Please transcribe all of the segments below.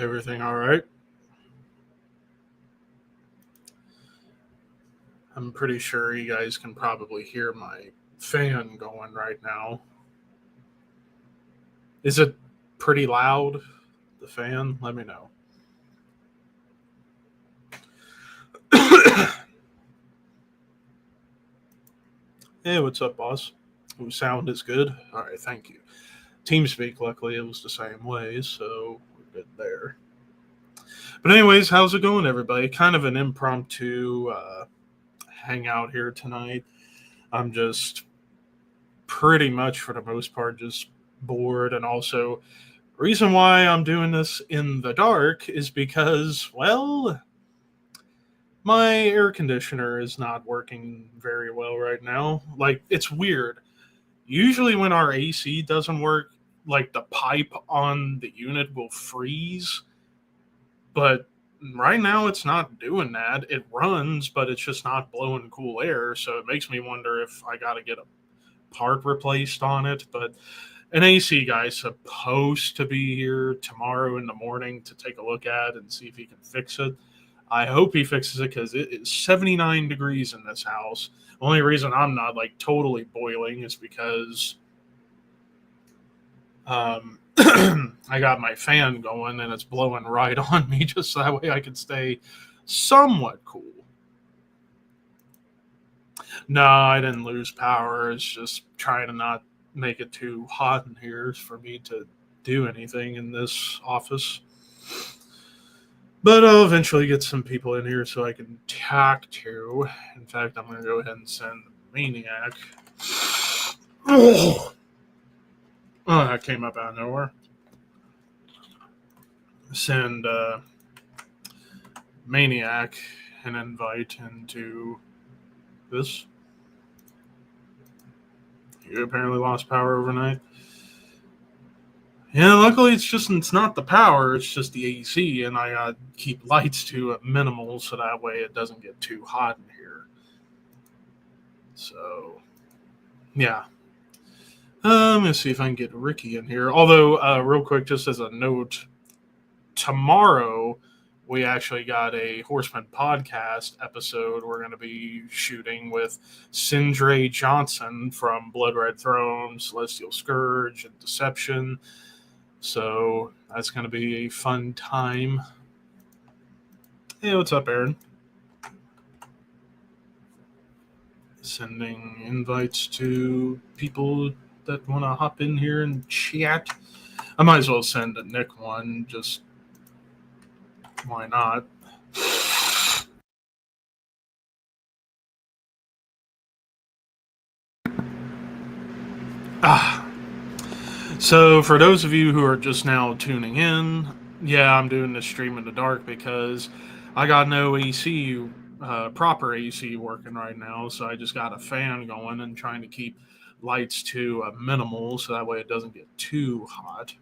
Everything all right? I'm pretty sure you guys can probably hear my fan going right now. Is it pretty loud, the fan? Let me know. Hey, what's up, boss? Ooh, sound is good. All right, thank you. TeamSpeak, luckily, it was the same way, so we're good there. But anyways, how's it going, everybody? Kind of an impromptu hangout here tonight. I'm just pretty much, for the most part, just bored, and also reason why I'm doing this in the dark is because, well, my air conditioner is not working very well right now. Like, it's weird. Usually, when our AC doesn't work, like the pipe on the unit will freeze, but right now it's not doing that. It runs, but it's just not blowing cool air. So it makes me wonder if I got to get a part replaced on it. But an AC guy's supposed to be here tomorrow in the morning to take a look at and see if he can fix it. I hope he fixes it because it is 79 degrees in this house. The only reason I'm not like totally boiling is because I got my fan going and it's blowing right on me just so that way I can stay somewhat cool. No, I didn't lose power. It's just trying to not make it too hot in here for me to do anything in this office. But I'll eventually get some people in here so I can talk to. In fact, I'm going to go ahead and send Maniac. Oh, that came up out of nowhere. Send Maniac an invite into this. You apparently lost power overnight. Yeah, luckily it's not the power, it's just the AC, and I gotta keep lights to a minimal so that way it doesn't get too hot in here. So, yeah. I'm gonna see if I can get Ricky in here. Although, real quick, just as a note, tomorrow we actually got a Horseman podcast episode we're going to be shooting with Sindre Johnson from Blood Red Throne, Celestial Scourge, and Deception. So that's going to be a fun time. Hey, what's up, Aaron? Sending invites to people that want to hop in here and chat. I might as well send Nick one, just why not? So for those of you who are just now tuning in, yeah, I'm doing this stream in the dark because I got no AC, proper AC working right now, so I just got a fan going and trying to keep lights to a minimal so that way it doesn't get too hot.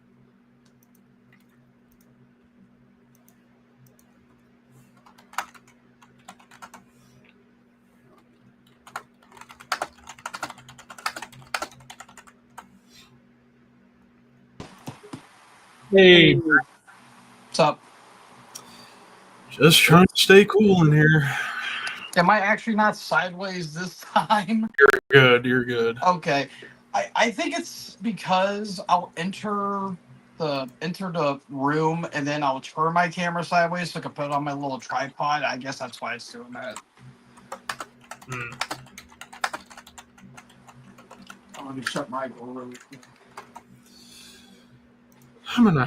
Hey, what's up? Just trying to stay cool in here. Am I actually not sideways this time? You're good. Okay. I think it's because I'll enter the room and then I'll turn my camera sideways so I can put it on my little tripod. I guess that's why it's doing that. Let me shut my door really quick. Humana.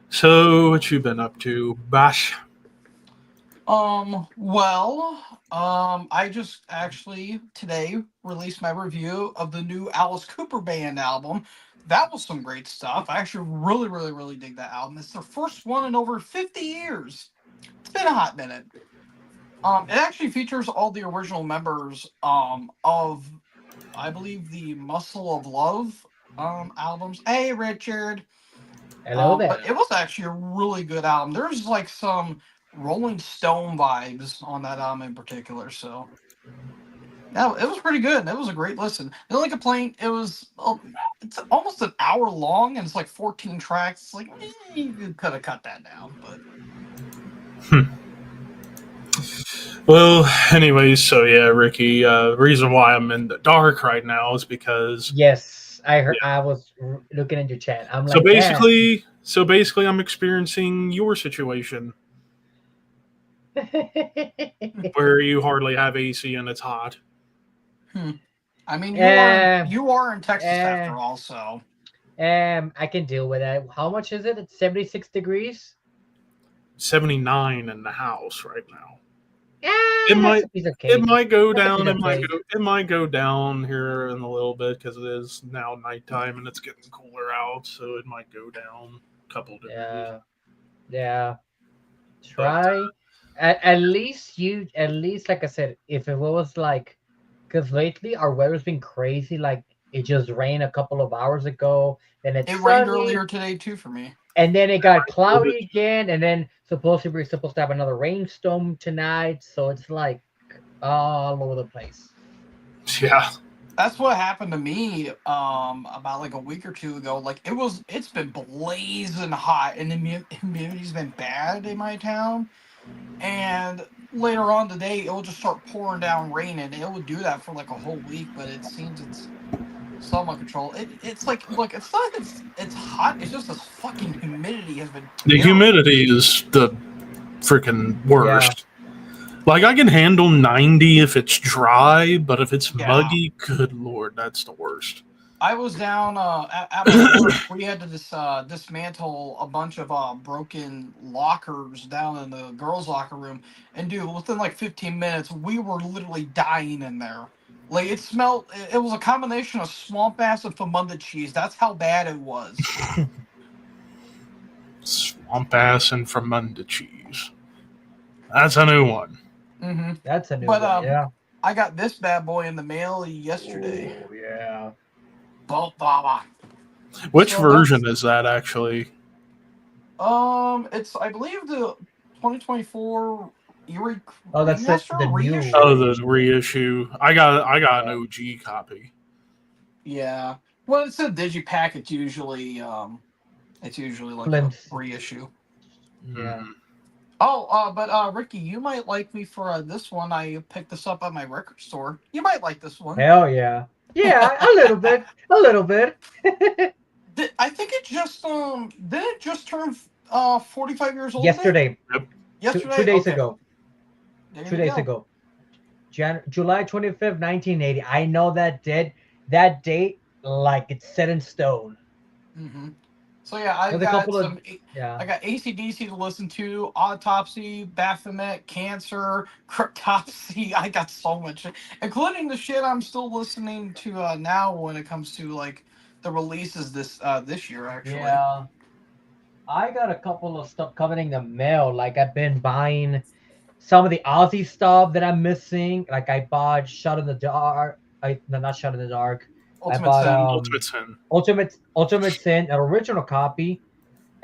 So, what you been up to, Bash? I just actually today released my review of the new Alice Cooper Band album. That was some great stuff. I actually really dig that album. It's their first one in over 50 years. It's been a hot minute. It actually features all the original members of, I believe, the Muscle of Love albums. Hey, Richard. Hello there. But it was actually a really good album. There's like some Rolling Stone vibes on that album in particular. So, Yeah, it was pretty good. It was a great listen. The only complaint, it's almost an hour long and it's like 14 tracks. It's like you could have cut that down, but Well, anyways, so yeah, Ricky. Reason why I'm in the dark right now is because Yes, I heard. yeah. I was looking at your chat. I'm like, damn. So basically, I'm experiencing your situation where you hardly have AC and it's hot. hmm. I mean, uh, you are in Texas uh, after all, so I can deal with that. How much is it? It's 76 degrees. 79 in the house right now. It That's might a piece of it cake. might go That's a down. piece of cake. It might go down here in a little bit because it is now nighttime and it's getting cooler out. So it might go down a couple degrees. Yeah, yeah. But Try at least like I said, if it was like, because lately our weather's been crazy. Like it just rained a couple of hours ago, then it's it rained sunny, earlier today too for me. and then it got cloudy again, and then supposedly we're supposed to have another rainstorm tonight. So it's like all over the place. yeah, That's what happened to me about like a week or two ago. Like it's been blazing hot and the humidity's been bad in my town. And later on today, it will just start pouring down rain, and it will do that for like a whole week. But it seems it's somewhat controlled. It's like, look, it's not like it's hot. It's just this fucking humidity has been the terrible. humidity is the freaking Yeah, worst. Like I can handle 90 if it's dry, but if it's Yeah, muggy, good lord, that's the worst. I was down at my work. We had to dismantle a bunch of broken lockers down in the girls' locker room, and dude, within like 15 minutes, we were literally dying in there. Like it smelled. It was a combination of swamp ass and famunda cheese. That's how bad it was. Swamp ass and Fremunda cheese. That's a new one. Hmm. that's a new But one. Yeah. I got this bad boy in the mail yesterday. Oh yeah. Baba. Which So version that's is that actually? it's I believe the 2024 Erie Oh, that's remaster the new. Oh, reissue. the reissue. I got an OG copy. Yeah. Well, it's a digipack. It's usually like a Flimps. reissue. Yeah. Hmm. Oh, but Ricky, you might like me for this one. I picked this up at my record store. You might like this one. Hell yeah. Yeah, a little bit. A little bit. I think it just did it just turn 45 years old today? Yesterday, Yep. two Yesterday? days Okay. ago. There 2 you days go. ago. July 25th, 1980. I know that date like it's set in stone. Hmm. So yeah, I've There's a got couple of some. yeah. I got ACDC to listen to, Autopsy, Baphomet, Cancer, Cryptopsy. I got so much, including the shit I'm still listening to now when it comes to like the releases this year actually. Yeah. I got a couple of stuff coming in the mail. Like I've been buying some of the Aussie stuff that I'm missing. Like I bought Shot in the Dark. I no, not Shot in the Dark. I Ultimate bought Sin. Ultimate Sin. Ultimate Sin, an original copy.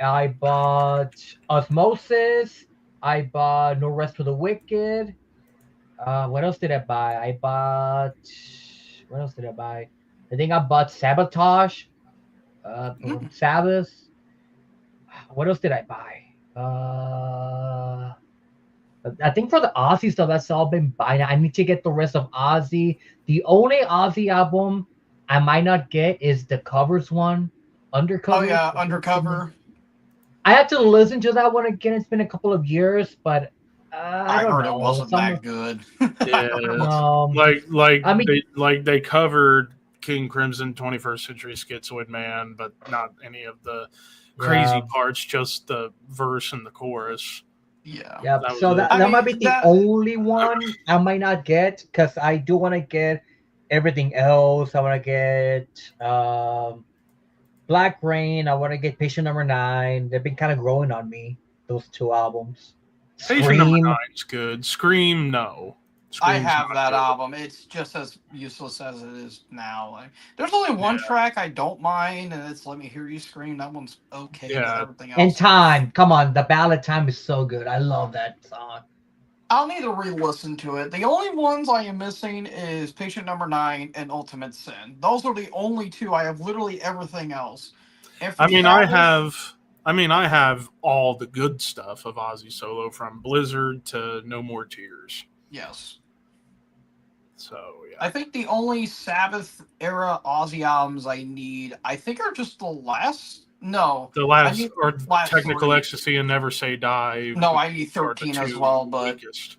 I bought Osmosis. I bought No Rest for the Wicked. What else did I buy? What else did I buy? I think I bought Sabotage. From Mm. Sabbath. What else did I buy? I think for the Ozzy stuff, that's all been buying. I need to get the rest of Ozzy. The only Ozzy album I might not get is the covers one, Oh Undercover. yeah, Undercover. I had to listen to that one again. It's been a couple of years, but I I don't heard it know. wasn't that good. I Yeah, heard it wasn't. I mean, they covered King Crimson 21st Century Schizoid Man, but not any of the crazy yeah, parts, just the verse and the chorus. Yeah. yeah. That was So it. that I that mean might be the that. only one I might not get because I do want to get everything else. I want to get Black Rain. I want to get Patient Number Nine. They've been kind of growing on me. Those two albums. Patient number Scream. nine's good. Scream, no. I Scream's have not that good. album. It's just as useless as it is now. Like, there's only one Yeah, track I don't mind, and it's "Let Me Hear You Scream." That one's okay, but yeah. everything And else, Time. Come on, the ballad Time is so good. I love that song. I'll need to re-listen to it. The only ones I am missing is Patient Number 9 and Ultimate Sin. Those are the only two. I have literally everything else. And for I mean, Sabbath, I have all the good stuff of Ozzy solo from Blizzard to No More Tears. yes. So yeah, I think the only Sabbath era Ozzy albums I need, I think, are just the last. No, the I last need or last Technical 3. Ecstasy and Never Say Die No, I need are the 13 as two well, but weakest.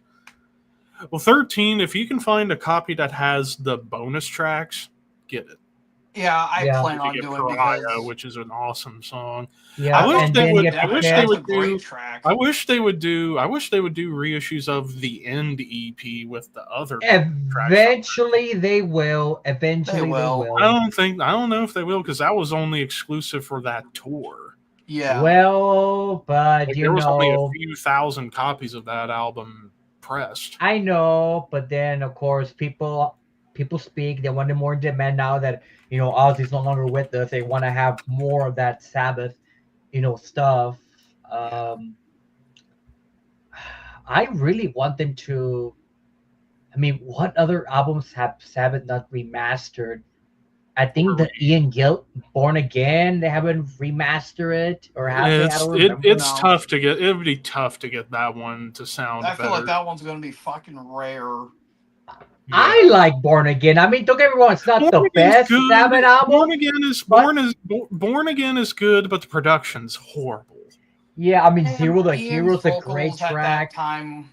Well, 13, if you can find a copy that has the bonus tracks, get it. yeah, I Yeah. plan If you on get doing Pariah, because which is an awesome song. Yeah, I wish and they then you would. have I to wish that's they check. a would great do. track. I wish they would do. I wish they would do reissues of the End EP with the other tracks from. Eventually they will. They Eventually they will. will. I don't know if they will because that was only exclusive for that tour. Yeah. Well, but Like you there was only a know, few thousand copies of that album pressed. I know, but then of course people speak. They want more in demand now that Ozzy's no longer with us. They want to have more of that Sabbath, stuff. Yeah. I really want them to. I mean, what other albums have Sabbath not remastered? I think Or the Ian Gill Born Again, they haven't remastered it, or have they? I don't remember. it's No. tough to get. It would be tough to get that one to sound I feel like better. that one's gonna be fucking rare. Yeah. I like Born Again. I mean, don't get me wrong, it's not Born the Again's best good. Sabbath album, but Born Again is good, but the production's horrible. yeah, I mean, And Hero the Ian's Hero's a great vocals at that track. time.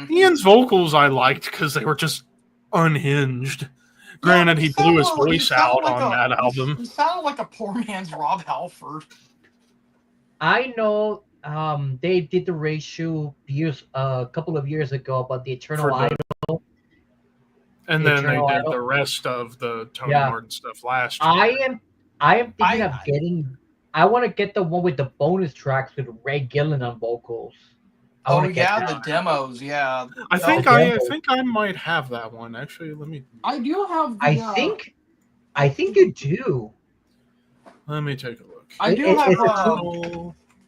Ian's vocals I liked because they were just unhinged. Granted, he blew his voice out on that album. He sounded like a poor man's Rob Halford. I know they did the ratio a couple of years ago about the Eternal For the, Idol. and The then they Eternal did Idol. the rest of the Tony Yeah. Martin stuff last year. I am thinking of getting. I want to get the one with the bonus tracks with Ray Gillen on vocals. I want to get that. The demos. Yeah, I think demos. I might have that one actually. I do have. I think you do. Let me take a look. I do have.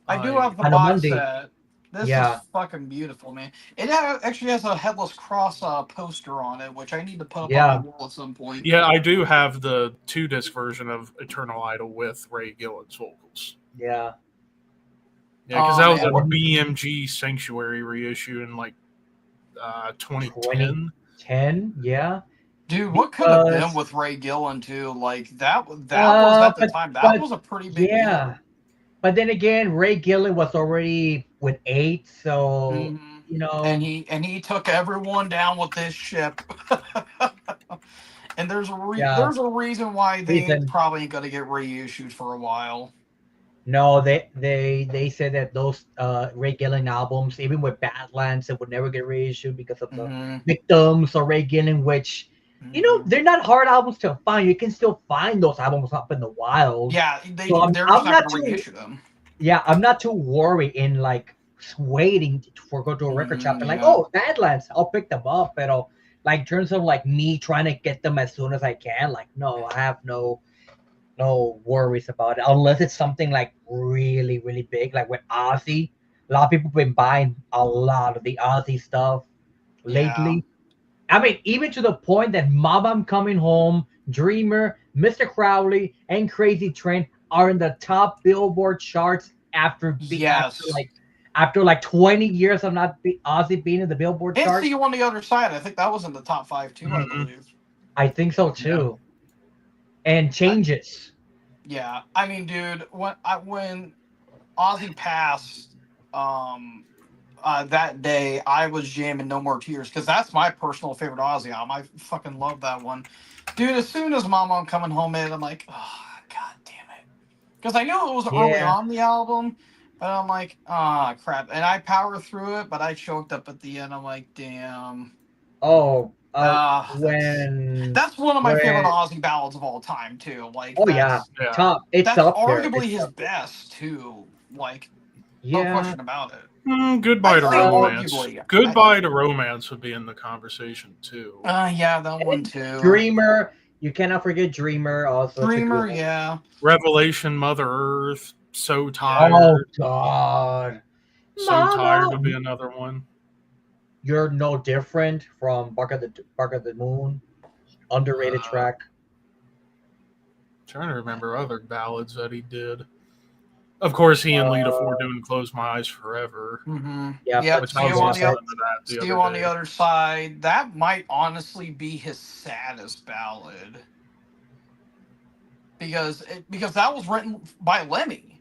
I do have the On a box Monday. set. This is fucking beautiful, man. It actually has a Headless Cross poster on it, which I need to put up on my wall at some point. Yeah, I do have the 2-disc version of Eternal Idol with Ray Gillen's vocals. Yeah. Yeah, because that was a BMG Sanctuary reissue in like 2010. 2010, yeah. Dude, what could have been with Ray Gillen too? Like that was at the time. That was a pretty big deal. But then again, Ray Gillen was already with 8, so and he took everyone down with this ship. And there's a reason why they probably ain't gonna get reissued for a while. No, they said that those Ray Gillen albums, even with Badlands, it would never get reissued because of the Victims or Ray Gillen, which they're not hard albums to find. You can still find those albums up in the wild. Yeah, they're just not going to reissue them. Yeah, I'm not too worried in like waiting for go to a record shop and like, oh, Badlands, I'll pick them up. But like in terms of like me trying to get them as soon as I can, like no, I have no worries about it unless it's something like really, really big, like with Ozzy. A lot of people have been buying a lot of the Ozzy stuff lately. I mean, even to the point that Mama I'm Coming Home, Dreamer, Mr. Crowley, and Crazy Train are in the top Billboard charts after like 20 years of not Ozzy being in the Billboard charts. And See You on the Other Side, I think that was in the top 5 too, I believe. I think so too. And Changes. Yeah, I mean, dude, when Ozzy passed, that day I was jamming No More Tears because that's my personal favorite Ozzy album. I fucking love that one, dude. As soon as Mama I'm Coming Home in, I'm like, oh god damn it, because I knew it was early on the album, but I'm like, ah, crap, and I powered through it, but I choked up at the end. I'm like, damn. That's one of my favorite Ozzy ballads of all time too. Like, top. It's that's up arguably there. his best too. Like, no question about it. Goodbye to Romance. Goodbye to Romance would be in the conversation too. Yeah, that one too. Dreamer, you cannot forget Dreamer. Also, Dreamer, yeah. Revelation, Mother Earth, So Tired. Oh God, So Tired would be another one. You're No Different from Bark of the Moon. Underrated track. Trying to remember other ballads that he did. Of course, he and Lita Ford doing "Close My Eyes Forever." Mm-hmm. Yeah, Yep. Which that's I was See listening you to that the See You other on the day. Other Side. That might honestly be his saddest ballad because that was written by Lemmy.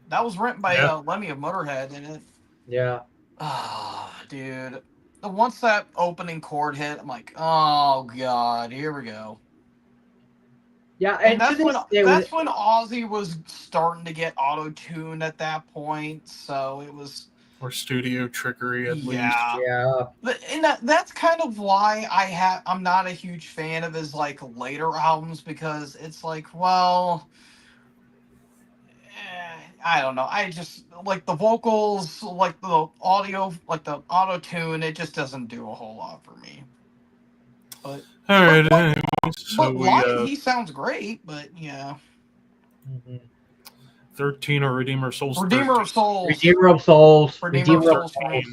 That was written by Yeah. Lemmy of Motorhead, and it. yeah. Ah, dude. Once that opening chord hit, I'm like, oh god, here we go. Yeah, And and to this day, when that's when Ozzy was starting to get auto tuned at that point. So it was Or studio trickery, at least. yeah. yeah, And that's kind of why I'm not a huge fan of his like later albums because it's like, well, I don't know. I just like the vocals, like the audio, like the auto tune. It just doesn't do a whole lot for me. But All right. but, Anyways, so but we live he sounds great. But yeah, mhm. 13 or Redeemer of Souls. Redeemer 13. of Souls, Redeemer of Souls, Redeemer of Redeemer of Souls for me.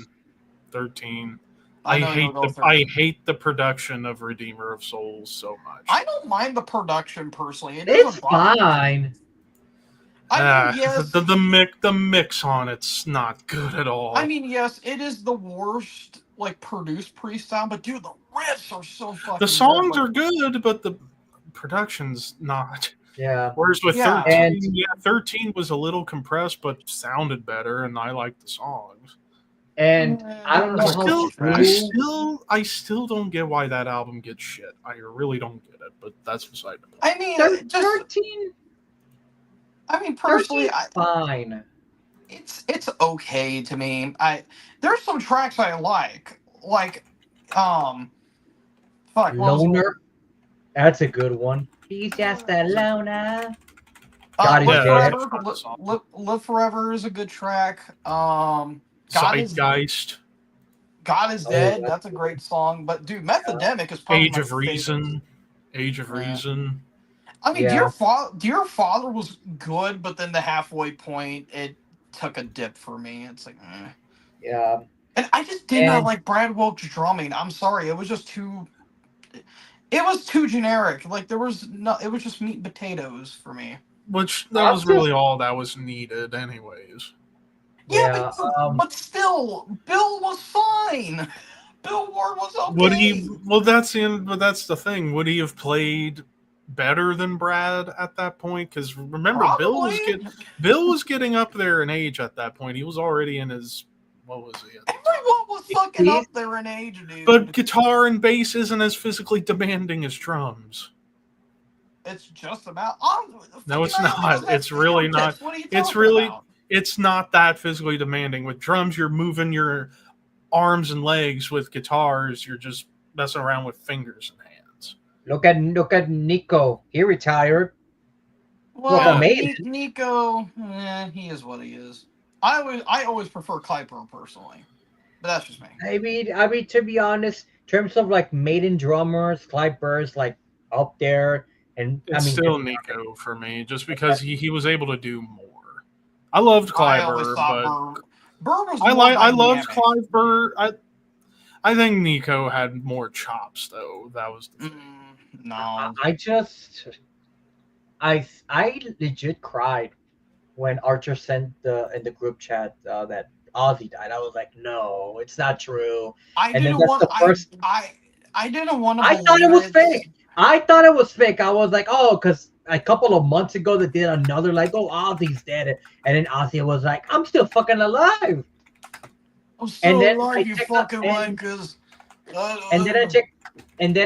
13. I know you'll go 13. I hate the production of Redeemer of Souls so much. I don't mind the production personally. It It's doesn't bother me. fine. I mean, yes. The mix on it's not good at all. I mean, yes, it is the worst like produced pre-sound, but dude, the riffs are so fucking the songs good. are good, but the production's not. Yeah. Whereas with Yeah. 13, 13 was a little compressed, but sounded better, and I liked the songs. And I don't know how true. I still don't get why that album gets shit. I really don't get it, but that's beside the point. I mean, just 13. I mean, personally, 13's fine. it's okay to me. There's some tracks I like fuck, what was it? Loner. That's a good one. He's just a loner. Live God is dead. Forever. Live Forever is a good track. God Zeitgeist. God is Dead. That's a great song. But dude, Methodemic is probably Age my of Reason. favorite. Age of Reason. I mean, Yeah. Dear Father was good, but then the halfway point it took a dip for me. It's like, Yeah. and I just did not like Brad Wilk's drumming. I'm sorry, it was just too. It was too generic. Like it was just meat and potatoes for me. Which that was really all that was needed, anyways. Yeah, but still, Bill was fine. Bill Ward was okay. Would he? Well, that's the thing. Would he have played better than Brad at that point? Because remember, Probably. Bill was getting up there in age at that point. He was already in his what was he? Everyone was fucking up there in age, dude. But guitar and bass isn't as physically demanding as drums. It's just about. No, it's not. It's really not. What are you It's talking really. about? It's not that physically demanding. With drums, you're moving your arms and legs. With guitars, you're just messing around with fingers and hands. Look at Nico. He retired. Well, Nico, he is what he is. I always prefer Kleiper personally, but that's just me. I mean, to be honest, in terms of like Maiden drummers, Kleiper's like up there, and It's still Nico for me, just because he was able to do more. I loved Kleiber, but Burr was I loved Clive Burr. I think Nico had more chops, though. That was the thing. No, I legit cried when Archer sent in the group chat that Ozzy died. I was like, no, it's not true. I didn't want to. I thought it was fake. I thought it was fake. I was like, oh, because a couple of months ago they did another like, oh, Ozzy's dead, and then Ozzy was like, I'm still fucking alive. I'm still alive, you fucking wankers. And then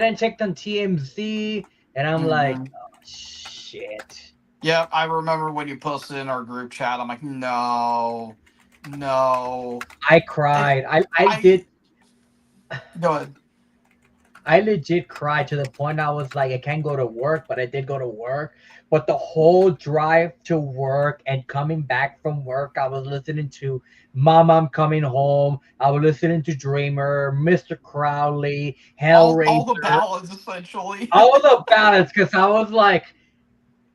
I checked on TMZ, and I'm like, oh, shit. Yeah, I remember when you posted in our group chat. I'm like, no. I cried. I did. Go ahead. I legit cried to the point I was like, I can't go to work, but I did go to work. But the whole drive to work and coming back from work, I was listening to Mom, I'm Coming Home. I was listening to Dreamer, Mr. Crowley, Hellraiser. All the ballads, essentially. All the ballads, because I was like,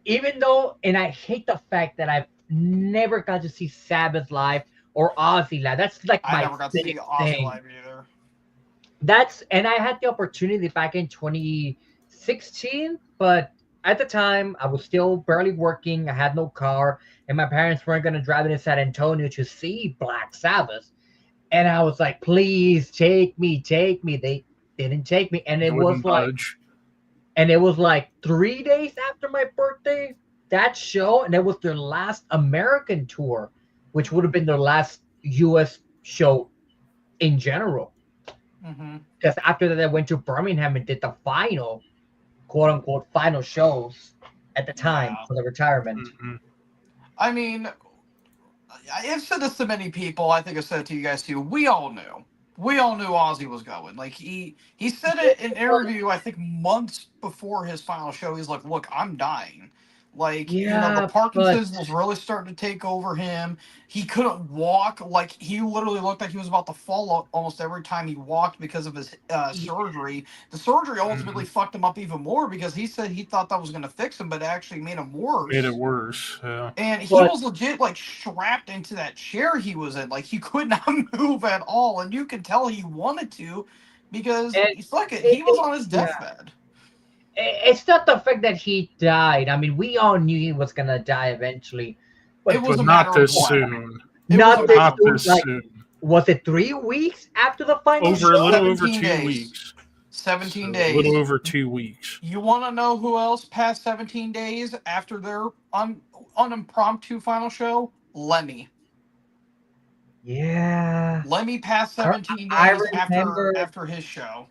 even though, and I hate the fact that I've never got to see Sabbath live or Ozzy live. That's like I never got to see Ozzy live either. and I had the opportunity back in 2016, but at the time I was still barely working. I had no car, and my parents weren't going to drive me to San Antonio to see Black Sabbath. And I was like, please take me, take me. They didn't take me, and You wouldn't budge. 3 days after my birthday, that show, and it was their last American tour, which would have been their last US show in general. Mm-hmm. Because after that, I went to Birmingham and did the final, quote unquote, final shows at the time Yeah. for the retirement. Mhm. I mean, I've said this to many people. I think I said it to you guys too. We all knew. We all knew Ozzy was going. Like he said it in an interview, I think months before his final show. He's like, "Look, I'm dying. Like, the Yeah, but Parkinson's was really starting to take over him. He couldn't walk. Like, he literally looked like he was about to fall almost every time he walked because of his surgery. The surgery ultimately fucked him up even more because he said he thought that was going to fix him, but it actually made him Made it worse. worse. Yeah. And he but was legit like strapped into that chair he was in. Like he could not move at all. And you could tell he wanted to because and he's like it, he was it, on his yeah, deathbed. it's not the fact that he died. I mean, we all knew he was gonna die eventually, It but was But a not matter of this when. soon. It was a not matter this Not of soon. this Like, soon. was it 3 weeks after the final Over a show? little over 17 2 days. weeks. 17 So a little days. over 2 weeks. You want to know who else passed 17 days after their unimpromptu final show? Lemmy. Yeah, Lemmy passed I, 17 I days remember. after his show.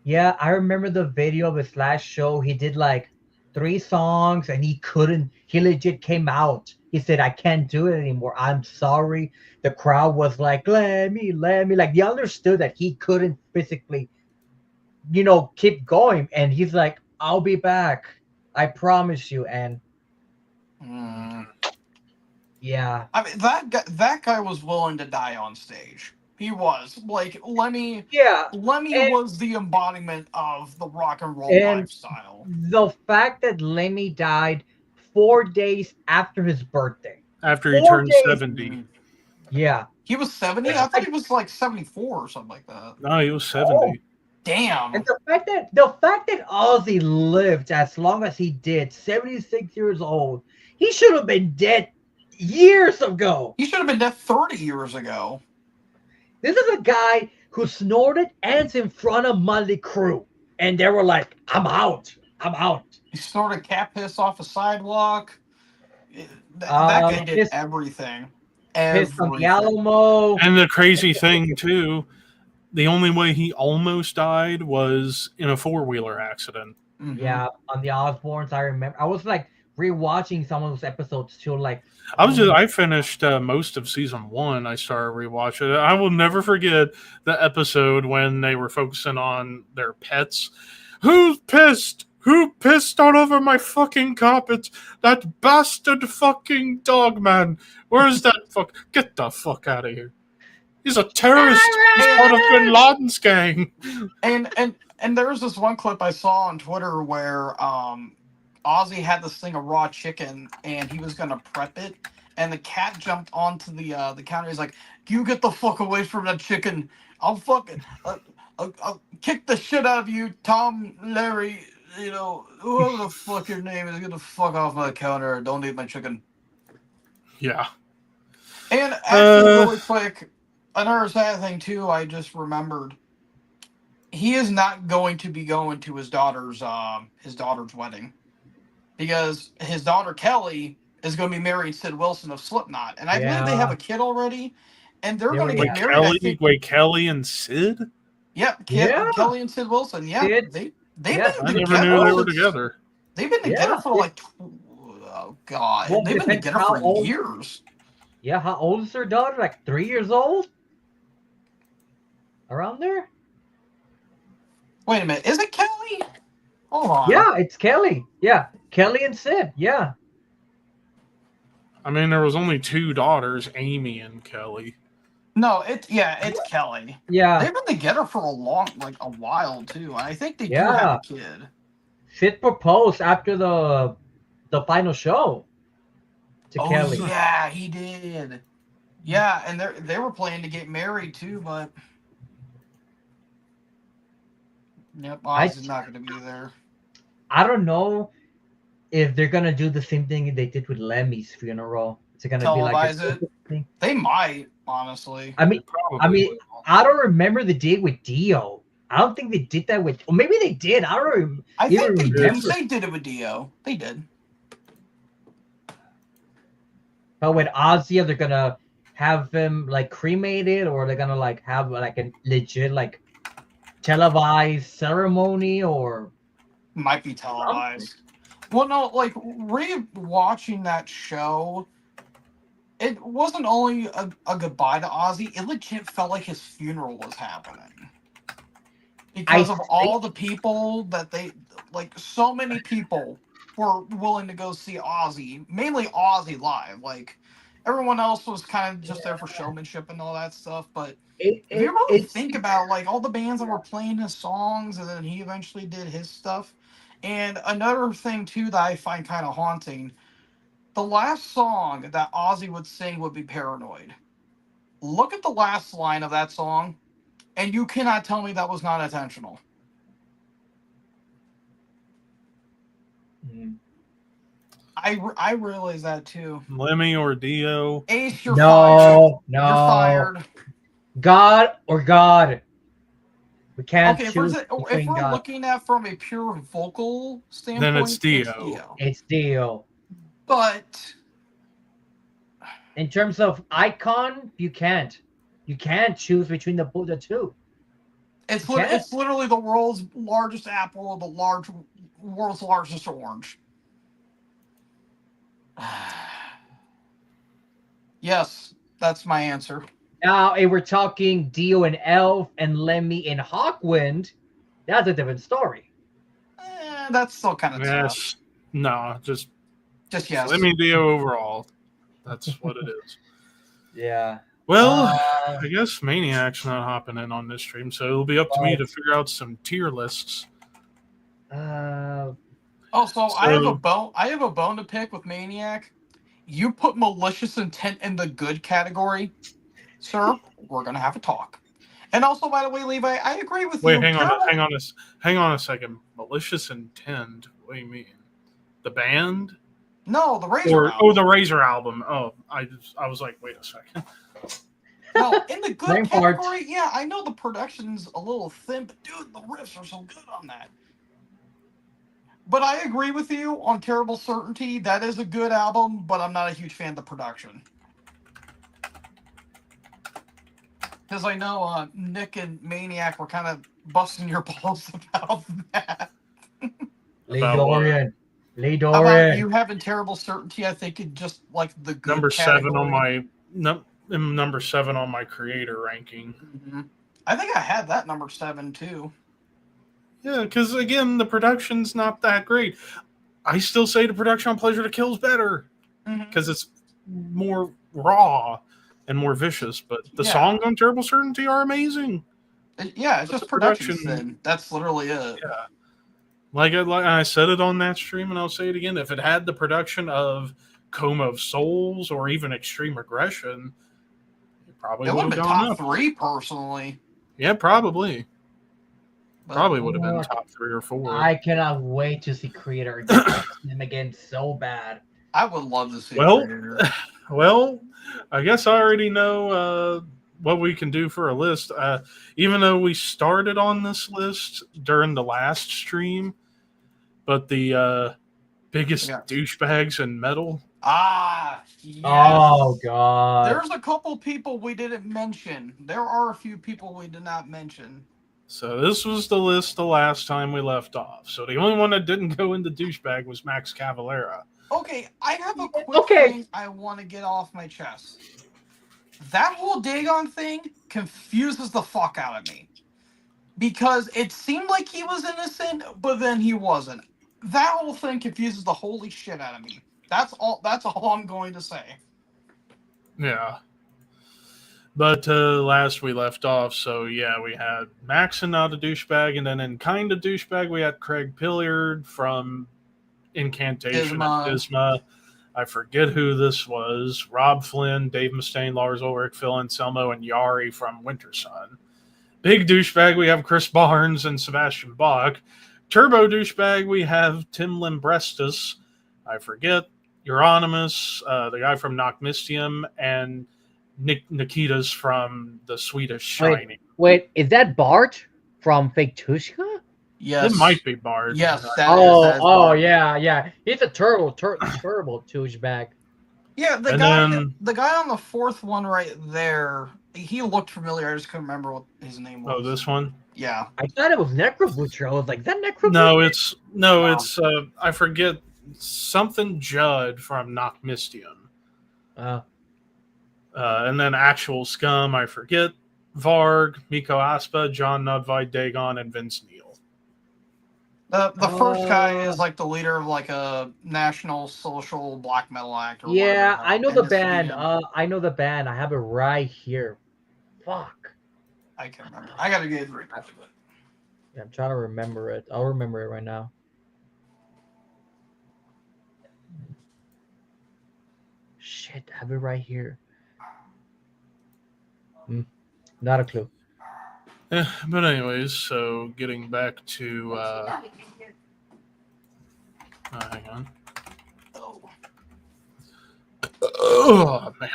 Yeah, I remember the video of his last show. He did like 3 songs and he couldn't, he legit came out. He said, I can't do it anymore. I'm sorry. The crowd was like, let me, let me. Like, they understood that he couldn't physically, keep going. And he's like, I'll be back. I promise you. And Hmm. yeah, I mean that guy was willing to die on stage. He was like Lemmy. yeah. Lemmy And, was the embodiment of the rock and roll and lifestyle. the fact that Lemmy died 4 days after his birthday, After he four turned days. 70. Yeah. He was 70. Yeah. I thought he was like 74 or something like that. No, he was Oh, 70. and Damn. the fact that Ozzy lived as long as he did, 76 years old, he should have been dead years ago. He should have been dead 30 years ago. This is a guy who snorted ants in front of Motley Crue, and they were like, "I'm out, I'm out." He snorted cat piss off a sidewalk. That guy did Pissed, everything. pissed on the Everything. Alamo. And the crazy thing, too, the only way he almost died was in a four-wheeler accident. Mhm. Yeah, on the Osbournes, I remember. I was like rewatching some of those episodes too. Like, I finished most of season 1. I started rewatching it. I will never forget the episode when they were focusing on their pets. Who's pissed? Who pissed all over my fucking carpet? That bastard fucking dog man. Where's that fuck? Get the fuck out of here. He's a terrorist. He's part of Bin Laden's gang. And there was this one clip I saw on Twitter where Ozzy had this thing of raw chicken and he was gonna prep it, and the cat jumped onto the counter. He's like, "You get the fuck away from that chicken! I'll fucking I'll kick the shit out of you, Tom, Larry, whoever the fuck your name is. Get the fuck off my counter! Don't eat my chicken." Yeah. And actually, really quick, another sad thing too. I just remembered. He is not going to be going to his daughter's wedding because his daughter Kelly is going to be marrying Sid Wilson of Slipknot, and I believe they have yeah, a kid already, and they're they going to already get have. married. I think. Kelly and Sid? Yep, Yeah, Kelly and Sid Wilson. Yeah, Sid. they've Yeah, been I Sid never together knew they were Campbell. since together. they've been together Yeah, for Sid. like oh god, Well, they've been depends together how for old. years. Yeah, how old is their daughter? Like 3 years old? Around there? Wait a minute, is it Kelly? Hold on. Yeah, it's Kelly. Yeah, Kelly and Sid. Yeah. I mean, there was only 2 daughters, Amy and Kelly. No, it's Kelly. Yeah. They've been together for a while too. I think they do have Yeah. a kid. Sid proposed after the final show to Oh Kelly. yeah, he did. Yeah, and they were planning to get married too, but Yep, I Ozzy's not going to be there. I don't know if they're gonna do the same thing they did with Lemmy's funeral. Is it gonna be like a Televise it. thing? They might, honestly. I They mean, probably will. I don't remember the date with Dio. I don't think they did that with, or maybe they did. I don't I even think they remember. did it with Dio. They did. But with Ozzy, they're gonna have him like cremated, or they're gonna like have like a legit like televised ceremony, or Might be televised. Well, no, like re-watching that show, it wasn't only a goodbye to Ozzy. It legit felt like his funeral was happening because of all the people that they like. So many people were willing to go see Ozzy, mainly Ozzy live. Like everyone else was kind of just there for showmanship and all that stuff. But if you really it's think about like all the bands that were playing his songs, and then he eventually did his stuff. And another thing too that I find kind of haunting, the last song that Ozzy would sing would be Paranoid. Look at the last line of that song, and you cannot tell me that was not intentional. I realize that too. Lemmy or Dio. Ace, you're fired. no. You're fired. God or God. We can't Okay, choose if between we're God. looking at from a pure vocal standpoint, Then it's Dio. It's Dio. But In terms of icon, you can't. You can't choose between the two. it's You can't. it's literally the world's largest apple or the world's largest orange. Yes, that's my answer. Now, if we're talking Dio and Elf and Lemmy and Hawkwind, that's a different story. That's still kind of tough. Yes. No, just Yes. Lemmy Dio overall. That's what it is. Yeah. Well, I guess Maniac's not hopping in on this stream, so it'll be up to me Right. to figure out some tier lists. I have a bone. I have a bone to pick with Maniac. You put malicious intent in the good category, sir. We're gonna have a talk. And also, by the way, Levi, I agree with Wait, you. hang on a second. Malicious intent. What do you mean? The band? No, the Razor album. The Razor album. Oh, I was like, wait a second. No, in the good Same part. category, yeah, I know the production's a little thin, but dude, the riffs are so good on that. But I agree with you on Terrible Certainty. That is a good album, but I'm not a huge fan of the production. Because I know Nick and Maniac were kind of busting your balls about that. Lee About Dorian. Lee About Dorian. you having Terrible Certainty, I think it just like the good Number category. 7 on my number 7 on my creator ranking. Mm-hmm. I think I had that number 7 too. Yeah, because again, the production's not that great. I still say the production on Pleasure to Kill is better because it's more raw and more vicious. But the songs on Terrible Certainty are amazing. It's just production thin. That's literally it. Yeah. Like I said it on that stream, and I'll say it again. If it had the production of Coma of Souls or even Extreme Aggression, it probably would have been gone top up. 3 personally. Yeah, probably. But Probably would have been top 3 or 4. I cannot wait to see Creator again. Him again so bad. I would love to see Creator. Well, I guess I already know what we can do for a list. Even though we started on this list during the last stream, but the biggest douchebags in metal. Yes. Oh, God. There's a couple people we didn't mention. There are a few people we did not mention. So this was the list the last time we left off. So the only one that didn't go into douchebag was Max Cavalera. Okay, I have a quick thing I want to get off my chest. That whole Dagon thing confuses the fuck out of me. Because it seemed like he was innocent, but then he wasn't. That whole thing confuses the holy shit out of me. That's all I'm going to say. Yeah. But last we left off, so yeah, we had Max and Not a Douchebag, and then in Kind of Douchebag, we had Craig Pilliard from Incantation and Disma. I forget who this was. Rob Flynn, Dave Mustaine, Lars Ulrich, Phil Anselmo, and Yari from Winter Sun. Big douchebag, we have Chris Barnes and Sebastian Bach. Turbo douchebag, we have Tim Limbrestus. I forget. Euronymous, the guy from Knockmistium, and Nikitas from the Swedish Wait, Shining. wait, is that Bart from Fake Tushka? It Yes. might be Bard. Yes, that Oh, is oh Bart. yeah. He's a turbo douchebag. Yeah, the And guy then, the guy on the fourth one right there, he looked familiar. I just couldn't remember what his name was. oh, this one? Yeah. I thought it was Necro Butcher. I was like, is that Necro No, Butcher? it's I forget something Judd from Knockmistium. Uh, And then actual scum, I forget. Varg, Miko Aspa, John Nudvide, Dagon, and Vince Neil. The first guy is like the leader of like a national social black metal act or yeah, whatever. I know and the it's band. being- I know the band. I have it right here. Fuck. I can't remember. I gotta get it right after that. Yeah, I'm trying to remember it. I'll remember it right now. Shit, I have it right here. Not a clue. But anyways, so getting back to hang on. Oh man.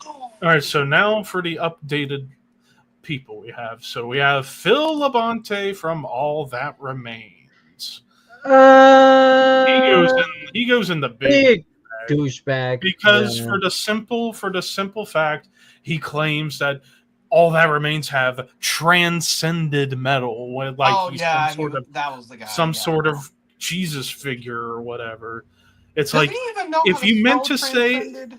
All right, so now for the updated people we have. So we have Phil Labonte from All That Remains. He goes in the big big douchebag. because Yeah. for the simple fact he claims that All That Remains have transcended metal, with like he's that was the guy. some sort of Jesus figure or whatever. It's Does like he even know if how to you meant spell to say, transcended?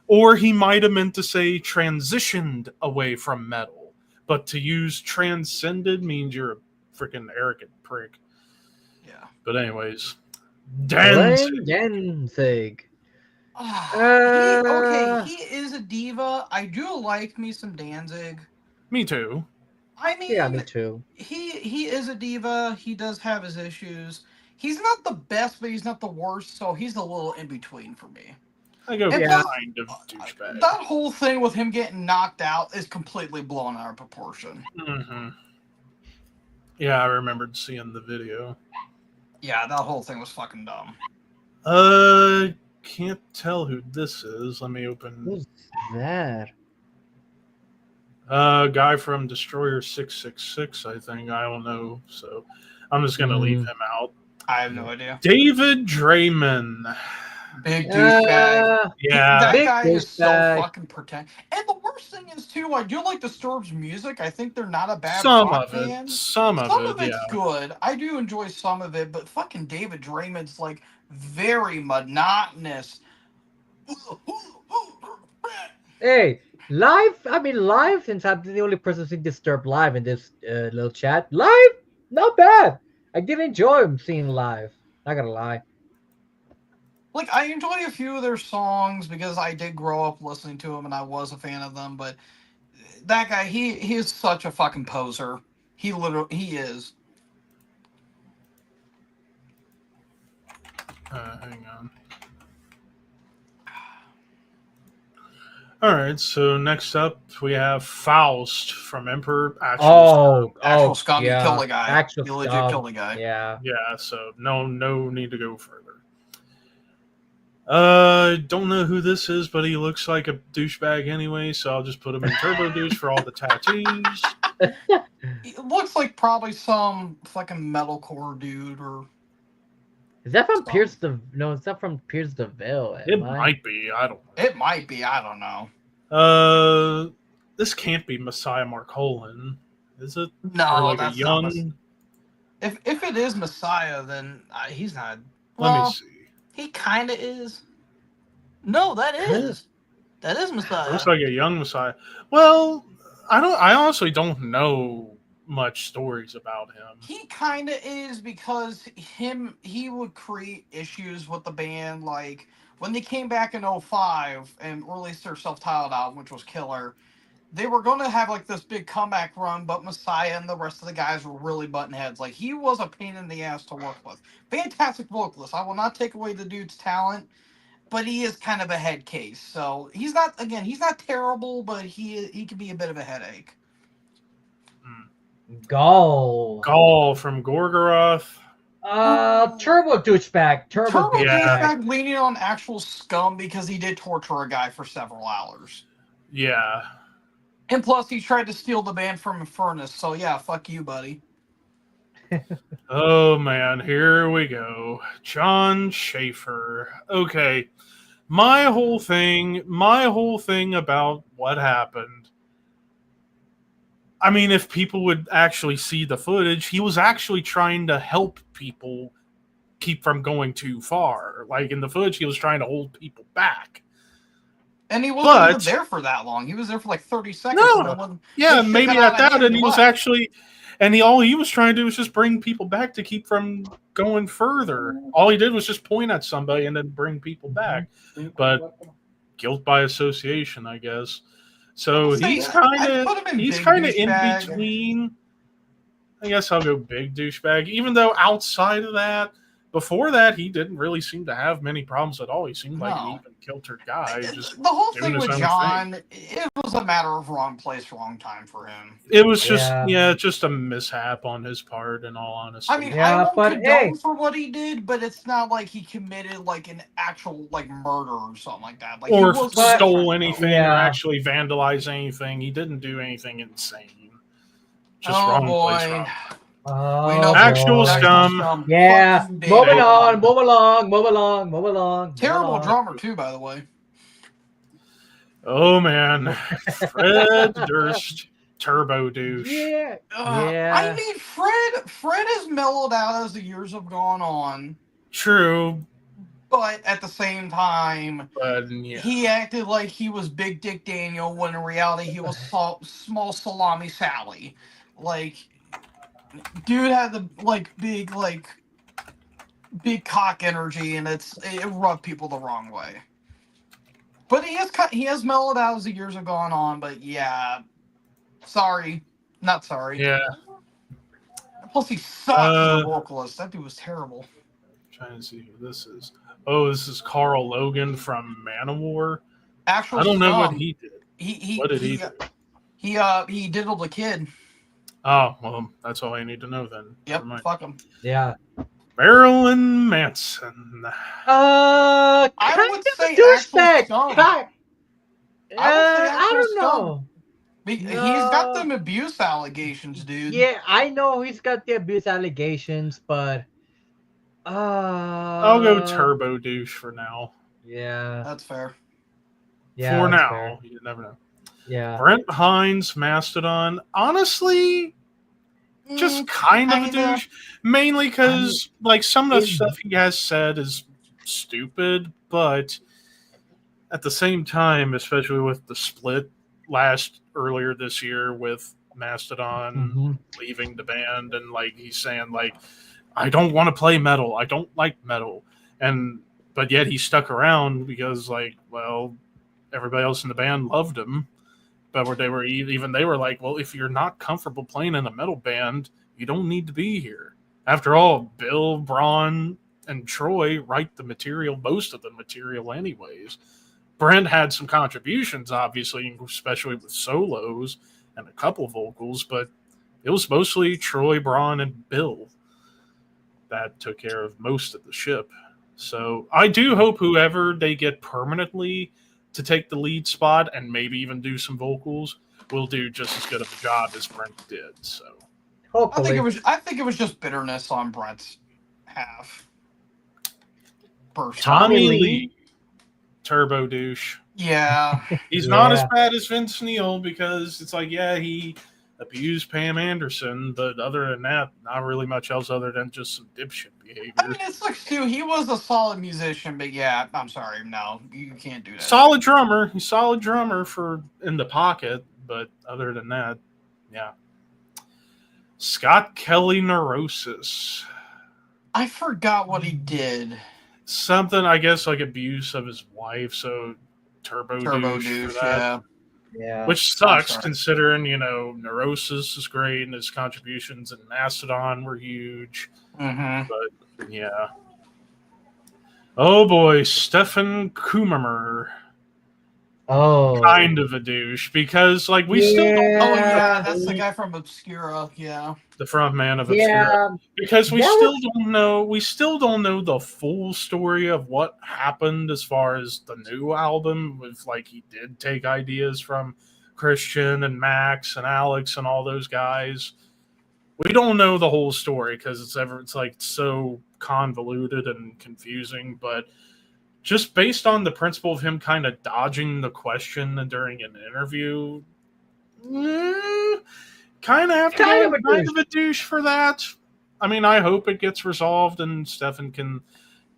or he might have meant to say transitioned away from metal, but to use transcended means you're a freaking arrogant prick. Yeah. But anyways, Glenn Danzig. Danzig. He is a diva. I do like me some Danzig. Me too. I mean, Yeah, me too. he is a diva. He does have his issues. He's not the best, but he's not the worst. So he's a little in between for me. I go And Yeah. kind of douchebag. That whole thing with him getting knocked out is completely blown out of proportion. Mm-hmm. Yeah, I remembered seeing the video. Yeah, that whole thing was fucking dumb. Can't tell who this is. Let me open. Who's that? Guy from Destroyer 666, I think. I don't know. So I'm just gonna leave him out. I have no idea. David Draymond. Big douchebag. Yeah. That Big guy is so douchebag. fucking pretend. And the worst thing is too, I do like Disturbed's music. I think they're not a bad Some rock of it. band. Some of it, it's yeah. good. I do enjoy some of it, but fucking David Draymond's like very monotonous. Hey, live. I mean, live. Since I'm the only person seeing Disturbed live in this little chat, live, not bad. I did enjoy him seeing live. Not gonna lie. Like, I enjoy a few of their songs because I did grow up listening to them and I was a fan of them, but that guy, he is such a fucking poser. He is. Hang on. All right, so next up we have Faust from Emperor. Actual scum, yeah. you killed a guy. Actual You legit scum. killed a guy. Yeah. Yeah, so no need to go further. Don't know who this is, but he looks like a douchebag anyway, so I'll just put him in Turbo Douche for all the tattoos. It looks like probably some fucking metalcore dude or. Is that from Scum. Pierce the? No, it's not from Pierce the Veil. It might be. I don't know. It might be. I don't know. This can't be Messiah Marcolin, is it? No, Or like that's a young. not. If it is Messiah, then he's not. Let Well, me see. he kind of is. No, that is. That is Messiah. Looks like a young Messiah. Well, I honestly don't know much stories about him. He kind of is because he would create issues with the band. Like when they came back in 05 and released their self-titled album, which was killer. They were going to have like this big comeback run, but Messiah and the rest of the guys were really button heads. Like he was a pain in the ass to work with. Fantastic vocalist. I will not take away the dude's talent, but he is kind of a head case. So he's not terrible, but he can be a bit of a headache. Gall from Gorgoroth. Turbo douchebag. Turbo Yeah. douchebag leaning on actual scum because he did torture a guy for several hours. Yeah. And plus, he tried to steal the band from Infernus, so yeah, fuck you, buddy. Oh man, here we go. John Schaefer. Okay. My whole thing about what happened. I mean, if people would actually see the footage, he was actually trying to help people keep from going too far. Like in the footage, he was trying to hold people back. And he wasn't even there for that long. He was there for like 30 seconds. No, and then when yeah, shit maybe got at out of that, hand, and he was left. actually, and all he was trying to do was just bring people back to keep from going further. All he did was just point at somebody and then bring people back. But guilt by association, I guess. So he's kind of in between. I guess I'll go big douchebag. Even though outside of that, before that, he didn't really seem to have many problems at all. He seemed like an even kiltered guy. Just the whole doing thing his with own John, thing. it was a matter of wrong place, wrong time for him. It was just a mishap on his part, in all honesty. I mean, I won't condone for what he did, but it's not like he committed like an actual like murder or something like that. Like, or he stole anything or actually vandalized anything. He didn't do anything insane. Just wrong place, wrong time. We know actual scum. Yeah. Moving along. Terrible drummer too, by the way. Oh man, Fred Durst, turbo douche. Yeah. I mean, Fred has mellowed out as the years have gone on. True. But at the same time, he acted like he was Big Dick Daniel when in reality he was small salami Sally. Like, dude had the big cock energy, and it rubbed people the wrong way. But he has mellowed out as the years have gone on. But yeah, not sorry. Yeah. Plus, he sucks as a vocalist. That dude was terrible. Trying to see who this is. Oh, this is Carl Logan from Manowar. I don't know what he did. What did he do? He diddled a kid. Oh, well, that's all I need to know then. Yep, fuck him. Yeah. Marilyn Manson. I would say douchebag. I don't know. He's got them abuse allegations, dude. Yeah, I know he's got the abuse allegations, but I'll go turbo douche for now. Yeah, that's fair. Yeah, for now, fair. you never know. Yeah, Brent Hines, Mastodon. Honestly, just kind of a douche. Mainly because, like, some of the stuff he has said is stupid, but at the same time, especially with the split earlier this year with Mastodon leaving the band, and like he's saying, like, I don't want to play metal. I don't like metal, but yet he stuck around because, like, well, everybody else in the band loved him. But they were like, well, if you're not comfortable playing in a metal band, you don't need to be here. After all, Bill, Braun, and Troy write most of the material anyways. Brent had some contributions, obviously, especially with solos and a couple vocals, but it was mostly Troy, Braun, and Bill that took care of most of the ship. So I do hope whoever they get permanently to take the lead spot and maybe even do some vocals will do just as good of a job as Brent did. So hopefully. I think it was just bitterness on Brent's half. Tommy Lee, turbo douche. Yeah. He's not as bad as Vince Neil because it's like, yeah, he abused Pam Anderson, but other than that, not really much else other than just some dipshit behavior. I mean, it sucks too. He was a solid musician, but yeah, I'm sorry, no, you can't do that. Solid drummer. He's solid drummer for in the pocket, but other than that, yeah. Scott Kelly Neurosis. I forgot what he did. Something, I guess, like abuse of his wife, so turbo douche for that. Yeah. Which sucks considering, Neurosis is great and his contributions in Mastodon were huge. But, yeah. Oh boy, Stefan Kummerer. Oh, kind of a douche because like we still don't Oh know yeah, yeah, that's the guy from Obscura. Yeah. the front man of Obscura yeah. because That was we still don't know the full story of what happened as far as the new album with like he did take ideas from Christian and Max and Alex and all those guys. We don't know the whole story because it's like so convoluted and confusing, but just based on the principle of him kind of dodging the question during an interview, kind of have to kind go of a kind douche. of a douche for that. I mean, I hope it gets resolved and Stefan can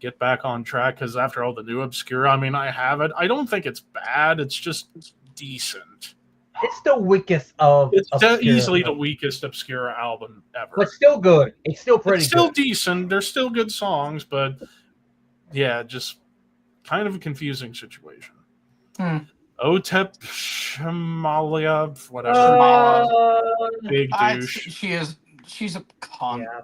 get back on track because after all the new Obscura, I mean, I have it. I don't think it's bad. It's just decent. It's the weakest of It's obscure, easily the weakest Obscura album but ever. still good. It's still It's pretty still good. decent. There's still good songs, but yeah, just kind of a confusing situation. Hmm. Otep Shamalia, whatever, Shamala. big douche. She's a cunt. Yeah.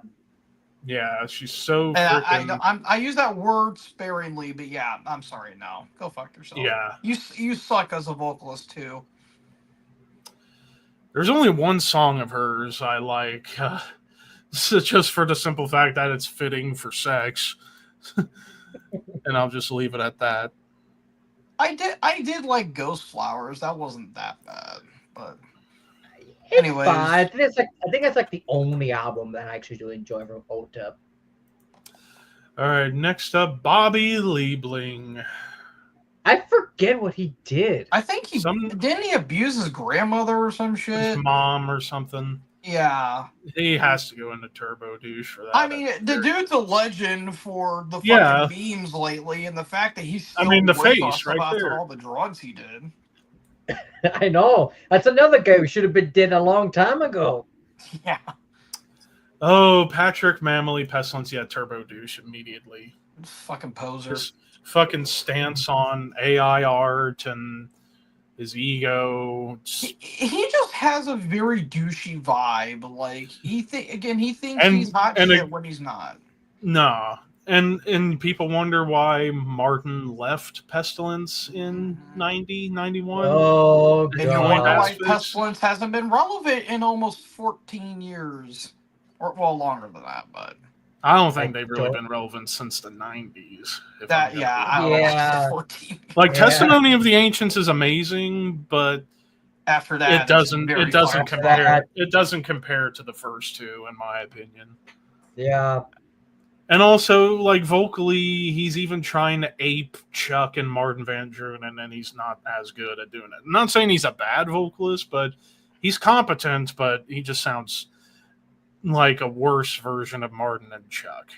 Yeah, she's so And freaking. I use that word sparingly, but yeah, I'm sorry. No, go fuck yourself. Yeah, You suck as a vocalist too. there's only one song of hers I like, just for the simple fact that it's fitting for sex, and I'll just leave it at that. I did like Ghost Flowers. That wasn't that bad, but It's anyways. fine. I think it's like the only album that I actually do enjoy from OTEP. All right, next up, Bobby Liebling. I forget what he did. I think didn't he abuse his grandmother or some His shit. mom or something. Yeah, He has to go into turbo douche for that. I mean the dude's a legend for the fucking Yeah. memes lately, and the fact that he's I still mean, the with face us right after there. all the drugs he did. I know. That's another guy who should have been dead a long time ago. Yeah. Oh, Patrick Mamely Pestilence, yeah, turbo douche immediately. Fucking poser. His fucking stance on AI art and his ego. He just has a very douchey vibe. Like he thinks And- he's hot and shit when he's not. Nah. And people wonder why Martin left Pestilence in 90, 91. Oh, And you God. wonder why Aspects. Pestilence hasn't been relevant in almost 14 years. Or, well, longer than that, but. I don't think I they've really don't- been relevant since the 90s. That, yeah, I don't know. Yeah. 14. Like, Yeah. Testimony of the Ancients is amazing, but After that, it doesn't far. compare. It doesn't compare to the first two, in my opinion. Yeah. And also, like vocally, he's even trying to ape Chuck and Martin Van Drunen, and he's not as good at doing it. I'm not saying he's a bad vocalist, but he's competent. But he just sounds like a worse version of Martin and Chuck.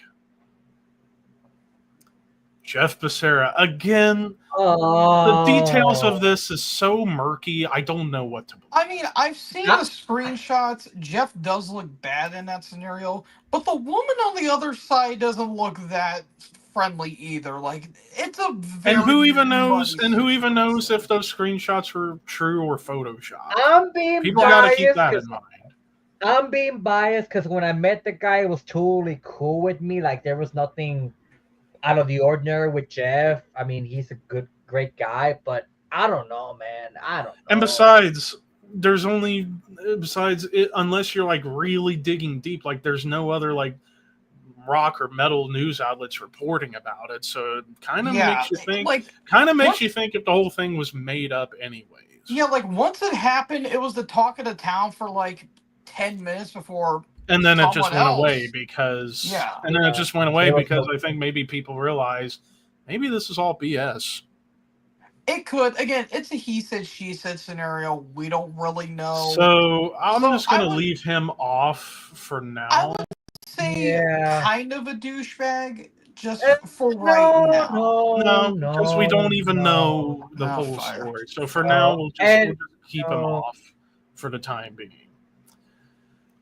Jeff Becerra again. Oh. The details of this is so murky. I don't know what to believe. I mean, I've seen the screenshots. Jeff does look bad in that scenario, but the woman on the other side doesn't look that friendly either. Like, it's a very And who even knows? muddy And who even knows situation. if those screenshots were true or photoshopped? I'm being People got to keep biased that in 'cause mind. I'm being biased because when I met the guy, it was totally cool with me. Like there was nothing out of the ordinary with Jeff. I mean, he's a great guy, but I don't know, man. I don't know. And besides, unless you're like really digging deep, like there's no other like rock or metal news outlets reporting about it. So it kind of makes you think. Like, Makes you think if the whole thing was made up anyways. yeah, like once it happened, it was the talk of the town for like 10 minutes before. And then it just someone went away else. because. Yeah. And then it just went away There was because no- I think maybe people realized maybe this is all BS. It could. Again, it's a he said, she said scenario. We don't really know. So I'm So just going I to would- leave him off for I now. would say Yeah. kind of a douchebag just Uh, for right now. No, because we don't even know the No, whole fire. story. So for No. now, we'll And- just keep him no. off for the time being.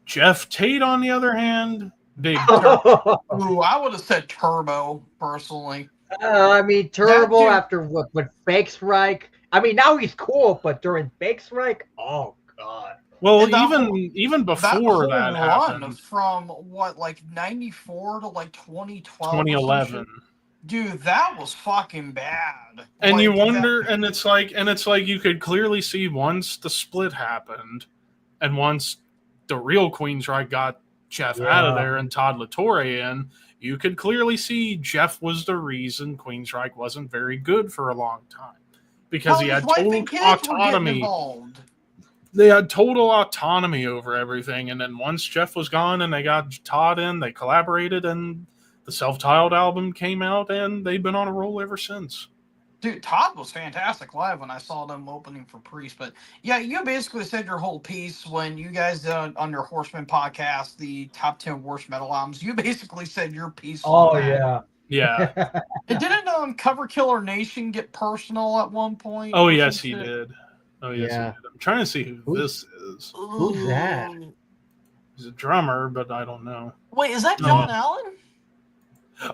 Jeff Tate, on the other hand, big Ooh, I would have said Turbo personally. I mean, Turbo dude- after what Fake Strike. I mean, now he's cool, but during Fake Strike, oh god. Well, And that even That before whole that run happened, from what, like 94 to like 2012. or some 2011. shit? Dude, that was fucking bad. And you Like wonder, that. and it's like you could clearly see once the split happened, and once the real Queensryche got Jeff out of Yeah. there and Todd LaTorre in, you could clearly see Jeff was the reason Queensryche wasn't very good for a long time because Hell, he his had wife total and kids were getting autonomy. involved. They had total autonomy over everything, and then once Jeff was gone and they got Todd in, they collaborated, and the self-titled album came out, and they've been on a roll ever since. Dude, Todd was fantastic live when I saw them opening for Priest. But yeah, you basically said your whole piece when you guys did on your Horseman podcast, the top 10 worst metal albums. You basically said your piece on Oh that. yeah. Yeah. And didn't Cover Killer Nation get personal at one point? Oh or some yes, he shit? did. Oh yes, he Yeah. did. I'm trying to see who Who's- this is. Who's that? Ooh. He's a drummer, but I don't know. Wait, is that No. John Allen?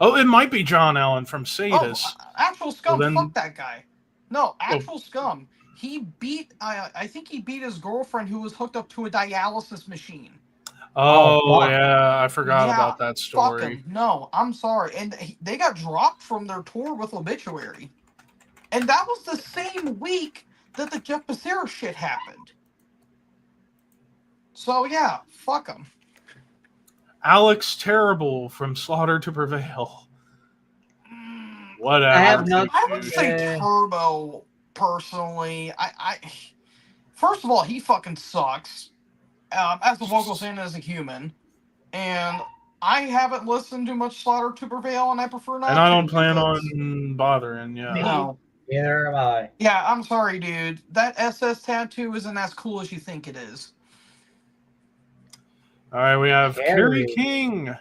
Oh, it might be John Allen from Oh, Sadus. Actual Scum. Well, then- Fuck that guy. No, Actual Scum. He beat. I think he beat his girlfriend who was hooked up to a dialysis machine. Oh, fuck. yeah, I forgot Yeah, about that Fuck story. him. No, I'm sorry. And they got dropped from their tour with Obituary, and that was the same week that the Jeff Becerra shit happened. So yeah, fuck him. Alex Terrible from Slaughter to Prevail. Whatever. I have not- I would say Yeah. Turbo personally. I first of all, he fucking sucks as a vocalist and as a human, and I haven't listened to much Slaughter to Prevail, and I prefer not. And I don't to plan because- on bothering, yeah. No. Neither am I. Yeah, I'm sorry, dude. That SS tattoo isn't as cool as you think it is. All right, we have Kerry Kerry. King.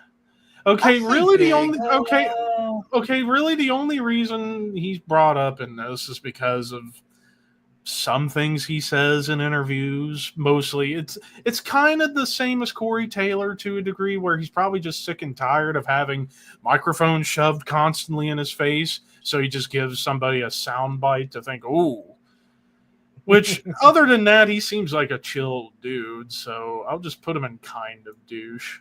Okay, That's really the big. only okay, Oh. okay, really the only reason he's brought up in this is because of some things he says in interviews. Mostly, it's kind of the same as Corey Taylor to a degree, where he's probably just sick and tired of having microphones shoved constantly in his face. So he just gives somebody a sound bite to think, "Ooh." Which, other than that, he seems like a chill dude. So I'll just put him in kind of douche.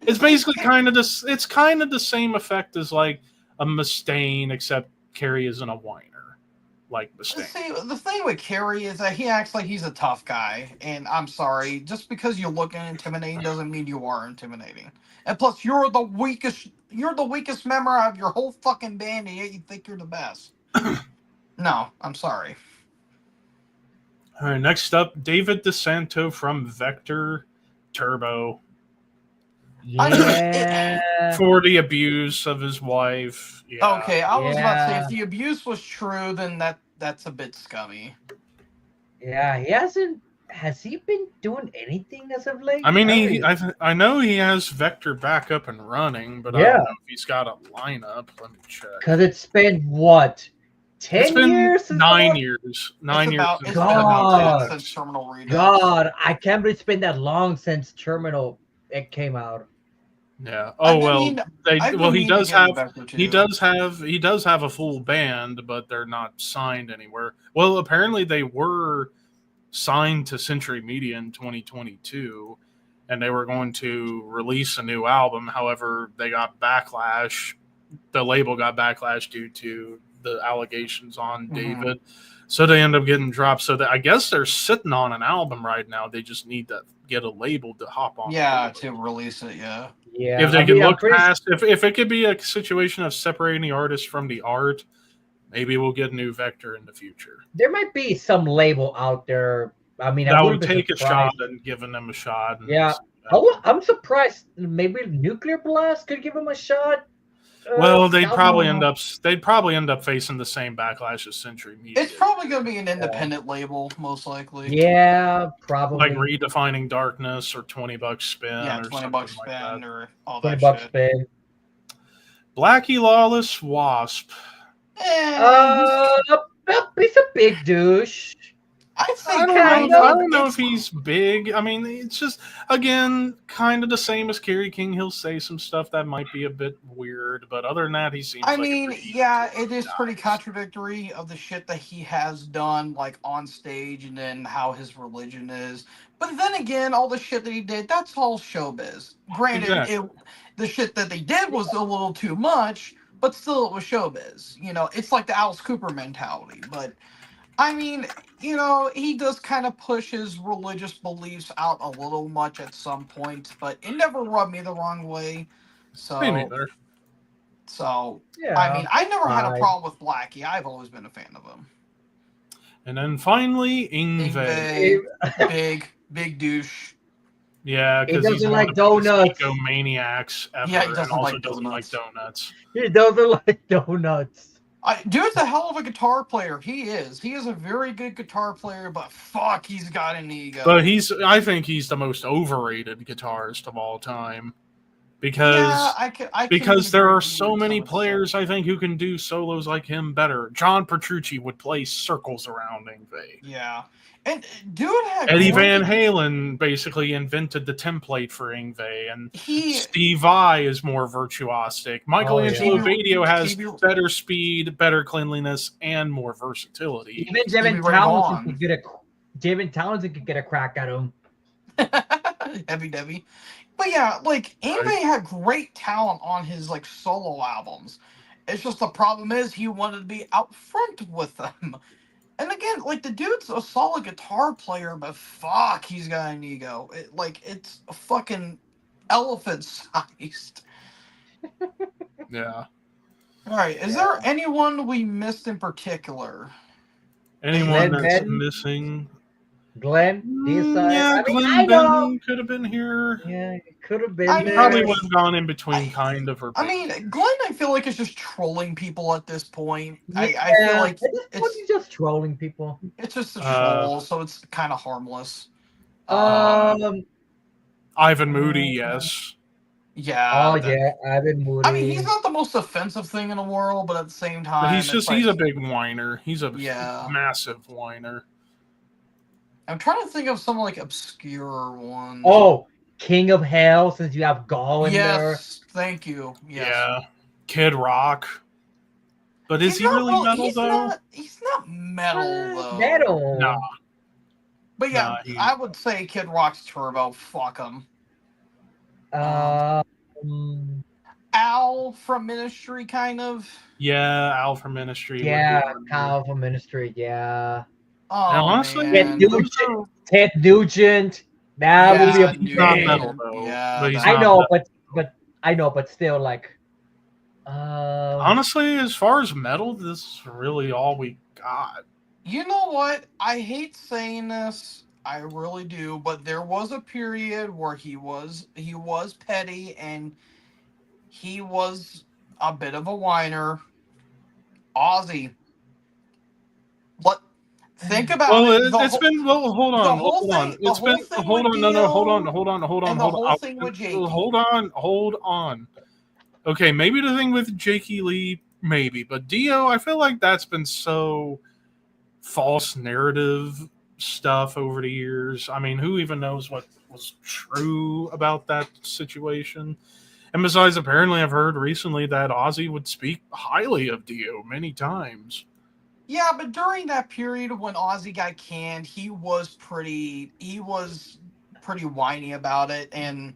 It's basically kind of this. It's kind of the same effect as like a Mustaine, except Kerry isn't a whiner like Mustaine. See, the thing with Kerry is that he acts like he's a tough guy, and I'm sorry, just because you look intimidating doesn't mean you are intimidating. And plus, you're the weakest. You're the weakest member of your whole fucking band, and yet you think you're the best. No, I'm sorry. All right, next up, David DeSanto from Vector Turbo Yeah. for the abuse of his wife. Yeah. Okay, I was about to say Yeah. if the abuse was true, then that's a bit scummy. Yeah. He hasn't. Has he been doing anything as of late? I mean, really- I know he has Vector back up and running, but I Yeah. don't know if he's got a lineup. Let me check. Because it's been what? It's 10 been years? since 9 that? years. 9 It's years. about, since it's been about God. 10 since Terminal Redux. God, I can't believe it's been that long since Terminal it came out. Yeah. I've Oh been well. meaning- I've Well, been he meaning to does get into have. Vector He too. does have a full band, but they're not signed anywhere. Well, apparently they were signed to Century Media in 2022, and they were going to release a new album. However, they got backlash. The label got backlash due to the allegations on Mhm. David, so they end up getting dropped. So I guess they're sitting on an album right now. They just need to get a label to hop on. Yeah, board. to release it, yeah. Yeah. If they I can mean, I'm look pretty past, if it could be a situation of separating the artist from the art, maybe we'll get a new Vector in the future. there might be some label out there. I mean, I That wouldn't would be take a surprised. shot and giving them a shot. And Yeah. I'm surprised. Maybe Nuclear Blast could give him a shot. Well, they'd South- probably end up facing the same backlash as Century Media. It's probably going to be an independent label, most likely. Yeah, probably. like Redefining Darkness or $20 spin. Yeah, or 20 something bucks like spend that. or all 20 that bucks shit. spin. Blackie Lawless Wasp. He's a big douche. I I think kind don't know it's- if he's big. I mean, it's just again kind of the same as Kerry King. He'll say some stuff that might be a bit weird, but other than that, he seems. I like a mean, pretty yeah, cool it is guy. pretty contradictory of the shit that he has done, like on stage, and then how his religion is. But then again, all the shit that he did, that's all showbiz. Granted, Exactly. the shit that they did was a little too much, but still it was showbiz. It's like the Alice Cooper mentality. But I mean, he does kind of push his religious beliefs out a little much at some point, but it never rubbed me the wrong way. Me So, neither. I mean, I never had a Right. problem with Blackie. I've always been a fan of him. And then finally, Ingve. Ingve, big douche. Yeah, He because he's doesn't one like of the biggest donuts. egomaniacs ever, Yeah, he and doesn't also like doesn't like donuts. donuts. He doesn't like donuts. Dude's a hell of a guitar player. He is. He is a very good guitar player, but fuck, he's got an ego. But I think he's the most overrated guitarist of all time. Because because there are so many players, I think, who can do solos like him better. John Petrucci would play circles around Ingve. Yeah. And dude had Eddie great, Van Halen basically invented the template for Ingve, and he Steve Vai is more virtuosic. Michelangelo yeah. Badio has Stevie- better speed, better cleanliness, and more versatility. Even Stevie Ray Vaughan. Devin Townsend could get a crack at him. Heavy Debbie. But yeah, like Ingve Right. had great talent on his like solo albums. It's just the problem is he wanted to be out front with them. And again, like the dude's a solid guitar player, but fuck, he's got an ego. It's a fucking elephant sized. Yeah. All right, is there anyone we missed in particular? Anyone Glenn that's Benton? missing? Glenn, Yeah, Glenn Benton could have been here. Yeah, it could have been. I He probably mean, would have gone in between kind of or I mean, Glenn, I feel like is just trolling people at this point. Yeah, I feel like he's just trolling people. it's just a troll, so it's kind of harmless. Ivan Moody, yes. Yeah. Ivan Moody. I mean, he's not the most offensive thing in the world, but at the same time, But he's a big whiner. He's a Yeah. massive whiner. I'm trying to think of some like obscure ones. Oh, King of Hell, since you have Gall in there. Yes, thank you. Yes. Yeah. Kid Rock. But is he not really metal though? He's not metal though. Metal. No. But yeah, Nah, I would say Kid Rock's Turbo. Fuck him. Al from Ministry, kind of. Yeah, Al from Ministry. Kyle from Ministry. Yeah. Oh, and honestly, man. Ted Nugent. That would be a he's not metal though. Yeah, but he's I not know, metal. but still, like. Honestly, as far as metal, this is really all we got. You know what? I hate saying this. I really do, but there was a period where he was petty and he was a bit of a whiner. Ozzy. Think about Well, it. hold on. Hold on. Okay, maybe the thing with Jakey Lee, maybe, but Dio, I feel like that's been so false narrative stuff over the years. I mean, who even knows what was true about that situation? And besides, apparently I've heard recently that Ozzy would speak highly of Dio many times. Yeah, but during that period when Ozzy got canned, he was pretty whiny about it, and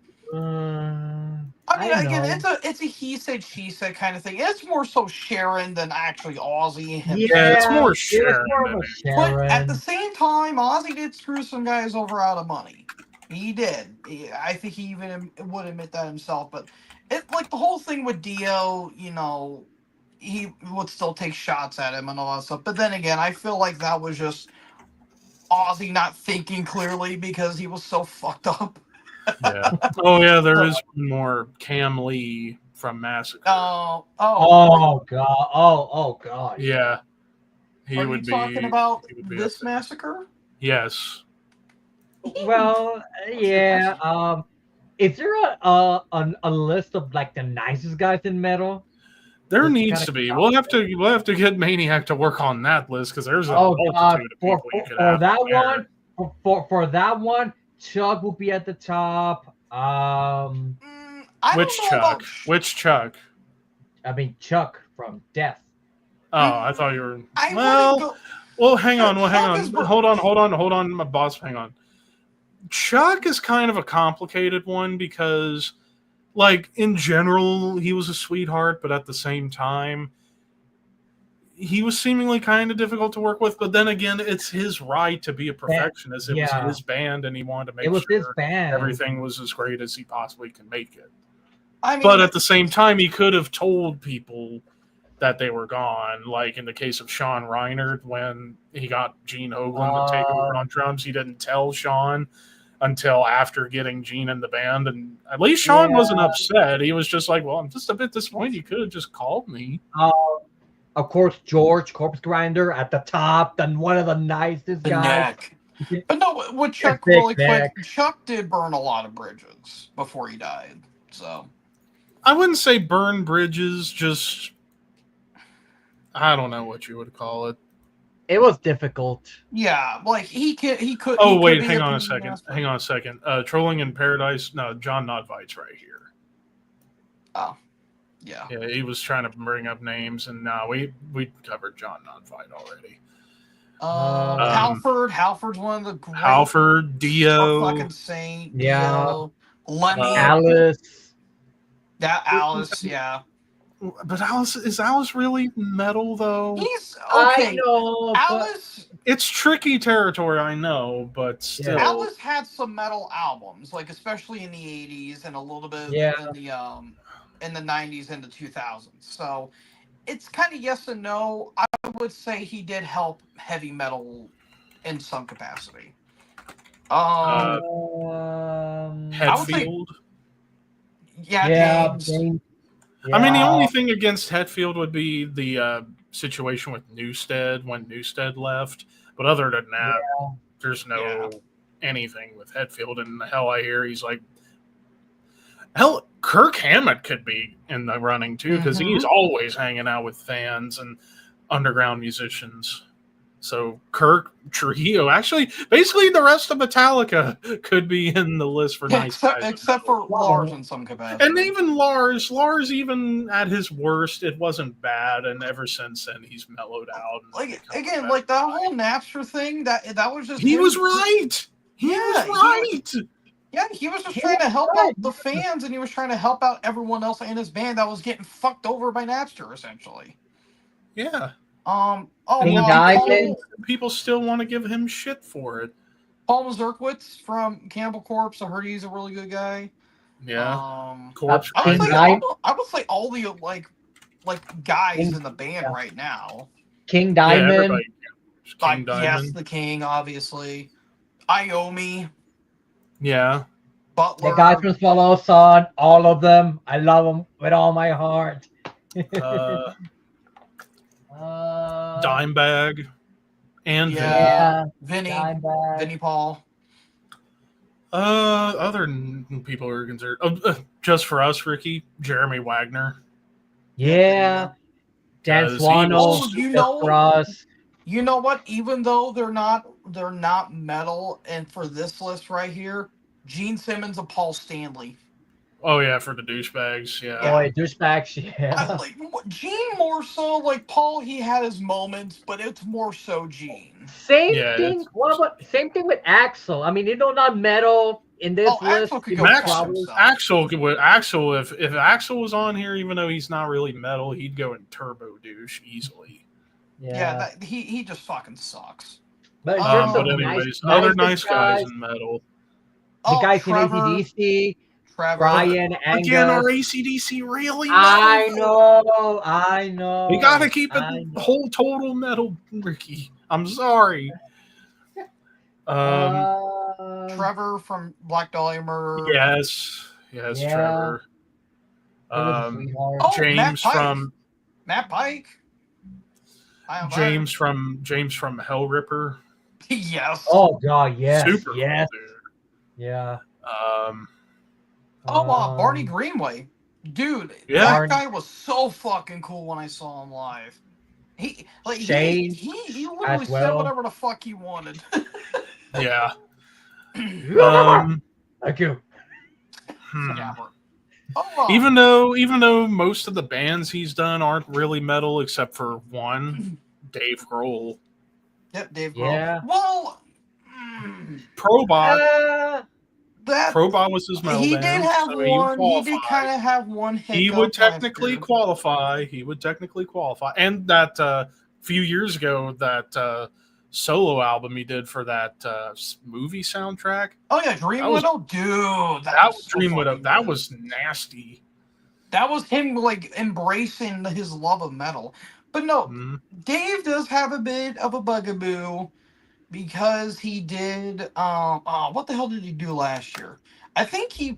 I mean, again, it's a he said she said kind of thing. It's more so Sharon than actually Ozzy himself. Yeah, it's more Sharon. But at the same time, Ozzy did screw some guys over out of money. He did. I think he even would admit that himself. But like the whole thing with Dio, he would still take shots at him and all that stuff. But then again, I feel like that was just Ozzy not thinking clearly because he was so fucked up. Yeah. Oh yeah, there is more Cam Lee from Massacre. God. Yeah. He Are would you talking about this upset. massacre? Yes. Well, yeah. Is there a list of like the nicest guys in metal? There needs to be. We'll have to get Maniac to work on that list because there's a multitude of people you could have. For that one, Chuck will be at the top. Which Chuck? Which Chuck? I mean Chuck from Death. Oh, I thought you were. Well, hang on. Hold on, my boss. Hang on. Chuck is kind of a complicated one because, like in general, he was a sweetheart, but at the same time, he was seemingly kind of difficult to work with. But then again, it's his right to be a perfectionist. It was Yeah. his band, and he wanted to It make was his sure band. everything was as great as he possibly can make it. I mean, But at the same time, he could have told people that they were gone. Like in the case of Sean Reinert, when he got Gene Hoglan to take over on drums, he didn't tell Sean until after getting Gene in the band. And at least Sean wasn't upset. He was just like, well, I'm just a bit disappointed. You could have just called me. Of course, George Corpse Grinder at the top, and one of the nicest the guys. neck. But no, with Chuck, Big really neck. quick, Chuck did burn a lot of bridges before he died. So I wouldn't say burn bridges, just I don't know what you would call it. It was difficult. yeah, like he could. Oh, he wait, could be hang a on a pain in the second. ass, but- Hang on a second. Trolling in Paradise. No, John Nodvite's right here. Oh, yeah. Yeah, he was trying to bring up names, and now we covered John Nodvite already. Halford's one of the great. Halford, Dio. fucking Saint. Yeah. Dio, Lemmy. Alice. That Alice. Yeah. But is Alice really metal though? He's I okay. know. Alice. It's tricky territory, I know, but still. Alice had some metal albums, like especially in the '80s and a little bit in the '90s and the 2000s. So it's kind of yes and no. I would say he did help heavy metal in some capacity. Hetfield. James. I mean, the only thing against Hetfield would be the situation with Newstead when Newstead left. But other than that, there's no anything with Hetfield. And hell, I hear he's like, hell, Kirk Hammett could be in the running too, because he's always hanging out with fans and underground musicians. So Kirk, Trujillo, actually, basically the rest of Metallica could be in the list for nice guys. Except for Lars in some capacity. And even Lars, even at his worst, it wasn't bad. And ever since then, he's mellowed out. Like again, like that whole Napster thing, that was just he was right. He was right. He was just trying to help out the fans, and he was trying to help out everyone else in his band that was getting fucked over by Napster, essentially. Yeah. People still want to give him shit for it. Paul Mazurkiewicz from Cannibal Corpse. I heard he's a really good guy. Yeah. Corpse. I would say all the like guys in the band right now. King Diamond. King Diamond. Yes, the King, obviously. Iommi. Yeah. Butler. The guys from Swallow Son, all of them. I love them with all my heart. Dimebag and Vinny Paul. Other people are considered just for us, Ricky, Jeremy Wagner. Yeah. Dan Swano, for us. You know what? Even though they're not metal, and for this list right here, Gene Simmons and Paul Stanley. Oh yeah, for the douchebags, yeah. Oh, yeah, douchebags, yeah. Gene more so, like Paul, he had his moments, but it's more so Gene. Same thing. Same thing with Axl. I mean, not metal in this list. Axl, if Axl was on here, even though he's not really metal, he'd go in turbo douche easily. Yeah, he just fucking sucks. But anyways, other nice guys in metal. The guys in AC/DC. Brian Angus. Again, our AC/DC really metal? I know. We gotta keep it whole total metal, Ricky. I'm sorry. Trevor from Black Dahlia Murder. Yes, Trevor. James from Matt Pike. James from Hell Ripper. Yes. Oh God, yes. Super yes. cool, dude. Yeah. Barney Greenway. Dude, that guy was so fucking cool when I saw him live. He literally said whatever the fuck he wanted. Yeah. Thank you. Even though most of the bands he's done aren't really metal except for one, Dave Grohl. Yep, Dave Grohl. Yeah. Well, Probot. That Crowbar was his metal he band, did have so he would one. He did qualify. kind of have one hiccup. He would last technically year. qualify. He would technically qualify. And that few years ago, that solo album he did for that movie soundtrack. Oh yeah, Dream That was- Widow, dude. That was was so Dream Widow. fucking That good. was nasty. That was him like embracing his love of metal. But no, Mhm. Dave does have a bit of a bugaboo because he did what the hell did he do last year? I think He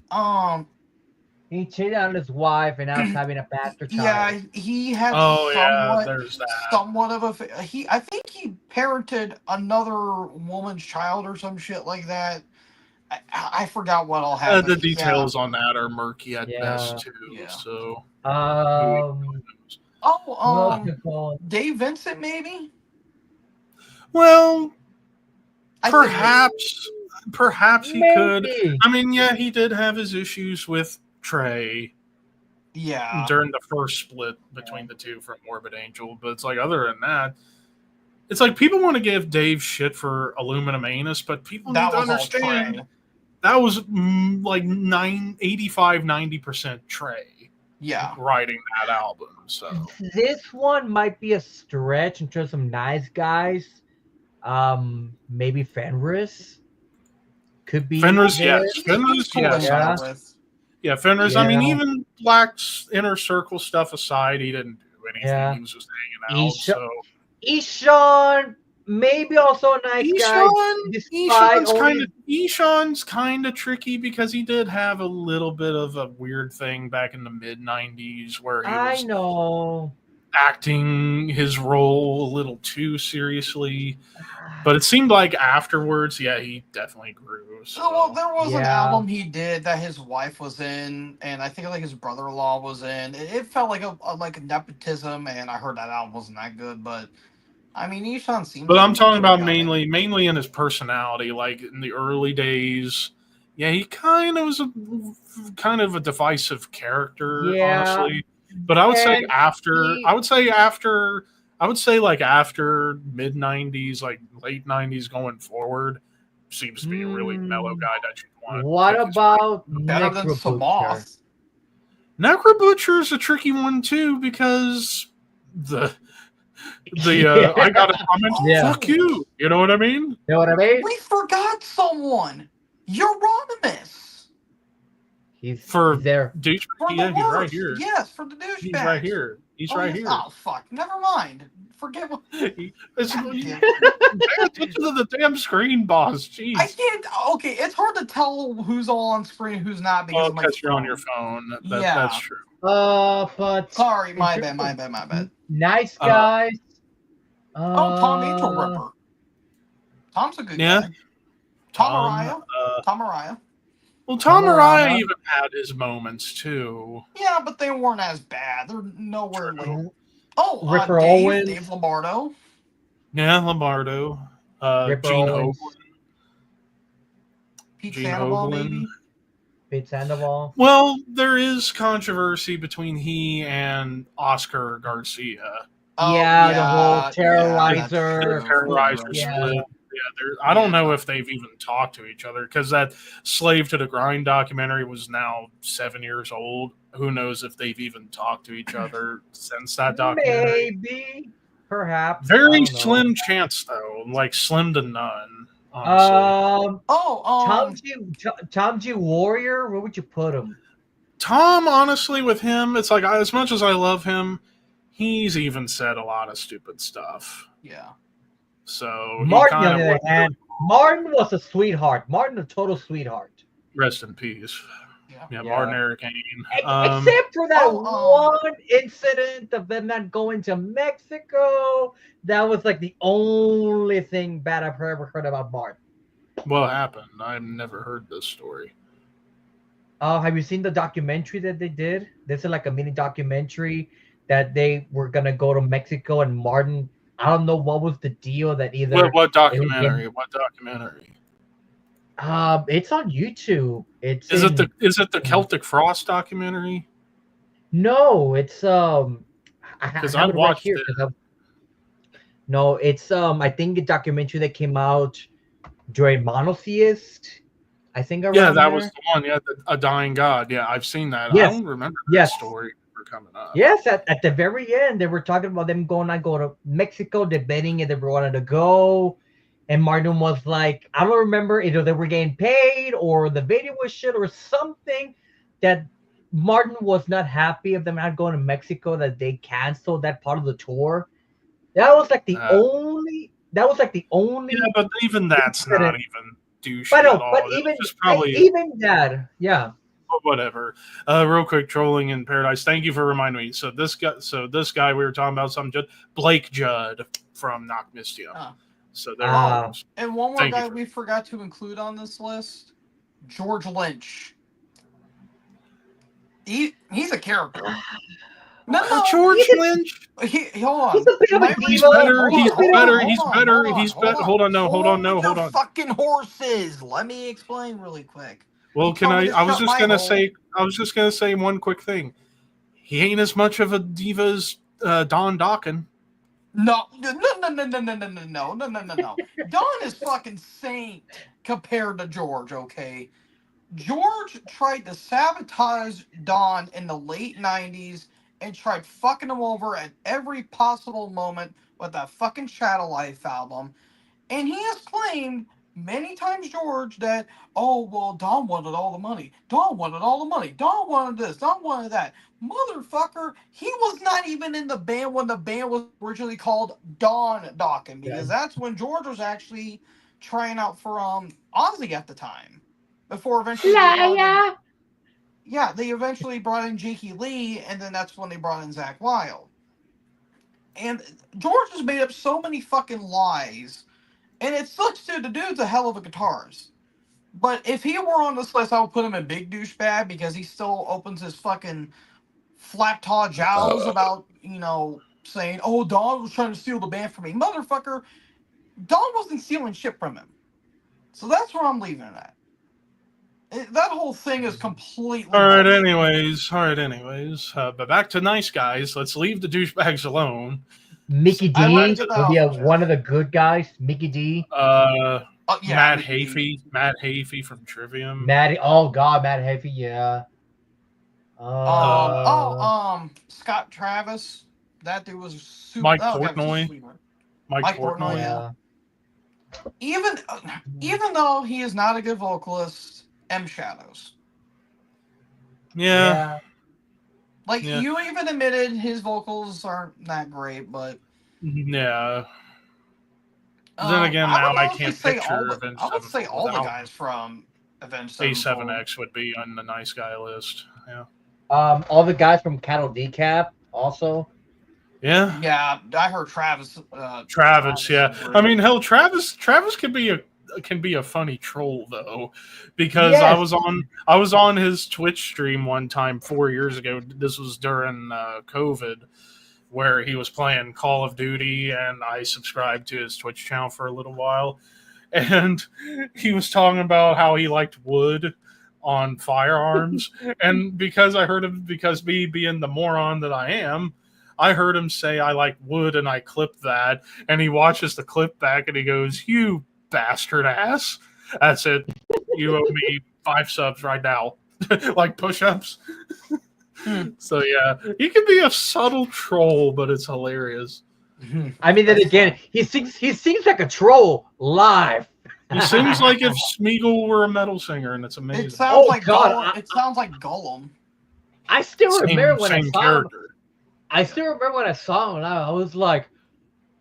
cheated on his wife and now he's having a bastard yeah, child. he had Oh yeah, there's that. somewhat of a I think he parented another woman's child or some shit like that. I forgot what all happened. The details on that are murky at Yeah. best too. Yeah. So Um, Oh, what's it called? Dave Vincent, maybe. well, I think- perhaps he could. Maybe. I mean, yeah, he did have his issues with Trey Yeah. during the first split between the two from Morbid Angel, but it's like other than that, it's like people want to give Dave shit for Aluminum Anus, but people need to understand that was like 85-90% Trey Yeah. writing that album. So This one might be a stretch in terms of nice guys. Maybe Fenris could be Fenris, there. yes. Fenris, yes. Yeah. Yeah, Fenris. Yeah. I mean, even Black's inner circle stuff aside, he didn't do anything. Yeah. He was just hanging out. So Ishan, maybe also a nice guy. Despite Ishan's kind of tricky because he did have a little bit of a weird thing back in the mid '90s where he I was know. acting his role a little too seriously. But it seemed like afterwards, yeah, he definitely grew. So. Oh, well, there was an Yeah. album he did that his wife was in, and I think like his brother-in-law was in. It felt like a nepotism, and I heard that album wasn't that good. But I mean, Ishan seems. But like I'm a talking good about guy. mainly in his personality. Like in the early days, yeah, he kind of was a divisive character, Yeah. honestly. But I would say And after, he- I would say like after mid '90s, like late '90s going forward, seems to be a really mellow guy that you want. What to pick his about Better than Necro Butcher? Samoth. Necro Butcher is a tricky one too because the Yeah. I got a comment. Yeah. Fuck you. You know what I mean? You know what I mean? We forgot someone. Euronymous. He's For there. douche, For yeah, the he's right worst. here. Yes, for the douchebag. He's right here. He's right here. Oh fuck! Never mind. Forget what. It's- God pay damn. attention to the damn screen, boss. Jeez. I can't. Okay, it's hard to tell who's all on screen, who's not because Oh, of my because you're on phone. your phone. Yeah. That's true. But Sorry, my bad. nice guys. Oh, Tom Angel Ripper. Tom's a good Yeah. guy. Tom Araya. Tom Araya. Well, Tom Araya Araya. even had his moments too. Yeah, but they weren't as bad. They're nowhere like. Ripper Dave, Owens. Dave Lombardo. Yeah, Lombardo. Ripper Gene Owens. Hoglan. Pete Gene Sandoval, Hoglan. maybe. Pete Sandoval. Well, there is controversy between he and Oscar Garcia. Yeah, the whole that's Terrorizer. true. The Terrorizer Yeah. split. Yeah, I don't know if they've even talked to each other because that Slave to the Grind documentary was now 7 years old. Who knows if they've even talked to each other since that documentary? Maybe. Perhaps. I Very don't know. slim chance, though. Like slim to none, honestly. Tom G Warrior, where would you put him? Tom, honestly, with him, it's like as much as I love him, he's even said a lot of stupid stuff. Yeah. So Martin, he on kind the of other hand, Martin was a sweetheart. Martin, a total sweetheart. rest in peace. Yeah. Yeah, Yeah. Martin Hurricane. Except for that one incident of them not going to Mexico. That was like the only thing bad I've ever heard about Martin. What happened? I've never heard this story. Have you seen the documentary that they did? This is like a mini documentary that they were gonna go to Mexico and Martin. I don't know what was the deal that either. What documentary? What documentary? It's on YouTube. Is it the Celtic Frost documentary? No, it's Because I have it watched here, it. 'cause no, it's I think a documentary that came out during Monotheist. I think around Yeah, that there. was the one. Yeah, a dying god. Yeah, I've seen that. I Yes, don't remember that yes, story ever coming up. yes. At the very end, they were talking about them going to go to Mexico, debating if they wanted to go. And Martin was like, I don't remember either they were getting paid or the video was shit or something that Martin was not happy of them not going to Mexico, that they canceled that part of the tour. That was like the Uh, only. That was like the yeah, only but even that's not incident. even But douchey at no, all. but It was just I, probably even that, yeah. whatever. Real quick, trolling in paradise. Thank you for reminding me. So this guy we were talking about, Blake Judd from Knock Mystium. Ah. So there Ah. it goes. And one more Thank guy you for- we forgot to include on this list, George Lynch. He's a character. No, George He's a, Lynch. hold on. he's a bit of a My diva. He's reason- better. hold He's on, hold better. on, He's hold on, better. hold on, He's hold better. on. Hold on. No. Hold on. No. with your Hold on. fucking horses. Let me explain really quick. Well, You can told me I? to I was shut just my gonna hole. say. I was just gonna say one quick thing. He ain't as much of a diva as Don Dawkin. No. Don is fucking saint compared to George, okay? George tried to sabotage Don in the late 90s and tried fucking him over at every possible moment with that fucking Shadow Life album. And he has claimed many times, George, that, oh, well, Don wanted all the money. Don wanted all the money. Don wanted this. Don wanted that. Motherfucker, he was not even in the band when the band was originally called Don Dawkins, because that's when George was actually trying out for Ozzy at the time. Before eventually they brought in, yeah, they eventually brought in Jakey Lee, and then that's when they brought in Zach Wild. And George has made up so many fucking lies. And it sucks too. The dude's a hell of a guitarist. But if he were on this list, I would put him in big douchebag because he still opens his fucking flat taw jowls about, saying, oh, Don was trying to steal the band from me. Motherfucker, Don wasn't stealing shit from him. So that's where I'm leaving it at. That whole thing is completely All right. bullshit. Anyways. But back to nice guys. Let's leave the douchebags alone. Mickey I D like it would be now, one of the good guys. Mickey D. Yeah, Matt Mickey D. Hafey. Matt Hafey from Trivium. Oh God, Matt Heavy, yeah. Scott Travis. That dude was super. Mike God, he was a Portnoy. sweetheart. Mike Portnoy, Portnoy. yeah. Even though he is not a good vocalist, M Shadows. Yeah. Like Yeah. you even admitted his vocals aren't that great, but Yeah. Then again, now I can't picture Avenged I would say Sevenfold all the without guys from Avenged Sevenfold. A7X would be on the nice guy list. Yeah. All the guys from Cattle Decap also. Yeah. Yeah, I heard Travis. Travis, yeah. is great. I mean, hell, Travis can be a funny troll though, because Yes. I was on his Twitch stream one time 4 years ago. This was during COVID, where he was playing Call of Duty, and I subscribed to his Twitch channel for a little while, and he was talking about how he liked wood on firearms, and because me being the moron that I am, I heard him say I like wood, and I clipped that, and he watches the clip back, and he goes, "You bastard ass! That's it. You owe me 5 subs right now." Like push-ups. So yeah, he can be a subtle troll, but it's hilarious. I mean, then again, he sings like a troll live. He sings like if Smeagol were a metal singer, and it's amazing. It sounds like God, Gollum. It sounds like Gollum. I still remember when I same saw character. him. I still remember when I saw him. I was like,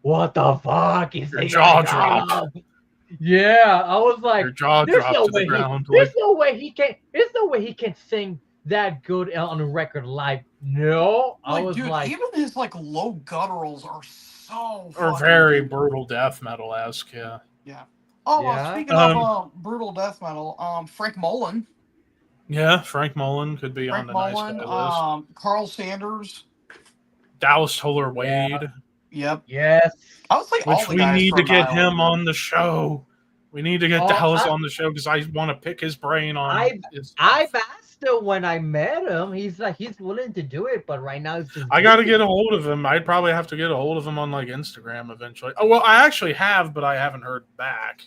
"What the fuck?" He's Your jaw dropped. Yeah, I was like, Your jaw "There's dropped no to the way. ground. There's no way he can. There's no way he can sing that good on a record live." No, I was Dude, like, even his low gutturals are so or fucking very good. brutal death metal-esque. Yeah. Yeah. Oh, Yeah. speaking of brutal death metal, Frank Mullen. Yeah, Frank Mullen could be Frank on the Mullen, nice guy list. Carl Sanders. Dallas Toller Wade. Yep. yes. I would say all Which the we guys need to from get Nile him are on the show. We need to get Dallas on the show because I want to pick his brain on. I've asked him when I met him. He's like he's willing to do it, but right now it's just. I got to get a hold of him. I'd probably have to get a hold of him on Instagram eventually. Oh well, I actually have, but I haven't heard back.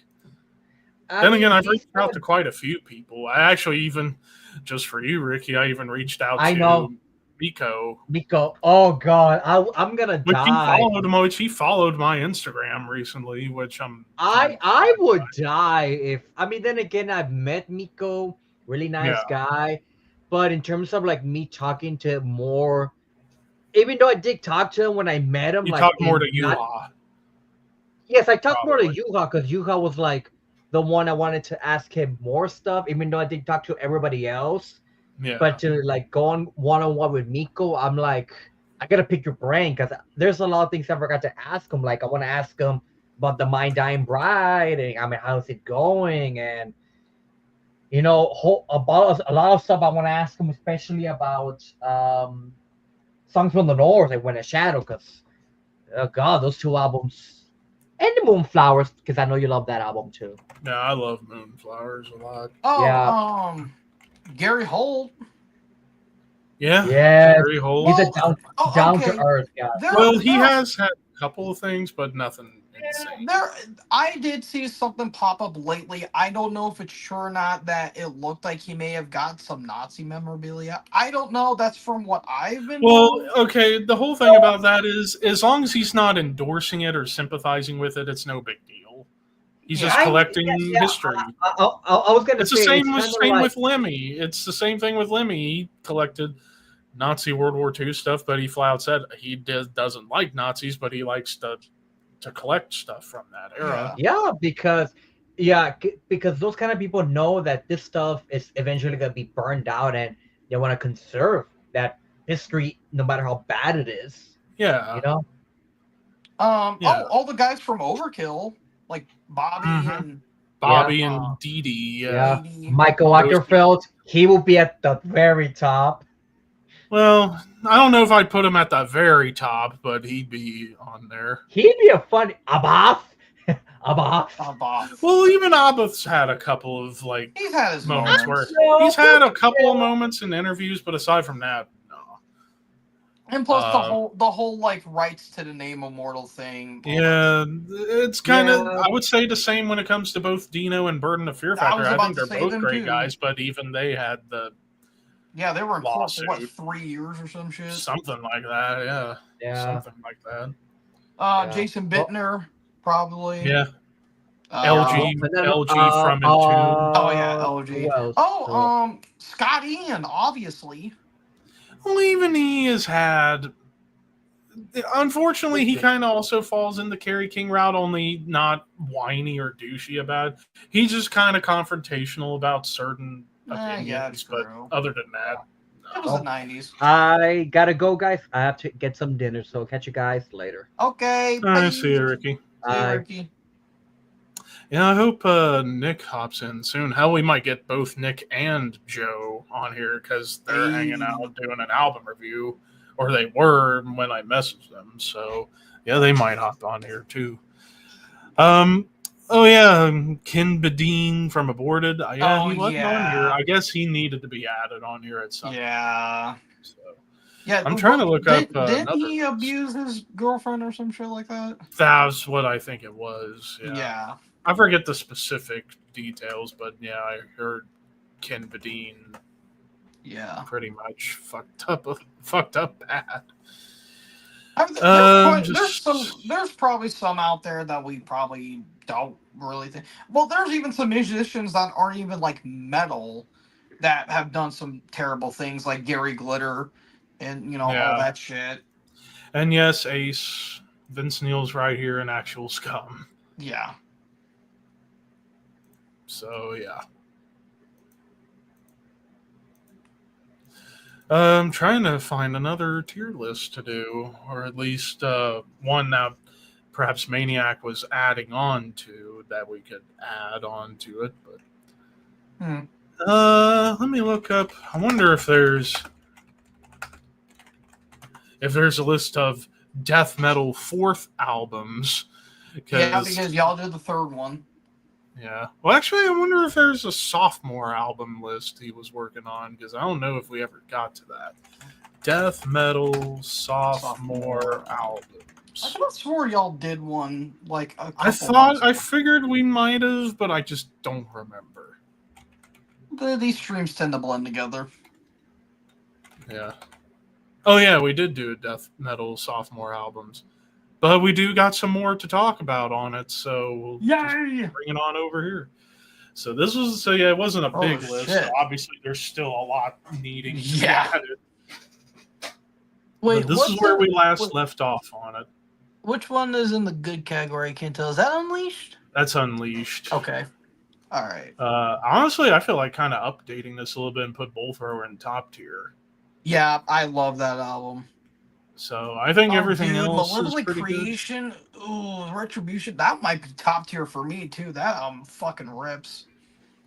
Then again, I've he's reached out not- to quite a few people. I actually even, just for you, Ricky, I even reached out I to know. Miko, Miko. Oh God, I'm gonna which die. he followed my Instagram recently, which I'm I would die if I mean then again I've met Miko, really nice Yeah. guy. But in terms of like me talking to more, even though I did talk to him when I met him, you like talk more to not Yuha. yes, I talked more to Probably. Yuha because Yuha was like the one I wanted to ask him more stuff, even though I did talk to everybody else. Yeah. But to like go on one with Miko, I'm like, I gotta pick your brain because there's a lot of things I forgot to ask him. Like I want to ask him about the Mind Dying Bride, and I mean, how's it going? And you know, about a lot of stuff I want to ask him, especially about Songs from the North and When a Shadow, because oh God, those two albums and the Moonflowers, because I know you love that album too. Yeah, I love Moonflowers a lot. Oh, Yeah. Gary Holt. Yeah. Yes, Gary Holt. he's a Well, down to okay. earth guy. Well, he has had a couple of things, but nothing insane. I did see something pop up lately. I don't know if it's true or not that it looked like he may have got some Nazi memorabilia. I don't know. That's from what I've been Well, told. okay, the whole thing about that is as long as he's not endorsing it or sympathizing with it, it's no big deal. He's just Yeah. collecting history. I was gonna It's the say same it's with kinda like, with Lemmy. It's the same thing with Lemmy. He collected Nazi World War II stuff, but he flat out said he doesn't like Nazis, but he likes to collect stuff from that era. yeah, because those kind of people know that this stuff is eventually gonna be burned out, and they want to conserve that history, no matter how bad it is. Yeah. You know. Yeah. All the guys from Overkill, like Bobby Mhm. and Bobby and Dee Dee. Yeah. Dee Dee. Michael Those Ackerfeld, he will be at the very top. Well, I don't know if I'd put him at the very top, but he'd be on there. He'd be a fun Abbas. Abbas. Boff. Well, even Abbas had a couple of like He's had his moments moments. where he's had a couple of moments in interviews, but aside from that, no. And plus the whole like rights to the name immortal thing. Yeah, it's kind of Yeah. I would say the same when it comes to both Dino and Burden of Fear Factor. was I about think to they're say both them great too. guys, but even they had the Yeah, they were in court for what, lawsuit. 3 years or some shit. Something like that, yeah. Yeah. Something like that. Jason Bittner, probably. Yeah. LG. LG from Entomb. Oh yeah, LG. Who else? Scott Ian, obviously. Well, even he has had. Unfortunately, he kind of also falls in the Kerry King route, only not whiny or douchey about it. He's just kind of confrontational about certain opinions, but other than that, it was the 90s. I gotta go, guys. I have to get some dinner, so catch you guys later. Okay, I see you, Ricky. See you, Ricky. Yeah, I hope Nick hops in soon. Hell, we might get both Nick and Joe on here because they're hanging out doing an album review, or they were when I messaged them. So yeah, they might hop on here too. Oh yeah, Ken Badine from Aborted. Yeah, he wasn't on here. I guess he needed to be added on here at some point. So, yeah, I'm trying to look up. Didn't he abuse his girlfriend or some shit like that? That's what I think it was. Yeah. I forget the specific details, but yeah, I heard Ken Badine. Yeah, pretty much fucked up bad. I mean, there's probably some out there that we probably don't really think. Well, there's even some musicians that aren't even like metal that have done some terrible things, like Gary Glitter, and all that shit. And yes, Ace, Vince Neil's right here in Actual Scum. Yeah. So yeah. I'm trying to find another tier list to do, or at least one that perhaps Maniac was adding on to that we could add on to it. But let me look up. I wonder if there's a list of death metal fourth albums. Yeah, because y'all did the third one. Yeah. Well, actually, I wonder if there's a sophomore album list he was working on, because I don't know if we ever got to that. Death metal sophomore album. I could have swore y'all did one like a couple months I ago. figured we might have, but I just don't remember. These streams tend to blend together. Yeah. Oh yeah, we did do death metal sophomore albums, but we do got some more to talk about on it. So we'll just Yay! bring it on over here. So this was so yeah, it wasn't a Oh, big list. shit. So obviously, there's still a lot needing to be Yeah. added. Wait, But this is what's where the we last left off on it. which one is in the good category? I can't tell. Is that Unleashed? That's Unleashed. Okay. All right. Honestly, I feel like kind of updating this a little bit and put Bullthrower in top tier. Yeah, I love that album. So I think everything dude, else is Malevolent pretty good. Creation, ooh, Retribution, that might be top tier for me too. That fucking rips.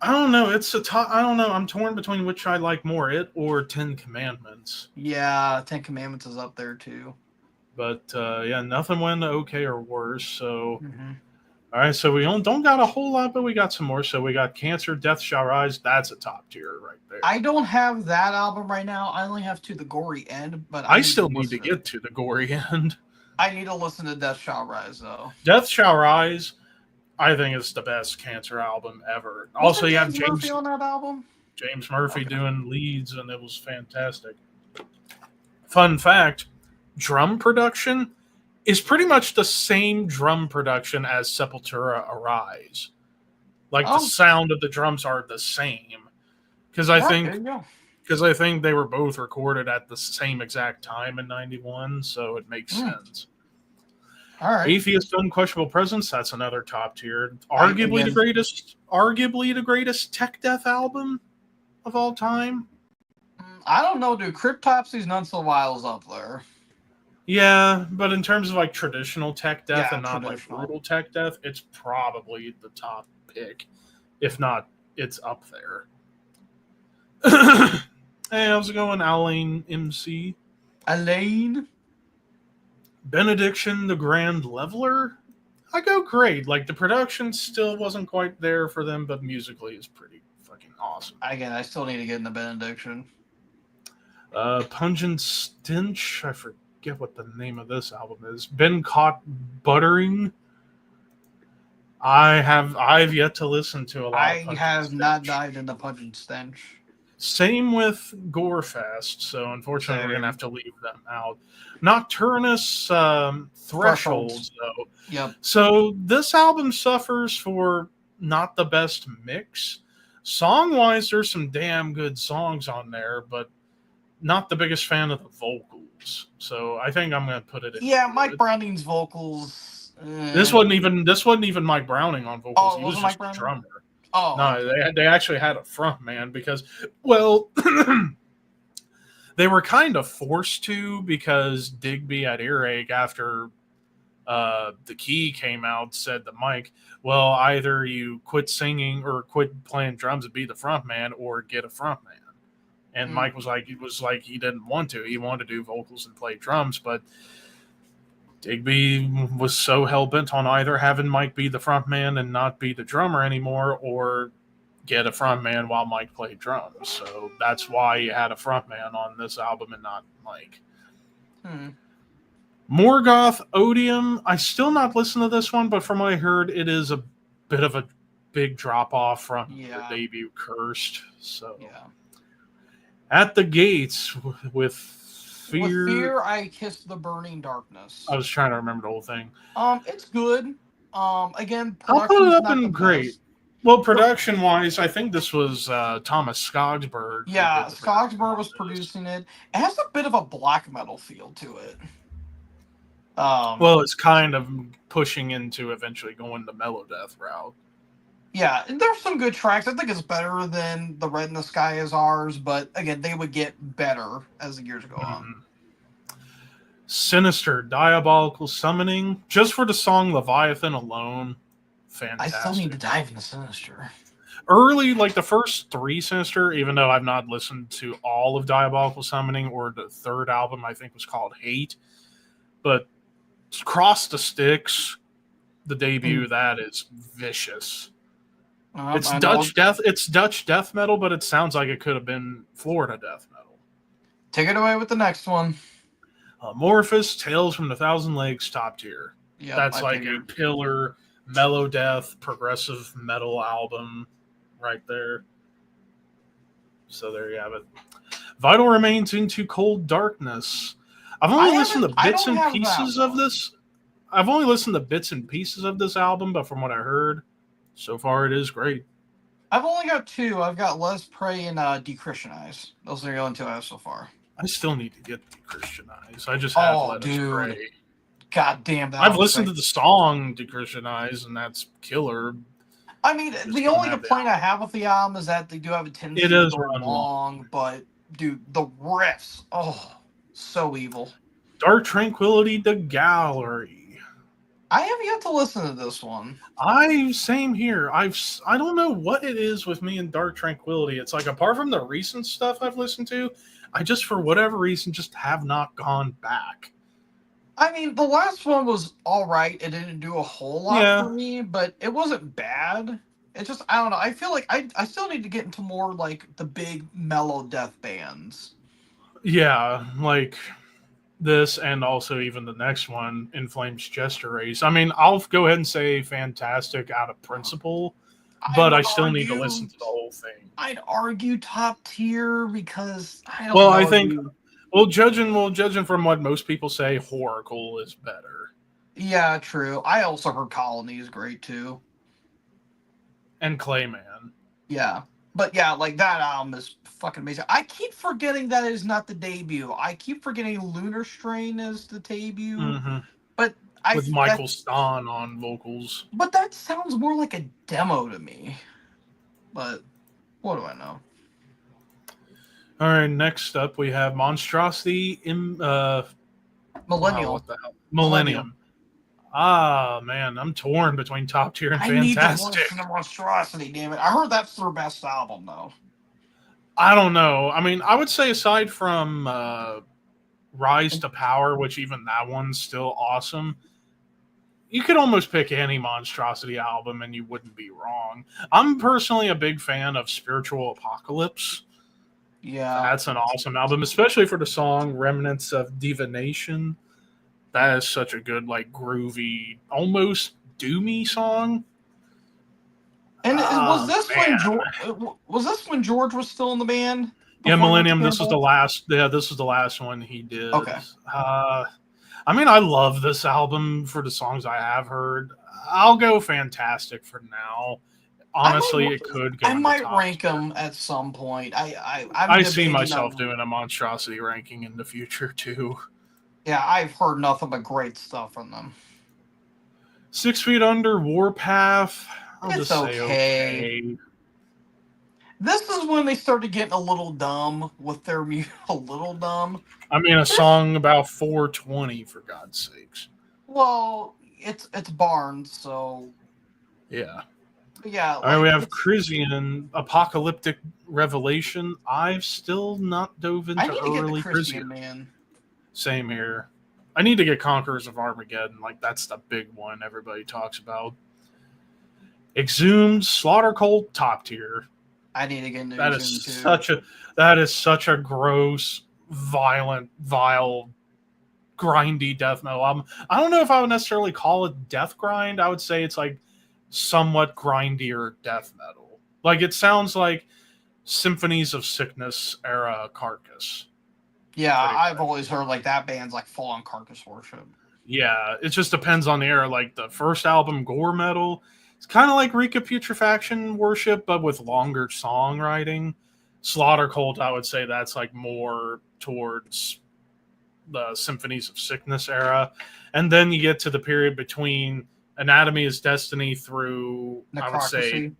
I don't know. It's a top. I don't know. I'm torn between which I like more, it or Ten Commandments. Yeah, Ten Commandments is up there too. But yeah, nothing went okay or worse. So Mm-hmm. all right. So we don't got a whole lot, but we got some more. So we got Cancer, Death Shall Rise. That's a top tier right there. I don't have that album right now. I only have To the Gory End, but I still need to get to the gory end. I need to listen to Death Shall Rise though. Death Shall Rise, I think it's the best Cancer album ever. Also, you have James Murphy on that album. James Murphy doing leads, and it was fantastic. Fun fact: drum production is pretty much the same drum production as Sepultura Arise. Like the sound of the drums are the same. Because I think they were both recorded at the same exact time in '91, so it makes sense. All right. Atheist Unquestionable Presence, that's another top tier. Arguably the greatest tech death album of all time. I don't know, dude. Cryptopsy's None So Vile's up there. Yeah, but in terms of like traditional tech death and not like traditional. brutal tech death, it's probably the top pick. If not, it's up there. Hey, how's it going, Alain MC? Alain? Benediction, the Grand Leveler? I go great. Like, the production still wasn't quite there for them, but musically is pretty fucking awesome. Again, I still need to get into Benediction. Pungent Stench, I forget what the name of this album is. Been Caught Buttering. I've yet to listen to a lot of Pungent have Stench. not dived into Pungent Stench. Same with Gorefest, so unfortunately we're going to have to leave them out. Nocturnus Thresholds, though. Yep. So this album suffers for not the best mix. Song-wise, there's some damn good songs on there, but not the biggest fan of the vocals. So I think I'm going to put it in. Yeah, Mike Browning's vocals. This wasn't even Mike Browning on vocals. Oh, he was just a drummer. Oh. No, they actually had a front man because, well, they were kind of forced to because Digby at Earache, after The Key came out, said to Mike, well, either you quit singing or quit playing drums and be the front man or get a front man. And Mike was like, he didn't want to. He wanted to do vocals and play drums, but Digby was so hell-bent on either having Mike be the front man and not be the drummer anymore, or get a front man while Mike played drums. So that's why he had a front man on this album and not Mike. Morgoth Odium. I still not listened to this one, but from what I heard, it is a bit of a big drop-off from the debut Cursed. So At the Gates with Fear. With Fear, I Kissed the Burning Darkness. I was trying to remember the whole thing. It's good. Again, I'll put it up in great. Best. Well, production-wise, I think this was Thomas Skogsberg. Yeah, Skogsberg was producing it. It has a bit of a black metal feel to it. Well, it's kind of pushing into eventually going the Melodeath route. Yeah, and there's some good tracks. I think it's better than The Red in the Sky Is Ours, but again, they would get better as the years go on. Sinister, Diabolical Summoning. Just for the song Leviathan alone, fantastic. I still need to dive into Sinister. Early, like the first three Sinister, even though I've not listened to all of Diabolical Summoning, or the third album I think was called Hate, but Cross the Sticks, the debut, that is vicious. It's Dutch death metal, but it sounds like it could have been Florida death metal. Take it away with the next one. Amorphous, Tales from the Thousand Lakes, top tier. Yep, That's I like figured. a killer mellow death progressive metal album right there. So there you have it. Vital Remains, Into Cold Darkness. I've only listened to I bits don't and have that pieces of one. this. I've only listened to bits and pieces of this album, but from what I heard, so far it is great. I've only got two. I've got Let's Pray and Dechristianize. Those are the only two I have so far. I still need to get Dechristianize. I just have Oh, Let Us dude. Pray. God damn, that I've album's listened great. to the song Dechristianize, and that's killer. I mean, Just the don't only have the complaint I album. have with the album is that they do have a It tendency to does go run long. long, but dude, the riffs, oh, so evil. Dark Tranquility, The Gallery. I have yet to listen to this one. Same here. I don't know what it is with me and Dark Tranquility. It's like apart from the recent stuff I've listened to, I just for whatever reason just have not gone back. I mean, the last one was all right. It didn't do a whole lot Yeah. for me, but it wasn't bad. It just, I don't know. I feel like I still need to get into more like the big mellow death bands. Yeah, like this and also even the next one, In Flames Jester Race. I mean, I'll go ahead and say fantastic out of principle, but I still need to listen to the whole thing. I'd argue top tier because I don't Well, know. I think Dude. judging from what most people say, Horacle is better. Yeah, true. I also heard Colony is great too. And Clayman. Yeah. But yeah, like that album is fucking amazing. I keep forgetting that is not the debut. I keep forgetting Lunar Strain is the debut. Mm-hmm. But With Michael Stan on vocals. But that sounds more like a demo to me. But what do I know? All right, next up we have Monstrosity in Millennial. what the hell? Millennium. Ah, man, I'm torn between top tier and fantastic. I need to listen to Monstrosity, damn it. I heard that's their best album, though. I don't know. I mean, I would say aside from Rise to Power, which even that one's still awesome, you could almost pick any Monstrosity album and you wouldn't be wrong. I'm personally a big fan of Spiritual Apocalypse. Yeah. That's an awesome album, especially for the song Remnants of Divination. That is such a good, like, groovy, almost doomy song. And was this when George was still in the band? Yeah, Millennium. This was the last. Yeah, this was the last one he did. Okay. I mean, I love this album for the songs I have heard. I'll go fantastic for now. Honestly, it could go. I might rank them at some point. I see myself doing a Monstrosity ranking in the future too. Yeah, I've heard nothing but great stuff from them. 6 Feet Under, Warpath. I'll It's just say okay. This is when they started getting a little dumb with their music. A little dumb. I mean, a song about 420, for God's sakes. Well, it's Barnes, so yeah. Yeah. All right, we have Crisian, Apocalyptic Revelation. I've still not dove into early Crisian. Man. Same here. I need to get Conquerors of Armageddon. Like, that's the big one everybody talks about. Exhumed, Slaughter Cult, top tier. I need to get into that is such a gross, violent, vile, grindy death metal album. I don't know if I would necessarily call it death grind. I would say it's like somewhat grindier death metal. Like, it sounds like Symphonies of Sickness era Carcass. Yeah, I've always heard like that band's like full on Carcass worship. Yeah, it just depends on the era. Like the first album, Gore Metal, it's kind of like Rika Putrefaction worship, but with longer songwriting. Slaughter Cult, I would say that's like more towards the Symphonies of Sickness era. And then you get to the period between Anatomy is Destiny through, I would say,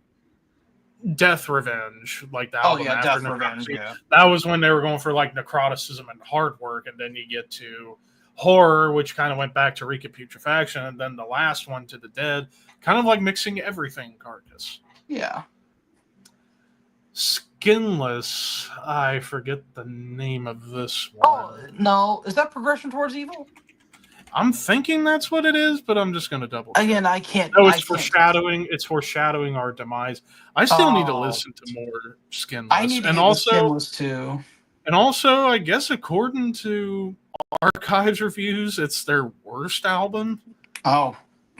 Death Revenge, like the album after Death Revenge. Yeah. That was when they were going for like necroticism and hard work, and then you get to Horror, which kind of went back to Rika Putrefaction, and then the last one to the Dead, kind of like mixing everything Carcass. Yeah. Skinless, I forget the name of this one. Oh no, is that Progression Towards Evil? I'm thinking that's what it is, but I'm just going to double check. Again, I can't. No, it's foreshadowing. It's foreshadowing our demise. I still need to listen to more Skinless. I need to get Skinless too. And also, I guess according to Archives reviews, it's their worst album. Oh,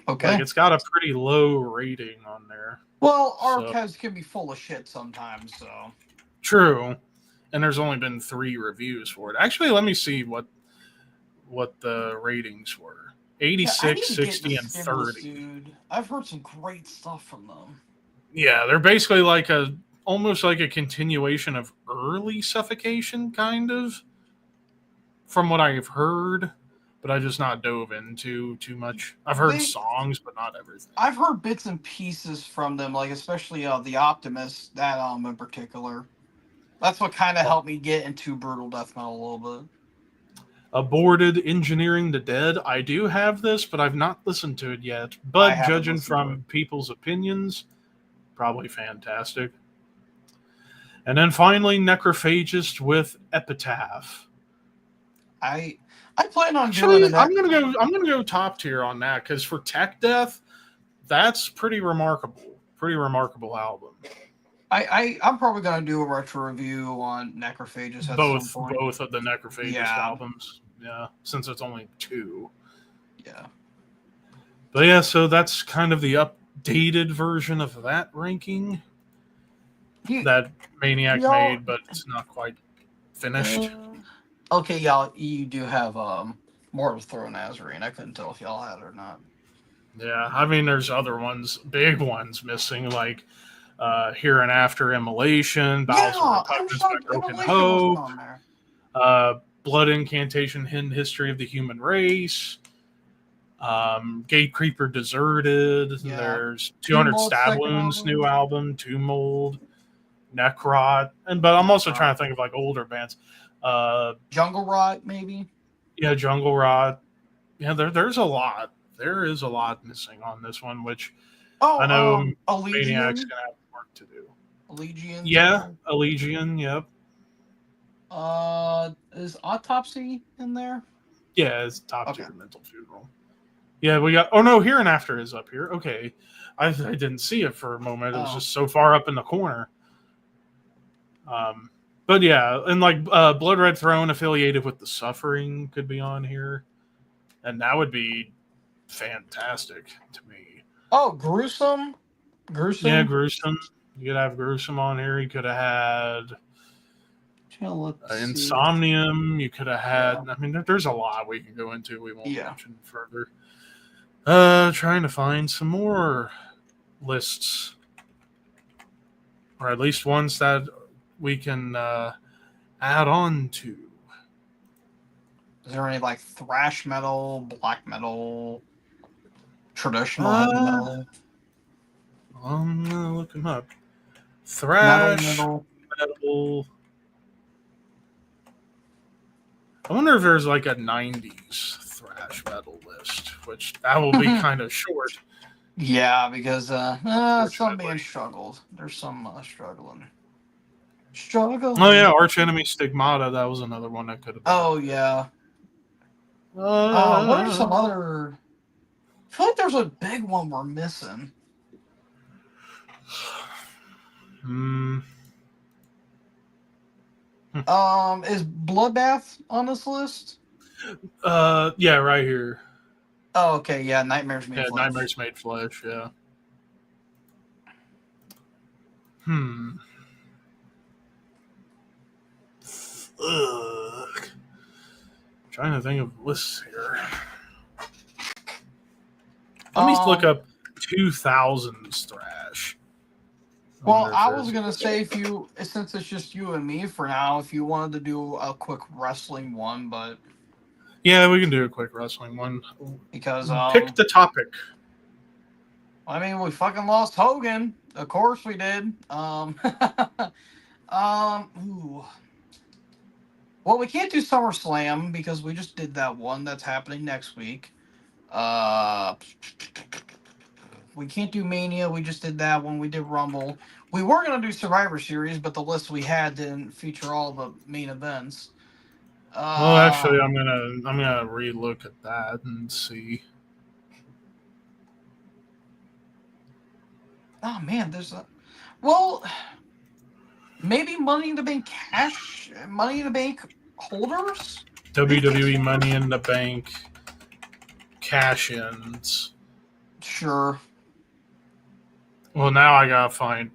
okay. Like, it's got a pretty low rating on there. Well, So- archives can be full of shit sometimes, so. True. And there's only been 3 reviews for it. Actually, let me see what the ratings were. 86, Yeah, I need to get 60, into and Stimulus, 30. dude. I've heard some great stuff from them. Yeah, they're basically like almost like a continuation of early Suffocation, kind of, from what I've heard, but I just not dove into too much. I've heard songs, but not everything. I've heard bits and pieces from them, like especially The Optimist, that album in particular. That's what kind of helped me get into brutal death metal a little bit. Aborted Engineering the Dead. I do have this, but I've not listened to it yet. But judging from people's opinions, probably fantastic. And then finally, Necrophagist with Epitaph. I plan on doing it. I'm gonna go top tier on that, because for tech death, that's pretty remarkable. Pretty remarkable album. I'm probably gonna do a retro review on Necrophagist at some point. Both of the Necrophagist albums. Yeah, since it's only 2. Yeah. But yeah, so that's kind of the updated version of that ranking that Maniac made, but it's not quite finished. Okay, y'all, you do have Mortal Throw Nazarene. I couldn't tell if y'all had it or not. Yeah, I mean, there's other ones, big ones missing, like Here and After Immolation, Bowels of Repugnance by Broken Hope, Blood Incantation, Hidden History of the Human Race, Gatecreeper Deserted, there's 200 Stab Wounds new album, Tomb Mold, Necrot, but I'm also trying to think of like older bands. Jungle Rot, maybe? Yeah, Jungle Rot. Yeah, there's a lot. There is a lot missing on this one, which I know Maniac's gonna have work to do. Allegian? Yeah, Allegian, yep. Is Autopsy in there? Yeah, it's top tier Mental Funeral. Yeah, we got. Oh no, Here and After is up here. Okay, I didn't see it for a moment. It was just so far up in the corner. But yeah, and like Blood Red Throne affiliated with the Suffering could be on here, and that would be fantastic to me. Oh, Gruesome. Yeah, Gruesome. You could have Gruesome on here. You could have had Insomnium. You could have had. I mean, there's a lot we can go into. We won't mention further. Trying to find some more lists, or at least ones that we can add on to. Is there any like thrash metal, black metal, traditional heavy metal? I'm gonna look them up. Thrash metal. I wonder if there's like a 90s thrash metal list, which that will be kind of short. Yeah, because some bands struggled. There's some struggling. Oh yeah, Arch Enemy Stigmata. That was another one that could have been. Oh yeah. What are some other? I feel like there's a big one we're missing. Is Bloodbath on this list? Yeah, right here. Oh, okay, yeah, Nightmares Made Flesh. Nightmares Made Flesh, yeah. Ugh. Trying to think of lists here. Let me look up 2000s thrash. Well, I was gonna say since it's just you and me for now, if you wanted to do a quick wrestling one, but yeah, we can do a quick wrestling one. Because pick the topic. I mean, we fucking lost Hogan. Of course we did. Ooh. Well, we can't do SummerSlam because we just did that one that's happening next week. We can't do Mania. We just did that one. We did Rumble. We were gonna do Survivor Series, but the list we had didn't feature all the main events. Well, actually, I'm gonna relook at that and see. Oh man, maybe Money in the Bank holders. WWE Money in the Bank cash-ins. Sure. Well, now I gotta find.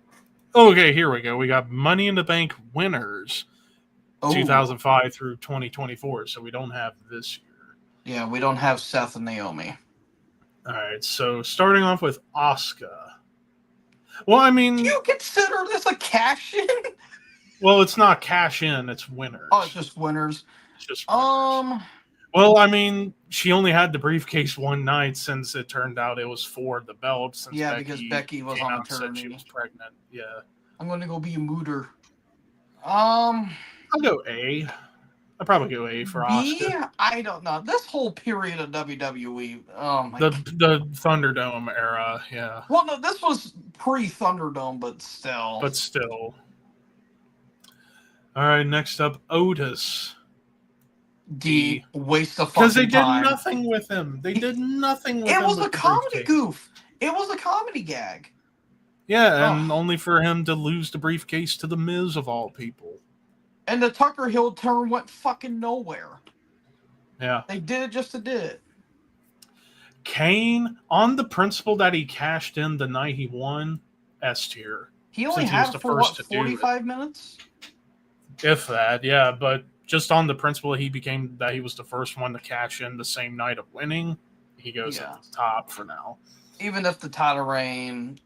Okay, here we go. We got Money in the Bank winners, Oh, 2005 through 2024. So we don't have this year. yeah, we don't have Seth and Naomi. All right. So starting off with Asuka. Well, I mean, Do you consider this a cash-in? well, it's not cash-in. It's winners. Oh, it's just winners. It's just winners. Well, I mean, she only had the briefcase one night since it turned out it was for the belt. Since Yeah, because Becky was came on out and said maternity. she was pregnant. Yeah. I'm going to go be a mooter. I'll go A. I'll probably go A for B? Asuka. I don't know. This whole period of WWE, oh my The God. Thunderdome era, yeah. Well, no, this was pre-Thunderdome, but still. But still. All right, next up, Otis. D. Waste of Because fucking they did time. nothing with him. They did nothing with him. It was with a the comedy briefcase. goof. It was a comedy gag. Yeah, and only for him to lose the briefcase to The Miz of all people. And the Tucker Hill turn went fucking nowhere. Yeah. They did it just to do it. Kane, on the principle that he cashed in the night he won, S tier. He only Since he had was it the for, first what, to do it. 45 minutes? If that, yeah, but just on the principle he was the first one to cash in the same night of winning, he goes at the top for now. Even if the title reign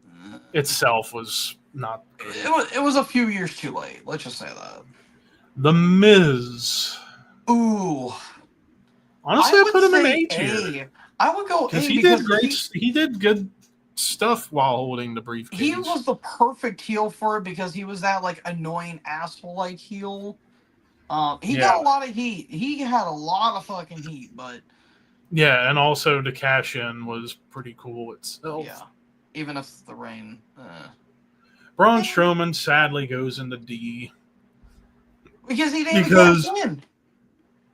itself was not good. It was a few years too late. Let's just say that. The Miz. Ooh. Honestly, I put him in A tier. I would go A because he did great. He did good stuff while holding the briefcase. He was the perfect heel for it because he was that like annoying asshole like heel. He got a lot of heat. He had a lot of fucking heat, but yeah, and also the cash in was pretty cool itself. Yeah, even if the reign. Braun Strowman sadly goes into D because he didn't cash in.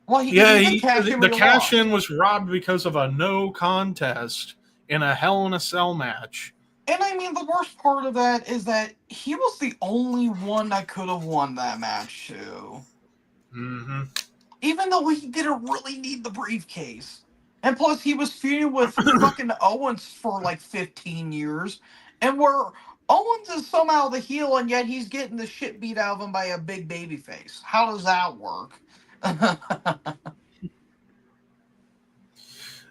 Well, the cash in was robbed because of a no contest in a Hell in a Cell match. And I mean, the worst part of that is that he was the only one that could have won that match too. Mm-hmm. Even though he didn't really need the briefcase. And plus, he was feuding with fucking Owens for like 15 years. And where Owens is somehow the heel, and yet he's getting the shit beat out of him by a big baby face. How does that work?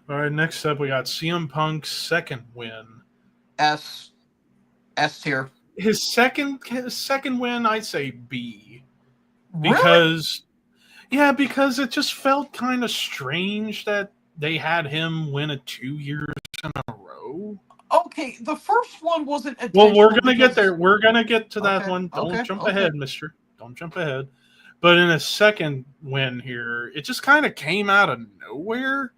All right, next up, we got CM Punk's second win. S tier. His second win, I'd say B. Because, really? Because it just felt kind of strange that they had him win it 2 years in a row. Okay, the first one wasn't. Well, we're gonna get there. We're gonna get to that one. Don't jump ahead, Mister. Don't jump ahead. But in a second win here, it just kind of came out of nowhere.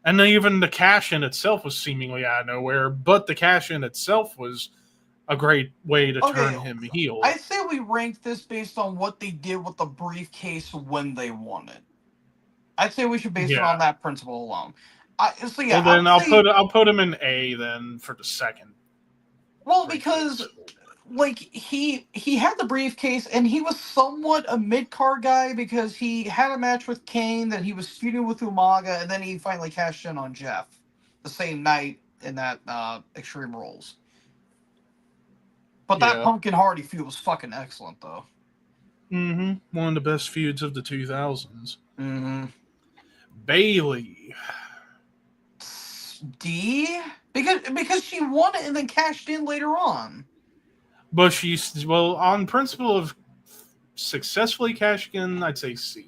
And then even the cash in itself was seemingly out of nowhere. But the cash in itself was a great way to turn him heel. I say we rank this based on what they did with the briefcase when they won it. I'd say we should base it on that principle alone. Well, then I'll put him in A then for the second. Well, because like he had the briefcase and he was somewhat a mid-card guy because he had a match with Kane that he was feuding with Umaga, and then he finally cashed in on Jeff the same night in that Extreme Rules. But that Pumpkin Hardy feud was fucking excellent, though. Mm-hmm. One of the best feuds of the 2000s. Mm-hmm. Bayley. D? Because she won it and then cashed in later on. But on principle of successfully cashing in, I'd say C.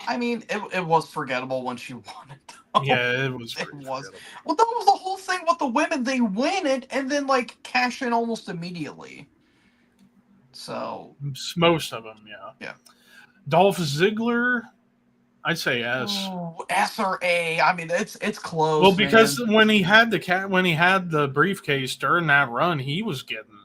I mean, it was forgettable when she won it. Though. Yeah, it was. Well, that was the whole thing with the women. They win it and then like cash in almost immediately. So most of them, yeah. Dolph Ziggler, I'd say S. Ooh, S or A. I mean, it's close. Well, because when he had the briefcase during that run, he was getting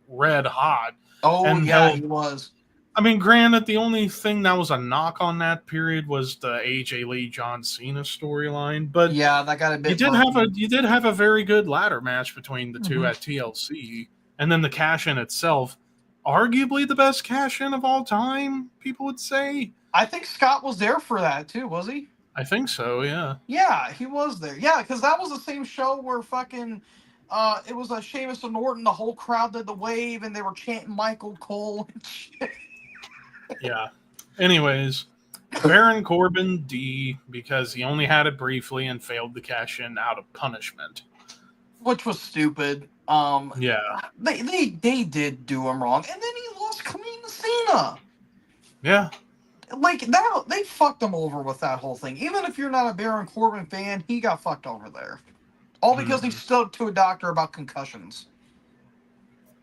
red hot. Oh, he was. I mean, granted, the only thing that was a knock on that period was the AJ Lee John Cena storyline, but that got a bit. You did have a very good ladder match between the two at TLC, and then the cash in itself, arguably the best cash in of all time, people would say. I think Scott was there for that too, was he? I think so, yeah. Yeah, he was there. Yeah, because that was the same show where fucking, it was a Sheamus and Orton. The whole crowd did the wave, and they were chanting Michael Cole and shit. Yeah. Anyways, Baron Corbin D because he only had it briefly and failed to cash in out of punishment. Which was stupid. Yeah. They did do him wrong, and then he lost clean to Cena. Yeah. Like that, they fucked him over with that whole thing. Even if you're not a Baron Corbin fan, he got fucked over there. All because he stood to a doctor about concussions.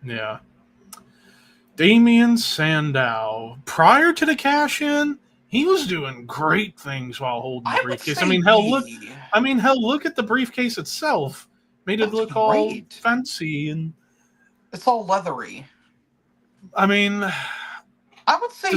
Yeah. Damian Sandow, prior to the cash in, he was doing great things while holding the briefcase. I mean, hell, look at the briefcase itself. Made it look all fancy and it's all leathery. I mean, I would say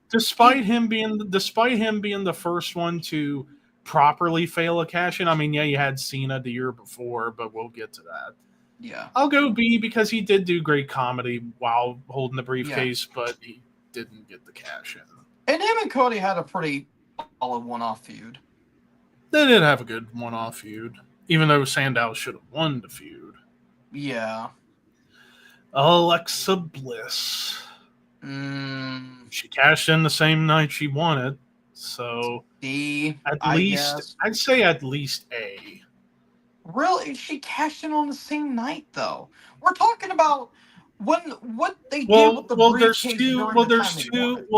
despite him being the first one to properly fail a cash in. I mean, yeah, you had Cena the year before, but we'll get to that. Yeah. I'll go B because he did do great comedy while holding the briefcase, but he didn't get the cash in. And him and Cody had a pretty solid one-off feud. They did have a good one-off feud, even though Sandow should have won the feud. Yeah. Alexa Bliss. She cashed in the same night she won it, so I'd say at least A. Really? She cashed in on the same night, though. We're talking about what they did with the briefcase.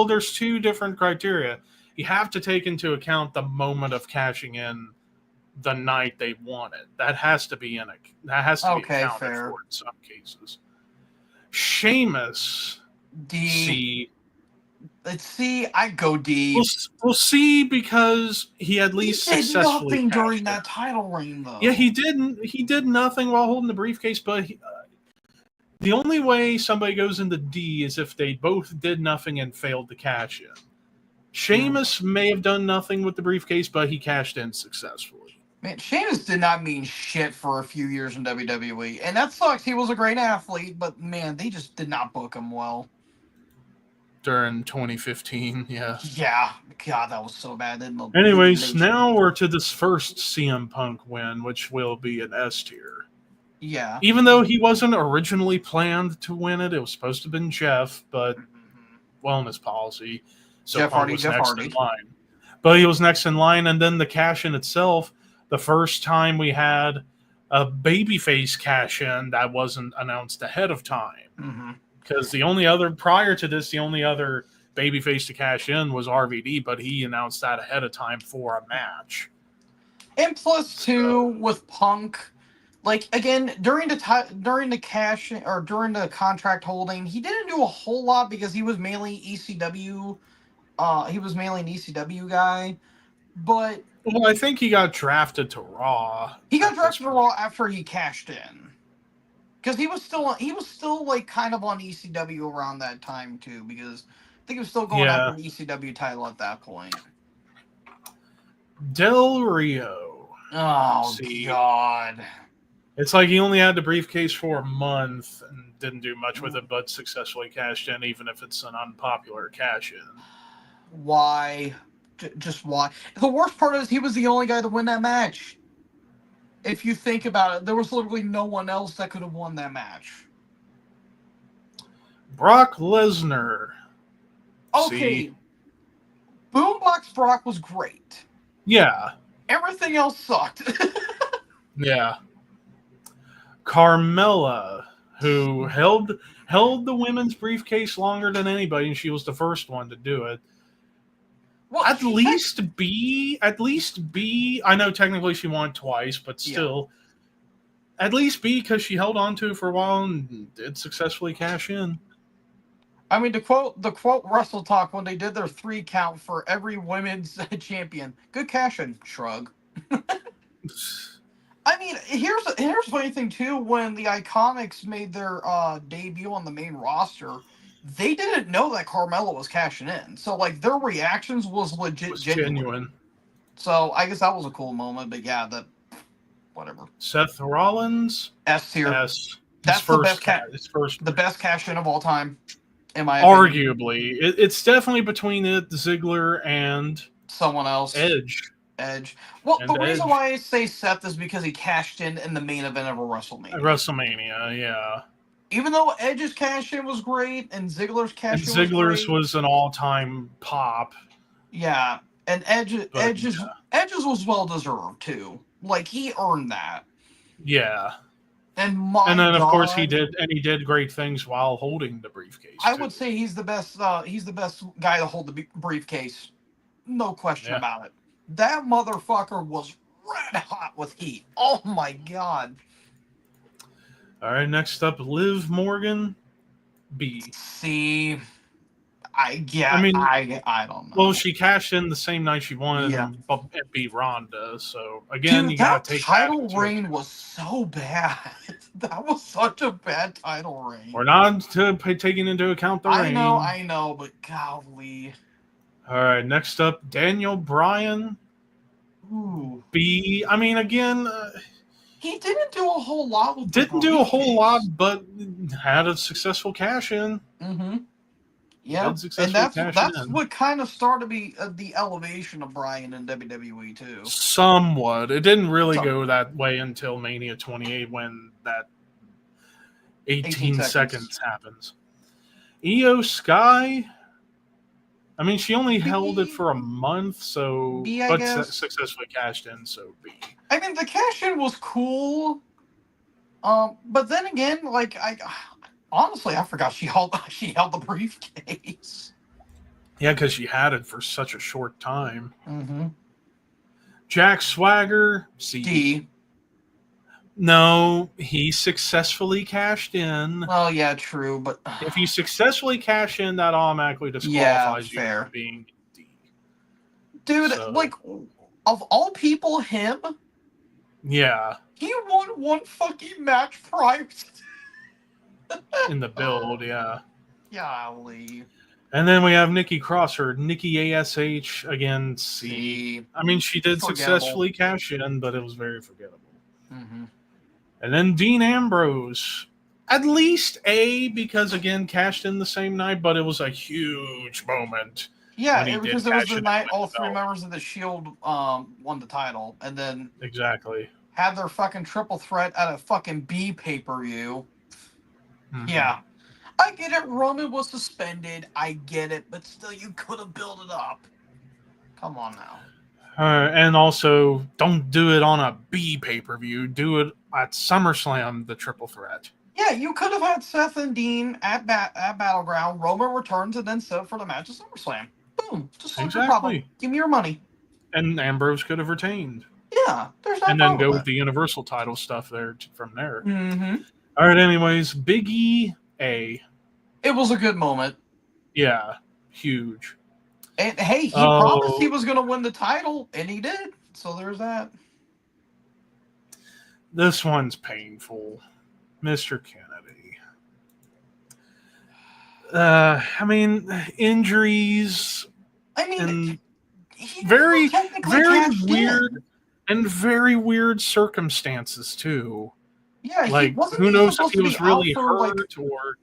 There's two different criteria. You have to take into account the moment of cashing in the night they won it. That has to be accounted for in some cases. Sheamus, D. C. Let's see. I go D. We'll see because he at least successfully did nothing during that title reign, though. Yeah, he didn't. He did nothing while holding the briefcase. But the only way somebody goes into D is if they both did nothing and failed to cash in. Sheamus may have done nothing with the briefcase, but he cashed in successfully. Man, Sheamus did not mean shit for a few years in WWE, and that sucks. He was a great athlete, but man, they just did not book him well. During 2015, yeah. Yeah, God, that was so bad. Anyways, now we're to this first CM Punk win, which will be an S tier. Yeah. Even though he wasn't originally planned to win it, it was supposed to have been Jeff, but wellness policy. So Jeff Punk was next in line. But he was next in line, and then the cash in itself, the first time we had a babyface cash in that wasn't announced ahead of time. Because prior to this, the only other babyface to cash in was RVD, but he announced that ahead of time for a match. And plus, with Punk, like again during the cash or during the contract holding, he didn't do a whole lot because he was mainly ECW. He was mainly an ECW guy, but I think he got drafted to Raw. He got drafted to Raw after he cashed in. Because he was still like kind of on ECW around that time too, because I think he was still going after the ECW title at that point. Del Rio. Oh God. It's like he only had the briefcase for a month and didn't do much with it, but successfully cashed in, even if it's an unpopular cash in. Why? Just why? The worst part is he was the only guy to win that match. If you think about it, there was literally no one else that could have won that match. Brock Lesnar. Okay. Boombox Brock was great. Yeah. Everything else sucked. Yeah. Carmella, who held the women's briefcase longer than anybody, and she was the first one to do it. Well, at least B. I know technically she won twice, but still, at least B because she held on to it for a while and did successfully cash in. I mean, to quote Wrestle Talk when they did their 3 count for every women's champion, good cash in. Shrug. I mean, here's the funny thing too. When the Iconics made their debut on the main roster, they didn't know that Carmella was cashing in. So, like, their reactions was legit genuine. So, I guess that was a cool moment. But, yeah, whatever. Seth Rollins? S tier. S. That's the best cash in of all time. in my opinion. Arguably, it's definitely between Ziggler and Someone else. Edge. Well, the And reason Edge why I say Seth is because he cashed in the main event of a at WrestleMania. WrestleMania, yeah. Even though Edge's cash in was great and Ziggler's And cash in was Ziggler's great, was an all-time pop. yeah, and But Edge's was well deserved too. Like he earned that. yeah. And my And then, of course, he God, did great things while holding the briefcase. I too. would say he's the best. He's the best guy to hold the briefcase. No question Yeah. about it. That motherfucker was red hot with heat. Oh my God. All right, next up, Liv Morgan, B. See, I don't know. Well, she cashed in the same night she won Yeah. and beat Ronda. So again, Dude, you got that to take title that into reign account. was so bad. That was such a bad title reign. We're not taking into account the reign. I know, but golly. All right, next up, Daniel Bryan, Ooh. B. I mean, again, He didn't do a whole lot with the didn't do a whole briefcase. lot, but had a successful cash in. Mm-hmm. Yeah, Did successfully cash that's in. what kind of started the elevation of Bryan in WWE too. Somewhat. It didn't really go that way until Mania 28 when that 18 seconds happens. Io Sky, I mean, she only held it for a month, so B, I but guess. successfully cashed in, so B. I mean, the cash in was cool, but then again, like honestly, I forgot she held the briefcase. Yeah, because she had it for such a short time. Mm-hmm. Jack Swagger, C. D. No, he successfully cashed in. Well, yeah, true, but If you successfully cash in, that automatically disqualifies you from being D. Dude, So, like, of all people, him? Yeah. He won one fucking match prior In the build, yeah. Golly. And then we have Nikki Cross, or Nikki ASH, again, C. I mean, she did successfully cash in, but it was very forgettable. Mm-hmm. And then Dean Ambrose, at least A, because, again, cashed in the same night, but it was a huge moment. Yeah, because it was the night all three members of the Shield won the title, and then exactly had their fucking triple threat at a fucking B pay-per-view. Mm-hmm. Yeah. I get it, Roman was suspended, I get it, but still, you could have built it up. Come on now. And also, don't do it on a B pay-per-view. Do it at SummerSlam, the triple threat. Yeah, you could have had Seth and Dean at Battleground, Roman returns, and then set for the match at SummerSlam. Boom. Just solve your problem. Give me your money. And Ambrose could have retained. Yeah, there's that. And then go with the Universal title stuff there from there. Mm-hmm. All right, anyways, Big E, A. It was a good moment. Yeah, huge. And hey, he promised he was going to win the title, and he did. So there's that. This one's painful. Mr. Kennedy. I mean, injuries. I mean, very weird and very weird circumstances too. Yeah, like who knows if he was really hurt or.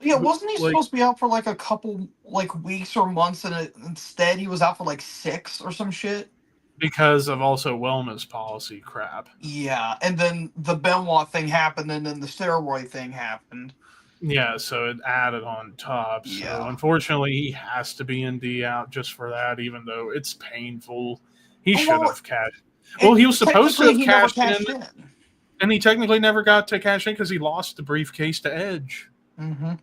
Yeah, wasn't he supposed to be out for like a couple weeks or months, and instead he was out for 6 or some shit? Because of also wellness policy crap. Yeah, and then the Benoit thing happened, and then the steroid thing happened. Yeah, so it added on top. Yeah. So unfortunately, he has to be in D out just for that, even though it's painful. He should have cashed. Well, he was supposed to have cashed in, and he technically never got to cash in because he lost the briefcase to Edge. Mm-hmm.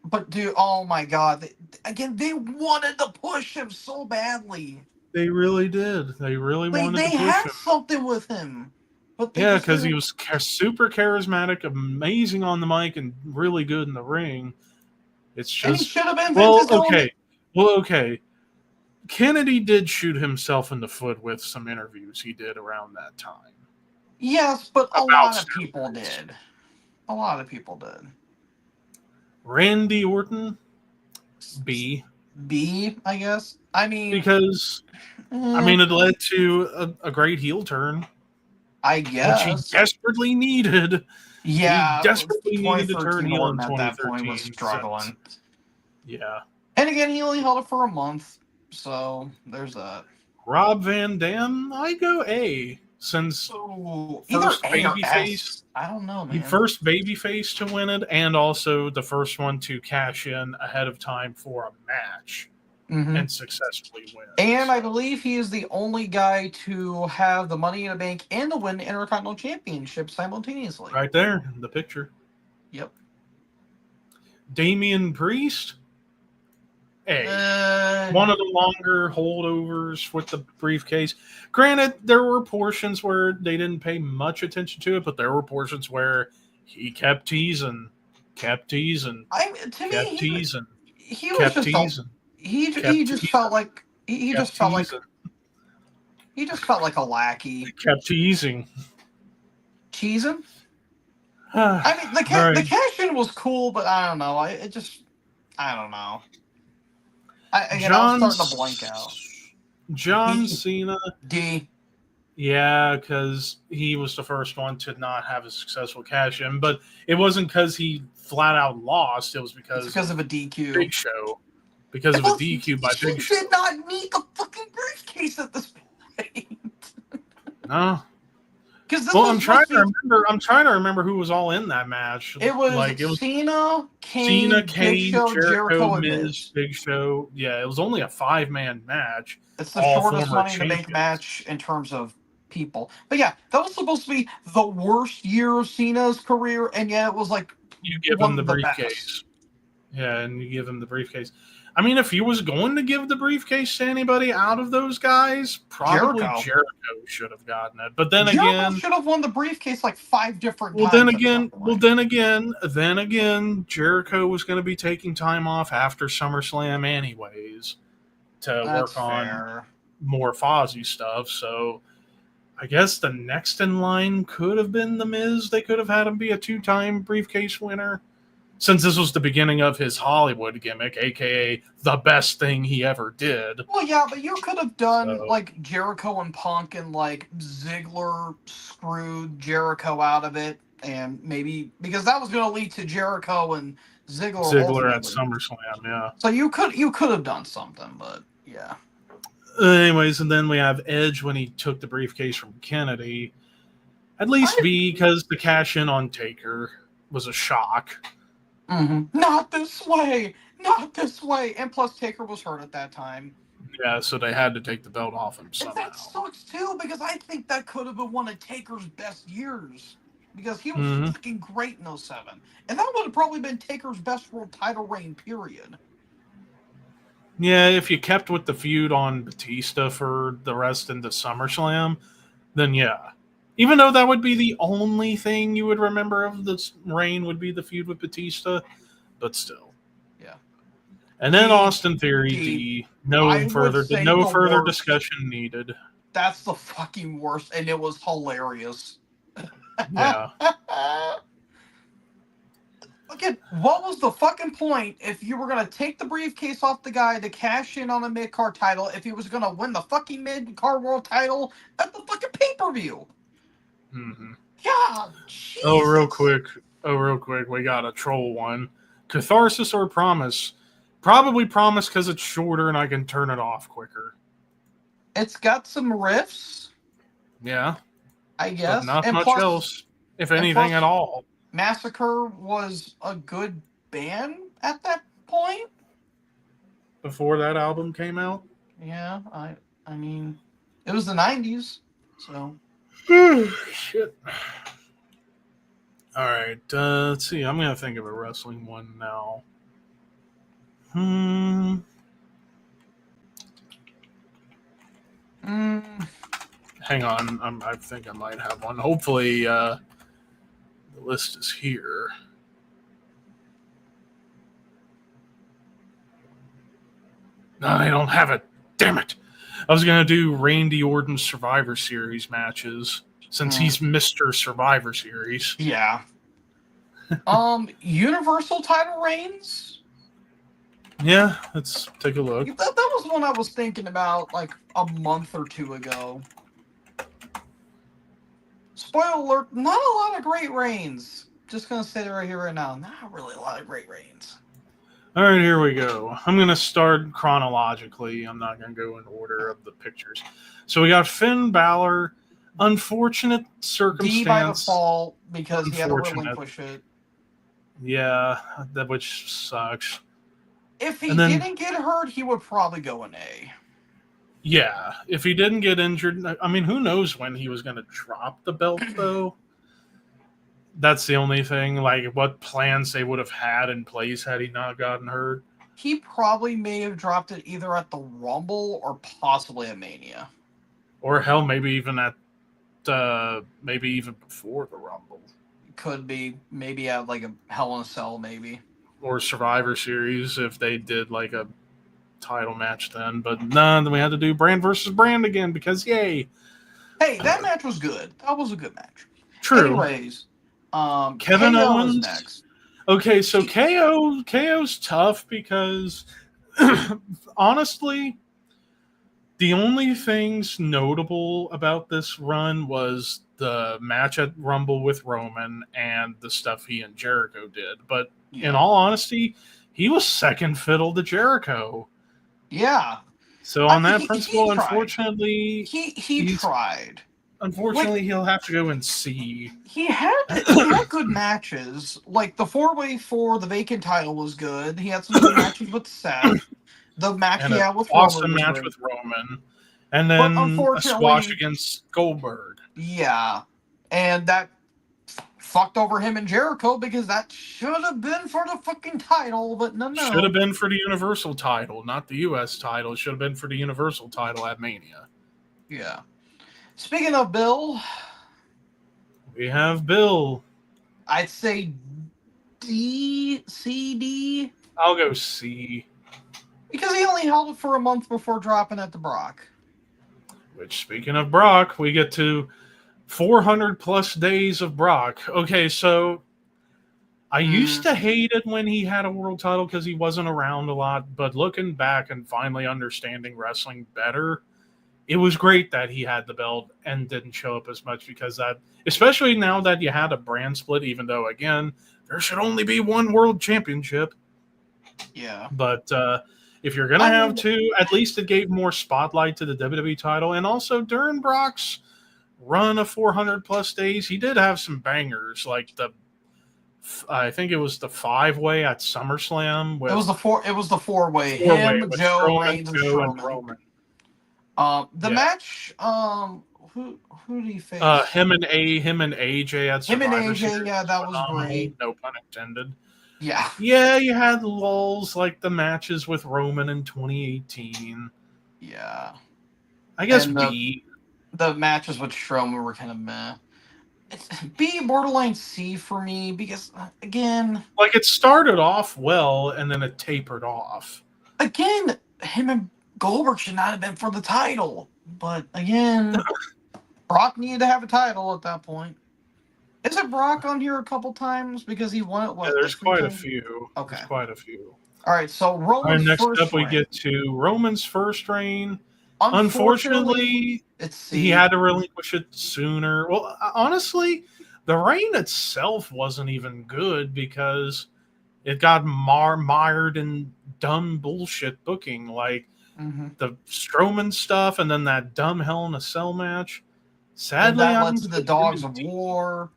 But dude, oh my God! They wanted to push him so badly. They really did. They really wanted to push him. They had something with him. But yeah, because he was super charismatic, amazing on the mic, and really good in the ring. It's just... And he should have been Well, okay. Kennedy did shoot himself in the foot with some interviews he did around that time. Yes, but a lot of people did. A lot of people did. Randy Orton, B. B, I guess. I mean... Because, it led to a great heel turn. I guess. Which he desperately needed. Yeah. He desperately needed to turn heel in 2013. At that point was struggling. Yeah. And again, he only held it for a month, so there's that. Rob Van Dam, I go A, since Ooh, either first A or babyface. S. I don't know, The man. first babyface to win it, and also the first one to cash in ahead of time for a match Mm-hmm. and successfully win. And I believe he is the only guy to have the Money in the Bank and to win the Intercontinental Championship simultaneously. Right there in the picture. Yep. Damian Priest, A. One of the longer holdovers with the briefcase. Granted, there were portions where they didn't pay much attention to it, but there were portions where he kept teasing. To me, Teasing. he was just he just felt like he just felt like a lackey. Kept teasing. Cheesing? I mean, the cash in was cool, but I don't know. I don't know. I was starting to blank out. John Cena. D. Yeah, because he was the first one to not have a successful cash in, but it wasn't because he flat out lost. It was because of a DQ. Big Show. Because of a DQ by Big Show. He did not need the fucking briefcase at this point. No. I'm trying to remember who was all in that match. It was Cena, Kane, Big Show, Jericho, and Miz. Big Show. Yeah, it was only a 5-man match. It's the shortest Money in the Bank match in terms of people. But yeah, that was supposed to be the worst year of Cena's career, and yeah, it was like you give him the briefcase. Yeah, and you give him the briefcase. I mean, if he was going to give the briefcase to anybody out of those guys, probably Jericho should have gotten it. But then Jericho should have won the briefcase like 5 different times. Then again, Jericho was going to be taking time off after SummerSlam anyways to work on more Fozzy stuff. So I guess the next in line could have been The Miz. They could have had him be a 2-time briefcase winner. Since this was the beginning of his Hollywood gimmick, a.k.a. the best thing he ever did. Well, yeah, but you could have done, like, Jericho and Punk, and, like, Ziggler screwed Jericho out of it, and maybe... Because that was going to lead to Jericho and Ziggler at SummerSlam, yeah. So you could have done something, but, yeah. Anyways, and then we have Edge when he took the briefcase from Kennedy. At least B, because the cash-in on Taker was a shock. Mm-hmm. Not this way! And plus, Taker was hurt at that time. Yeah, so they had to take the belt off him somehow. And that sucks too, because I think that could have been one of Taker's best years. Because he was fucking great in 07. And that would have probably been Taker's best world title reign, period. Yeah, if you kept with the feud on Batista for the rest into SummerSlam, then yeah. Even though that would be the only thing you would remember of this reign would be the feud with Batista, but still. Yeah. And then Austin Theory, no further discussion needed. That's the fucking worst, and it was hilarious. Yeah. Again, what was the fucking point if you were going to take the briefcase off the guy to cash in on a mid-card title if he was going to win the fucking mid-card world title at the fucking pay-per-view? Mm-hmm. God, Jesus. Oh, real quick. We got a troll one. Catharsis or Promise? Probably Promise because it's shorter and I can turn it off quicker. It's got some riffs. Yeah. I guess. But not much else, if anything at all. Massacre was a good band at that point. Before that album came out? Yeah, I mean, it was the 90s, so... Shit. Alright, let's see. I'm going to think of a wrestling one now. Hang on. I think I might have one. Hopefully, the list is here. No, I don't have it. Damn it. I was going to do Randy Orton's Survivor Series matches since he's Mr. Survivor Series. Yeah. Universal title reigns? Yeah, let's take a look. That was one I was thinking about like a month or two ago. Spoiler alert, not a lot of great reigns. Just going to say it right here, right now. Not really a lot of great reigns. All right, here we go. I'm going to start chronologically. I'm not going to go in order of the pictures. So we got Finn Balor. Unfortunate D by circumstance. default because he had to Unfortunate. relinquish it. Yeah, that which sucks. If he And then- didn't get hurt, he would probably go an A. Yeah, if he didn't get injured, I mean, who knows when he was going to drop the belt, though? That's the only thing. Like, what plans they would have had in place had he not gotten hurt. He probably may have dropped it either at the Rumble or possibly at Mania. Or hell, maybe even maybe even before the Rumble. Could be. Maybe at like a Hell in a Cell, maybe. Or Survivor Series if they did like a title match then. But none, then we had to do brand versus brand again because yay. Hey, that match was good. That was a good match. True. Anyways, Kevin KO Owens is next. Okay, so KO's tough because honestly, the only things notable about this run was the match at Rumble with Roman and the stuff he and Jericho did. But in all honesty, he was second fiddle to Jericho. Yeah. So on that he principle, tried. unfortunately, he tried. Unfortunately, he'll have to go and see. He had good matches. Like the 4-way for the vacant title was good. He had some good matches with Seth. The match And he an had with awesome Roman was match great. with Roman. And then a unfortunately- squash against Goldberg. Yeah, and that fucked over him and Jericho because that should have been for the fucking title, but no. Should have been for the Universal title, not the U.S. title. Should have been for the Universal title at Mania. Yeah. Speaking of Bill, We have Bill. I'd say D, C, D, I'll go C. because he only held it for a month before dropping it to Brock. Which, speaking of Brock, we get to 400 plus days of Brock. Okay, so I used to hate it when he had a world title because he wasn't around a lot, but looking back and finally understanding wrestling better, it was great that he had the belt and didn't show up as much because that, especially now that you had a brand split, even though, again, there should only be one world championship. Yeah. But if you're going to have two, at least it gave more spotlight to the WWE title. And also during Brock's run of 400 plus days, he did have some bangers, like I think it was the 5-way at SummerSlam. It was the 4-way. Him, with Joe, Strowman, Reigns, and Joe, Strowman. and Roman. The match, who did he face? Him and AJ at Him and Survivor AJ, Series yeah, that was great. No pun intended. Yeah. Yeah, you had lulls like the matches with Roman in 2018. Yeah. I guess And B. The matches with Strowman were kind of meh. It's B, borderline C for me because, again... Like, it started off well, and then it tapered off. Again, him and Goldberg should not have been for the title. But, again, Brock needed to have a title at that point. Is it Brock on here a couple times? Because he won it, Yeah, there's quite a few. Okay. There's quite a few. All right, so Roman's next first up, we reign. get to Roman's first reign. Unfortunately, it's C. He had to relinquish it sooner. Well, honestly, the reign itself wasn't even good because it got mired in dumb bullshit booking, like the Strowman stuff and then that dumb Hell in a Cell match. Sadly, and that led to the Dogs of War.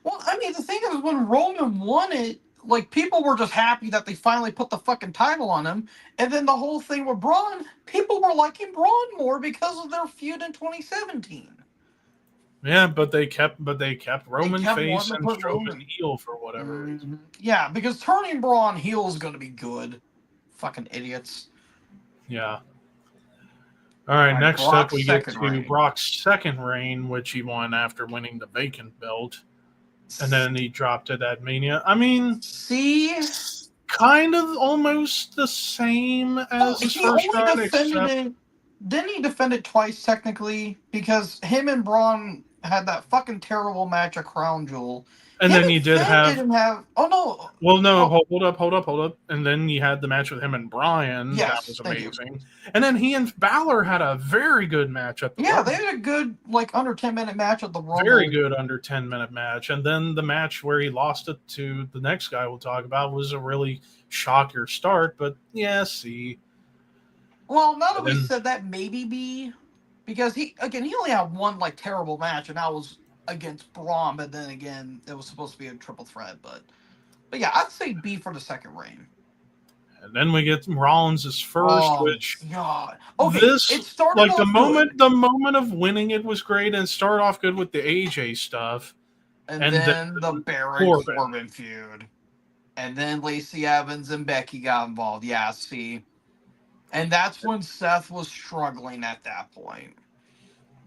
Well, I mean, the thing is, when Roman won it, like, people were just happy that they finally put the fucking title on him. And then the whole thing with Braun, people were liking Braun more because of their feud in 2017. Yeah, but they kept Roman face and put Strowman Roman heel for whatever reason. Yeah, because turning Braun heel is going to be good. Fucking idiots. Yeah. All right, next Brock's up we get second to reign. Brock's second reign, which he won after winning the vacant belt. And then he dropped it at Mania. I mean, see, kind of almost the same as his first run, except didn't he defend it twice technically? Because him and Braun had that fucking terrible match at Crown Jewel. And Him then and you did Finn have. didn't have. Oh no. Well, no, Oh hold up. And then you had the match with him and Bryan. That yes, was thank you. amazing. And then he and Balor had a very good match at the Yeah, they Rumble. had a good like under 10-minute match at the Rumble. Very good under 10-minute match. And then the match where he lost it to the next guy we'll talk about was a really shocker start. But yeah, see. Well, now that And we then, said that, maybe B, because he only had one like terrible match, and that was against Braun. But then again, it was supposed to be a triple threat. But yeah, I'd say B for the second reign. and then we get Rollins' first, Oh which God. Okay, this it started like off good, the moment of winning it was great and started off good with the AJ stuff. and And then then the Baron Corbin. Corbin feud, and then Lacey Evans and Becky got involved. Yeah, see, and that's when Seth was struggling at that point.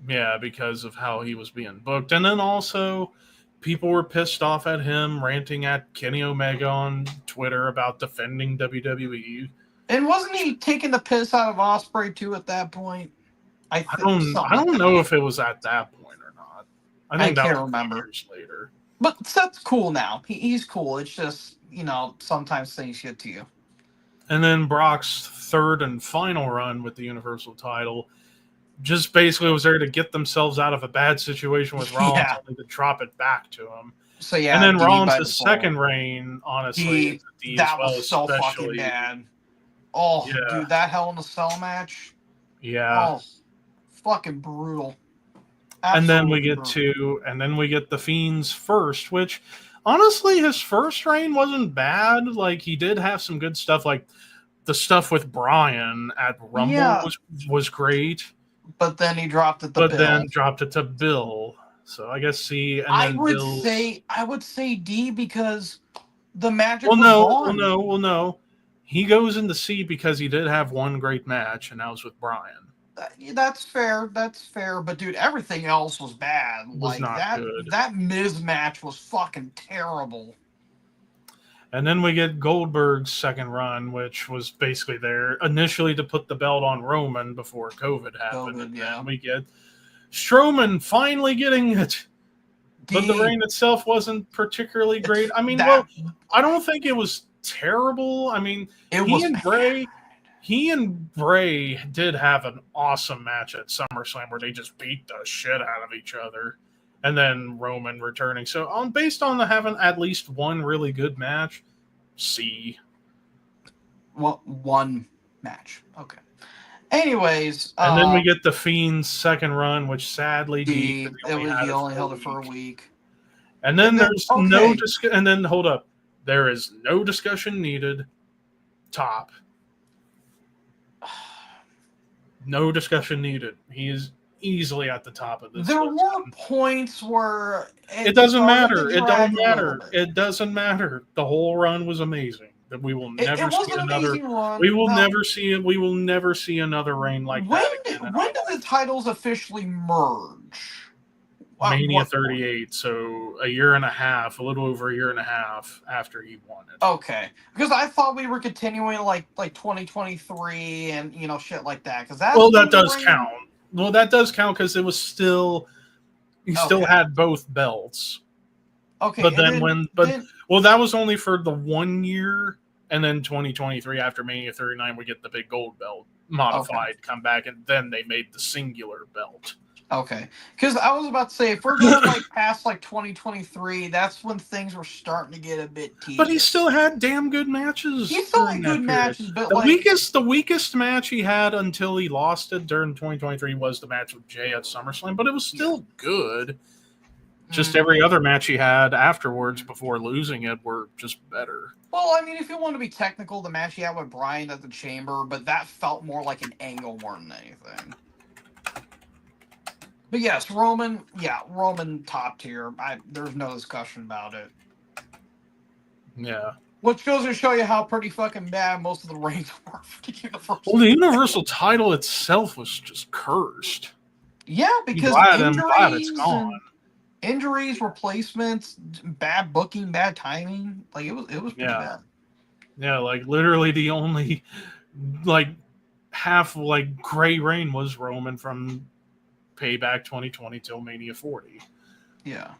Yeah, because of how he was being booked. And then also, people were pissed off at him ranting at Kenny Omega on Twitter about defending WWE. And wasn't he taking the piss out of Osprey too at that point? I think something I like don't know that. if it was at that point or not. I I think that can't was a few remember. years later. But Seth's cool now. He's cool. It's just, sometimes things get to you. And then Brock's third and final run with the Universal title just basically was there to get themselves out of a bad situation with Rollins, Yeah. only to drop it back to him. So yeah, And then D by Rollins' default. second reign, honestly, is a D as that well, was so fucking especially. bad. Oh, Yeah. dude, that Hell in a Cell match. Yeah. Oh, fucking brutal. And then we Absolutely brutal. we get the Fiend's first, which honestly his first reign wasn't bad. Like he did have some good stuff, like the stuff with Bryan at Rumble Yeah. was great. But then he dropped it to But Bill. then dropped it to Bill. So I guess C and then Bill's. I would say D because the magic Well, was no, gone. well, no. He goes into C because he did have one great match, and that was with Bryan. That's fair. That's fair. But dude, everything else was bad. Was not good. That Miz match was fucking terrible. And then we get Goldberg's second run, which was basically there initially to put the belt on Roman before COVID happened. And then we get Strowman finally getting it. But the reign itself wasn't particularly great. I mean, I don't think it was terrible. I mean, he and Bray did have an awesome match at SummerSlam where they just beat the shit out of each other. And then Roman returning. So based on having at least one really good match, C. Well, one match. Okay. Anyways. And then we get the Fiend's second run, which sadly he only held it for a week. And then there's no discussion. And then hold up. There is no discussion needed. Top. No discussion needed. He is easily at the top of this. There were points where it doesn't matter. It don't matter. It doesn't matter. The whole run was amazing. That we will never see another. We will never see it. We will never see another reign like that again. When did the titles officially merge? Mania 38, so a little over a year and a half after he won it. Okay, because I thought we were continuing like 2023 and shit like that. Because that does count. Well, that does count because it was still still had both belts. Okay, but that was only for the 1 year, and then 2023 after Mania 39 we get the big gold belt modified come back, and then they made the singular belt. Okay, because I was about to say, if we're going past 2023, that's when things were starting to get a bit tedious. But he still had damn good matches. He still had good matches, but the weakest match he had until he lost it during 2023 was the match with Jay at SummerSlam, but it was still good. Just every other match he had afterwards before losing it were just better. Well, I mean, if you want to be technical, the match he had with Bryan at the Chamber, but that felt more like an angle more than anything. But yes, Roman top tier. There's no discussion about it. Yeah. Which goes to show you how pretty fucking bad most of the reigns were for the Universal. Well, the Universal title itself was just cursed. Yeah, because I'm glad it's gone. Injuries, replacements, bad booking, bad timing. It was pretty bad. Yeah, literally the only half gray reign was Roman from Payback 2020 till Mania 40. Yeah.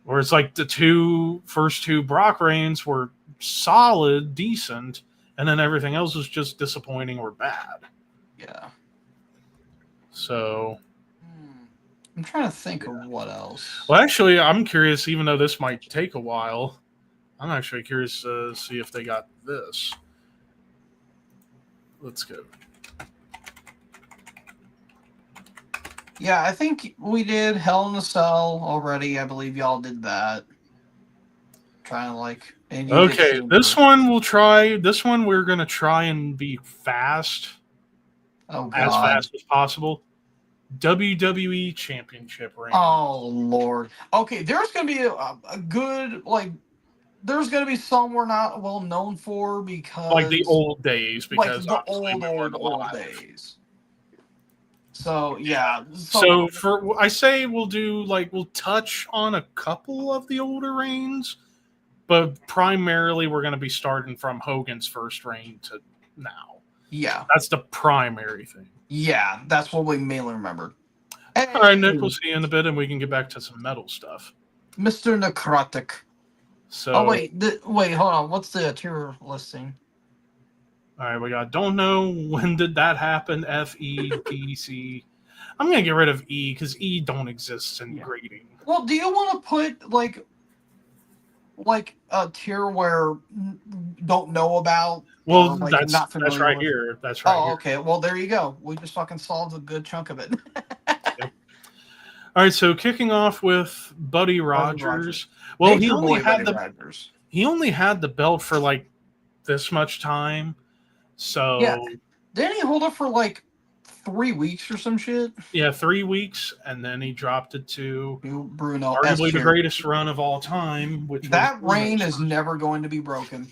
Where it's like the first two Brock reigns were solid, decent, and then everything else was just disappointing or bad. Yeah. So, I'm trying to think of what else. well, actually, I'm curious, even though this might take a while, I'm actually curious to see if they got this. Let's go. Yeah, I think we did Hell in a Cell already. I believe y'all did that. Trying to like. And you did Okay, Super. this one we'll try. This one we're going to try and be fast, Oh as God. fast as possible. WWE Championship reign. Oh Lord. Okay, there's gonna be a good like. There's gonna be some we're not well known for because Like the old days, like because the obviously we weren't old alive. days. So yeah. So for I say we'll touch on a couple of the older reigns, but primarily we're going to be starting from Hogan's first reign to now. Yeah. That's the primary thing. Yeah, that's what we mainly remember. All right, Nick, we'll see you in a bit, and we can get back to some metal stuff. Mr. Necrotic. So, Oh wait, wait, hold on. What's the tier listing? all right, we got don't know when did that happen. F E P C. I'm gonna get rid of E because E don't exist in grading. Well, do you want to put like a tier where don't know about? Well, or, like, that's not familiar that's right with? here. That's right here. Okay. Well, there you go. We just fucking solved a good chunk of it. Yep. All right, so kicking off with Buddy Rogers. Well, he Nature only Boy had Buddy Rogers. he only had the belt for like this much time. So Yeah. Didn't he hold it for like 3 weeks or some shit? yeah, 3 weeks, and then he dropped it to Bruno. arguably the greatest run of all time, which that was reign Bruno's is never going to be broken.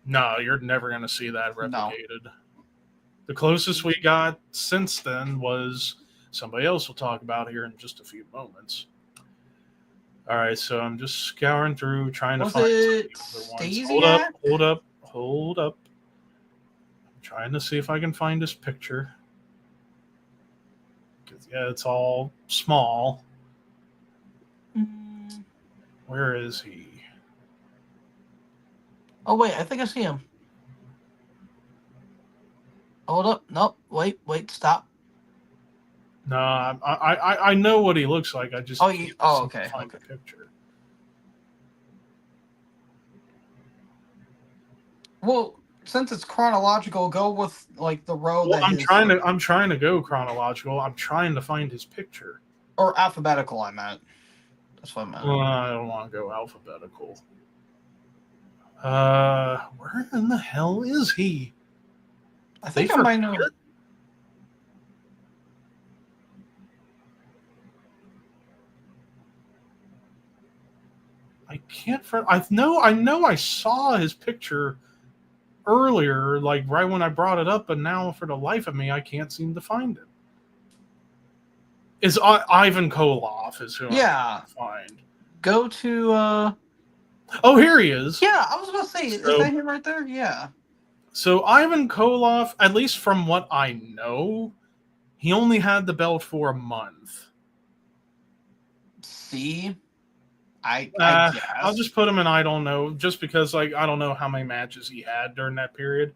No, you're never going to see that replicated. The closest we got since then was somebody else we'll talk about here in just a few moments. All right, so I'm just scouring through trying to find some other ones. Hold up. I'm trying to see if I can find this picture. Because, yeah, it's all small. Where is he? Oh, wait, I think I see him. Hold up. Nope. Wait, stop. No, I know what he looks like. I just can't find the picture. Well, since it's chronological, go with like the row Well, that I'm trying to go chronological. I'm trying to find his picture. Or alphabetical, I meant. That's what I meant. Well, I don't want to go alphabetical. Where in the hell is he? I think I might know. I can't. I know I saw his picture earlier, like right when I brought it up, but now for the life of me, I can't seem to find it. Is Ivan Koloff is who I'm trying to find. Go to. Oh, here he is. Yeah, I was going to say, is that him right there? Yeah. So Ivan Koloff, at least from what I know, he only had the belt for a month. See? I guess. I'll just put him in I don't know, just because like I don't know how many matches he had during that period.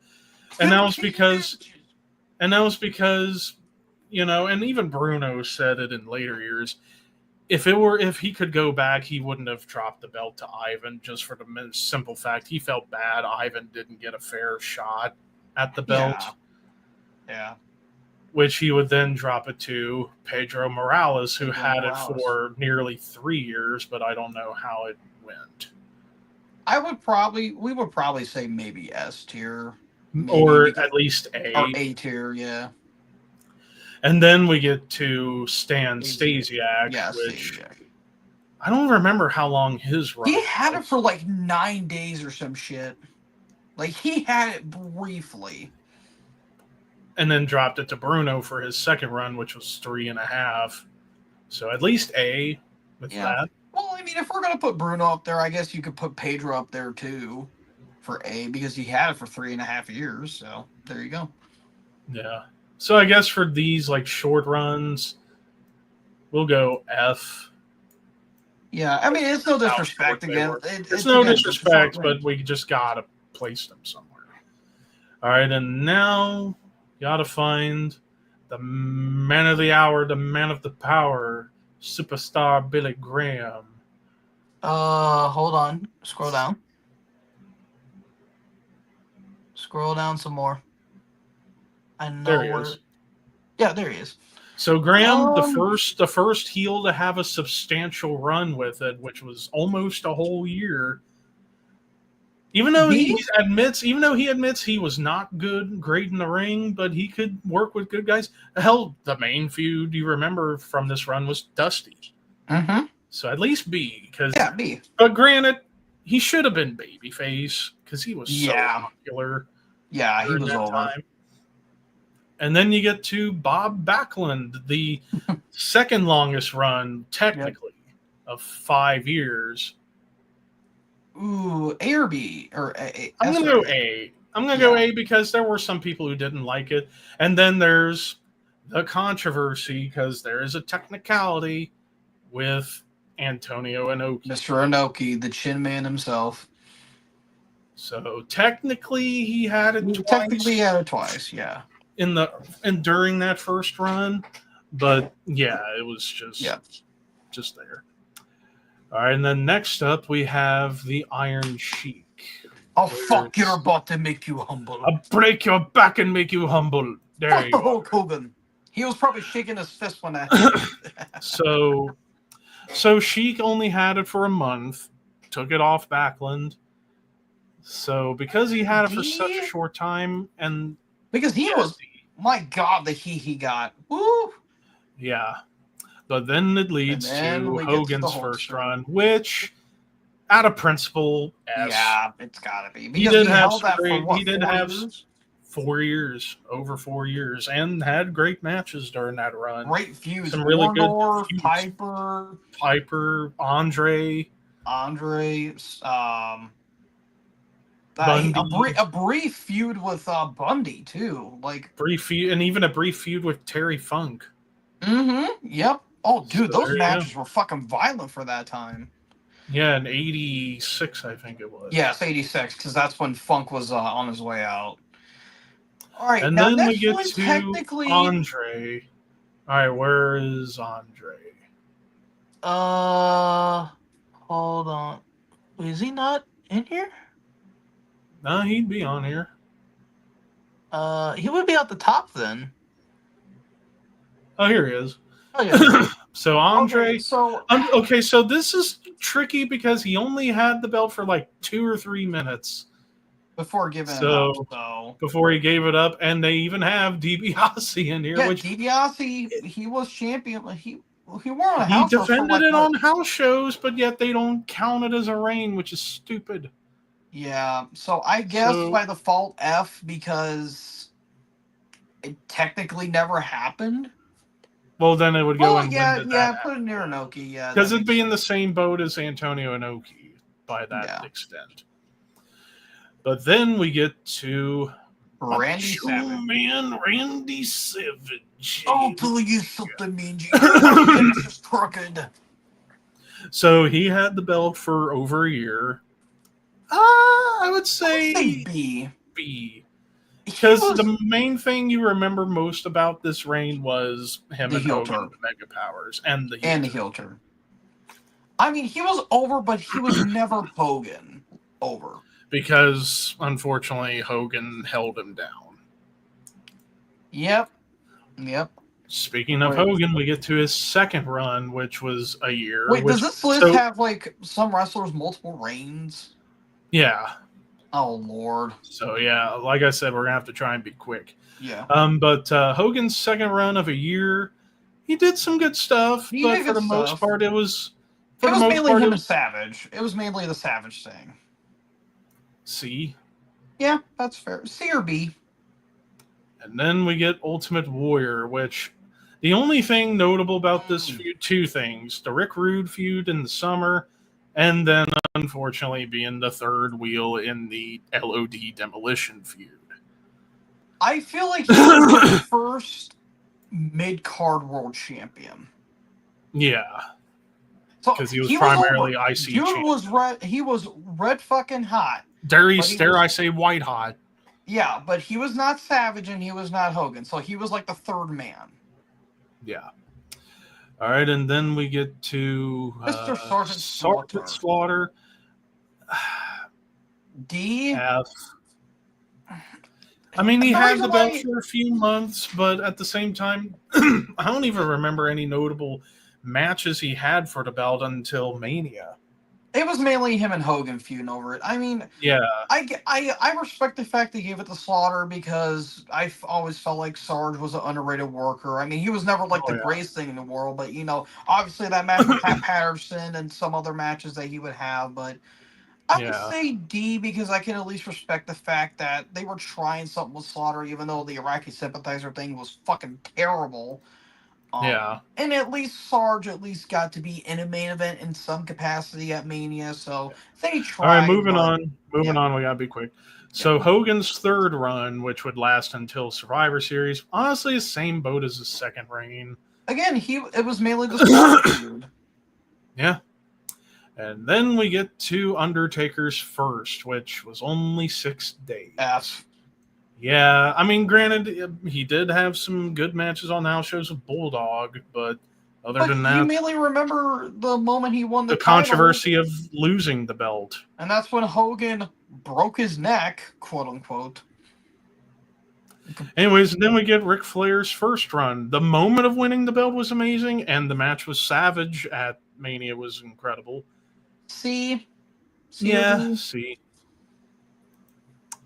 And that was because you know, and even Bruno said it in later years. If he could go back, he wouldn't have dropped the belt to Ivan, just for the simple fact he felt bad Ivan didn't get a fair shot at the belt. Yeah. Which he would then drop it to Pedro Morales, who had it for nearly 3 years, but I don't know how it went. We would probably say maybe S tier. Or at least A. Or A tier, yeah. And then we get to Stan Stasiak, which I don't remember how long his run was. He had it for like 9 days or some shit. Like, he had it briefly. And then dropped it to Bruno for his second run, which was 3.5. So at least A with that. Well, I mean, if we're going to put Bruno up there, I guess you could put Pedro up there too for A, because he had it for 3.5 years. So there you go. Yeah. So I guess for these like short runs, We'll go F. Yeah, I mean, it's no How disrespect short they again. were. It's It's no again, it's a short disrespect, reign. but we just gotta place them somewhere. All right, and now gotta find the man of the hour, the man of the power, superstar Billy Graham. Hold on. Scroll down. Scroll down some more. I There know he where. is. Yeah, there he is. So Graham, the Um, first heel to have a substantial run with it, which was almost a whole year. Even though B? even though he admits he was not great in the ring, but he could work with good guys. Hell, the main feud you remember from this run was Dusty. Mm-hmm. So at least B, because Yeah, B. but granted, he should have been babyface because he was so Yeah. popular Yeah, he during was that over. time. And then you get to Bob Backlund, the second longest run technically of 5 years. Ooh, A or B or A, I'm S gonna or go A. A. I'm gonna go Yeah. A because there were some people who didn't like it, and then there's the controversy because there is a technicality with Antonio Inoki. Mr. Inoki, the Chin Man himself. So technically, he had it twice Technically, had it twice. Yeah. and during that first run, but yeah, it was Yeah. just there. All right, and then next up we have the Iron Sheik. I'll fuck your butt and make you humble. I'll break your back and make you humble. There Fuck you the go. Hulk Hogan. He was probably shaking his fist when that happened. So Sheik only had it for a month, took it off Backlund. So because he had it for such a short time, and because he was, my God, the heat he got. Woo! Yeah, but then it leads to Hogan's first run, which, out of principle, S. Yeah, it's gotta be because He did have held some that great. for what, He did 4 have years? 4 years, over 4 years, and had great matches during that run. Great feuds. Some really good feuds. Piper, Andre, Bundy. a brief feud with Bundy too. Like brief feud, and even a brief feud with Terry Funk. Mm-hmm. Yep. Oh, dude, So those matches were fucking violent for that time. Yeah, in '86, I think it was. Yes, '86, because that's when Funk was on his way out. All right, And now then we next get one to technically. Andre. All right, where is Andre? Hold on. Is he not in here? No, he'd be on here. He would be at the top then. Oh, here he is. Oh yeah. So Andre. Okay, so this is tricky because he only had the belt for like 2 or 3 minutes before giving it up. So before he gave it up, and they even have DiBiase in here. Yeah, which DiBiase, he was champion. He wore on a he house show defended for it on house shows, but yet they don't count it as a reign, which is stupid. Yeah, so I guess by default F because it technically never happened. Well, then it would go in. Put it near Inoki. Yeah, because it'd be in the same boat as Antonio Inoki by that extent. But then we get to Randy Savage. Man, Randy Savage. I'll tell you something, Minji. It's just crooked. So he had the belt for over a year. I would say B. B. Because the main thing you remember most about this reign was him and Hogan, the Mega Powers, and the heel turn. I mean, he was over, but he was never Hogan over. Because, unfortunately, Hogan held him down. Yep. Speaking of Hogan, we get to his second run, which was a year. Wait, does this list have, like, some wrestlers' multiple reigns? Yeah. Oh, Lord. So, yeah, like I said, we're going to have to try and be quick. Yeah. But Hogan's second run of a year, he did some good stuff, but for the most part, it was... It was mainly him and Savage. It was mainly the Savage thing. C? Yeah, that's fair. C or B. And then we get Ultimate Warrior, which... The only thing notable about this feud, 2 things. The Rick Rude feud in the summer, and then, unfortunately, being the third wheel in the LOD Demolition feud. I feel like he was the first mid-card world champion. Yeah, So because he was he primarily over. IC Dude champ. was red. He was red fucking hot. Dare But he I was- say white hot? Yeah, but he was not Savage and he was not Hogan. So he was like the third man. Yeah. All right, and then we get to Mr. Sergeant Sergeant Slaughter. D. F. I mean, he The had reason the belt why- for a few months, but at the same time, I don't even remember any notable matches he had for the belt until Mania. It was mainly him and Hogan feuding over it. I mean, Yeah, I respect the fact they gave it to Slaughter because always felt like Sarge was an underrated worker. I mean, he was never like Oh, the yeah. greatest thing in the world, but obviously that match with Pat Patterson and some other matches that he would have. But I would Yeah. say D because I can at least respect the fact that they were trying something with Slaughter, even though the Iraqi sympathizer thing was fucking terrible. Yeah. And at least Sarge got to be in a main event in some capacity at Mania, so they tried. All right, moving but- on. Moving on, we gotta be quick. So Hogan's third run, which would last until Survivor Series, honestly, the same boat as his second reign. Again, it was mainly the Slaughter feud. Yeah. And then we get to Undertaker's first, which was only 6 days. F. Yeah, I mean, granted, he did have some good matches on the house shows with Bulldog, but other But than you that, mainly remember the moment he won the title, controversy of losing the belt. and that's when Hogan broke his neck, quote unquote. Anyways, then we get Ric Flair's first run. The moment of winning the belt was amazing, and the match with Savage at Mania was incredible. See? Yeah, see.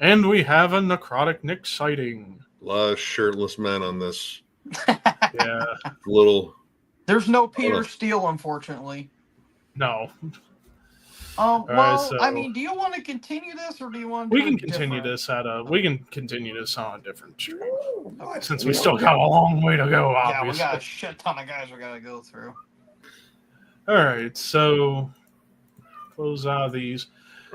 And we have a necrotic Nick sighting. A lot of shirtless men on this Yeah, little. There's no Peter Steele, unfortunately. no. Well, right, so- I mean, do you want to continue this, or do you want to? We do can it continue different? this we can continue this on a different stream. Okay. Since we still got a long way to go, Yeah, obviously. we got a shit ton of guys we got to go through. All right, so close out of these.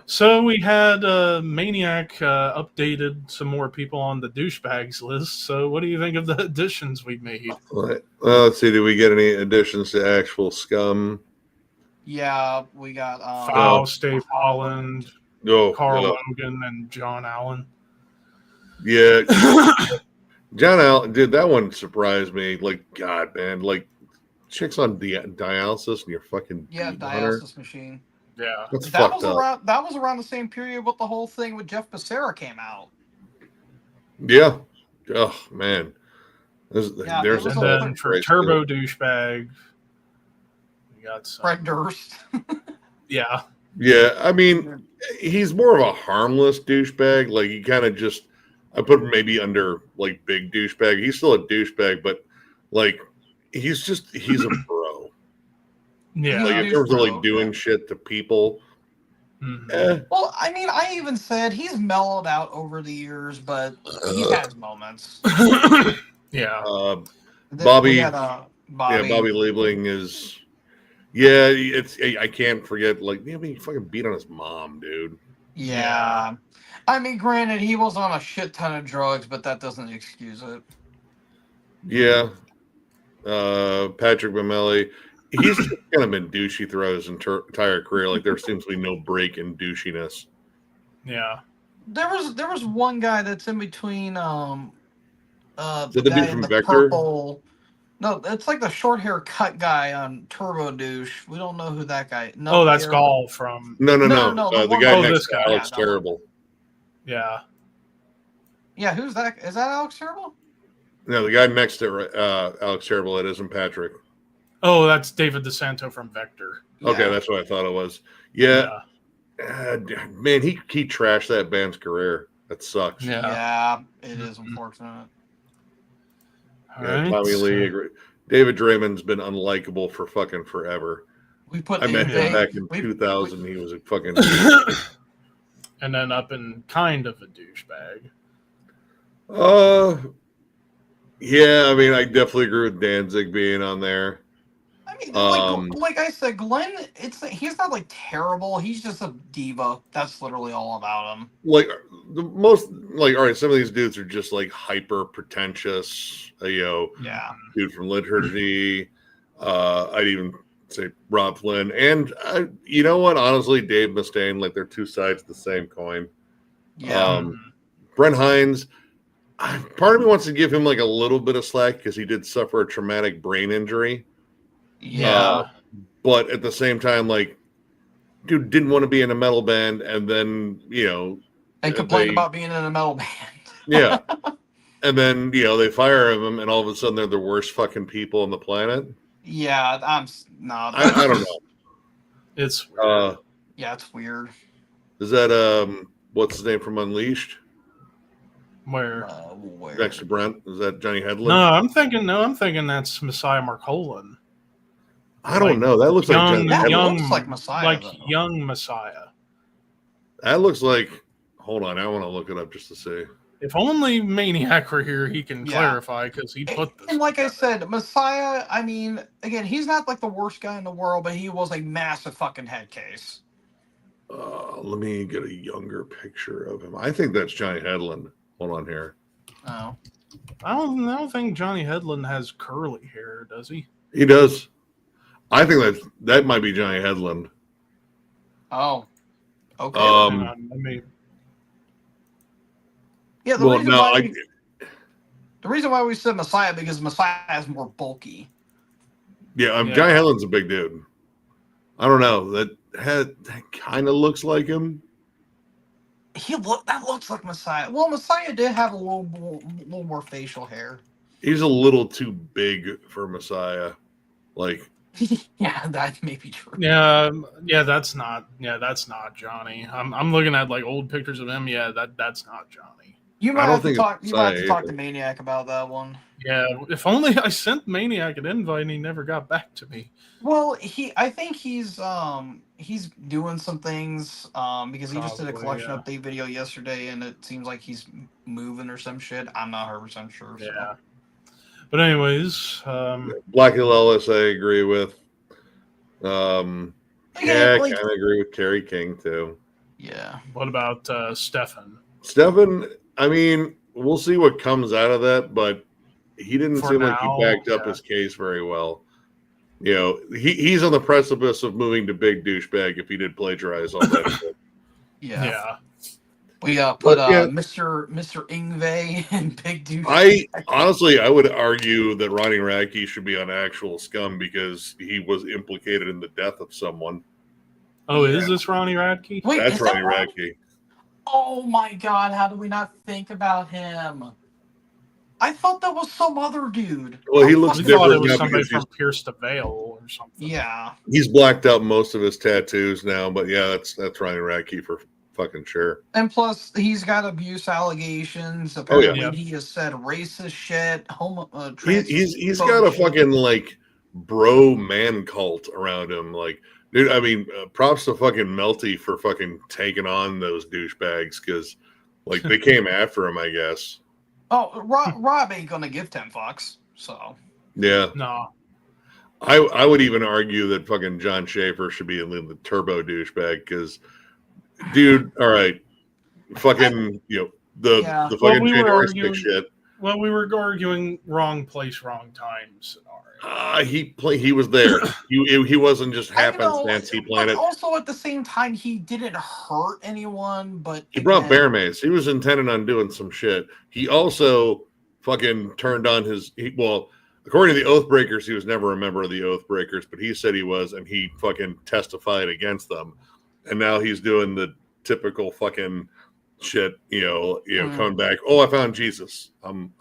So we had Maniac updated some more people on the douchebags list. So what do you think of the additions we made? Well, let's see. Did we get any additions to actual scum? Yeah, we got Faust, Dave Holland, Oh, Carl yeah. Logan, and John Allen. Yeah. John Allen, dude, that one surprised me. Like, God, man. Like, chicks on dialysis and you're fucking beating on her. dialysis machine. Yeah. That's That fucked was up. around. That was around the same period with the whole thing with Jeff Becerra came out. Yeah. Oh, man. There's Yeah, there's it was And a then for race Turbo Douchebag, we got some. Fred Durst. Yeah. Yeah, I mean, he's more of a harmless douchebag. Like, he kind of just, I put him maybe under, like, big douchebag. He's still a douchebag, but, like, he's a bro. Yeah. Like, in He's terms of, bro, like, doing yeah. shit to people, Mhm. Well, I mean, I even said he's mellowed out over the years, but he has moments. Yeah. Then Bobby- we had, Bobby. yeah, Bobby Labeling is, yeah, it's, I can't forget, like, yeah, he fucking beat on his mom, dude. Yeah. I mean, granted, he was on a shit ton of drugs, but that doesn't excuse it. Yeah. Patrick Mamelli, he's just kind of been douchey throughout his entire career. Like, there seems to be no break in douchiness. Yeah. There was one guy that's in between the the dude guy from in the Vector? purple. No, it's like the short hair cut guy on Turbo Douche. We don't know who that guy. No, Oh, that's hair. Gall from. No. No, The the one- guy Oh, next this to guy. Alex Yeah, no. Terrible. Yeah. Yeah, who's that? Is that Alex Terrible? No, the guy next to Alex Terrible, it isn't Patrick. Oh, that's David DeSanto from Vector. Okay, Yeah. that's what I thought it was. Yeah. Man, he trashed that band's career. That sucks. Yeah. Yeah, it is unfortunate. All Yeah, right. Tommy Lee. David Draymond's been unlikable for fucking forever. We put I met him AJ back in we- 2000. He was a fucking. And then up in kind of a douchebag. Yeah, I mean, I definitely agree with Danzig being on there. I mean, Um, like I said, Glenn. He's not like terrible. He's just a diva. That's literally all about him. Like the most, like, all right, some of these dudes are just like hyper pretentious. Yeah. Dude from Liturgy. I'd even say Rob Flynn, and you know what? Honestly, Dave Mustaine, like they're two sides of the same coin. Yeah. Brent Hines, part of me wants to give him like a little bit of slack because he did suffer a traumatic brain injury. Yeah. But at the same time, like, dude didn't want to be in a metal band, and then And complained about being in a metal band. yeah, and then they fire him, and all of a sudden they're the worst fucking people on the planet. Yeah, I don't know. It's weird. Yeah, it's weird. Is that what's his name from Unleashed? Where? Next to Brent, is that Johnny Headland? No, I'm thinking that's Messiah Marcolin. I don't know. That looks like Johnny Headland. Looks like Messiah. Like though. young Messiah. That looks like. Hold on, I want to look it up just to see. If only Maniac were here, he can clarify because he put this. And like I said, Messiah. I mean, again, he's not like the worst guy in the world, but he was a massive fucking head case. Let me get a younger picture of him. I think that's Johnny Headland. Hold on here. Oh, I don't think Johnny Headland has curly hair, does he? He does. I think that might be Johnny Headland. Oh, okay. Hang on, let me. Yeah, the reason why we said Messiah because Messiah is more bulky. Yeah, Johnny Headland's a big dude. I don't know. That kind of looks like him. That looks like Messiah. Well, Messiah did have a little more facial hair. He's a little too big for Messiah. Like, yeah, that may be true. Yeah, that's not Johnny. I'm looking at like old pictures of him. Yeah, that's not Johnny. You might have to talk to Maniac about that one. Yeah, if only I sent Maniac an invite and he never got back to me. Well, I think he's doing some things because he just did a collection update video yesterday, and it seems like he's moving or some shit. I'm not 100% sure. So. Yeah. But anyways, Blackie Lawless, I agree with. I kind of agree with Kerry King too. Yeah. What about Stefan? Stefan, I mean, we'll see what comes out of that, but he didn't seem like he backed up his case very well. He's on the precipice of moving to big douchebag if he did plagiarize all that shit. Yeah. We put Mr. Ingve and Big Douchebag. I would argue that Ronnie Radke should be on actual scum because he was implicated in the death of someone. Oh, is this Ronnie Radke? Wait, that's Ronnie Radke. Oh my God! How do we not think about him? I thought that was some other dude. Well, he looks different. I thought it was somebody from Pierce the Veil or something. Yeah. He's blacked out most of his tattoos now, but yeah, that's Ronnie Radke for fucking sure. And plus, he's got abuse allegations. Apparently, he has said racist shit. He's got a fucking like bro man cult around him. Like, dude, I mean, props to fucking Melty for fucking taking on those douchebags because, like, they came after him, I guess. Oh, Rob ain't gonna give 10 fucks. So yeah, no. I would even argue that fucking John Schaefer should be in the turbo douchebag because, dude, all right, fucking the fucking January 6th shit. Well, we were arguing wrong place, wrong time scenario. He was there. he wasn't just happenstance. He planned it. Also, at the same time, he didn't hurt anyone. But he brought bear mace. He was intending on doing some shit. He also fucking turned on according to the Oathbreakers, he was never a member of the Oathbreakers, but he said he was, and he fucking testified against them. And now he's doing the typical fucking shit. Coming back. Oh, I found Jesus. I'm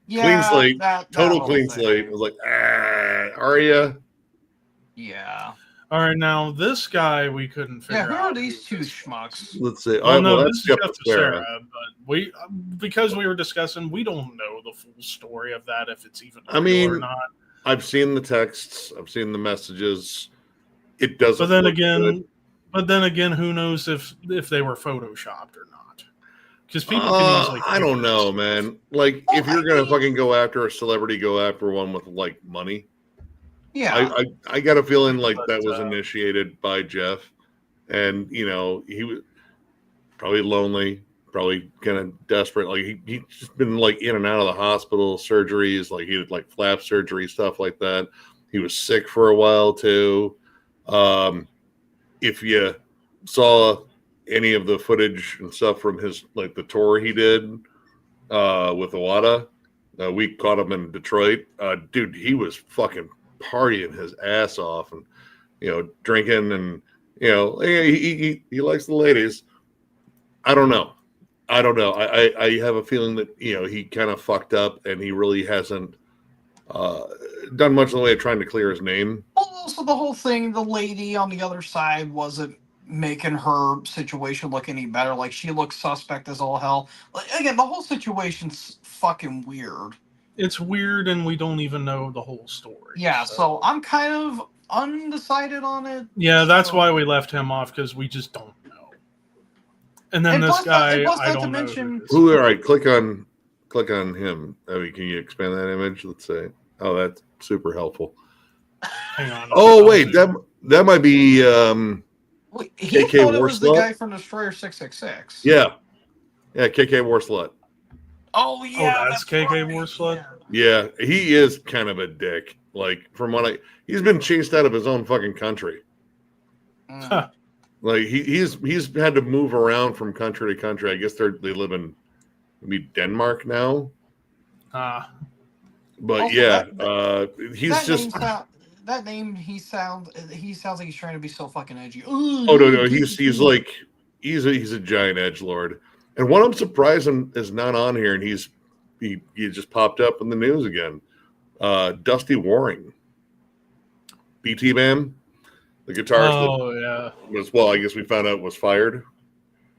clean slate, total clean slate. I was like, are you? Yeah. All right, now this guy we couldn't figure out. Yeah, who are these two schmucks? Let's see. This is Jeff Sarah, but because we were discussing, we don't know the full story of that, if it's even real or not. I've seen the texts, I've seen the messages. It doesn't. But then again, who knows if they were photoshopped or not? Because people can easily. I don't know, man. Like, if you're gonna fucking go after a celebrity, go after one with like money. Yeah, I got a feeling like that was initiated by Jeff, and he was probably lonely, probably kind of desperate. Like he's just been like in and out of the hospital, surgeries, like he did like flap surgery, stuff like that. He was sick for a while too. If you saw any of the footage and stuff from his like the tour he did with Iwata, we caught him in Detroit. Dude, he was fucking partying his ass off and drinking and he likes the ladies. I don't know. I have a feeling that he kind of fucked up and he really hasn't done much in the way of trying to clear his name. Well, also the whole thing, the lady on the other side wasn't making her situation look any better. Like, she looks suspect as all hell. Like, again, the whole situation's fucking weird. It's weird, and we don't even know the whole story. Yeah, so I'm kind of undecided on it. Yeah, that's so. why we left him off, because we just don't know. And then And this plus, guy, and plus I not don't to know. mention- All right, click on him. Can you expand that image? Let's say. Oh, that's super helpful. Hang on. Oh wait, that might be Wait, he KK thought it was the Warslut? guy from Destroyer 666. yeah, KK Warslut. Oh yeah, that's KK right. Warslut? Yeah, he is kind of a dick. Like from what he's been chased out of his own fucking country. Yeah. Huh. Like he's had to move around from country to country. I guess they live in maybe Denmark now. But Also, yeah, he's that just name he sounds like he's trying to be so fucking edgy. oh no, he's a giant edgelord. And what I'm surprised is not on here, and he just popped up in the news again. Dusty Waring, BT Man, the guitarist. I guess we found out was fired.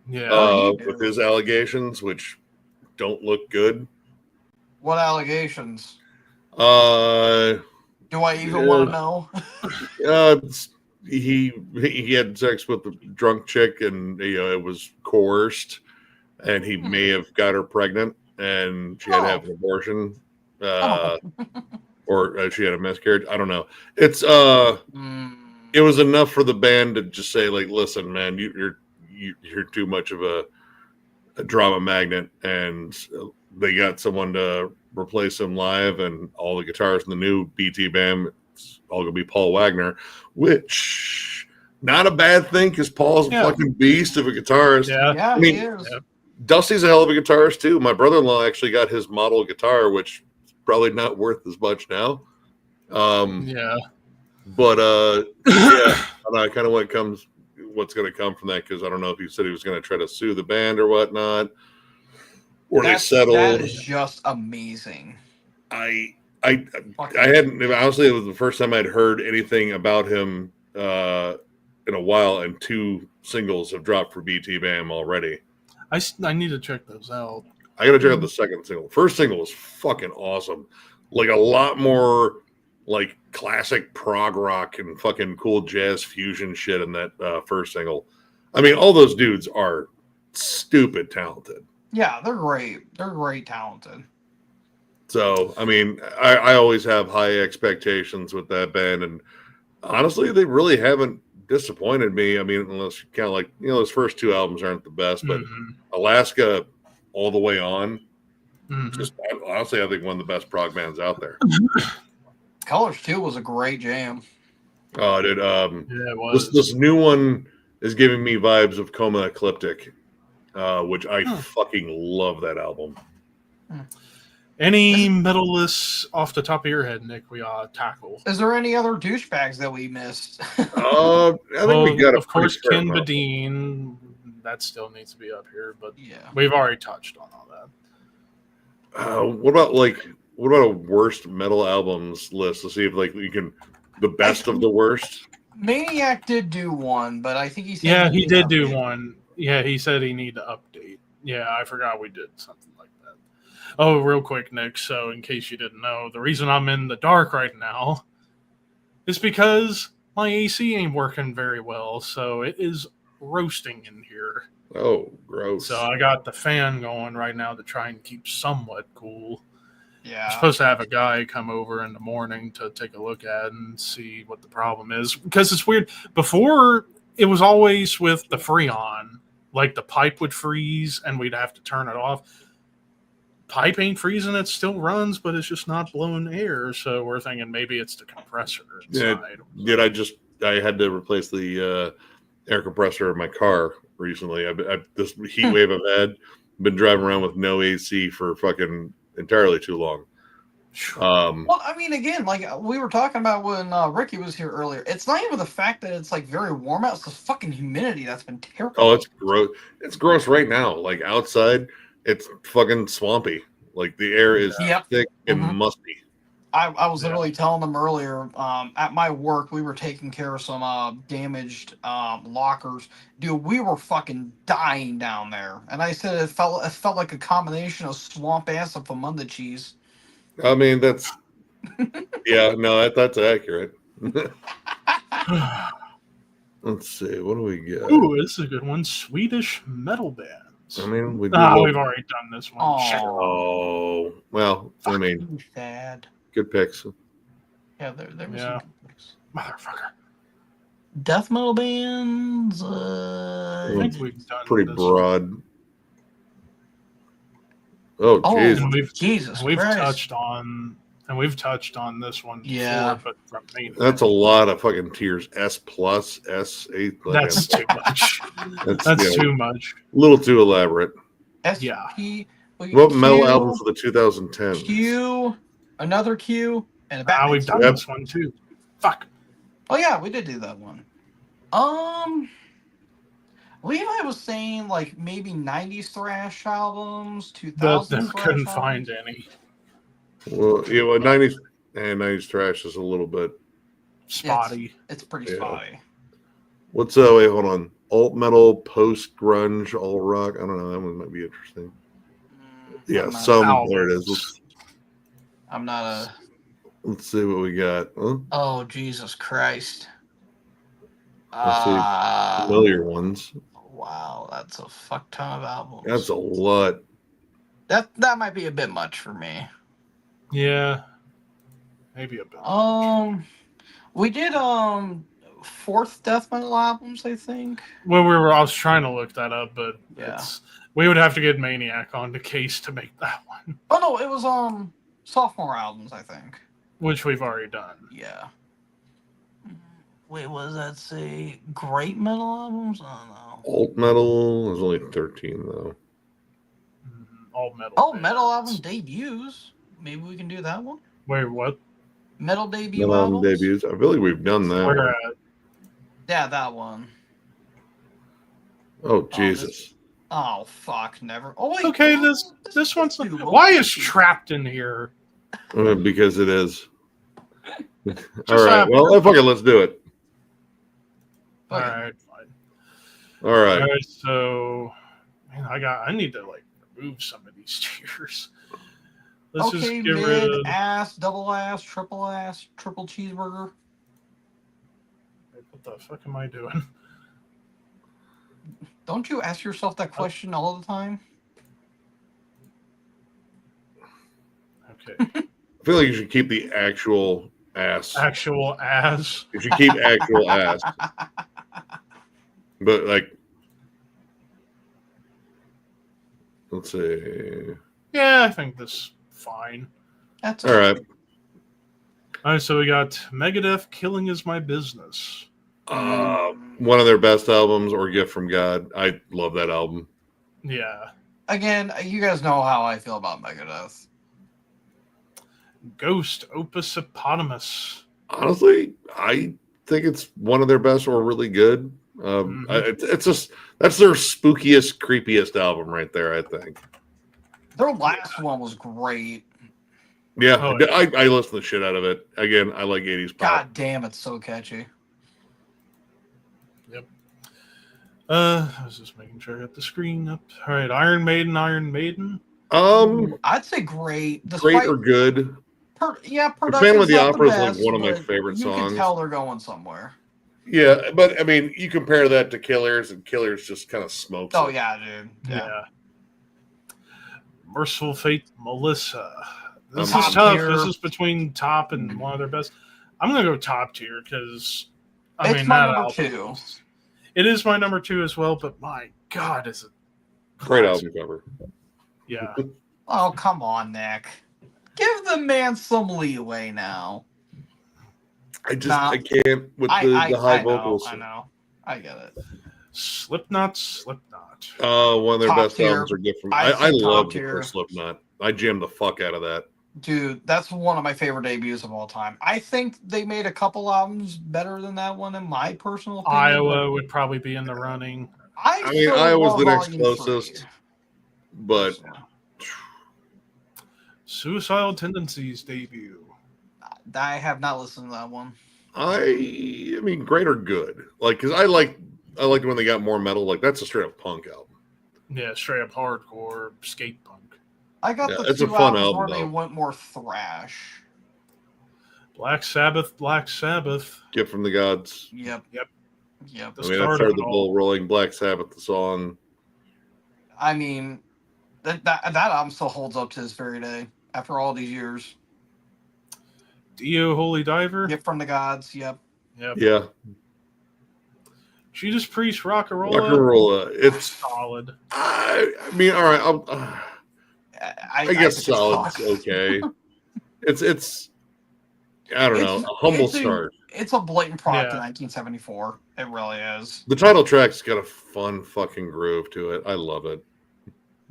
Yeah. With his allegations, which don't look good. What allegations? Do I even want to know? He had sex with a drunk chick, and it was coerced, and he may have got her pregnant, and she had to have an abortion, or she had a miscarriage. I don't know. It's it was enough for the band to just say, like, listen, man, you're too much of a drama magnet, and they got someone to replace him live, and all the guitarists in the new BT band, it's all gonna be Paul Wagner, which not a bad thing because Paul's a fucking beast of a guitarist. Yeah, I mean, he is. Yeah. Dusty's a hell of a guitarist too. My brother-in-law actually got his model guitar, which is probably not worth as much now. Yeah. But yeah, I kind of what's going to come from that, because I don't know if he said he was going to try to sue the band or whatnot, or they settled. That is just amazing. I hadn't, honestly, it was the first time I'd heard anything about him in a while, and 2 singles have dropped for BT Bam already. I need to check those out. I got to check out the second single. First single was fucking awesome. Like a lot more like classic prog rock and fucking cool jazz fusion shit in that first single. I mean, all those dudes are stupid talented. Yeah, they're great. They're great talented. So, I mean, I always have high expectations with that band, and honestly, they really haven't disappointed me. I mean, unless you count, like, those first 2 albums aren't the best, but Alaska all the way on, just honestly, I think one of the best prog bands out there. Colors 2 was a great jam. Oh, dude, it was. This new one is giving me vibes of Coma Ecliptic, which I fucking love that album. Any medalists off the top of your head, Nick, we tackle? Is there any other douchebags that we missed? I think we got of course, Ken Badine. That still needs to be up here, but we've already touched on all that. What about a worst metal albums list? Let's see if you can the best of the worst. Maniac did do one, but I think he said he did do one. Yeah, he said he needed to update. Yeah, I forgot we did something like that. Oh, real quick, Nick. So, in case you didn't know, the reason I'm in the dark right now is because my AC ain't working very well. So it is roasting in here. Oh, gross. So I got the fan going right now to try and keep somewhat cool. Yeah. I'm supposed to have a guy come over in the morning to take a look at and see what the problem is. Because it's weird. Before, it was always with the Freon. Like, the pipe would freeze and we'd have to turn it off. pipe ain't freezing, it still runs, but it's just not blowing air. So we're thinking maybe it's the compressor inside. I had to replace the air compressor in my car recently. This heat wave I've had, been driving around with no AC for fucking entirely too long. Well, I mean, again, like we were talking about when Ricky was here earlier, it's not even the fact that it's like very warm out; it's the fucking humidity that's been terrible. Oh, it's gross. It's gross right now. Like outside, it's fucking swampy. Like the air is thick and musty. I was literally telling them earlier, at my work, we were taking care of some damaged lockers. Dude, we were fucking dying down there. And I said it felt like a combination of swamp ass and Famunda cheese. I mean, that's that's accurate. Let's see, what do we get? Ooh, this is a good one. Swedish metal bands. I mean, we've already done this one. Oh, well, I mean, sad. Good picks. Yeah, there was some good picks. Motherfucker. Death metal bands. I think we've done pretty this broad. One. Oh, and Jesus we've Christ. we've touched on this one before, Yeah. but from me. That's a lot of fucking tiers. S plus, S8. That's too much. That's too much. A little too elaborate. SP. What metal album for the 2010s? Q, another Q, and a Batman. We've done this one too. Fuck. Oh yeah, we did do that one. Levi was saying like maybe 90s thrash albums, 2000s thrash couldn't albums. find any. Well, 90s thrash is a little bit spotty. It's pretty spotty. What's wait, hold on. Alt metal, post grunge, alt rock. I don't know. That one might be interesting. There it is. I'm not a. Let's see what we got. Huh? Oh Jesus Christ! Let's see familiar ones. Wow, that's a fuck ton of albums. That's a lot. That might be a bit much for me. Yeah, maybe a bit. We did fourth death metal albums, I think. Well, I was trying to look that up, but we would have to get Maniac on the case to make that one. Oh no, it was sophomore albums, I think. Which we've already done. Yeah. Wait, what does that say? Great metal albums? I don't know. Alt metal is only 13 though. Alt metal. Oh, metal album debuts. Maybe we can do that one. Wait, what? Metal debut albums? Debuts. I feel like we've done that. Where at? Yeah, that one. Oh, Jesus. Oh, fuck, never. Oh, wait. Okay, this one's... Why is Trapped in here? Because it is. All right, well, fuck it, let's do it. All right, fine. All right. All right, so... Man, I need to, remove some of these tiers. Let's just get rid of... ass, double ass, triple cheeseburger. What the fuck am I doing? Don't you ask yourself that question all the time? Okay. I feel like you should keep the actual ass. Actual ass? You should keep actual ass. But, let's see. Yeah, I think this fine. That's all right. All right, so we got Megadeth, Killing Is My Business. One of their best albums, or Gift from God. I love that album. Yeah. Again, you guys know how I feel about Megadeth. Ghost, Opus Eponymous. Honestly, I think it's one of their best or really good. It's just that's their spookiest, creepiest album right there, I think. Their last one was great. Yeah, I listen to the shit out of it. Again, I like 80s pop. God damn, it's so catchy. Yep. I was just making sure I got the screen up. All right, Iron Maiden. I'd say great. Great or good. Phantom of the Opera is one of my favorite songs. You can tell they're going somewhere. Yeah, but I mean, you compare that to Killers, and Killers just kind of smokes. Oh yeah, dude. Yeah. Merciful Fate, Melissa. This is tough. This is between top and one of their best. I'm gonna go top tier because it's my number 2. It is my number 2 as well. But my God, is it great album cover? Yeah. Oh, come on, Nick. Give the man some leeway now. I Nah. can't with the high I know, vocals. I know. I get it. Slipknot. One of their Top best tier. albums are different. I'd I say top love the tier. first Slipknot. I jammed the fuck out of that. Dude, that's one of my favorite debuts of all time. I think they made a couple albums better than that one, in my personal opinion. Iowa would probably be in the running. I mean, still Iowa's love the next Volume closest, 3, but personally. Suicidal Tendencies debut. I have not listened to that one. I mean, great or good. Like, because I liked when they got more metal. Like, that's a straight up punk album. Yeah, straight up hardcore skate punk. I got Yeah, the it's a few fun albums album, where they though. went more thrash. Black Sabbath. Gift from the Gods. Yep. Yep. Yep. The I mean, that start of started it the all. ball rolling. Black Sabbath, the song. I mean, that album still holds up to this very day after all these years. Dio Holy Diver. Gift from the Gods. Yep. Yep. Yeah. Judas Priest Rock and Roll. Rock and Roll. It's solid. I mean, all right. I guess think it's solid's tough. okay. It's I don't know, a humble start. It's a blatant product Yeah. of 1974. It really is. The title track's got a fun fucking groove to it. I love it.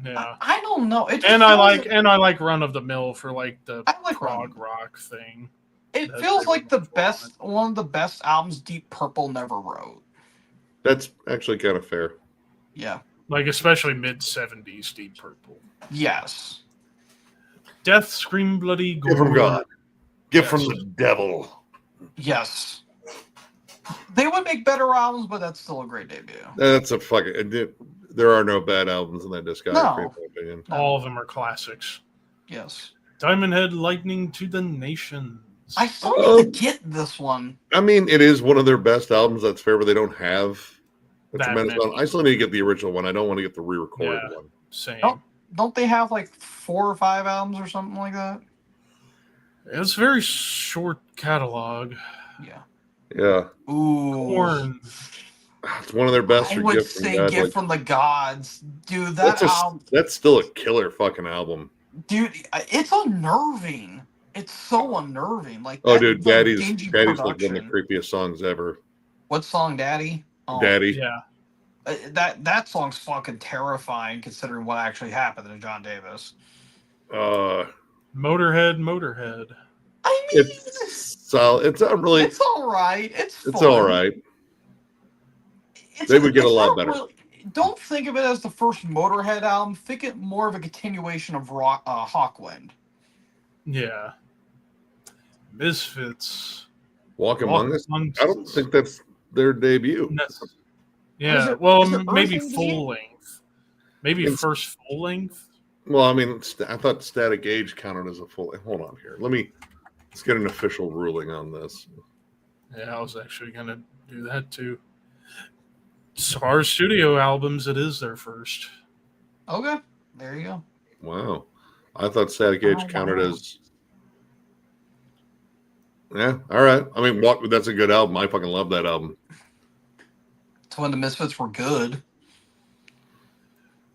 Yeah. I don't know. It just And I feels like Run of the Mill for like the I like prog rock thing. It That's feels like the pretty much one of the best albums Deep Purple never wrote. That's actually kind of fair. Yeah. Like especially mid 70s Deep Purple. Yes. Death Scream Bloody Gore. Gift from God. Gift Yes. from the devil. Yes. They would make better albums, but that's still a great debut. That's a fucking. There are no bad albums in that discography, No. in my opinion. All of them are classics. Yes. Diamond Head Lightning to the Nations. I still need to get this one. I mean, it is one of their best albums. That's fair, but they don't have a That tremendous many. one. I still need to get the original one. I don't want to get the re-recorded Yeah. one. Same. Oh. Don't they have like 4 or 5 albums or something like that? It's a very short catalog. Yeah. Yeah, Ooh. Korn. it's one of their best. I for would Gift from say God. Gift Like, from the Gods. Dude, that album. that's still a killer fucking album. Dude, it's unnerving. It's so unnerving. Like, Oh, that, dude, the Daddy's dingy like one of the production. creepiest songs ever. What song, Daddy? Oh, Daddy. Yeah. That song's fucking terrifying considering what actually happened to John Davis. Motorhead. I mean, It's solid. It's not really. it's all right. It's fun. all right. They would get a lot not better. Don't think of it as the first Motorhead album. Think it more of a continuation of Hawkwind. Yeah. Misfits. Walk Among Us. Amongst I don't think that's their debut. Yeah. Is it- Well, is it maybe Earth in full length. Maybe It's- first full length. Well, I mean, I thought Static Age counted as a full. Hold on here. Let's get an official ruling on this. Yeah, I was actually gonna do that too. As far as studio albums, it is their first. Okay, there you go. Wow. I thought Static Age Oh, counted wow. as. Yeah, all right. I mean, that's a good album. I fucking love that album. It's when the Misfits were good.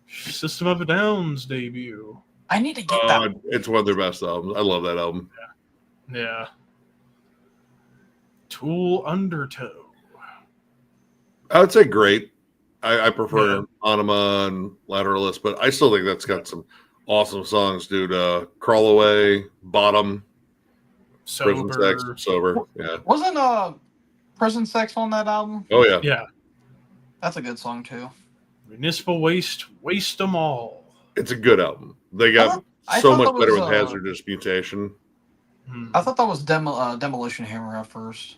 System of a Down's debut. I need to get that. It's one of their best albums. I love that album. Yeah. Tool Undertow. I would say great. I prefer Anima and Lateralist, but I still think that's got some awesome songs, dude. Crawl Away, Bottom, Prison Sex, Sober. Yeah. Wasn't Prison Sex on that album? Oh, yeah. Yeah. That's a good song too. Municipal Waste, Waste 'em All. It's a good album. They got I so thought much that better was, with Hazardous Mutation. I thought that was Demolition Hammer at first.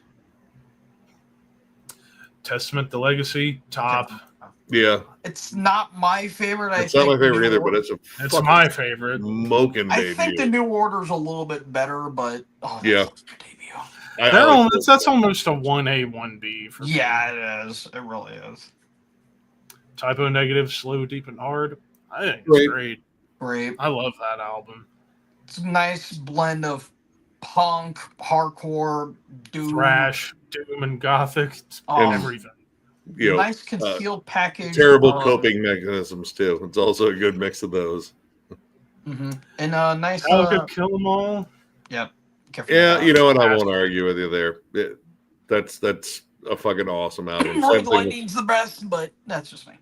Testament to Legacy, top. Yeah. It's not my favorite. It's not my favorite either, but it's a It's fucking my favorite. smoking I debut. think the New Order's a little bit better, but Yeah. that's a good debut. That's almost a 1A, 1B for me. Yeah, it is. It really is. Typo Negative, Slow, Deep, and Hard. I think it's great. Great. I love that album. It's a nice blend of punk, hardcore, doom, Thrash, Doom, and Gothic. It's Oh. everything. You know, nice concealed package. terrible coping mechanisms too. It's also a good mix of those. And nice. Metallica, Kill 'Em All. Yep. Yeah, you know what? I won't argue with you there. That's a fucking awesome album. Ride Same the thing with Lightning's the best, but that's just me.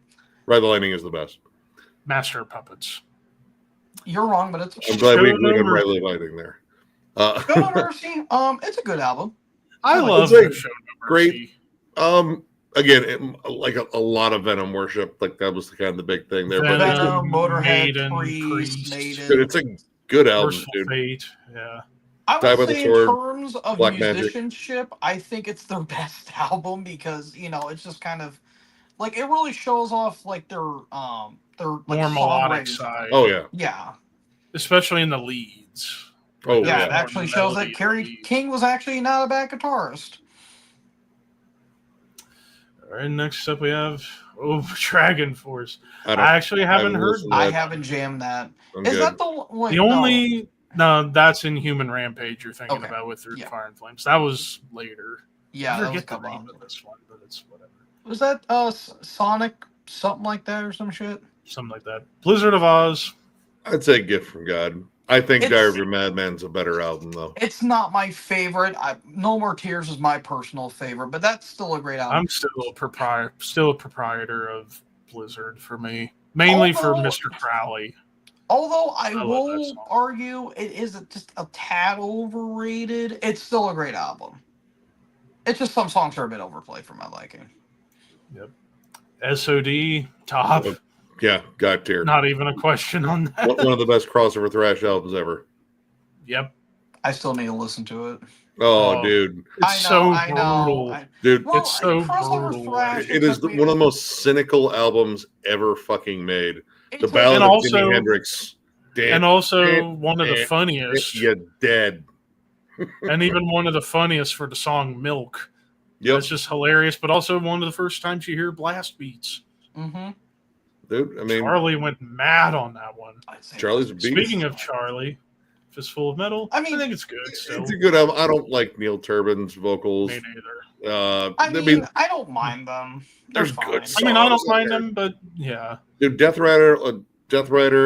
Ride the Lightning is the best. Master of Puppets. You're wrong, but it's. I'm glad we Show agreed on No Ride the Lightning there. Show No Mercy. It's a good album. I like love it. the Show No Mercy. Great. Again, like a lot of Venom worship. Like that was kind of the big thing there. But Venom, Motorhead, Maiden, Priest, dude, Maiden. it's a good album, Merciful dude. Fate. Yeah. I Die by would the say Sword, in terms of Black Magic. musicianship, I think it's their best album because it's just kind of like it really shows off like their like More melodic songwriting. side. Oh yeah. Yeah. Especially in the leads. Oh Yeah, yeah. it actually shows that Kerry King was actually not a bad guitarist. All right, next up we have Dragon Force. I don't- actually haven't heard listened to I that. haven't jammed that. I'm Is good. that the wait, the only no, that's in Human Rampage you're thinking Okay. about with Through Yeah. Fire and Flames. That was later. Yeah, I that was a forget the couple name albums. of this one, but it's whatever. Was that Sonic something like that or some shit? Something like that. Blizzard of Oz. I'd say Gift from God. I think It's- Diary of a Madman's a better album though. It's not my favorite. No More Tears is my personal favorite, but that's still a great album. I'm still a proprietor of Blizzard for me. Mainly for Although- Mr. Crowley. Although I love that will song. argue it is just a tad overrated, it's still a great album. It's just some songs are a bit overplayed for my liking. SOD, top. Yeah, God tier. Not even a question on that. One of the best crossover thrash albums ever. Yep. I still need to listen to it. Oh, dude. It's so brutal. Dude, Well, It's so crossover brutal. thrash, it is took me- one of the most cynical albums ever fucking made. it The took- Ballad And of also- Jimi Hendrix. Damn, And also damn, one of the damn, funniest, you dead. and even one of the funniest for the song Milk. Yep, That's just hilarious, but also one of the first times you hear blast beats. Mhm. dude. I mean, Charlie went mad on that one. I'd say Charlie's a beast. Speaking of Charlie, Fistful of Metal, I mean, think it's good still. It's a good album. I don't like Neil Turbin's vocals. Me neither. I mean, I don't mind them. They're there's fine. good I mean, I don't songs on mind there. them, but yeah. Dude, Death Rider,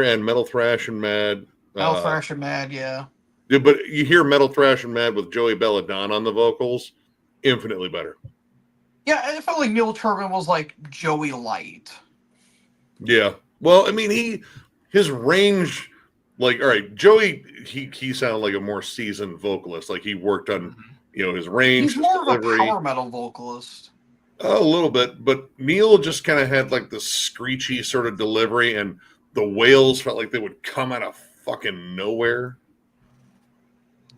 and Metal Thrash and Mad. Metal Thrash and Mad, yeah. Dude, but you hear Metal Thrash and Mad with Joey Belladonna on the vocals, infinitely better. Yeah, I felt like Neil Turbin was like Joey Light. Yeah. Well, I mean, his range, like, all right, Joey, he sounded like a more seasoned vocalist. Like he worked on, his range, He's more his of a delivery. power metal vocalist. A little bit, but Neil just kind of had like the screechy sort of delivery, and the wails felt like they would come out of fucking nowhere.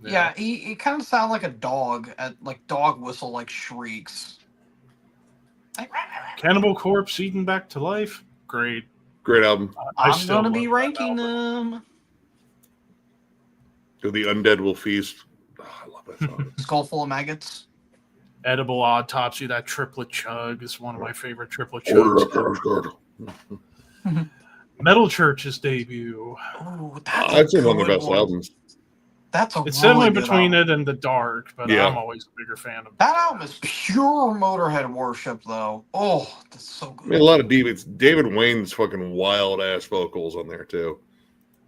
Yeah, he kind of sounded like a dog at like dog whistle like shrieks. Like, Cannibal Corpse eaten back to life. Great. Great album. I I'm still gonna be love that ranking album. them. The Undead Will Feast. Oh, I love that song. Skull full of maggots. Edible Autopsy, that triplet chug is one of my favorite triplet Order chugs. up, Order's Guard. Metal Church's debut. Oh, that's I'd say a one of their good best one. albums. That's a It's really definitely good between album. it and The Dark, but Yeah. I'm always a bigger fan of That album is pure Motorhead worship, though. Oh, that's so I good. mean, a lot of David Wayne's fucking wild ass vocals on there too.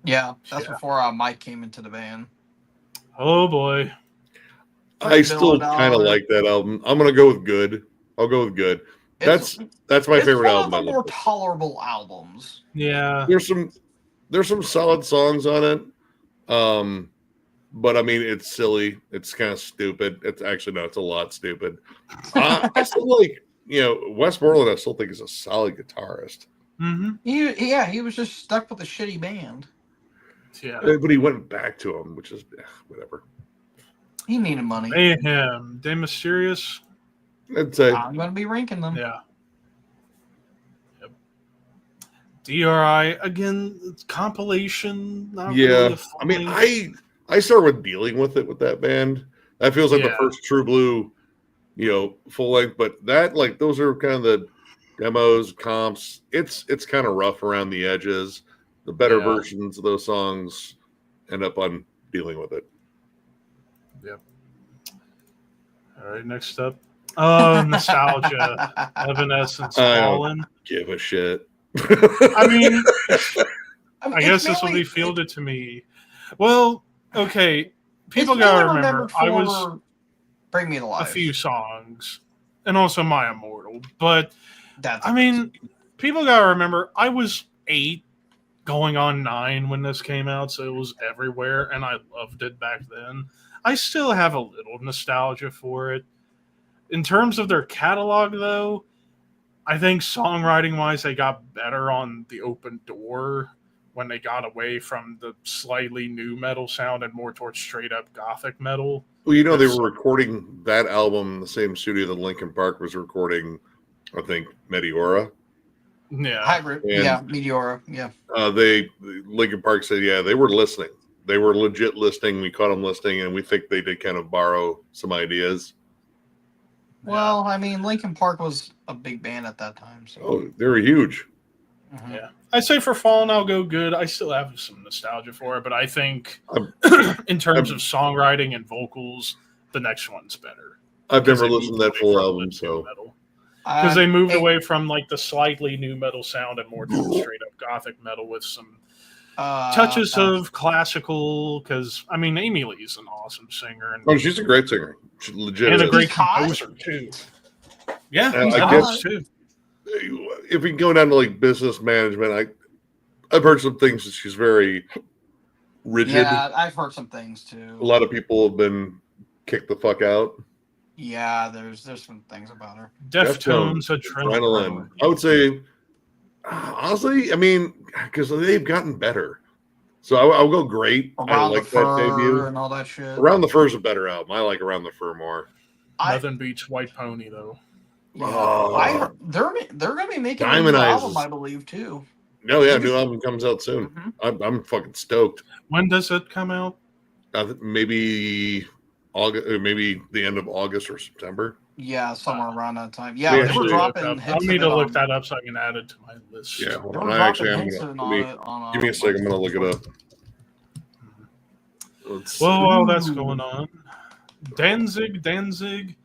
Yeah, that's Yeah. before Mike came into the band. Oh boy. I still $3 kind of like that album. I'm gonna go with Good. I'll go with Good. That's my favorite one album. of I the more love. tolerable albums. Yeah. There's some solid songs on it. But I mean, it's silly. It's kind of stupid. It's actually no, it's a lot stupid. I still like, Wes Borland. I still think is a solid guitarist. Mm-hmm. He was just stuck with a shitty band. Yeah. But he went back to him, which is whatever. He needed money. Mayhem. De Mysterious. I'd say I'm gonna be ranking them. Yeah. Yep. DRI again. It's compilation. Not yeah. Really a I mean, fully- I started with Dealing with it with that band. That feels like the Yeah. first True Blue, full length. But that those are kind of the demos, comps. It's kind of rough around the edges. The better Yeah. versions of those songs end up on Dealing with it. Yep. All right. Next up. Nostalgia. Evanescence. I don't- Fallen. Give a shit. I mean, I guess this will be fielded to me. Well, okay. People it's gotta mainly remember, remembered I was for Bring Me to a Life. few songs, and also My Immortal. But That's I mean, people gotta remember, I was 8, going on 9 when this came out, so it was everywhere, and I loved it back then. I still have a little nostalgia for it. In terms of their catalog, though, I think songwriting-wise, they got better on The Open Door when they got away from the slightly new metal sound and more towards straight-up gothic metal. Well, you know, they There's were recording that album in the same studio that Linkin Park was recording, I think, Meteora. Yeah. Hybrid. And, yeah, Meteora. Yeah. Linkin Park said, yeah, they were listening. They were legit listening. We caught them listening, and we think they did kind of borrow some ideas. Well, I mean, Linkin Park was a big band at that time. So. Oh, they were huge. Mhm. Yeah. I'd say for Fallen, I'll go good. I still have some nostalgia for it, but I think in terms of songwriting and vocals, the next one's better. I've never listened to that full album, so. Because they moved away from like the slightly new metal sound and more towards straight up gothic metal with some touches of classical. Because I mean, Amy Lee's an awesome singer, and she's a great singer. She's legit, and a great She's hot. composer too. Yeah, I guess too. If we go down to like business management, I've heard some things that she's very rigid. Yeah, I've heard some things too. A lot of people have been kicked the fuck out. Yeah, there's some things about her. Deftones, Adrenaline. I would say, honestly, I mean, because they've gotten better. So I'll go great. Around I like the Fur that debut. and all that shit. Around the Fur is a better album. I like Around the Fur more. Nothing beats White Pony though. Yeah. They're going to be making a Diamond new Eyes album, is- I believe, too. No, yeah, new album comes out soon. Mhm. I'm fucking stoked. When does it come out? Maybe August, maybe the end of August or September. Yeah, somewhere around that time. Yeah, We they were actually dropping I'll hints need of to it look on- that up so I can add it to my list. Yeah, hold They on. were I actually dropping am hints gonna on it on, give me a second. I'm gonna look it up. Well, while that's going on, Danzig.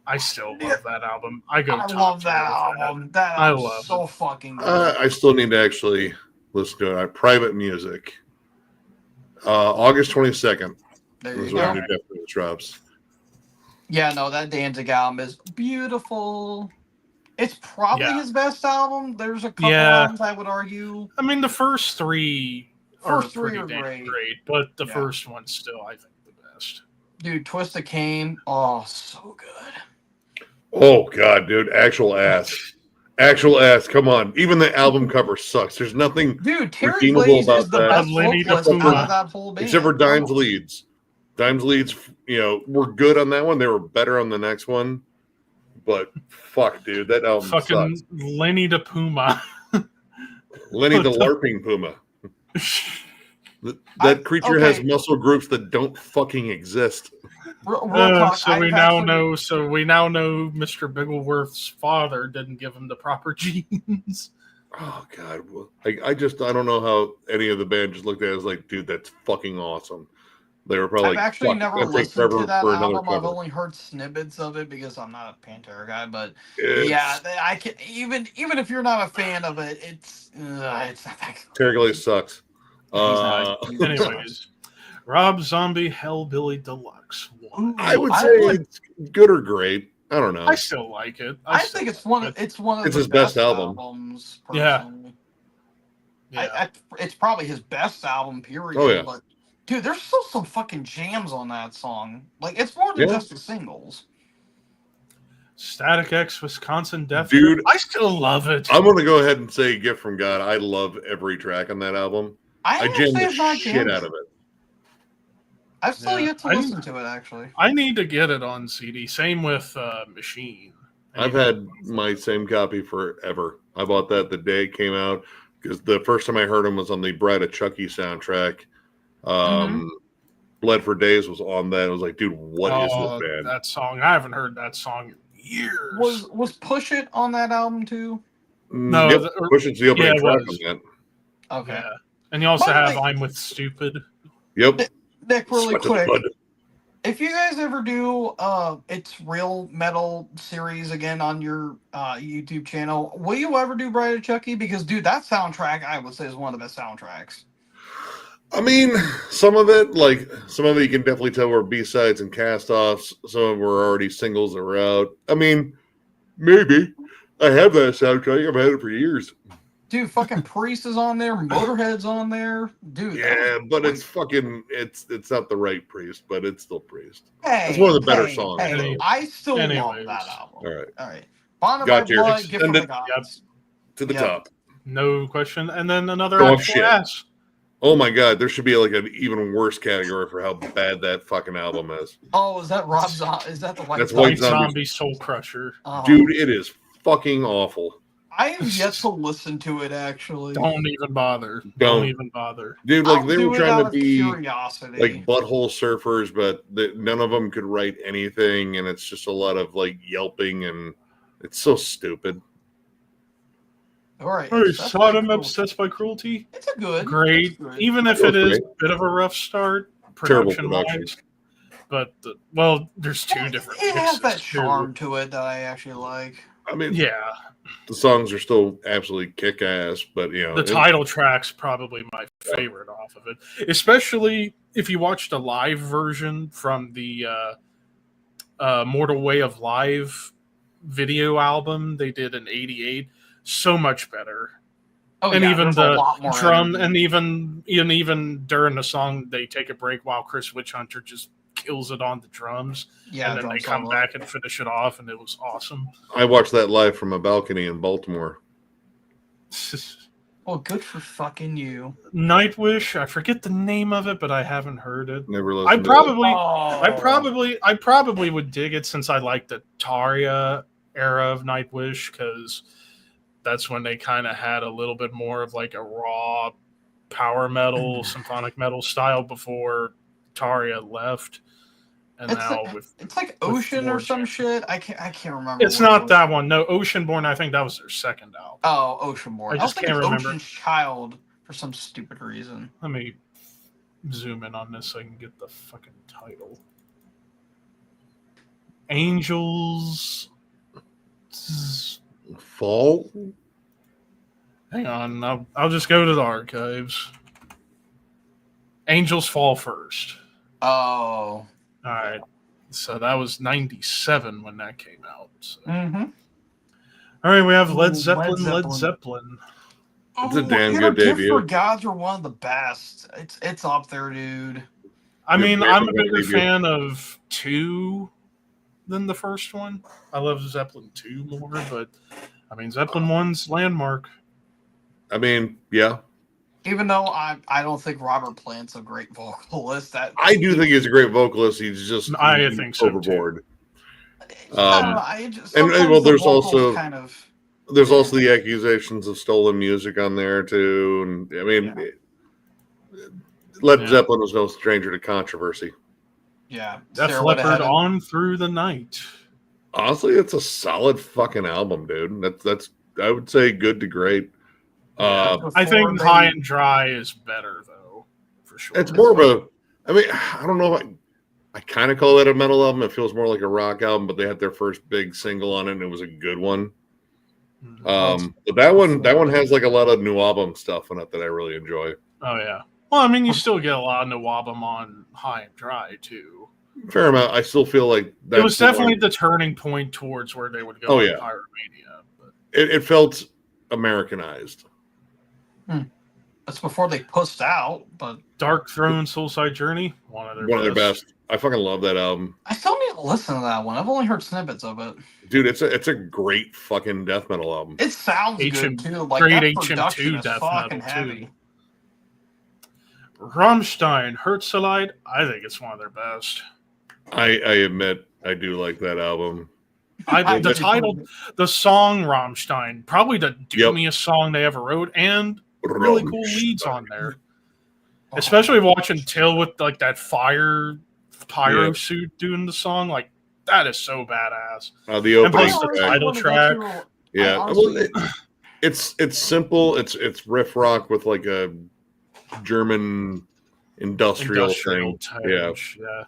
I still love that album. I love that album. That I album's love so fucking good. I still need to actually listen to it. Private Music. August 22nd There is you when go. New Deftones drops. Yeah, no, that Danzig album is beautiful. It's probably Yeah. his best album. There's a couple Yeah. albums I would argue. I mean, the first three are First three pretty are damn great. great, but the Yeah. first one's still, I think, the best. Dude, Twist of Cain. Oh, so good. Oh god, dude, actual ass. Actual ass. Come on. Even the album cover sucks. There's nothing Dude, Terry redeemable Blaze about is the that. best Lenny vocalist DePuma. out of that whole band. except for Dimes Leads. Dimes Leads, were good on that one. They were better on the next one. But fuck, dude, that album Fucking sucks. Lenny DePuma. Lenny the What the- LARPing Puma. That creature has muscle groups that don't fucking exist. Real talk, So we now know Mr. Biggleworth's father didn't give him the proper genes. Oh god, well, I don't know how any of the band just looked at it as like, dude, that's fucking awesome. They were probably I've like, actually fuck, never that'd take listened forever to that for another album. I've cover. only heard snippets of it because I'm not a Pantera guy. But It's- yeah, I can even if you're not a fan of it, it's not that good. Terry Glaze sucks. Anyways, Rob Zombie Hellbilly Deluxe. I would I say would- it's good or great. I don't know. I still like it. I think it's one of It's the his best album. albums. Yeah. Personally. Yeah. It's probably his best album. Period. Oh, yeah. But dude, there's still some fucking jams on that song. Like it's more than Yeah. just the singles. Static X Wisconsin Death. Dude, I still love it. I'm gonna go ahead and say "Gift from God." I love every track on that album. I actually jammed the have not shit jammed out it. of it. I've still Yeah. yet to listen to it actually. I need to get it on CD. Same with Machine. I've had my same copy forever. I bought that the day it came out because the first time I heard him was on the Bride of Chucky soundtrack. Bled for Days was on that. I was like, dude, what is this band? That song. I haven't heard that song in years. Was Push It on that album too? No, Yep, Push It's the opening it track was. on that. Okay. Yeah. And you also By the have way- I'm with Stupid. Yep. Nick, really Sweat of quick. Blood. If you guys ever do It's Real Metal series again on your YouTube channel, will you ever do Bride of Chucky? Because dude, that soundtrack I would say is one of the best soundtracks. I mean, some of it you can definitely tell were B-sides and cast-offs. Some of them were already singles that were out. I mean, maybe. I have that soundtrack. I've had it for years. Dude, fucking Priest is on there, Motorhead's on there. Dude, Yeah, but great. it's fucking it's not the right Priest, but it's still Priest. Hey, It's one of the better hey, songs, hey, though. I still love Anyways. that album. All right. All right. Bonded Got by your Blood, Gift from the extended- Gods. To the Yep. top. No question. And then another Dog actual shit. ass. Oh my god, there should be like an even worse category for how bad that fucking album is. Oh, is that Rob Zombie? Is that the White That's Zombie? White White Zombie. Zombie Soul Crusher. Oh. Dude, it is fucking awful. I have yet to listen to it, actually. Don't even bother. Don't. Even bother. Dude, like I'll they do were it trying out to of be curiosity. like butthole surfers, but none of them could write anything, and it's just a lot of like yelping, and it's so stupid. All right. Hey, Obsessed by Sodom Cruelty. Obsessed by Cruelty. It's a good. Great. It's good. Even if It it was is great. a bit of a rough start, Terrible production production. wise. But well, there's two different. It has that mixes, too. charm to it that I actually like. I mean, Yeah, the songs are still absolutely kick ass, but you know, the title track's probably my favorite off of it, especially if you watched a live version from the Mortal Way of Live video album they did in '88. So much better. Oh, And yeah, even there's a the lot more drum, energy. and even during the song, they take a break while Chris Witchhunter just kills it on the drums, yeah, and then they drum come solo. back and finish it off, and it was awesome. I watched that live from a balcony in Baltimore. Well, good for fucking you. Nightwish, I forget the name of it, but I haven't heard it. Never I listened. probably would dig it since I like the Tarja era of Nightwish, because that's when they kind of had a little bit more of like a raw power metal, symphonic metal style before Tarja left. And now It's like Ocean or some shit. I can't remember. it's what it not was. that one. No, Oceanborn. I think that was their second album. Oh, Oceanborn. I I just was can't thinking remember. Ocean's Child for some stupid reason. Let me zoom in on this so I can get the fucking title. Angels. Fall. Hang on, I'll just go to the archives. Angels Fall First. Oh. All right. So that was 97 when that came out. So. Mm-hmm. All right, we have Led Ooh, Zeppelin. Led Led Zeppelin. It's a damn good Gift debut. for Gods are one of the best. It's up there, dude. I mean, Great I'm a for bigger debut. fan of 2 than the first one. I love Zeppelin 2 more, but I mean, Zeppelin 1's landmark. I mean, yeah, Even though I don't think Robert Plant's a great vocalist. That I do think he's a great vocalist. He's just I think so, too. overboard. I don't know, I just, and, sometimes well, the there's vocals also- kind of. There's also the accusations of stolen music on there too, and I mean, Led Yeah. Zeppelin was no stranger to controversy. Yeah. Def Stairway to Leppard Heaven. On Through the Night. Honestly, it's a solid fucking album, dude. That's I would say good to great. I Before think they- High and Dry is better, though, for sure. It's more of a. I mean, I don't know. I kind of call that a metal album. It feels more like a rock album, but they had their first big single on it, and it was a good one. But that one has like a lot of new album stuff in it that I really enjoy. Oh, yeah. Well, I mean, you still get a lot of new album on High and Dry, too. Fair amount. I still feel like It was definitely the turning point towards where they would go Oh, on yeah. Pyromania. But it felt Americanized. That's before they pushed out, but Dark Throne, Soulside Journey, one of their best. I fucking love that album, I still need to listen to that one. I've only heard snippets of it. dude. It's a great fucking death metal album. It sounds HM good too. Like great that HM2 production is death fucking metal, too. heavy. Rammstein, Herzeleid, I think it's one of their best. I admit I do like that album. The title, the song Rammstein, probably the Yep. doomiest song they ever wrote, and really cool leads on there. Oh. Especially watching Till with like that pyro Yeah. suit doing the song, like that is so badass. The And opening plus the track. title track. Yeah, honestly- well, it's simple. It's riff rock with like a German industrial thing. touch, Yeah. yeah.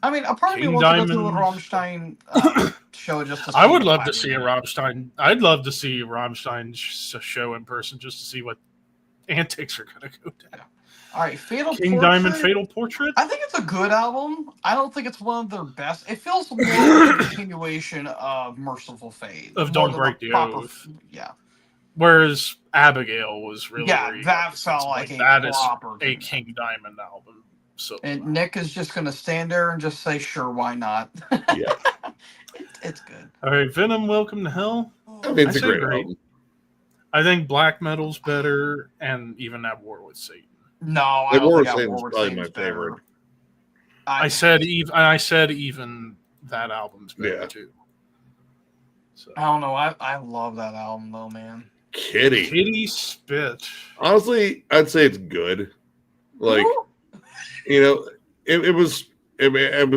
I mean, a part of me King wants to go to a Diamond. Rammstein show just to see. I would the love to live see a event. Rammstein. I'd love to see a Rammstein show in person just to see what antics are going to go down. All right, Fatal King Portrait. Diamond Fatal Portrait. I think it's a good album. I don't think it's one of their best. It feels more like a continuation of Merciful Fate. Of more Don't than Break a the proper, Oath. Yeah. Whereas Abigail was really Yeah, where you that got the sense felt of, like a that is proper a King King Diamond album. So And Nick is just going to stand there and just say, sure, why not? Yeah. It's good. all right, Venom, Welcome to Hell. I mean, it's I a say great great. album. I think Black Metal's better, and even At War with Satan. No, I Like, don't War think with At Satan's War with probably Satan's my favorite. better. I said even that album's better Yeah. too. So. I don't know. I love that album, though, man. Kitty Spit. Honestly, I'd say it's good. Like, Ooh. you know, it was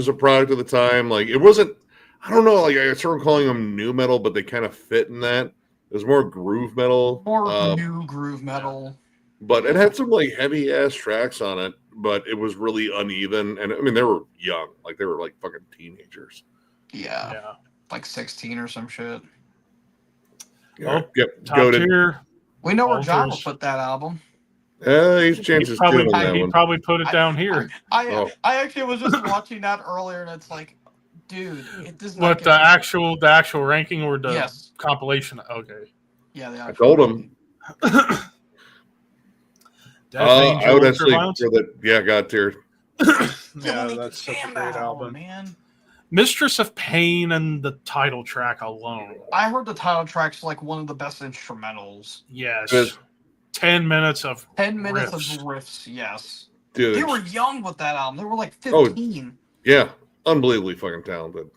a product of the time. Like, it wasn't. I don't know. Like, I started calling them new metal, but they kind of fit in that. It was more groove metal, More new groove metal. but it had some like heavy ass tracks on it. But it was really uneven, and I mean, they were young. Like, they were like fucking teenagers. Yeah. Like 16 or some shit. Oh, Yep, top goated. tier. We know where John will Altars. put that album. He's changed his tune on that He'd one. probably put it down here. I actually was just watching that earlier, and it's like, dude, it does not. What get the actual ranking or the Yes. compilation? Okay. Yeah, the I actual told him. Death Angel, I would actually Ultraviolence. for that. Yeah, God tier. Yeah, that's such a Damn great that album. man. Mistress of Pain and the title track alone. I heard the title track's like one of the best instrumentals. Yes. It is. 10 minutes of 10 minutes riffs. of riffs, yes. Dude. They were young with that album. They were like 15. Yeah, unbelievably fucking talented.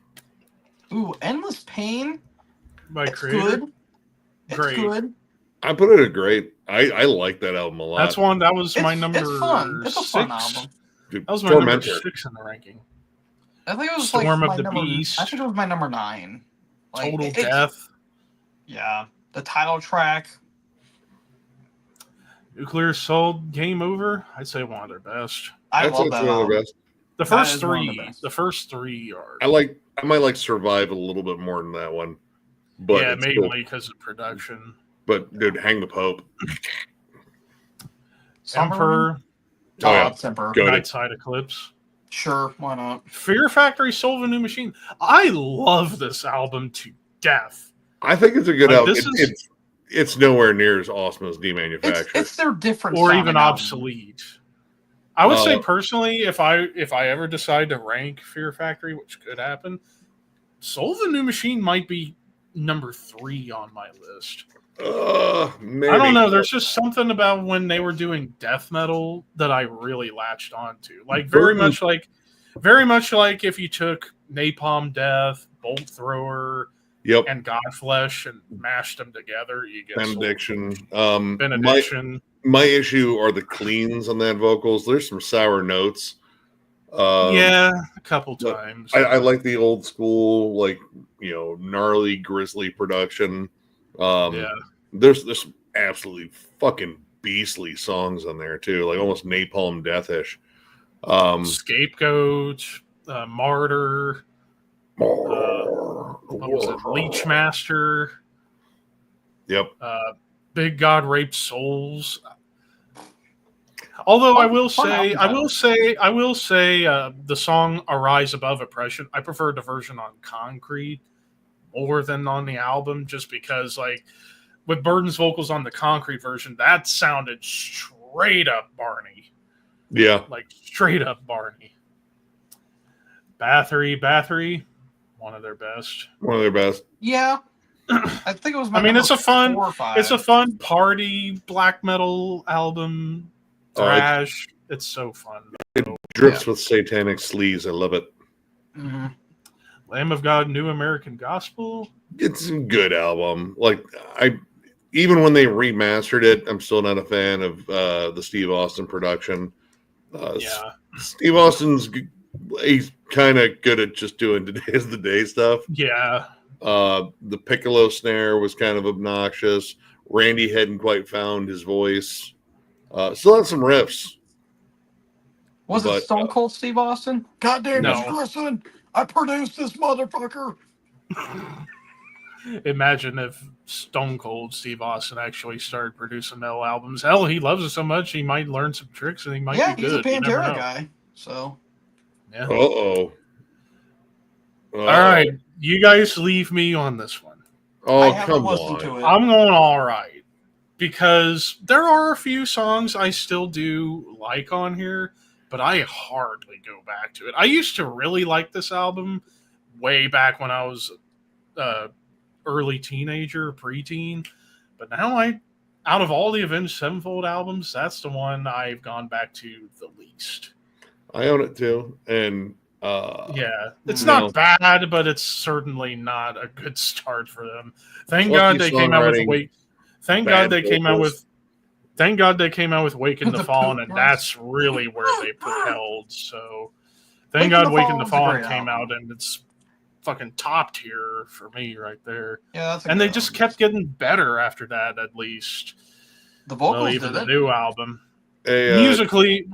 Ooh, Endless Pain. by It's Creator. good. It's Great. good. I put it at great. I like that album a lot. That's one. That was my number. It's fun. It's a fun 6. album. Dude, That was my number Tormentor. 6 in the ranking. I think it was Storm like of my the number. Beast. I think it was my number 9. Like, Total it's- Death. Yeah, the title track. Nuclear Assault. Game Over. I'd say one of their best. I I'd say love it's that one of album. the best. The That first is one of the three. best. The first 3 are. I might like Survive a little bit more than that one. But yeah, it's mainly cool. because of production. But dude, Hang the Pope. Emperor. Oh, yeah. It's Emperor. Go. Goated. Night Side Eclipse. Sure, why not? Fear Factory. Soul of a New Machine. I love this album to death. I think it's a good Like, album. this is- It's nowhere near as awesome as Demanufactured. It's their different Or sounding even album. obsolete. I would say Oh. personally, if I ever decide to rank Fear Factory, which could happen, Soul of the New Machine might be number 3 on my list. Maybe. I don't know. There's just something about when they were doing death metal that I really latched onto. Like very much like if you took Napalm Death, Bolt Thrower, Yep. and Godflesh and mashed them together, you get Benediction. Benediction. My issue are the cleans on that vocals. There's some sour notes. Yeah, a couple but times. I like the old school, like, gnarly, grisly production. Yeah. There's some absolutely fucking beastly songs on there too, like almost Napalm Deathish. Scapegoat, Martyr, what was it? Leechmaster. Yep. Big God Raped Souls. Although I will say the song "Arise Above Oppression," I prefer the version on Concrete more than on the album, just because, like, with Burden's vocals on the Concrete version, that sounded straight up Barney. Yeah. Like straight up Barney. Bathory, one of their best. One of their best. Yeah. I think it was my I mean, it's a fun, 4 or 5. it's a fun party black metal album. Thrash. It's so fun. It drips with satanic sleaze. I love it. Mhm. Lamb of God, New American Gospel. It's a good album. Like, even when they remastered it, I'm still not a fan of the Steve Austin production. Yeah. Steve Austin's he's kind of good at just doing today's the day stuff. Yeah. The piccolo snare was kind of obnoxious. Randy hadn't quite found his voice. Still had some riffs. Was it But Stone Cold Steve Austin? Goddamn, No. Miss Kristen, I produced this motherfucker. Imagine if Stone Cold Steve Austin actually started producing metal albums. Hell, he loves it so much he might learn some tricks and he might Yeah, be he's a good. You never Pantera know. guy. So Yeah. uh-oh. All right, you guys leave me on this one. I Oh, haven't come listened on. to it. I'm going all right because there are a few songs I still do like on here, but I hardly go back to it. I used to really like this album way back when I was early teenager, preteen, but now out of all the Avenged Sevenfold albums, that's the one I've gone back to the least. I own it too. And Yeah, it's you not know, bad, but it's certainly not a good start for them. Thank Fluffy God they came out with songwriting, Thank God bad they came out vocals. with. Thank God they came out with Waking the The Fallen, poop and runs. that's really where they propelled. So, thank Waking God the Waking the Fallen's a Fallen great came album. out, and it's fucking top tier for me right there. Yeah, that's a And good they just album. kept getting better after that, at least. The Well, vocals even did the it. new album. Hey, Musically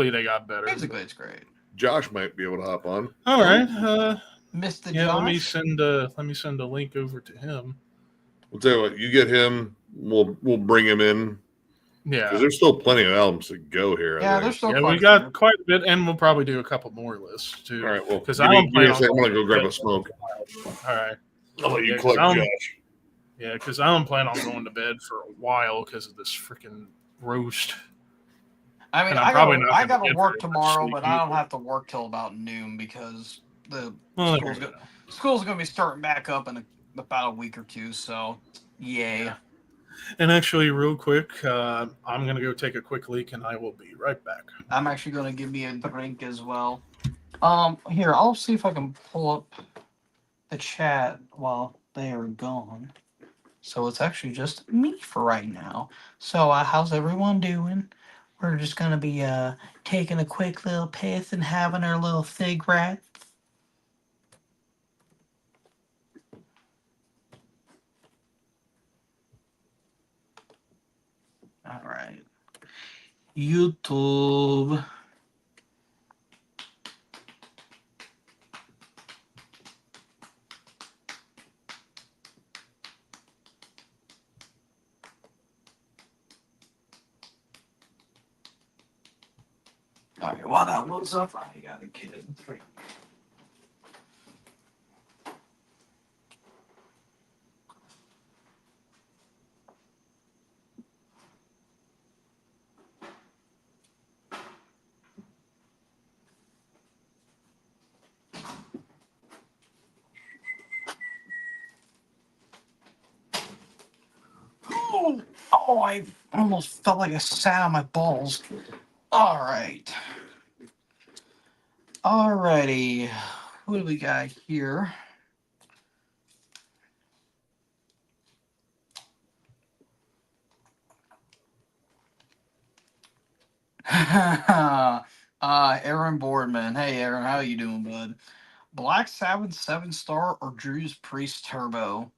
they got better. Musically, it's great. Josh might be able to hop on. All right. Mr. Yeah, let me Josh. send a link over to him. We'll tell you what, you get him, we'll bring him in. Yeah. Because there's still plenty of albums to go here. I Yeah, think. there's still Yeah, quite we a got few. quite a bit, and we'll probably do a couple more lists too. All right, well, because give I me don't plan a on. second. I'm going gonna go to grab bed a smoke. for a while. All right. I'll let you Yeah, 'cause collect I'm- Josh. Yeah, because I don't plan on going to bed for a while because of this freaking roast. I mean, And I'm I probably gotta, not I gonna gotta get work very much tomorrow, sleep but I don't either. have to work till about noon because the Well, school's there you go- go. school's gonna be starting back up in about a week or two. So, yay. Yeah. And actually, real quick, I'm gonna go take a quick leak, and I will be right back. I'm actually gonna give me a drink as well. Here, I'll see if I can pull up the chat while they are gone. So it's actually just me for right now. So, how's everyone doing? We're just gonna be taking a quick little piss and having our little cigarette. All right. YouTube. All right, while that loads up, I gotta get it. Oh, I almost felt like I sat on my balls. All right. Alrighty. What do we got here? Aaron Boardman. Hey, Aaron, how you doing, bud? Black Sabbath 7-star or Judas Priest Turbo?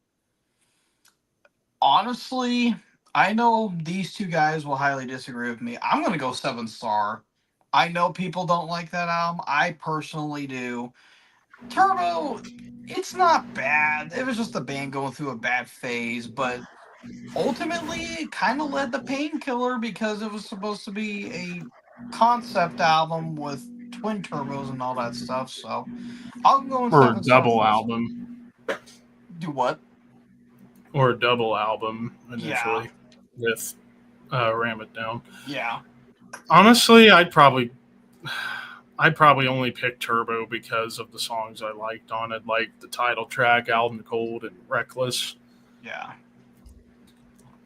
Honestly, I know these two guys will highly disagree with me. I'm gonna go 7-star. I know people don't like that album. I personally do. Turbo, it's not bad. It was just the band going through a bad phase, but ultimately it kind of led the Painkiller because it was supposed to be a concept album with twin turbos and all that stuff. So I'll go in Or a 7-star. double album. Do what? Or a double album initially Yeah. with Ram It Down. Yeah. Honestly, I'd probably only pick Turbo because of the songs I liked on it, like the title track, Out in the Cold, and Reckless. Yeah.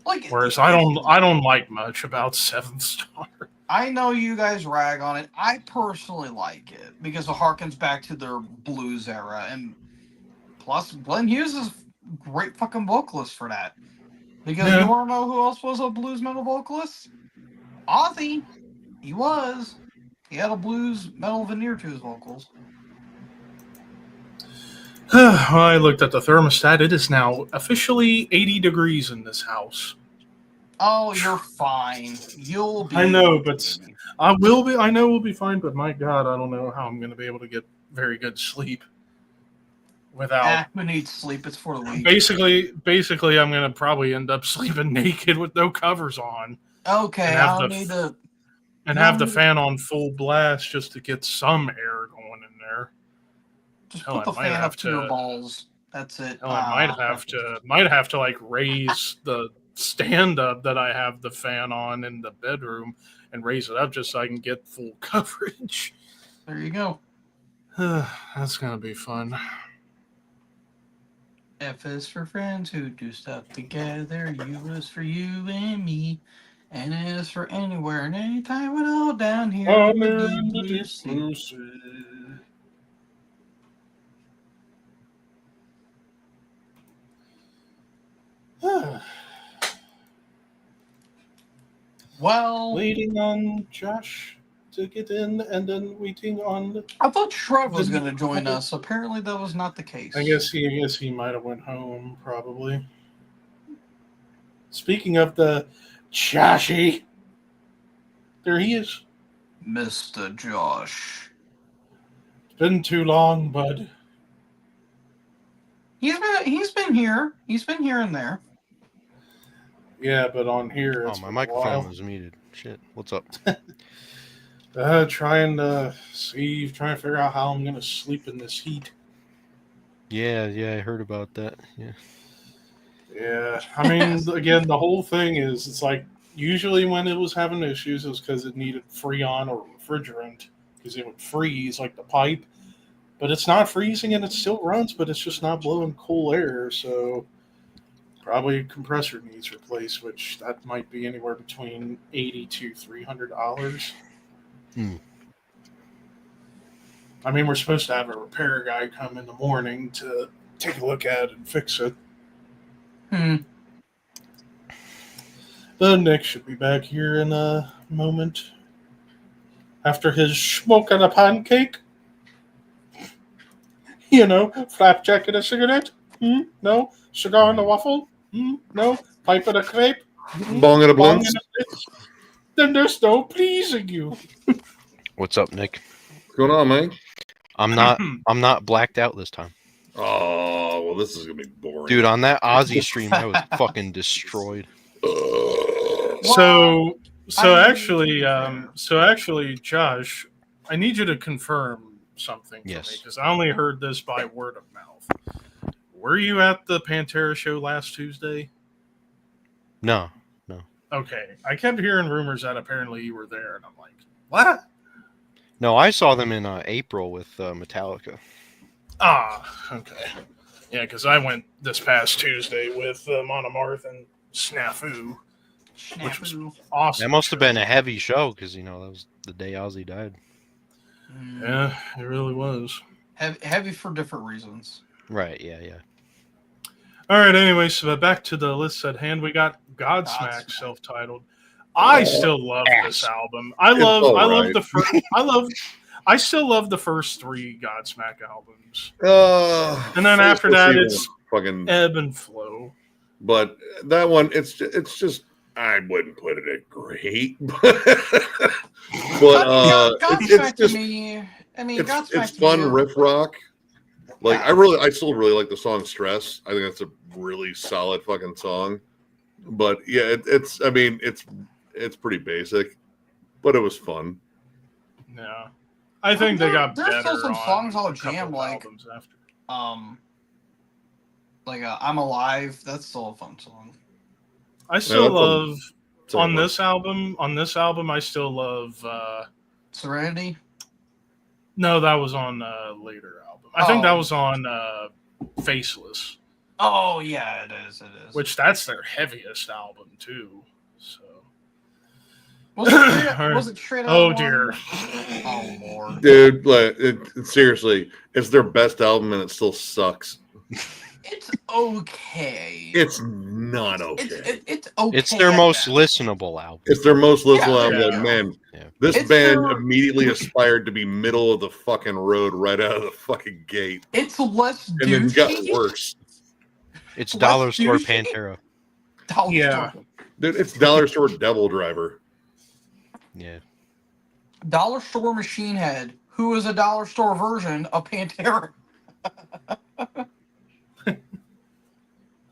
Like, Whereas I don't like much about 7-star. I know you guys rag on it. I personally like it because it harkens back to their blues era, and plus Glenn Hughes is a great fucking vocalist for that. Because Yeah. you want to know who else was a blues metal vocalist? Ozzy. He was. He had a blues metal veneer to his vocals. I looked at the thermostat. It is now officially 80 degrees in this house. Oh, you're fine. You'll be. I know, but baby. I will be. I know we'll be fine, but my God, I don't know how I'm going to be able to get very good sleep without. Who needs sleep? It's for the week. Basically, I'm going to probably end up sleeping naked with no covers on Okay, and have I'll the need to. and you'll have the need to- fan on full blast just to get some air going in there. Just Hell, put the I might fan have up to your to. balls. That's it. Hell, I might have to like raise the stand up that I have the fan on in the bedroom and raise it up just so I can get full coverage. There you go. That's gonna be fun. F is for friends who do stuff together. U is for you and me. N is for anywhere and anytime. We're all down here in the deep blue sea. Well, Waiting on Josh to get in, and then waiting on. I thought Shrev was the- going to join us. Apparently, that was not the case. I guess he might have went home probably. Speaking of the Joshy, there he is. Mr. Josh. It's been too long, bud. He's been here. He's been here and there. Yeah, but on here, Oh, it's my been a microphone while. was muted. Shit. What's up? Trying to figure out how I'm gonna sleep in this heat. Yeah, I heard about that. Yeah. Yeah, I mean, again, the whole thing is, it's like usually when it was having issues, it was because it needed Freon or refrigerant because it would freeze like the pipe. But it's not freezing and it still runs, but it's just not blowing cool air. So probably a compressor needs replaced, which that might be anywhere between $80 to $300. Hmm. I mean, we're supposed to have a repair guy come in the morning to take a look at it and fix it. But Nick should be back here in a moment after his smoke and a pancake. You know, flapjack and a cigarette. No, cigar and a waffle. No, pipe and a crepe. Bong and a Bong blunt. and a blitz. Then there's no pleasing you. What's up, Nick? What's going on, man? I'm not blacked out this time. Oh, well, this is gonna be boring, Dude, on that Aussie stream, I was fucking destroyed. So I mean, actually, Josh, I need you to confirm something for me Yes. because I only heard this by word of mouth. Were you at the Pantera show last Tuesday? No. Okay, I kept hearing rumors that apparently you were there, and I'm like, what? No, I saw them in April with Metallica. Ah, okay. Yeah, because I went this past Tuesday with Monomarth and Snafu, which was awesome. That must have been a heavy show because, that was the day Ozzy died. Yeah, it really was. Heavy for different reasons. Right, yeah. All right, anyway, so back to the list at hand. We got Godsmack self-titled. I still love this album. I still love the first three Godsmack albums. And then after that, it's fucking ebb and flow. But that one, it's just I wouldn't put it at great, but Godsmack to me. I mean, it's fun riff rock. Like I still really like the song "Stress." I think that's a really solid fucking song. But yeah, it's pretty basic, but it was fun. Yeah, I think they got better. There's still some songs I'll jam like after. I'm Alive. That's still a fun song. I still love on this album. On this album, I still love Serenity. No, that was on later album. I think that was on Faceless. Oh yeah, it is. Which that's their heaviest album too. So was it straight out? Oh dear. Oh lord. Dude, seriously, it's their best album and it still sucks. It's okay. It's not okay. It's okay. It's their most listenable album. It's their most listenable album. Yeah. Like, man, this band immediately aspired to be middle of the fucking road right out of the fucking gate. It's less douchey. And then got worse. It's Dollar Store douchey. Pantera. Dollar Yeah. Store. Dude, it's Dollar Store Devil Driver. Yeah. Dollar Store Machine Head, who is a dollar store version of Pantera.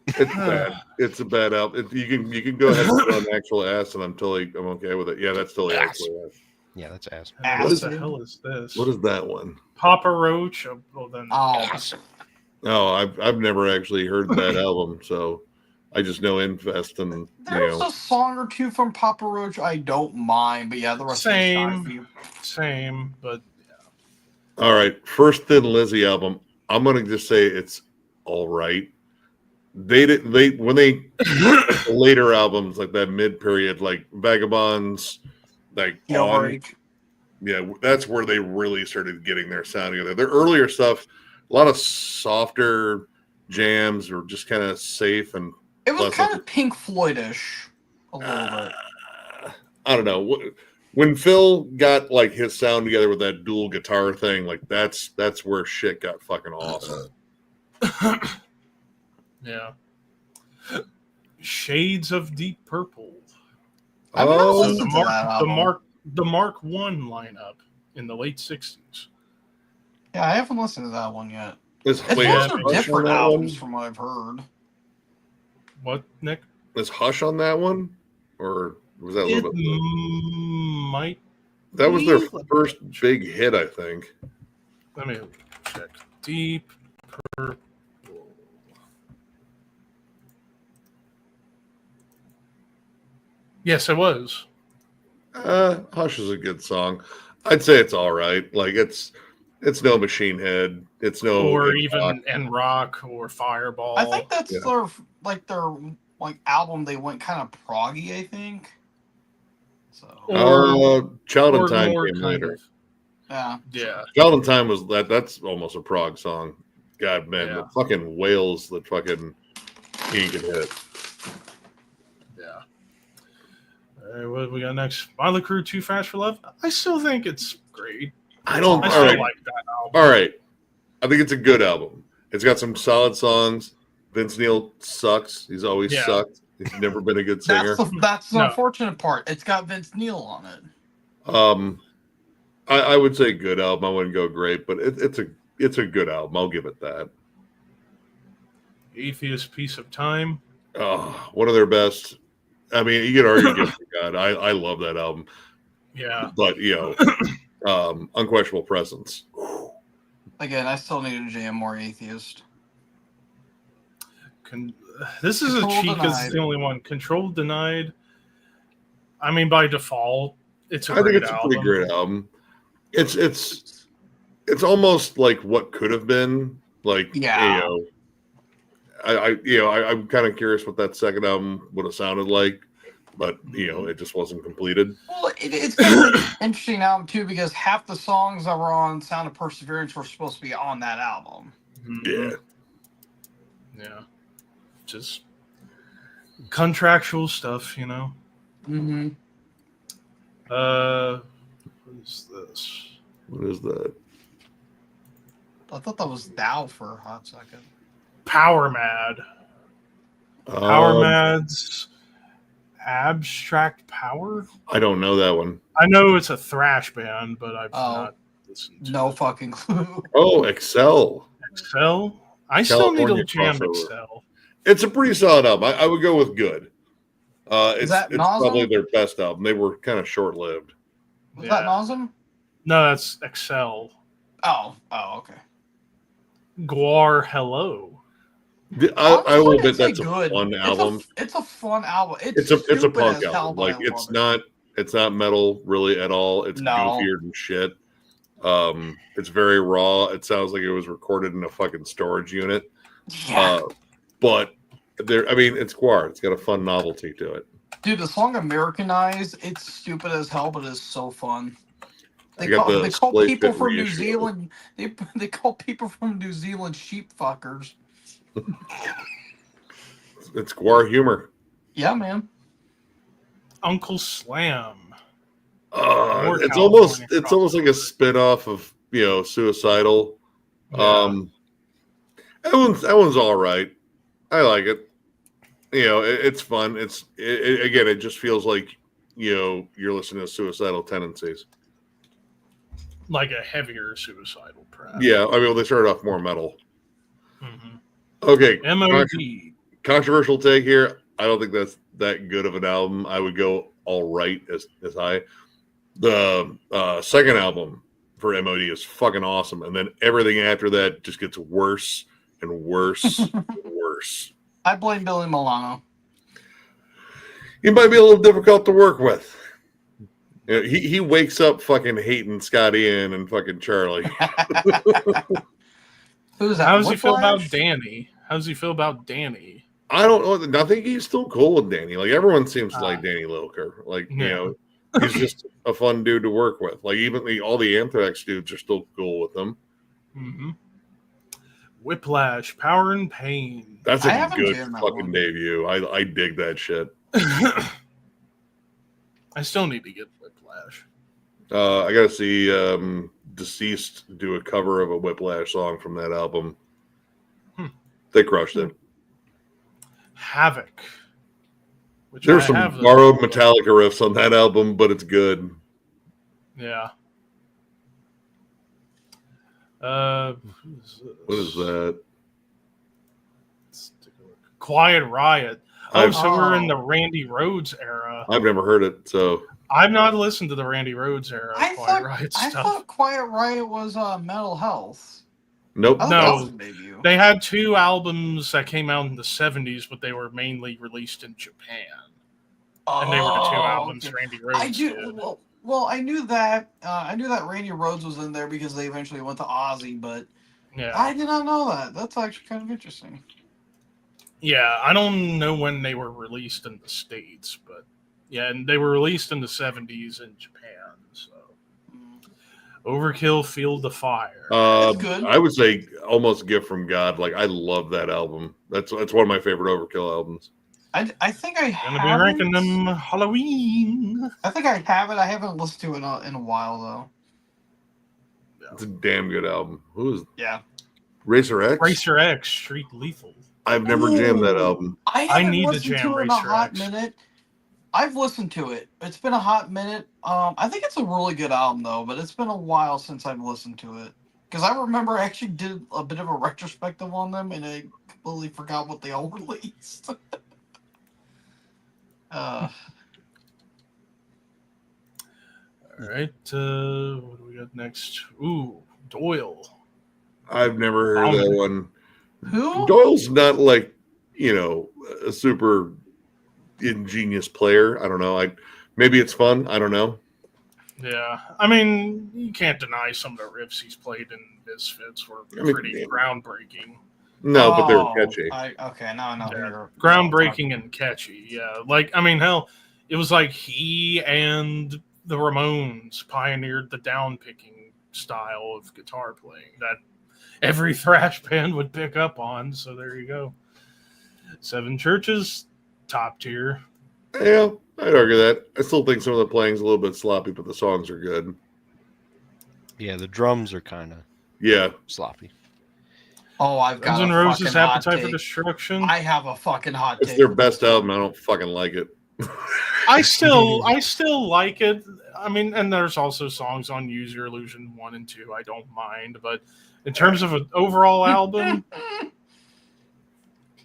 It's bad. It's a bad album. You can go ahead and put on actual ass, and I'm okay with it. Yeah, that's totally actual ass. Yeah, that's ass. What Acid. the hell is this? What is that one? Papa Roach? Oh, well, then. Oh, Oh, I've never actually heard that album, so I just know Infest and there's a song or two from Papa Roach I don't mind, but yeah, the rest Same, but All right, first Thin Lizzy album. I'm gonna just say it's all right. They did when they later albums like that mid period, like Vagabonds, like on, yeah, that's where they really started getting their sound together. Their earlier stuff, a lot of softer jams, or just kind of safe and. It was kind of Pink Floyd-ish a little bit. I don't know. When Phil got like his sound together with that dual guitar thing, like that's where shit got fucking awesome. yeah. Shades of Deep Purple. I've never Oh, listened to that album. The Mark I lineup in the late 60s. Yeah, I haven't listened to that one yet. It's Those are Hush different on that albums one? from what I've heard. What, Nick? Is Hush on that one, or was that a little bit? Might. That was their be. first big hit, I think. Let me check. Deep Purple. Yes, it was. Hush is a good song. I'd say it's all right. Like it's no Machine Head. It's no or even Rock or Fireball. I think that's their album. They went kind of proggy, I think. So. Child in Time came later. Yeah. Child in Time was that's almost a prog song. God, man, the fucking wails that fucking he can hit. Yeah. All right, what we got next? Motley Crue, Too Fast for Love. I still think it's great. I still like that album. All right. I think it's a good album. It's got some solid songs. Vince Neil sucks. He's always sucked. He's never been a good singer. That's the unfortunate part. It's got Vince Neil on it. I would say good album. I wouldn't go great, but it's a good album. I'll give it that. Atheist Piece of Time. Oh, one of their best. I mean, you could argue Gift of God. I love that album. Yeah. But, Unquestionable Presence. Again, I still need to jam more Atheist. This is Control a cheat because it's the only one. Control Denied. I mean, by default, it's a great album. A pretty great album. It's almost like what could have been. Like, I'm kind of curious what that second album would have sounded like, but it just wasn't completed. Well, it's kind of an interesting album too because half the songs that were on Sound of Perseverance were supposed to be on that album. Yeah. Just contractual stuff, Mm-hmm. What is this? What is that? I thought that was Dow for a hot second. Power Mad. Power Mad's Abstract Power? I don't know that one. I know it's a thrash band, but I've not listened to it. Fucking clue. Oh, Excel. Excel? I still need to jam Excel. It's a pretty solid album. I would go with good. It's Nasm? probably their best album. They were kind of short-lived. Was that Nasm? No, that's Excel. Oh, okay. Guar Hello. I will admit that's a fun album. It's a fun album. It's a punk album. Like it's not metal really at all. It's goofier than shit. It's very raw. It sounds like it was recorded in a fucking storage unit. Yeah. But it's Guar. It's got a fun novelty to it. Dude, the song Americanized, it's stupid as hell, but it's so fun. They call people from New Zealand. They call people from New Zealand sheep fuckers. It's Guar humor. Yeah, man. Uncle Slam. It's almost like a spin-off of Suicidal. Yeah. That one's all right. I like it. it's fun. Again, it just feels like you're listening to Suicidal Tendencies. Like a heavier suicidal, perhaps. Yeah, I mean, they started off more metal. Mm-hmm. Okay, MOD. controversial take here. I don't think that's that good of an album. I would go all right as high. The second album for MOD is fucking awesome, and then everything after that just gets worse and worse and worse. I blame Billy Milano. He might be a little difficult to work with. He wakes up fucking hating Scott Ian and fucking Charlie. Who's that? How does he feel about Whiplash? Danny? How does he feel about Danny? I don't know. I think he's still cool with Danny. Like everyone seems to like Danny Lilker. Like he's just a fun dude to work with. Like even all the Anthrax dudes are still cool with him. Mm-hmm. Whiplash, Power and Pain. That's a good fucking debut. I dig that shit. I still need to get Whiplash. I gotta see Deceased do a cover of a Whiplash song from that album. They crushed it. Havoc. There's some borrowed Metallica riffs on that album, but it's good. Yeah. What is that? Let's take a look. Quiet Riot. Oh, so we're in the Randy Rhoads era. I've never heard it, so I've not listened to the Randy Rhoads era. I thought Quiet Riot was Mental Health. Nope. No, they had 2 albums that came out in the 70s, but they were mainly released in Japan. And they were the 2 albums Randy Rhoads did. Well, I knew that. I knew that Randy Rhoads was in there because they eventually went to Ozzy, but I did not know that. That's actually kind of interesting. Yeah, I don't know when they were released in the States, but yeah, and they were released in the 70s in Japan. So, Overkill, Field the Fire. Good. I would say almost Gift from God. Like I love that album. That's one of my favorite Overkill albums. I think I have. Gonna be ranking them Halloween. I think I have it. I haven't listened to it in a while though. It's a damn good album. Who is? Yeah. Racer X. Racer X, Street Lethal. I've never jammed that album. I need to jam to it in a hot minute. I've listened to it. It's been a hot minute. I think it's a really good album though, but it's been a while since I've listened to it. Because I remember I actually did a bit of a retrospective on them, and I completely forgot what they all released. All right. What do we got next? Ooh, Doyle. I've never heard that one. Who? Doyle's not like, a super ingenious player. I don't know. Maybe it's fun. I don't know. Yeah. I mean, you can't deny some of the riffs he's played in Misfits were pretty groundbreaking. No, but they were catchy. Now I know. Yeah. Groundbreaking and catchy. Yeah. Like, I mean, hell, it was like he and the Ramones pioneered the down-picking style of guitar playing that every thrash band would pick up on. So there you go. Seven Churches, top tier. Yeah, I'd argue that. I still think some of the playing's a little bit sloppy, but the songs are good. Yeah, the drums are kind of sloppy. Oh, I've got Guns N' Roses' Appetite for Destruction. I have a fucking hot take. It's their best album. I don't fucking like it. I still like it. I mean, and there's also songs on Use Your Illusion 1 and 2 I don't mind, but in terms of an overall album,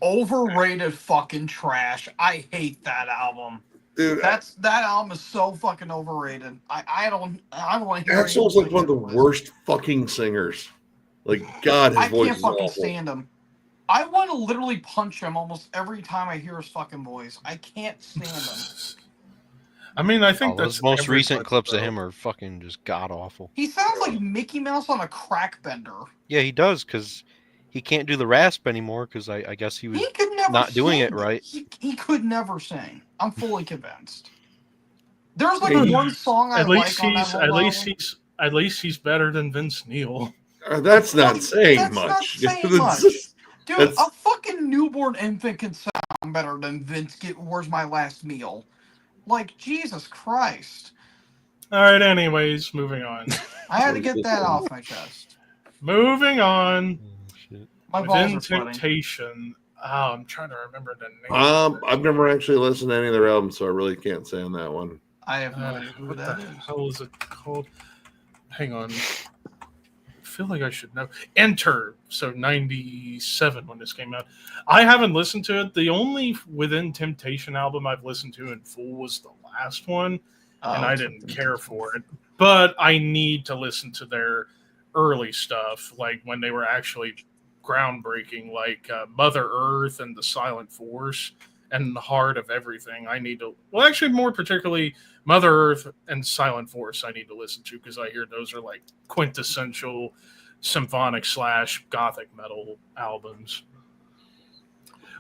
overrated fucking trash. I hate that album. Dude, that album is so fucking overrated. I don't want to hear. Axl's like one of the worst fucking singers. Like, God, his voice is awful. I can't fucking stand him. I want to literally punch him almost every time I hear his fucking voice. I can't stand him. I mean, I think those most recent clips of him are fucking just god awful. He sounds like Mickey Mouse on a crack bender. Yeah, he does, because he can't do the rasp anymore, because I guess he was not doing it right. He could never sing. I'm fully convinced. There's like one song I like on that whole album. At least he's better than Vince Neil. That's not saying much. Dude, a fucking newborn infant can sound better than Vince. Where's my last meal? Like, Jesus Christ. All right, anyways, moving on. I had to get that off my chest. Moving on. My balls Within are sweating. Temptation. Oh, I'm trying to remember the name. I've never actually listened to any of their albums, so I really can't say on that one. I have no idea what what that the is. hell is it called? Hang on. I feel like I should know. Enter. So 97 when this came out. I haven't listened to it. The only Within Temptation album I've listened to in full was the last one, and I didn't care for it. But I need to listen to their early stuff, like when they were actually groundbreaking, like Mother Earth and the Silent Force and the Heart of Everything. I need to, well, actually, more particularly, Mother Earth and Silent Force I need to listen to because I hear those are like quintessential symphonic / gothic metal albums.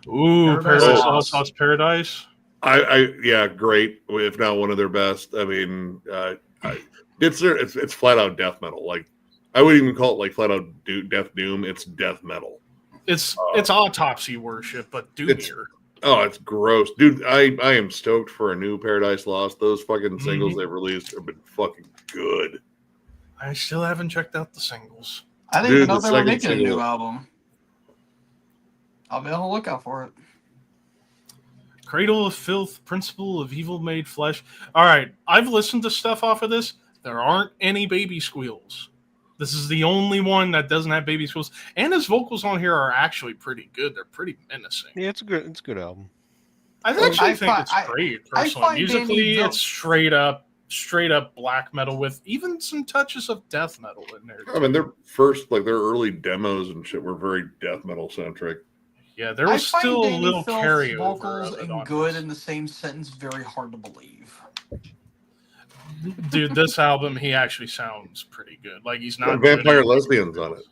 Ooh, Paradise Lost Paradise. Yeah, great. If not one of their best. I mean, it's flat out death metal. Like I wouldn't even call it like flat out death doom. It's death metal. It's autopsy worship, but doomier. It's gross, dude. I am stoked for a new Paradise Lost. Those fucking singles they've released have been fucking good. I still haven't checked out the singles. I didn't even know they were making a new album. I'll be on the lookout for it. Cradle of Filth, Principle of Evil Made Flesh. All right, I've listened to stuff off of this. There aren't any baby squeals. This is the only one that doesn't have baby squeals, and his vocals on here are actually pretty good. They're pretty menacing. Yeah, it's a good album. I actually think it's great. Personally, musically, it's straight up black metal with even some touches of death metal in there. I mean, their early demos and shit were very death metal centric. Yeah, there was still a little carryover. Vocals and good in the same sentence very hard to believe. Dude, this album he actually sounds pretty good. Like he's not vampire lesbians on it.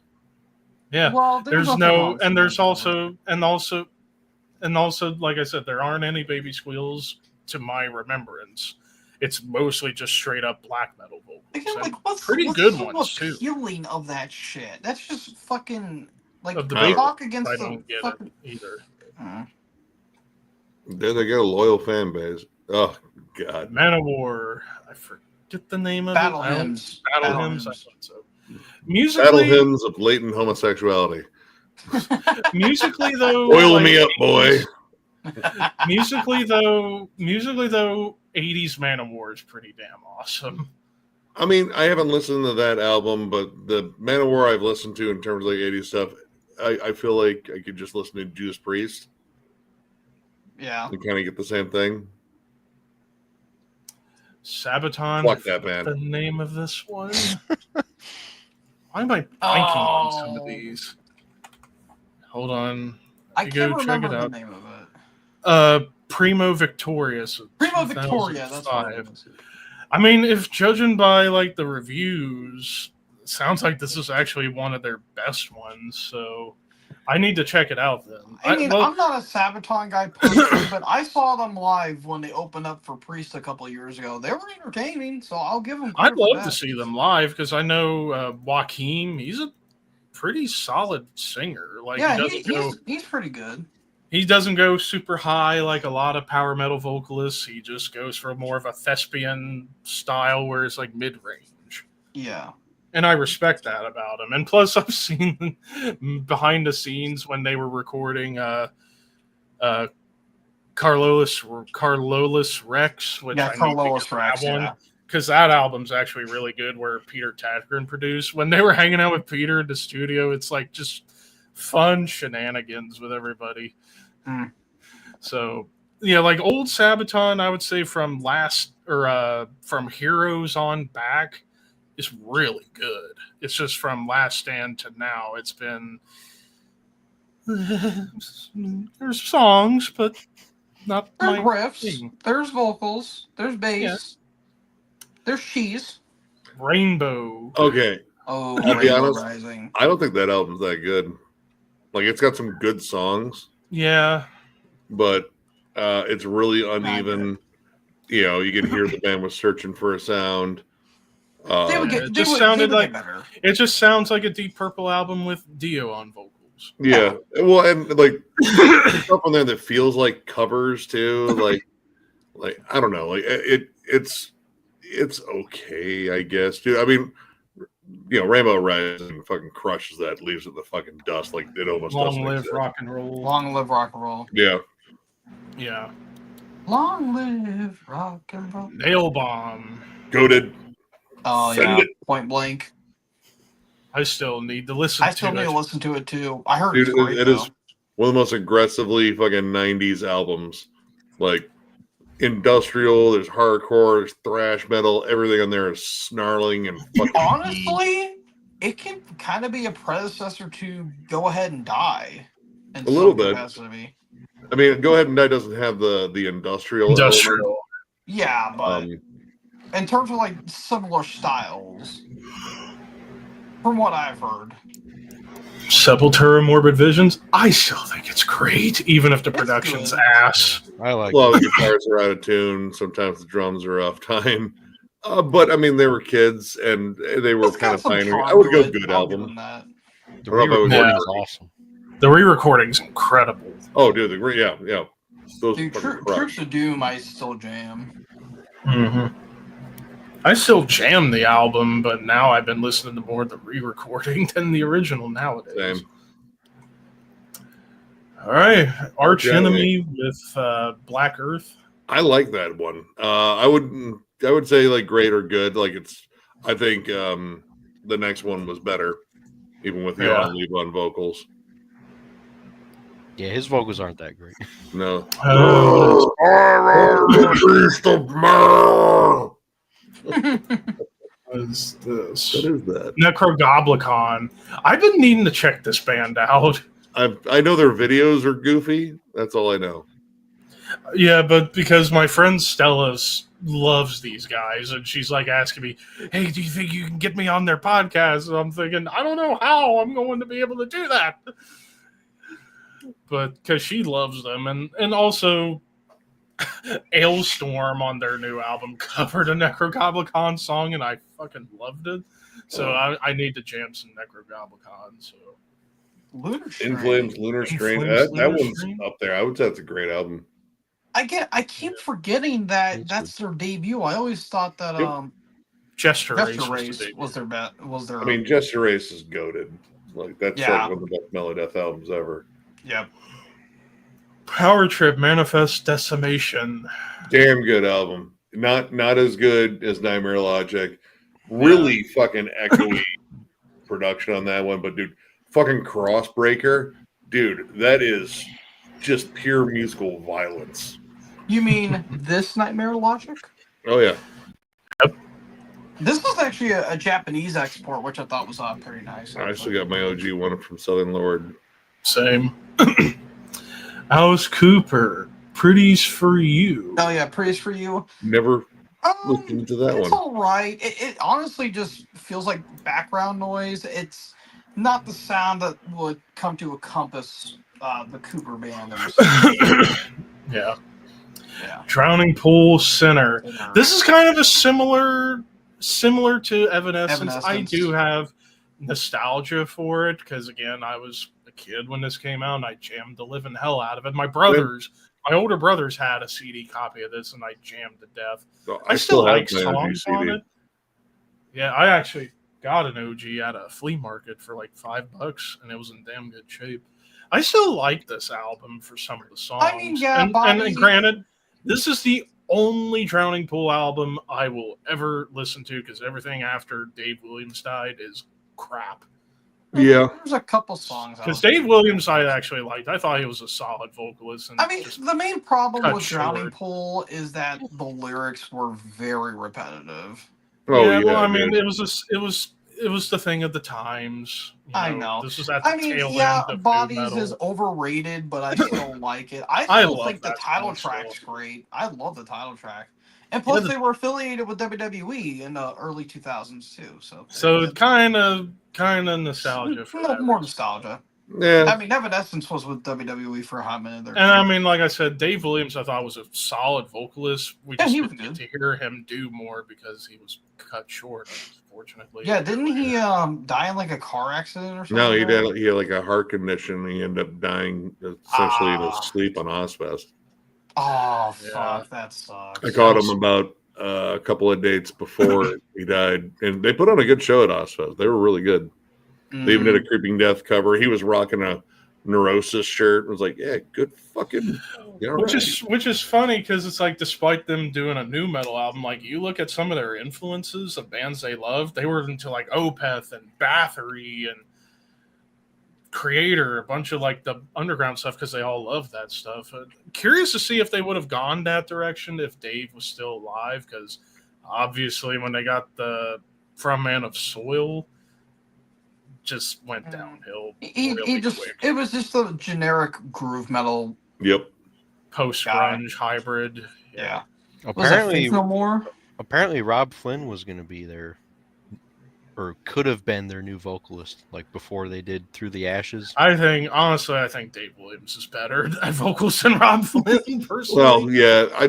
Yeah. Well, there's also like I said, there aren't any baby squeals to my remembrance. It's mostly just straight up black metal vocals. Again, like, what's good so ones too. Appealing of that shit. That's just fucking like of the talk against I the don't get fucking... it either. Then they got a loyal fan base. Oh God, Manowar. I forget the name of Battle it. Hymns. Battle Hymns. I thought so. Musically, Battle Hymns of latent homosexuality. Musically though, oil me up, boy. Musically though, 80s Manowar is pretty damn awesome. I mean, I haven't listened to that album, but the Manowar I've listened to in terms of like 80s stuff, I feel like I could just listen to Judas Priest. Yeah. And kind of get the same thing. Sabaton. Fuck that band. The name of this one. Why am I blanking on some of these? Hold on. I can't remember the name of it. Primo Victorious. Primo Victoria. That's what it was. I mean, if judging by like the reviews, it sounds like this is actually one of their best ones. So I need to check it out then. I'm not a Sabaton guy personally, but I saw them live when they opened up for Priest a couple of years ago. They were entertaining, so I'll give them credit. I'd love to see them live because I know Joaquin, he's a pretty solid singer. Like, yeah, he's pretty good. He doesn't go super high like a lot of power metal vocalists. He just goes for more of a thespian style where it's like mid-range. Yeah. And I respect that about him. And plus, I've seen behind the scenes when they were recording Carolus Rex, which I Carolus Rex, yeah. Because that album's actually really good, where Peter Tägtgren produced. When they were hanging out with Peter in the studio, it's like just fun shenanigans with everybody. So, yeah, like old Sabaton, I would say from from Heroes on back is really good. It's just from Last Stand to now, it's been there's songs, but not there's riffs, there's vocals, there's bass, there's cheese, Rainbow. Okay. Oh, I'll be honest, Rising. I don't think that album's that good. Like, it's got some good songs. Yeah. But it's really uneven. You know, you can hear the band was searching for a sound. It just sounds like a Deep Purple album with Dio on vocals. Yeah. Well, and like stuff on there that feels like covers too. Like I don't know. Like it's okay, I guess, dude. I mean, Rainbow Rising fucking crushes that, leaves it in the fucking dust like it almost Long doesn't live exist. rock and roll. Long live rock and roll. Yeah. Yeah. Long live rock and roll. Nail bomb. Goated. Oh Send yeah, it. Point Blank. I still need to listen to it. I still need to listen to it too. I heard Dude, it's great it though. is one of the most aggressively fucking 90s albums. Like industrial, there's hardcore, there's thrash metal, everything on there is snarling and fucking Honestly, it can kind of be a predecessor to Go Ahead and Die in A little some bit. capacity. I mean, Go Ahead and Die doesn't have the industrial element. Industrial. Yeah, but in terms of like similar styles, from what I've heard, Sepultura, Morbid Visions. I still think it's great, even if the production's good. ass. I like a lot it. of the guitars are out of tune. Sometimes the drums are off time. But I mean, they were kids and they were It's kind got of some pioneering. charm I would to go it. good I'll give album. them that. The I don't know if I would go re-recording Yeah. is great. awesome. The re-recording's incredible. Oh, dude, yeah. Those Dude, fucking Troops crush. of Doom, I still jam. Mm-hmm. I still jam the album, but now I've been listening to more of the re-recording than the original nowadays. Same. All right, Arch Arch Enemy with Black Earth. I like that one. I would say like great or good. Like I think the next one was better, even with Yeah. Johan Lieb on vocals. Yeah, his vocals aren't that great. No. What is this? What is that? Necrogoblicon. I've been needing to check this band out. I know their videos are goofy. That's all I know. Yeah, but because my friend Stella loves these guys, and she's like asking me, "Hey, do you think you can get me on their podcast?" And I'm thinking, I don't know how I'm going to be able to do that, but because she loves them, and also Ailstorm on their new album covered a Necrogoblicon song, and I fucking loved it. So I need to jam some Necrogoblicon. So Lunar Strain. In Flames, Lunar Strain. Flames, That Lunar one's Strain? up there. I would say that's a great album. I keep forgetting that that's their debut. I always thought that Yep. Gesture Gesture Race Race was their bet. Was their I mean, Gesture Race is goated. Like that's Yeah. like one of the best Melodeath albums ever. Yep. Power Trip Manifest Decimation. Damn good album. Not as good as Nightmare Logic. Really fucking echoey production on that one, but dude, fucking Crossbreaker, dude, that is just pure musical violence. You mean this Nightmare Logic? Oh yeah. This was actually a Japanese export, which I thought was pretty nice. I still got my OG one from Southern Lord. Same. Alice Cooper, Pretty's for You. Oh yeah, Praise for You. Never listened to that It's one. all right. It honestly just feels like background noise. It's not the sound that would come to encompass the Cooper band. Yeah. Yeah. Drowning Pool Sinner. This is kind of a similar to Evanescence. I do have nostalgia for it because, again, I was a kid when this came out and I jammed the living hell out of it. My older brothers had a CD copy of this and I jammed to death. So I still have like my OG songs on CD. it. Yeah, I actually got an OG at a flea market for like $5 and it was in damn good shape. I still like this album for some of the songs. I mean, yeah, and granted, this is the only Drowning Pool album I will ever listen to because everything after Dave Williams died is crap. Yeah. There's a couple songs. Because Dave Williams I actually liked. I thought he was a solid vocalist. And I mean, the main problem with Drowning short. Pool is that the lyrics were very repetitive. Oh yeah, yeah. well, I mean, dude. it was the thing of the times. I know. This was at the tail end of Bodies metal. is overrated, but I still like it. I still think the that title song track's still. great. I love the title track. And plus, they were affiliated with WWE in the early 2000s, too. So kind of nostalgia for that. more nostalgia. Yeah. I mean, Evanescence was with WWE for a hot minute there. And I mean, like I said, Dave Williams I thought was a solid vocalist. We just he was didn't get good. to hear him do more because he was cut short, unfortunately. Yeah, didn't he die in like a car accident or something? No, he had like a heart condition. He ended up dying essentially in his sleep on Ozfest. Oh, Yeah. fuck, that sucks. I caught him about a couple of dates before he died, and they put on a good show at Ozfest. They were really good. They even did a Creeping Death cover. He was rocking a Neurosis shirt. It was like, yeah, good fucking. Which is funny because it's like, despite them doing a new metal album, like you look at some of their influences of bands they love, they were into like Opeth and Bathory and Creator, a bunch of like the underground stuff because they all love that stuff. Curious to see if they would have gone that direction if Dave was still alive, because obviously when they got the frontman of Soil, just went downhill. He just quick. It was just a generic groove metal. Yep. Post grunge hybrid. Yeah. Apparently, no more. Apparently, Rob Flynn was going to be there, or could have been their new vocalist, like before they did Through the Ashes. Honestly, I think Dave Williams is better at vocals than Rob Flynn, personally. Well, yeah,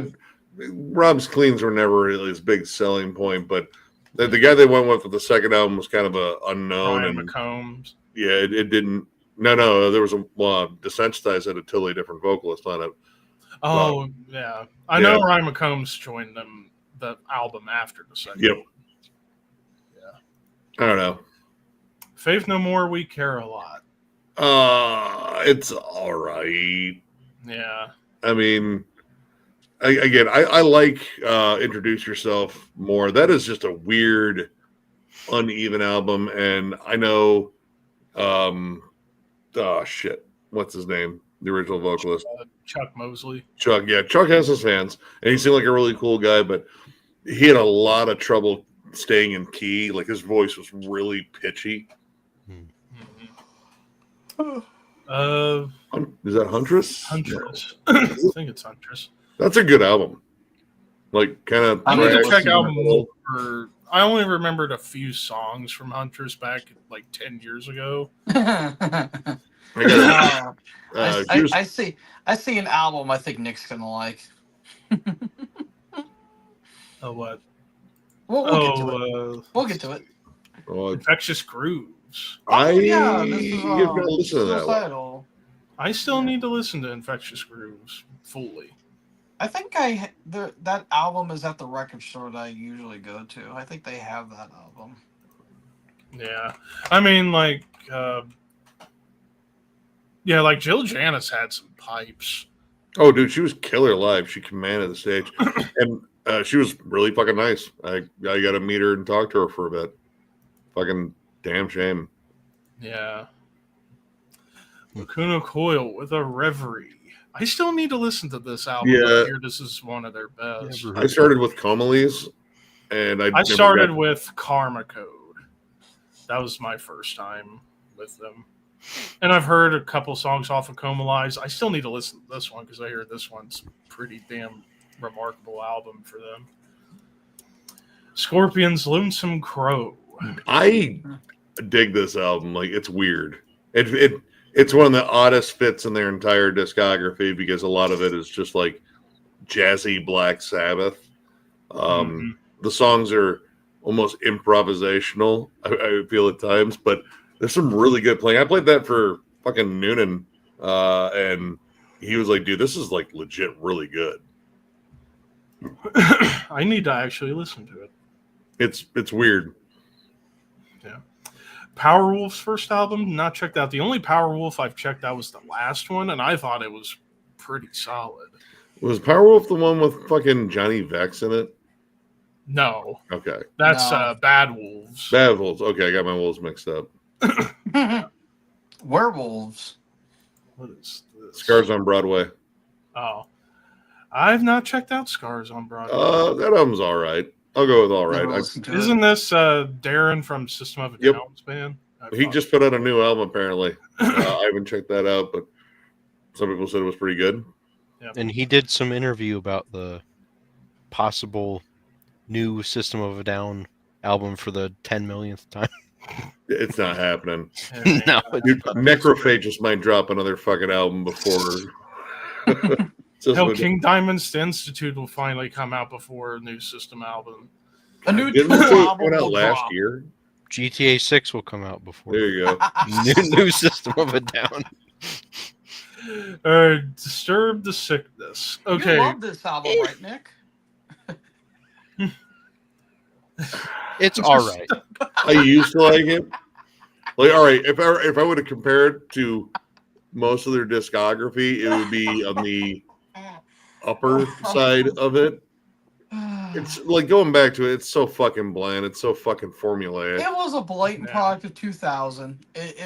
Rob's cleans were never really his big selling point, but the guy they went with the second album was kind of a unknown. Ryan and McCombs. Yeah, it didn't. No, there was a Desensitized had a totally different vocalist on it. Oh, yeah. I know Ryan McCombs joined them the album after the second. Yep. Yeah. I don't know. Faith No More, We Care a Lot. It's all right. Yeah. I mean, I like Introduce Yourself more. That is just a weird, uneven album, and I know, what's his name? The original vocalist, Chuck Mosley. Chuck has his fans, and he seemed like a really cool guy, but he had a lot of trouble staying in key. Like his voice was really pitchy. Is that Huntress? Huntress. I think it's Huntress. That's a good album. Like kind of. I need to check out more. I only remembered a few songs from Huntress back like 10 years ago. I see an album I think Nick's gonna like. Oh, what? We'll get to it. Infectious Grooves. Have not listened to that one. I still need to listen to Infectious Grooves fully. I think that album is at the record store that I usually go to. I think they have that album. Yeah. I mean, like, like Jill Janis had some pipes. Oh, dude, she was killer live. She commanded the stage. And she was really fucking nice. I got to meet her and talk to her for a bit. Fucking damn shame. Yeah. Lacuna Coil with a Reverie. I still need to listen to this album. Yeah. I hear this is one of their best. I started with Comelese, and I started with Karma Code. That was my first time with them. And I've heard a couple songs off of Comelese. I still need to listen to this one because I hear this one's pretty damn remarkable album for them. Scorpions' Lonesome Crow. I dig this album. Like, it's weird. It's one of the oddest fits in their entire discography because a lot of it is just like jazzy Black Sabbath. The songs are almost improvisational, I feel at times, but there's some really good playing. I played that for fucking Noonan, and he was like, dude, this is like legit really good. I need to actually listen to it. It's weird. Yeah. Powerwolf's first album, not checked out. The only Powerwolf I've checked out was the last one, and I thought it was pretty solid. Was Powerwolf the one with fucking Johnny Vex in it? No. Okay. That's Bad Wolves. Bad Wolves. Okay, I got my wolves mixed up. Werewolves. What is this? Scars on Broadway. Oh. I've not checked out Scars on Broadway. That album's all right. I'll go with all right. Isn't this Darren from System of a Down's band? He just put out a new album, apparently. I haven't checked that out, but some people said it was pretty good. Yep. And he did some interview about the possible new System of a Down album for the 10 millionth time. It's not happening. No. Necrophagus might drop another fucking album before. Hell, King Diamond's Institute will finally come out before a new System album. A new album out last year. GTA 6 will come out before. There you go. new System of a Down. Disturb the Sickness. Okay. You love this album, right, Nick? It's all right. I used to like it. Like, all right, if I would have compared to most of their discography, it would be on the upper side of it. It's like going back to it. It's so fucking bland. It's so fucking formulaic. It was a blatant Yeah. product of 2000.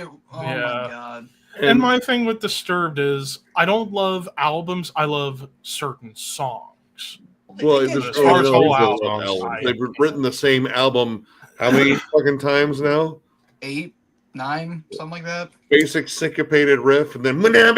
Oh my Yeah. god. And my thing with Disturbed is I don't love albums. I love certain songs. well, They in the get as show, far you as know, whole he's a albums, album. I- They've written the same album how many fucking times now? 8, 9, something like that. Basic syncopated riff, and then. I mean, Yeah,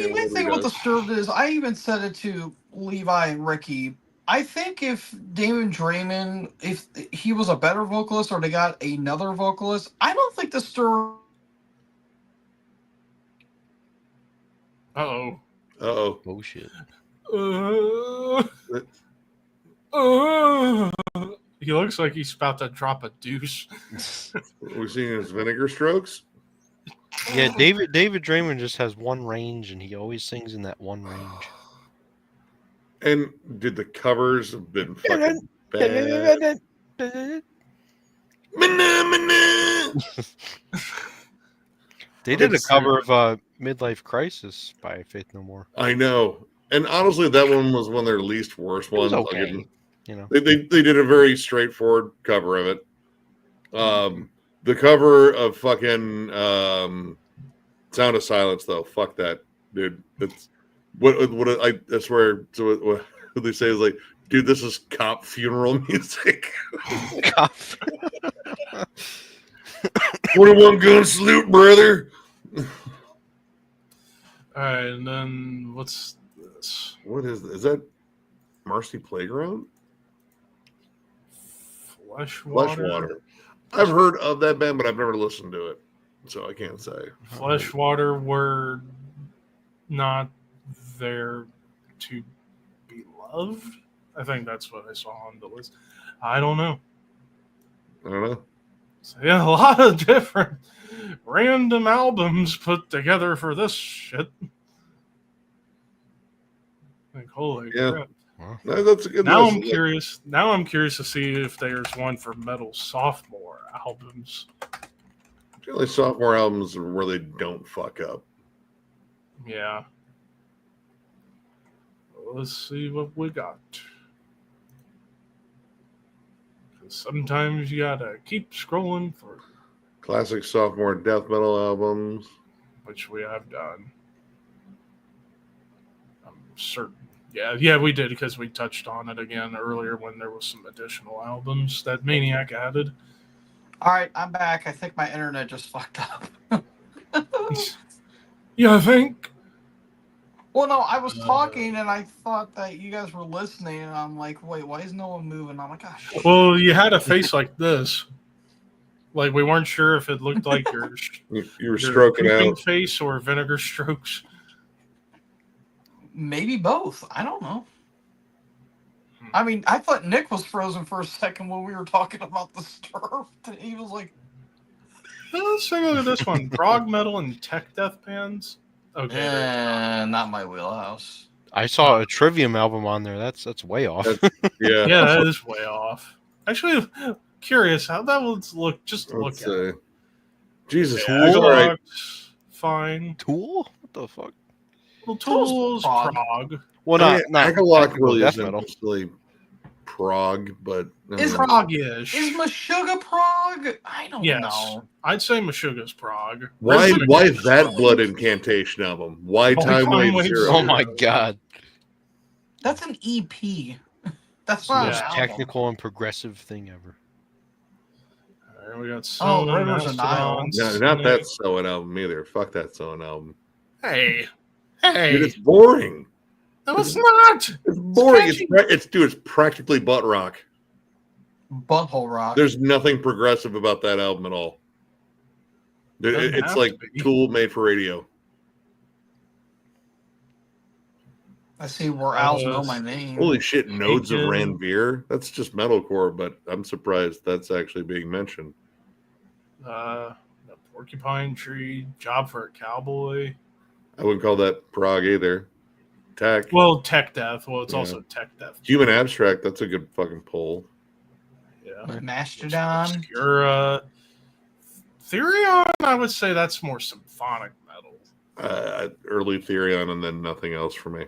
my thing with does. Disturbed is I even said it to Levi and Ricky. I think if Damon Drayman, if he was a better vocalist or they got another vocalist, I don't think Disturbed. Uh-oh. Uh-oh. Oh shit. He looks like he's about to drop a deuce. We've seen his vinegar strokes. Yeah, David Draymond just has one range, and he always sings in that one range. And did the covers have been fucking bad? They did a It's- cover of Midlife Crisis by Faith No More. I know. And honestly, that one was one of their least worst It was ones. I'll give okay. them- You know, They did a very straightforward cover of it. The cover of fucking Sound of Silence, though, fuck that, dude. It's what I swear. So what they say is like, dude, this is cop funeral music. 21 gun salute, brother. All right, and then what's this? What is that? Marcy Playground? Fleshwater. Fleshwater. I've heard of that band, but I've never listened to it, so I can't say. Fleshwater were not there to be loved. I think that's what I saw on the list. I don't know. I don't know. So, yeah, a lot of different random albums put together for this shit. Like, holy Yeah. crap. No, that's a good Now list. I'm curious. Now I'm curious to see if there's one for metal sophomore albums. Generally, sophomore albums are where they don't fuck up. Yeah. Let's see what we got. 'Cause sometimes you gotta keep scrolling for Classic sophomore death metal albums. which we have done. I'm certain. Yeah, we did because we touched on it again earlier when there was some additional albums that Maniac added. All right, I'm back. I think my internet just fucked up. Yeah, I think. Well, no, I was talking and I thought that you guys were listening, and I'm like, wait, why is no one moving? I'm like, gosh. Well, you had a face like this. Like we weren't sure if it looked like your You were your stroking pooping out. face or vinegar strokes. Maybe both. I don't know. I mean, I thought Nick was frozen for a second when we were talking about the Sturf. He was like, Let's take a look at this one. Prog metal and tech death bands. Okay. not my wheelhouse. I saw a Trivium album on there. That's way off. Yeah. Yeah, that is way off. Actually, curious how that would look. Just look Let's at it. see. Jesus, Yeah, all right. Agaloc's fine. Tool? What the fuck? Well, Tool's Tools, prog. Prog. Well, I mean, not Agalock technical really death isn't metal. necessarily prog, but Is Prog-ish. Is Meshuggah prog? I don't Yes. know. I'd say Meshuggah's Prog. why Rhythm- that blood incantation album? Why Time Time Wave Wave Zero? Oh my god. That's an EP. That's It's the not most an album. technical and progressive thing ever. All right, we got Oh, Sona, Rivers of Nile. Mastodon, No, not that Snake. Soen album either. Fuck that Soen album. Hey, Dude, hey, it's boring. no, it's not. It's boring. catchy. It's practically butt rock. Butthole rock. There's nothing progressive about that album at all. Dude, Doesn't it's have like to be. Tool made for radio. I see where owls know my name. Holy shit, Nodes of Aiken. Ranveer? That's just metalcore, but I'm surprised that's actually being mentioned. The Porcupine Tree, Job for a Cowboy. I wouldn't call that prog either. tech. Well, tech death. Well, it's Yeah. also tech death. Human abstract. That's a good fucking pull. Yeah. Mastodon. Obscura. Therion, I would say that's more symphonic metal. Early Therion, and then nothing else for me.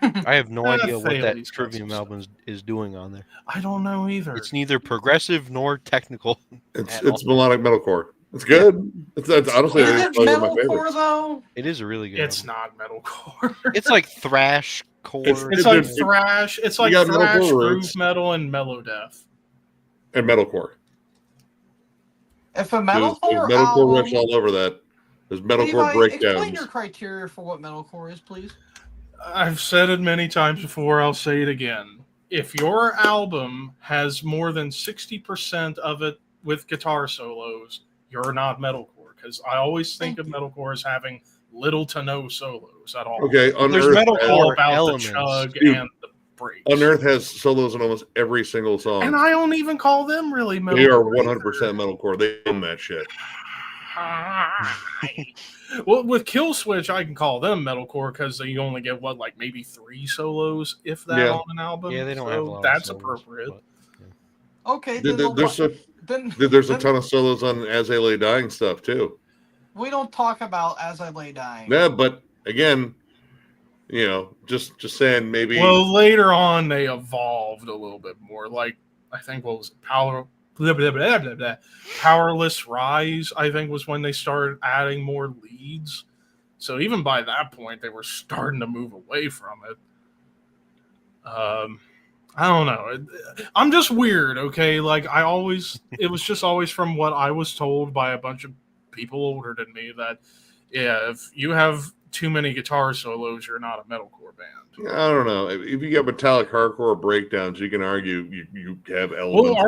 I have no idea what that Thales got some Trivium stuff. album is doing on there. I don't know either. It's neither progressive nor technical. It's melodic metalcore. It's good. It's honestly, Is I it think it's one of my metalcore favorites. though? It is a really good. It's album. not metalcore. It's like thrash core. It's like Dude, thrash. It's you like got thrash, metalcore groove roots. metal, and mellow death. And metalcore. If a There's metalcore metalcore riffs album, all over that. There's metalcore Levi, explain breakdowns. your criteria for what metalcore is, please. I've said it many times before. I'll say it again. If your album has more than 60% of it with guitar solos, you're not metalcore. Because I always think of metalcore as having little to no solos at all. Okay, There's Unearth, metalcore All about elements. the chug Dude, and the breaks. Unearth has solos in almost every single song. And I don't even call them really metalcore. They are 100% metalcore. They own that shit. Well, with Kill Switch, I can call them metalcore because you only get like maybe 3 solos, if that, Yeah. on an album. Yeah, they don't so have a lot that's of solos, appropriate. but, Okay, There's then a ton of solos on As They Lay Dying stuff too. we don't talk about As I Lay Dying. Yeah, but again, just saying maybe. Well, later on, they evolved a little bit more. Like, I think, what was it? Powerless Rise, I think, was when they started adding more leads. So even by that point, they were starting to move away from it. I don't know. I'm just weird, okay? Like, it was just always from what I was told by a bunch of people older than me that, yeah, if you have too many guitar solos, you're not a metalcore band. I don't know. If you got metallic hardcore breakdowns, you can argue you have Well, elements.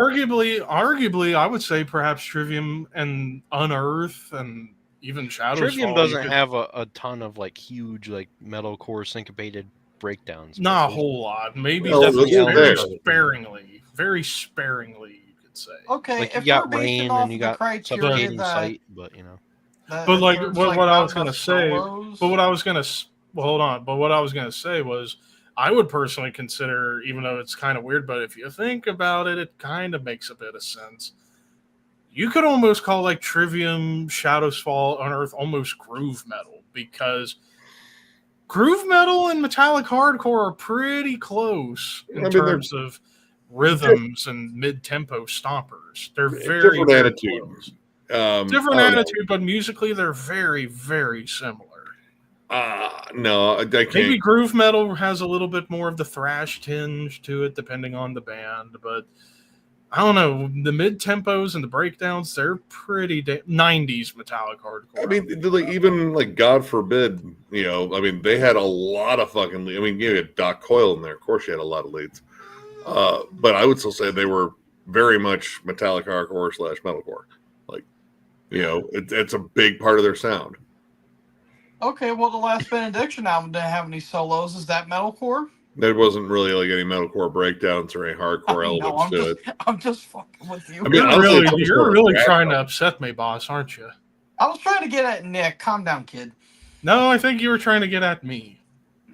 arguably, I would say perhaps Trivium and Unearth and even Shadows. Trivium doesn't have a ton of like huge like metalcore syncopated breakdowns. Not a whole lot. Maybe Well, definitely those are very there. sparingly. Very sparingly, you could say. Okay, Like you if got we're basing rain off and you of the got criteria suffocating that, sight, but But like there's, what I was not gonna enough say, solos. but what I was gonna well, hold on. But what I was gonna say was, I would personally consider, even though it's kind of weird, but if you think about it, it kind of makes a bit of sense. You could almost call like Trivium, Shadows Fall, Unearth almost groove metal, because groove metal and metallic hardcore are pretty close in terms of rhythms and mid-tempo stompers. They're very different very attitude. close. Different attitude, but musically they're very, very similar. No, I can't. Maybe groove metal has a little bit more of the thrash tinge to it, depending on the band. But I don't know. The mid tempos and the breakdowns, they're pretty 90s metallic hardcore. I mean, even like God forbid, they had a lot of fucking. You had Doc Coyle in there. Of course, you had a lot of leads. But I would still say they were very much metallic hardcore / metalcore. Like, it's a big part of their sound. Okay, well, the last Benediction album didn't have any solos. Is that metalcore? There wasn't really like any metalcore breakdowns or any hardcore elements to it. I'm just fucking with you. I mean, you're really trying to upset me, boss, aren't you? I was trying to get at Nick. Calm down, kid. No, I think you were trying to get at me.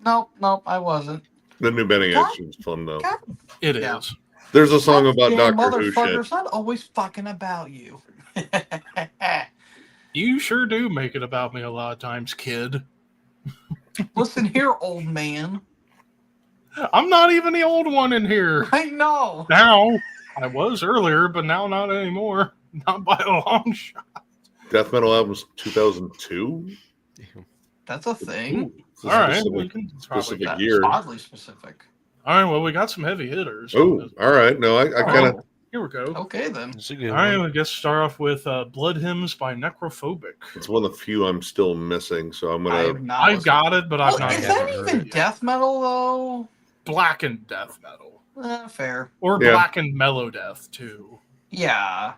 Nope, I wasn't. The new Benediction is fun though. It Yeah. is. There's a song about Damn Doctor Who motherfucker, shit. it's not always fucking about you. You sure do make it about me a lot of times, kid. Listen here, old man. I'm not even the old one in here. I know. Now, I was earlier, but now not anymore. Not by a long shot. Death metal albums 2002. That's a thing. All right, we can specific That's year. oddly specific. All right, well, we got some heavy hitters. Oh, all right. No, I kind of. Here we go. Okay, then. it's a good All right, one. I guess start off with Blood Hymns by Necrophobic. It's one of the few I'm still missing, so I'm I gonna. have not I listened. got it, but I've Well, not is yet that heard even it yet. death metal, though? Blackened death metal. Fair. Or Yeah. blackened mellow death, too. Yeah.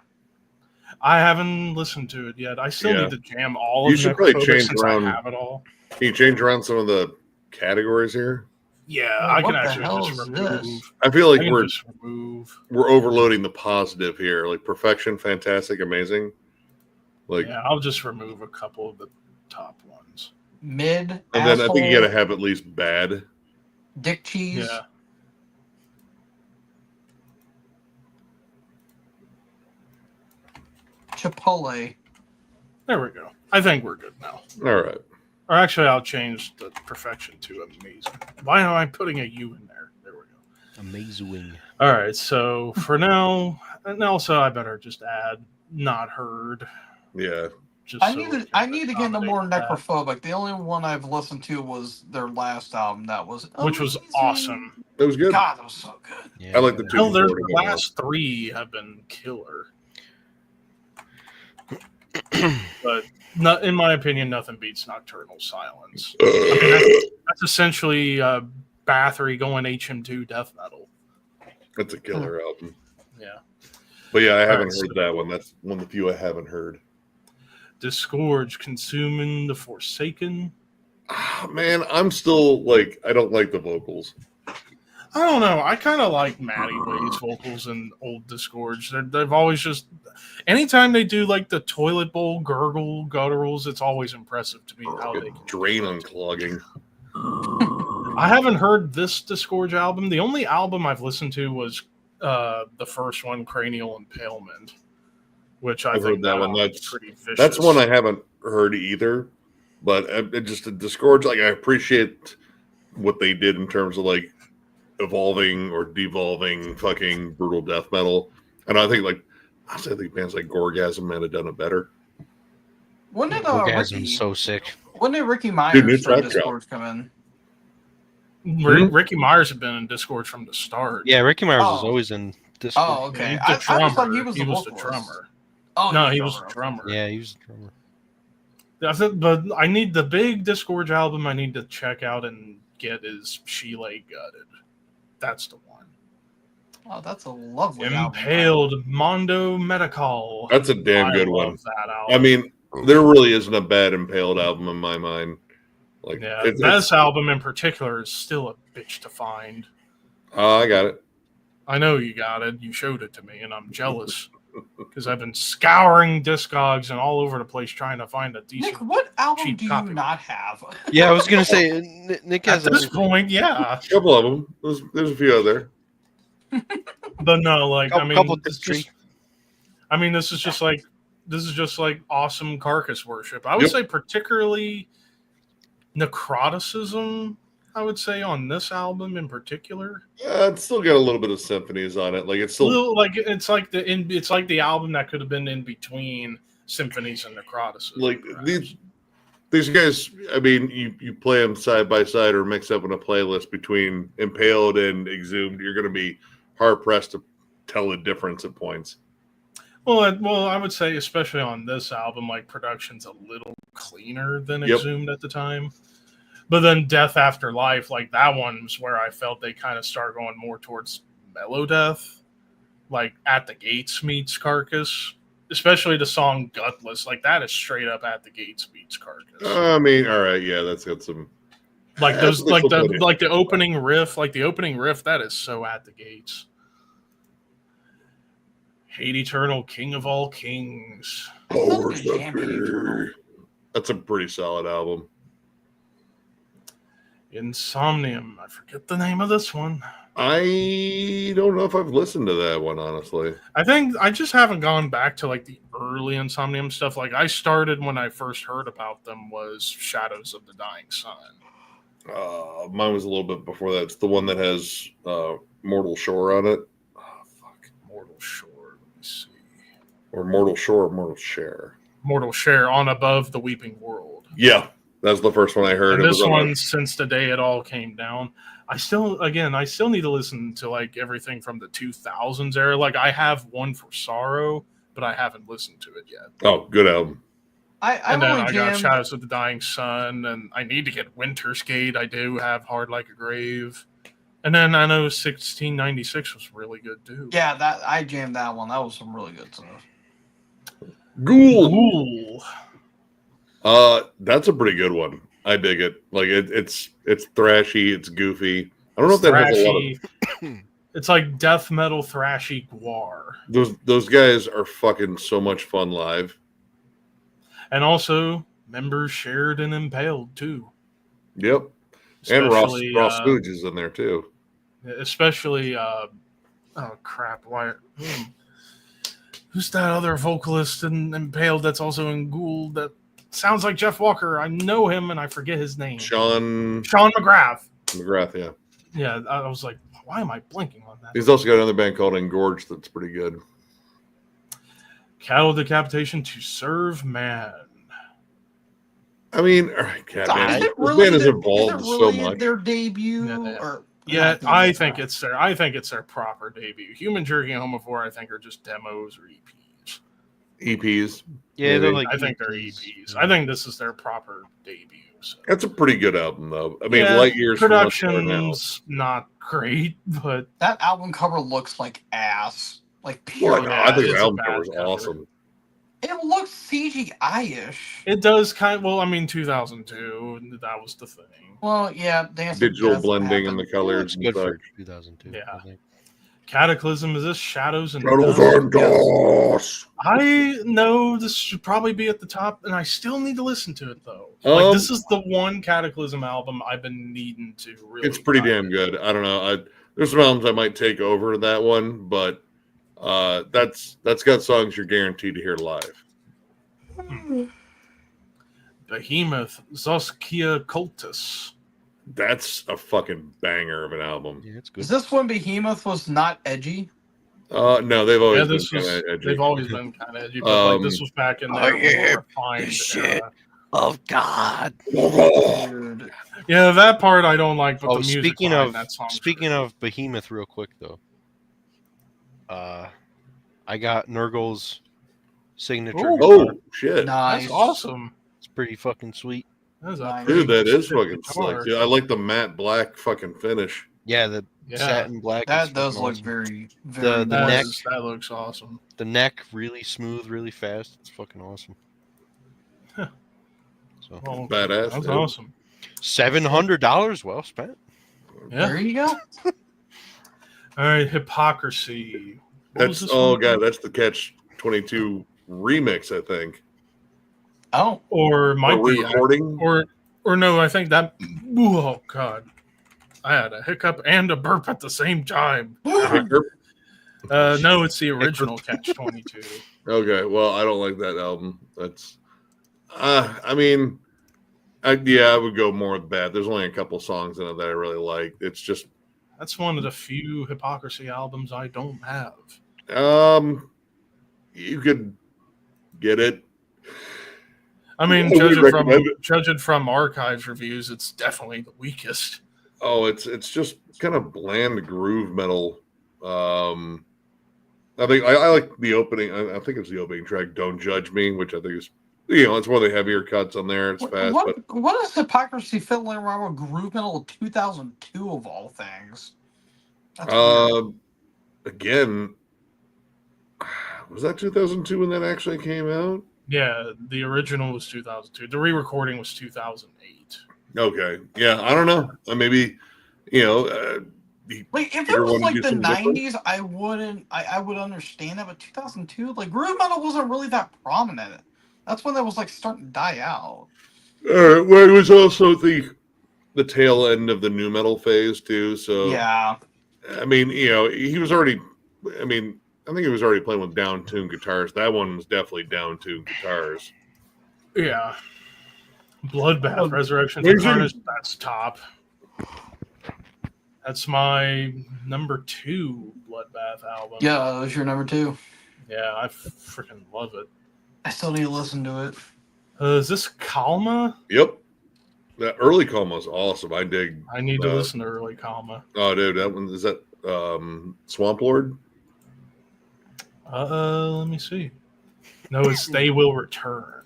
I haven't listened to it yet. I still Yeah. need to jam all You of should probably Necrophobic change since around- I have it all. Can you change around some of the categories here? Yeah, Well, I what can the actually hell just is remove. this? I feel like I can we're just remove. overloading the positive here. Like perfection, fantastic, amazing. Like Yeah, I'll just remove a couple of the top ones. Mid, And then I think you got to asshole, have at least bad. dick cheese. Yeah. Chipotle. There we go. I think we're good now. All right. Or actually, I'll change the perfection to amazing. Why am I putting a U in there? There we go. Amazing. All right. So for now, and also I better just add not heard. Yeah. Just I so need we to can get into accommodate more that, necrophobic. The only one I've listened to was their last album. That was which was amazing. awesome. That was good. God, that was so good. Yeah, I like the gotta- two. Hell, their Florida one more. last three have been killer. But not, in my opinion, nothing beats Nocturnal Silence. I mean, that's essentially Bathory going HM2 death metal. That's a killer album. Yeah. But yeah, I haven't Alright, heard that one. That's one of the few I haven't heard. Disgorge, Consuming the Forsaken. Ah, man, I'm still like, I don't like the vocals. I don't know. I kind of like Matty Way's vocals in Old Disgorge. They've always just, anytime they do like the toilet bowl gurgle gutturals, it's always impressive to me how they can Drain unclogging. I haven't heard this Disgorge album. The only album I've listened to was the first one, Cranial Impalement, which I I've think heard that one. album's That's pretty vicious. That's one I haven't heard either. But it just a Disgorge, like I appreciate what they did in terms of like evolving or devolving fucking brutal death metal. And I think like honestly, I think bands like Gorgasm might have done it better. When did Orgasm's so sick. when did Ricky Dude, Myers new from track Discord come in? Ricky Myers had been in Disgorge from the start. Yeah, Ricky Myers was Oh. always in Discord. Oh, okay. The I just thought drummer. he was the the vocalist. drummer. Oh, No, he was the drummer. Yeah, he was the drummer. But I need the big Disgorge album I need to check out and get is She Lay Gutted. That's the one. Oh, that's a lovely album. Impaled Mondo Medical. That's a damn I good love one. That album. I mean, there really isn't a bad Impaled album in my mind. Like, yeah, it's, this album in particular is still a bitch to find. I got it. I know you got it. You showed it to me, and I'm jealous because I've been scouring Discogs and all over the place trying to find a decent. Nick, what album cheap do you copy. not have? Yeah, I was gonna say Nick At has this everything. point, yeah, A couple of them. There's a few out there. but no, like I mean, couple it's tree. just, I mean, this is just like awesome carcass worship. I would Yep. say particularly necroticism. I would say on this album in particular, It's still got a little bit of symphonies on it. Like it's still little, like it's like the album that could have been in between symphonies and necroticism. like perhaps. these guys. I mean, you play them side by side or mix up in a playlist between Impaled and Exhumed. You're going to be hard pressed to tell the difference at points. Well, I would say especially on this album, like production's a little cleaner than Yep. Exhumed at the time. But then Death After Life, like that one was where I felt they kind of start going more towards mellow death, like At the Gates meets Carcass, especially the song Gutless. Like that is straight up At the Gates meets Carcass. I mean, all right, yeah, that's got some. like those, that's like what the that is. like the opening riff, that is so At the Gates. Hate Eternal, King of All Kings. I still have to jam Hate Eternal. That's a pretty solid album. Insomnium. I forget the name of this one. I don't know if I've listened to that one, honestly. I think I just haven't gone back to like the early Insomnium stuff. Like I started when I first heard about them was Shadows of the Dying Sun. Mine was a little bit before that. It's the one that has Mortal Shore on it. Oh fuck, Mortal Shore. Let me see. Or Mortal Shore or Mortal Share. Mortal Share on Above the Weeping World. Yeah, that's the first one I heard. And It this was on one, since the day it all came down, I still need to listen to like everything from the 2000s era. Like I have One for Sorrow, but I haven't listened to it yet. Oh, good album. I've And then only I got jammed. Shadows of the Dying Sun, and I need to get Winter's Gate. I do have Hard Like a Grave. And then I know 1696 was really good too. Yeah, that I jammed that one. That was some really good stuff. Ghoul. Ooh. That's a pretty good one. I dig it. Like it's thrashy, it's goofy. I don't know if that has a lot of It's like death metal thrashy guar. those guys are fucking so much fun live. And also members shared and impaled too. Yep. And Ross Especially, Stooge is in there too. especially. Oh crap! Why? Who's that other vocalist in Impaled that's also in Ghoul that sounds like Jeff Walker? I know him and I forget his name. Sean McGrath. McGrath, yeah. Yeah, I was like, why am I blanking on that? He's also got another band called Engorged that's pretty good. Cattle Decapitation to Serve Man. I mean, goddamn, Is this it really band is their- involved is it so really much. their debut? Yeah. Or Yeah, not I debut, think sorry. it's their proper debut. Human Jerky and Homophore, I think, are just demos or EPs. EPs. Yeah, they're maybe. like I think they're EPs. EPs. I think this is their proper debut. So. That's a pretty good album, though. I mean, Yeah, light years from what they are now. production's not great, but That album cover looks like ass. Like pure. Well, I think it's the a album bad cover is cover. awesome. It looks CGI-ish. it does kind of, well, I mean, 2002, that was the thing. Well, yeah, Dance of Digital Death blending and happened. the colors It's and good such. for 2002. Yeah. I think. Cataclysm, is this Shadows and Shadows Dust? and Dust. I know this should probably be at the top, and I still need to listen to it though. Like this is the one Cataclysm album I've been needing to really. It's pretty dive damn into. good. I don't know. There's some albums I might take over that one, but that's got songs you're guaranteed to hear live. Behemoth, Zoskia Cultus. That's a fucking banger of an album. Yeah, it's good. Is this when Behemoth was not edgy? No, they've always Yeah, been this was. kind of edgy. They've always been kind of edgy, but like this was back in their more refined era. Oh God. Dude. Yeah, that part I don't like, but Oh, the music speaking behind of that song. Behemoth, real quick though. I got Nurgle's signature. Ooh. guitar. Oh shit, Nice. That's awesome. It's pretty fucking sweet. That's Nice. a pretty dude, that is sick fucking guitar. slick. Dude, I like the matte black fucking finish. Yeah, the Yeah, satin black. is That does fucking look awesome. very, The very that, neck. that looks awesome. The neck really smooth, really fast. It's fucking awesome. Huh. So Well, Badass, that's dude. awesome. $700 well spent. Yeah. There you go. All right, Hypocrisy. What was That's this one? god, that's the Catch-22 remix, I think. Oh, Or might Or be recording. or no, I think that. Oh God, I had a hiccup and a burp at the same time. No, it's the original Catch-22. Okay, well, I don't like that album. That's, I mean, I would go more with bad. There's only a couple songs in it that I really like. It's just, That's one of the few Hypocrisy albums I don't have. you could get it. I mean, I would recommend it. judging from archives reviews, it's definitely the weakest. Oh, it's just kind of bland groove metal. I think I like the opening. I think it's the opening track, "Don't Judge Me," which I think is, it's one of the heavier cuts on there. It's fast, but what is Hypocrisy fiddling around with groove metal of 2002 of all things? That's weird. again, was that 2002 when that actually came out? Yeah, the original was 2002. The re-recording was 2008. Okay, yeah, I don't know. Maybe Like if it Peter was wanted to like do the something different? 90s, I would understand it, but 2002, like groove metal wasn't really that prominent. That's when that was like starting to die out. well, it was also the tail end of the new metal phase too. So Yeah. I mean, he was already. I mean, I think he was already playing with down-tuned guitars. That one was definitely down-tuned guitars. Yeah. Bloodbath, Resurrection Where's to your- Carnage, that's top. That's my number 2 Bloodbath album. Yeah, that was your number 2. Yeah, I freaking love it. I still need to listen to it. Is this Kalma? Yep, that early Coma was awesome. I dig. I need to listen to early Kalma. Oh, dude, that one is that Swamp Lord. Let me see. No, it's They Will Return.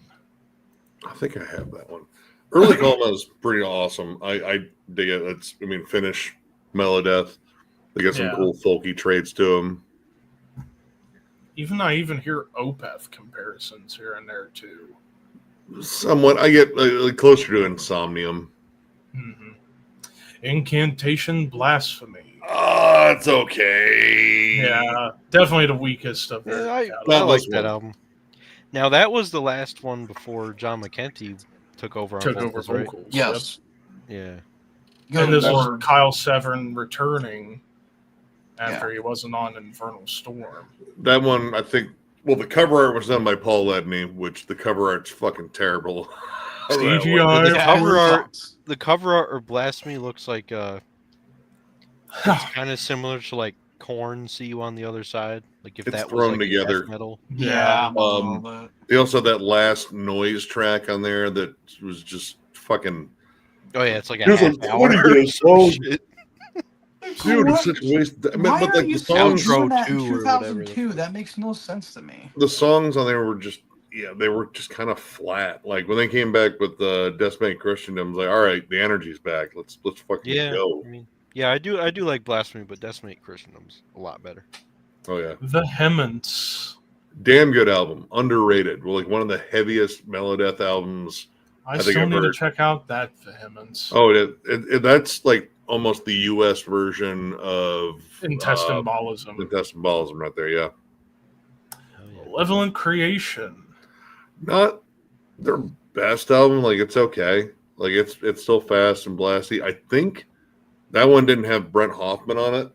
I think I have that one. Early Coma is pretty awesome. I dig it. It's Finnish Melodeath. They got some Yeah. cool folky traits to them. I even hear Opeth comparisons here and there too. Somewhat, I get closer to Insomnium. Mm-hmm. Incantation, Blasphemy. Oh, it's okay. Yeah, definitely the weakest of their Yeah, I catalog. Not like this that one. album. Now that was the last one before John McEntee took over on Took vocals, over right? vocals. Yes. Yeah. Good And this lord. was Kyle Severn returning after Yeah. he wasn't on Infernal Storm. That one, I think. Well, the cover art was done by Paul Ledney, which the cover art's fucking terrible. That one. CGI. The cover it art- sucks. The cover art of Blasphemy looks like it's kind of similar to like Korn See You on the Other Side. Like if It's that was thrown like together. death metal. Yeah, I'm a little bit. They also had that last noise track on there that was just fucking. Oh yeah, it's like a There's half like hour 20 or minutes some long. shit. Dude, it's such a waste. I mean, Why but are like you the still songs, doing that in 2 or whatever the 2002? fuck. That makes no sense to me. the songs on there were just they were just kind of flat. Like when they came back with the Decimate Christendom, I was like, all right, the energy's back. Let's fucking Yeah, go. I mean, yeah, I do like Blasphemy, but Decimate Christendom's a lot better. Oh yeah, Vehemence. damn good album, underrated. Well, like one of the heaviest Melodeath albums. I think still I've need to heard. check out that Vehemence. Oh, that's like almost the U.S. version of Intestine Ballism. Intestine Ballism right there. Yeah, Hell yeah. Malevolent Creation. not their best album. Like it's okay. Like it's still fast and blasty. I think that one didn't have Brent Hoffman on it.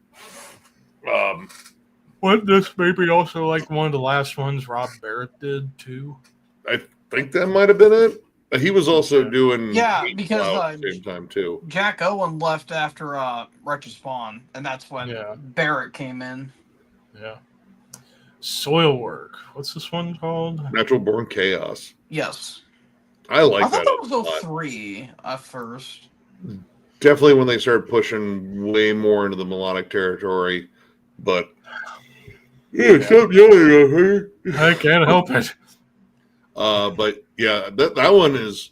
What this maybe also like one of the last ones Rob Barrett did too. I think that might have been it. He was also doing Yeah, Hate because, Cloud at the same time too. Jack Owen left after Wretched Spawn, and that's when Yeah. Barrett came in. Yeah. Soil Work. What's this one called? Natural Born Chaos. Yes. I like I thought that. that a was lot. 03 at first. Definitely when they started pushing way more into the melodic territory, but stop yelling at me. I can't help it. But yeah, that one is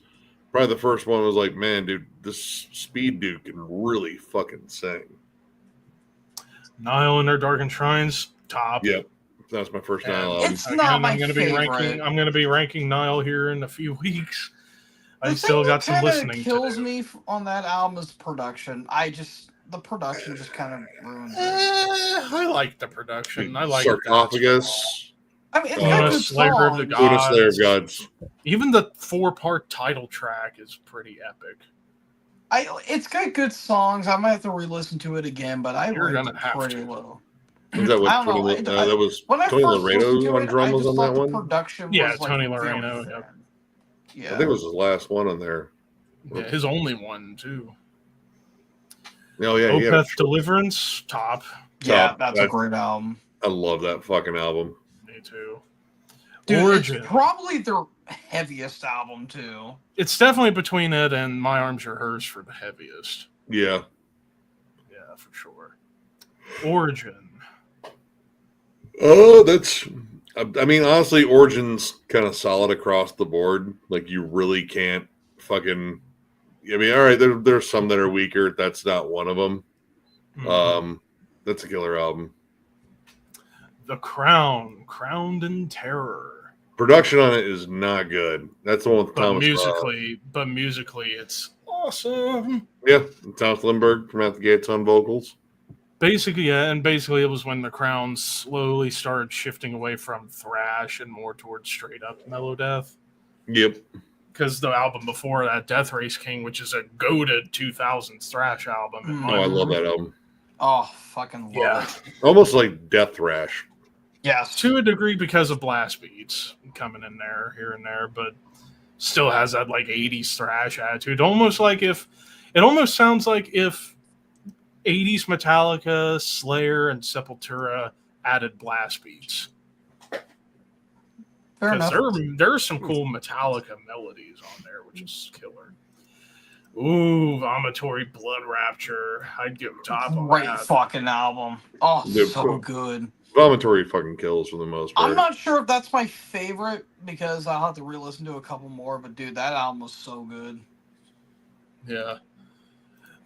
probably the first one. Was like, man, dude, this Speed dude can really fucking sing. Nile and their Darkened Shrines, top. Yep, that's my first And Nile album. It's not my I'm gonna be favorite. ranking Nile here in a few weeks. I The still thing got that some kinda listening to kills do. me on that album is production. The production just kind of ruins it. I like the production. I like it. Sarcophagus. I mean, it's Una got good Slayer of the songs. Gods. Una Slayer of Gods. Even the 4-part title track is pretty epic. It's got good songs. I might have to re-listen to it again, but I You're ranked gonna it have pretty to. low. Was that what I don't know. that was When I Tony first listened Laredo to on it, drum I was just on thought that the one? production Yeah, was like Tony very Laredo, thin. yep. Yeah. I think it was his last one on there. Yeah, his only one too. Oh yeah, he had a Opeth Deliverance, top. Yeah, that's a great album. I love that fucking album. Me too. Dude, Origin. it's probably their heaviest album too. It's definitely between it and My Arms Are Hers for the heaviest. Yeah. Yeah, for sure. Origin. Oh, I mean, honestly, Origin's kind of solid across the board. Like, you really can't fucking. I mean, all right, there's some that are weaker. That's not one of them. That's a killer album. The Crown, Crowned in Terror. Production on it is not good. That's the one with But Thomas. musically, it's awesome. Yeah, Thomas Lindbergh from At the Gates on vocals. Basically, yeah, and basically it was when the Crown slowly started shifting away from thrash and more towards straight up Melodeath. Yep. Because the album before that, Death Race King, which is a goated 2000s thrash album. in my Oh, I love opinion. that album. Oh, fucking love it. Almost like Death Thrash. Yes. To a degree because of blast beats coming in there here and there, but still has that like 80s thrash attitude. Almost sounds like if 80s Metallica, Slayer, and Sepultura added blast beats. Fair Because enough. there are some cool Metallica melodies on there, which is killer. Ooh, Vomitory Blood Rapture. I'd give top on Great that. fucking album. Oh, Yeah, so cool. good. Vomitory fucking kills for the most part. I'm not sure if that's my favorite because I'll have to re-listen to a couple more, but dude, that album was so good. Yeah.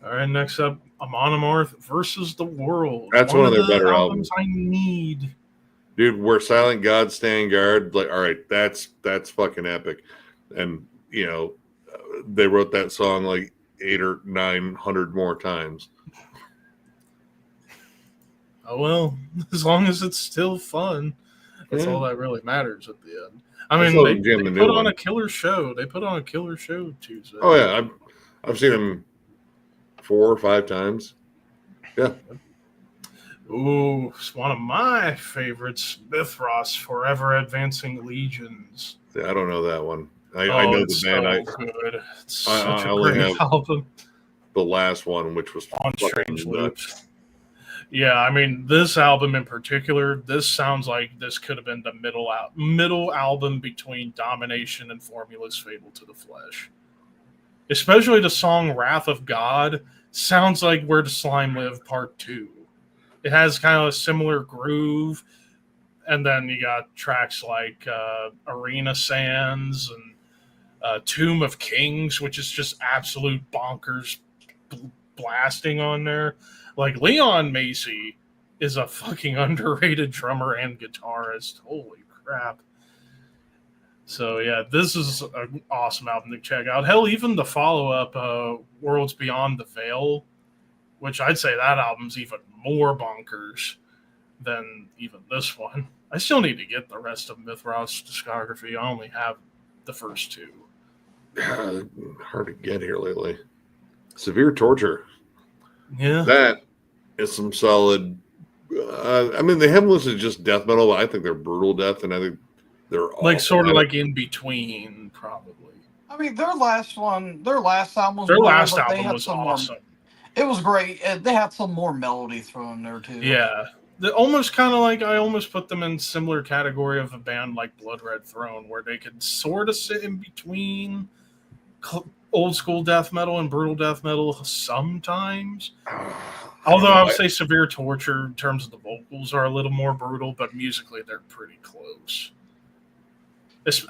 All right, next up, Monomorph versus the World. That's one of their the better albums I need. Dude, where Silent Gods stand guard, like, all right, that's fucking epic. And, you know, they wrote that song like 800 or 900 more times. Oh, well, as long as it's still fun. That's Yeah. all that really matters at the end. I I mean, saw they, them jam they the new put on one. a killer show. They put on a killer show Tuesday. Oh yeah, I've seen him 4 or 5 times. Yeah. Ooh, it's one of my favorites, Mithras, Forever Advancing Legions. See, I don't know that one. I Oh, know the it's band. so good. It's I such a only great have album. the last one, which was On fucking Strange nuts. Loops. Yeah, I mean, this album in particular, this sounds like this could have been the middle album between Domination and Formula's Fatal to the Flesh. Especially the song Wrath of God sounds like Where the Slime Live Part 2. It has kind of a similar groove, and then you got tracks like Arena Sands and Tomb of Kings, which is just absolute bonkers blasting on there. Like Leon Macy is a fucking underrated drummer and guitarist. Holy crap. So yeah, this is an awesome album to check out. Hell, even the follow-up, Worlds Beyond the Veil, which I'd say that album's even more bonkers than even this one. I still need to get the rest of Mithras' discography. I only have the first 2. Hard to get here lately. Severe Torture. Yeah. That is some solid. I mean, they haven't listed just death metal, but I think they're brutal death, and I think they're Like sort of awesome. like in between, probably. I mean, their last album was Their brutal, last but they album had was some awesome. It was great. They had some more melody thrown in there too. Yeah. Almost kind of like I almost put them in similar category of a band like Blood Red Throne, where they could sort of sit in between old school death metal and brutal death metal sometimes. Although I would say Severe Torture, in terms of the vocals, are a little more brutal, but musically they're pretty close.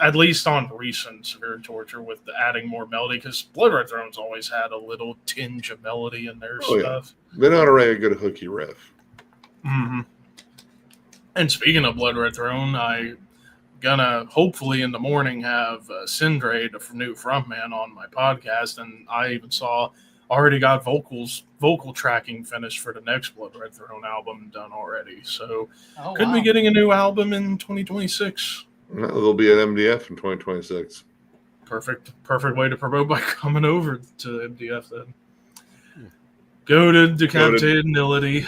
At least on recent Severe Torture, with adding more melody, because Blood Red Throne's always had a little tinge of melody in their stuff. Yeah. They know how to write a good hooky riff. Mm-hmm. And speaking of Blood Red Throne, I'm gonna hopefully in the morning have Sindre, the new frontman, on my podcast, and I even already got vocal tracking finished for the next Blood Red Throne album done already. So could be getting a new album in 2026. Well, there'll be an MDF in 2026. Perfect way to promote by coming over to MDF then. Goated, Decapitated Nility.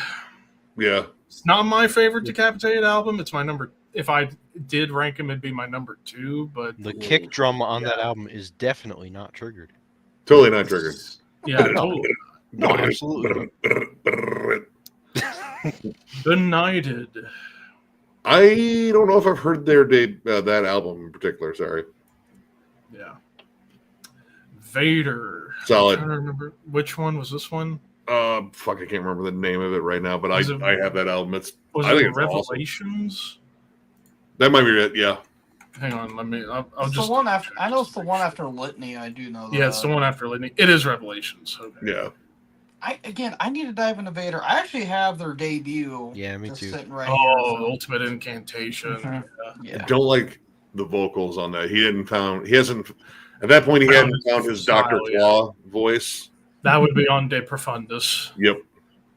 Yeah. It's not my favorite Decapitated album. It's my number. If I did rank him, it'd be my number 2. But the kick drum on that album is definitely not triggered. Totally not triggered. Yeah, totally. No, absolutely. Benighted. I don't know if I've heard that album in particular. Sorry. Yeah. Vader. Solid. I'm trying to remember which one was this one. Fuck, I can't remember the name of it right now, but I have that album. I think it's Revelations? Awesome. That might be it. Yeah. Hang on, I'll just. The one after, I know it's the one after Litany. I do know that. Yeah, it's the one after Litany. It is Revelations. Okay. Yeah. I need to dive into Vader. I actually have their debut. Yeah, me too. Right Ultimate Incantation. Mm-hmm. Yeah. I don't like the vocals on that. He hasn't at that point he hadn't found his Dr. Claw voice. That would be on De Profundis. Yep.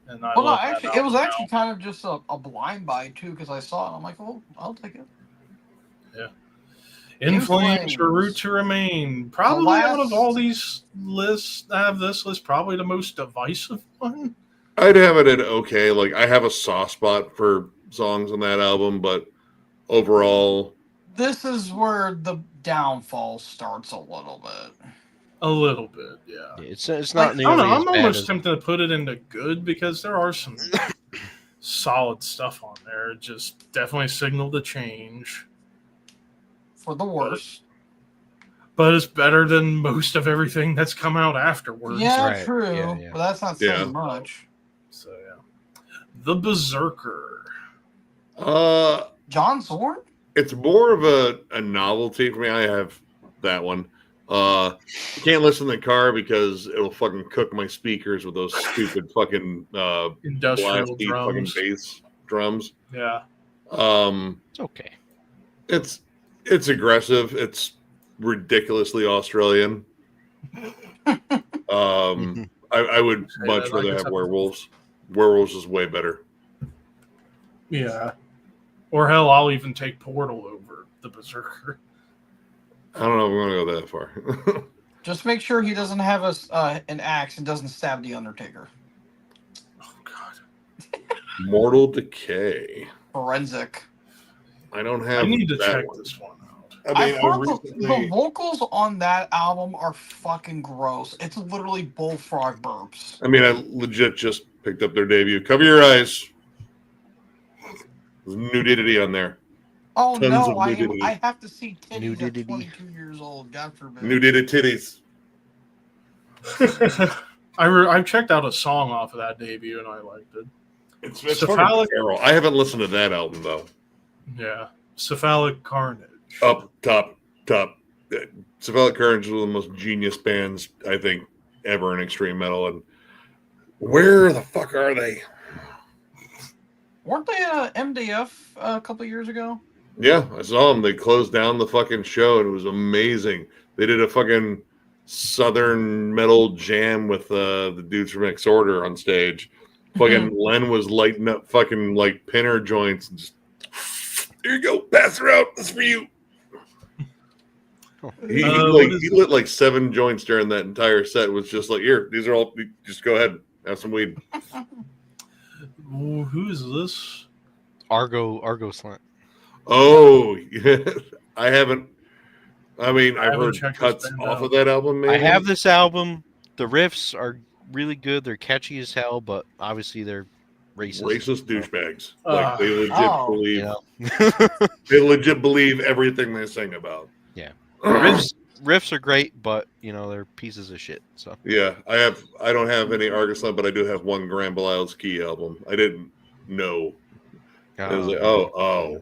And it was actually kind of just a blind buy too, because I saw it. I'm like, oh, I'll take it. Yeah. In Flames, or Root to Remain. Probably out of all these lists, I have this list probably the most divisive one. I'd have it at okay. Like, I have a soft spot for songs on that album, but overall, this is where the downfall starts a little bit. A little bit, yeah. It's not nearly. I don't know. I'm almost as... tempted to put it into good, because there are some solid stuff on there. Just definitely signaled a change. For the worse. But it's better than most of everything that's come out afterwards. Yeah, right. true. Yeah. But that's not saying much. So, yeah. The Berserker. John Zorn? It's more of a novelty for me. I have that one. Can't listen in the car because it'll fucking cook my speakers with those stupid fucking industrial drums, fucking bass drums. Yeah. It's okay. It's aggressive. It's ridiculously Australian. I would much rather have Werewolves. Werewolves is way better. Yeah. Or hell, I'll even take Portal over the Berserker. I don't know if we're gonna go that far. Just make sure he doesn't have an axe and doesn't stab the Undertaker. Oh God. Mortal Decay. Forensic. I don't have. I need to that check one. this one out. I I've mean, heard the vocals on that album are fucking gross. It's literally bullfrog burps. I mean, I legit just picked up their debut. Cover your eyes. There's nudity on there. Oh Tons no, of nudity. I have to see titties Nudity. at 22 years old. God forbid. Nudity titties. I've checked out a song off of that debut and I liked it. It's Cephalic- fucking feral. I haven't listened to that album though. Yeah. Cephalic Carnage. Up top. Cephalic Carnage is one of the most genius bands I think ever in extreme metal. And where the fuck are they? Weren't they MDF a couple years ago? Yeah, I saw them. They closed down the fucking show and it was amazing. They did a fucking southern metal jam with the dudes from Exorder on stage. Fucking Len was lighting up fucking like pinner joints and just, here you go, pass her out. This is for you. He lit like 7 joints during that entire set. It was just like, here, these are all, just go ahead, have some weed. Ooh, who is this? Argo Slant. Oh, yeah. I haven't. I mean, I've heard checked cuts this band off out. of that album. Maybe I have this album. The riffs are really good. They're catchy as hell, but obviously they're racist. Racist douchebags. Like they legit Oh. believe. You know? They legit believe everything they sing about. Yeah. riffs are great, but you know they're pieces of shit. So Yeah, I don't have any Argoslin, but I do have one Graham Belial's Key album. I didn't know. I was like, oh,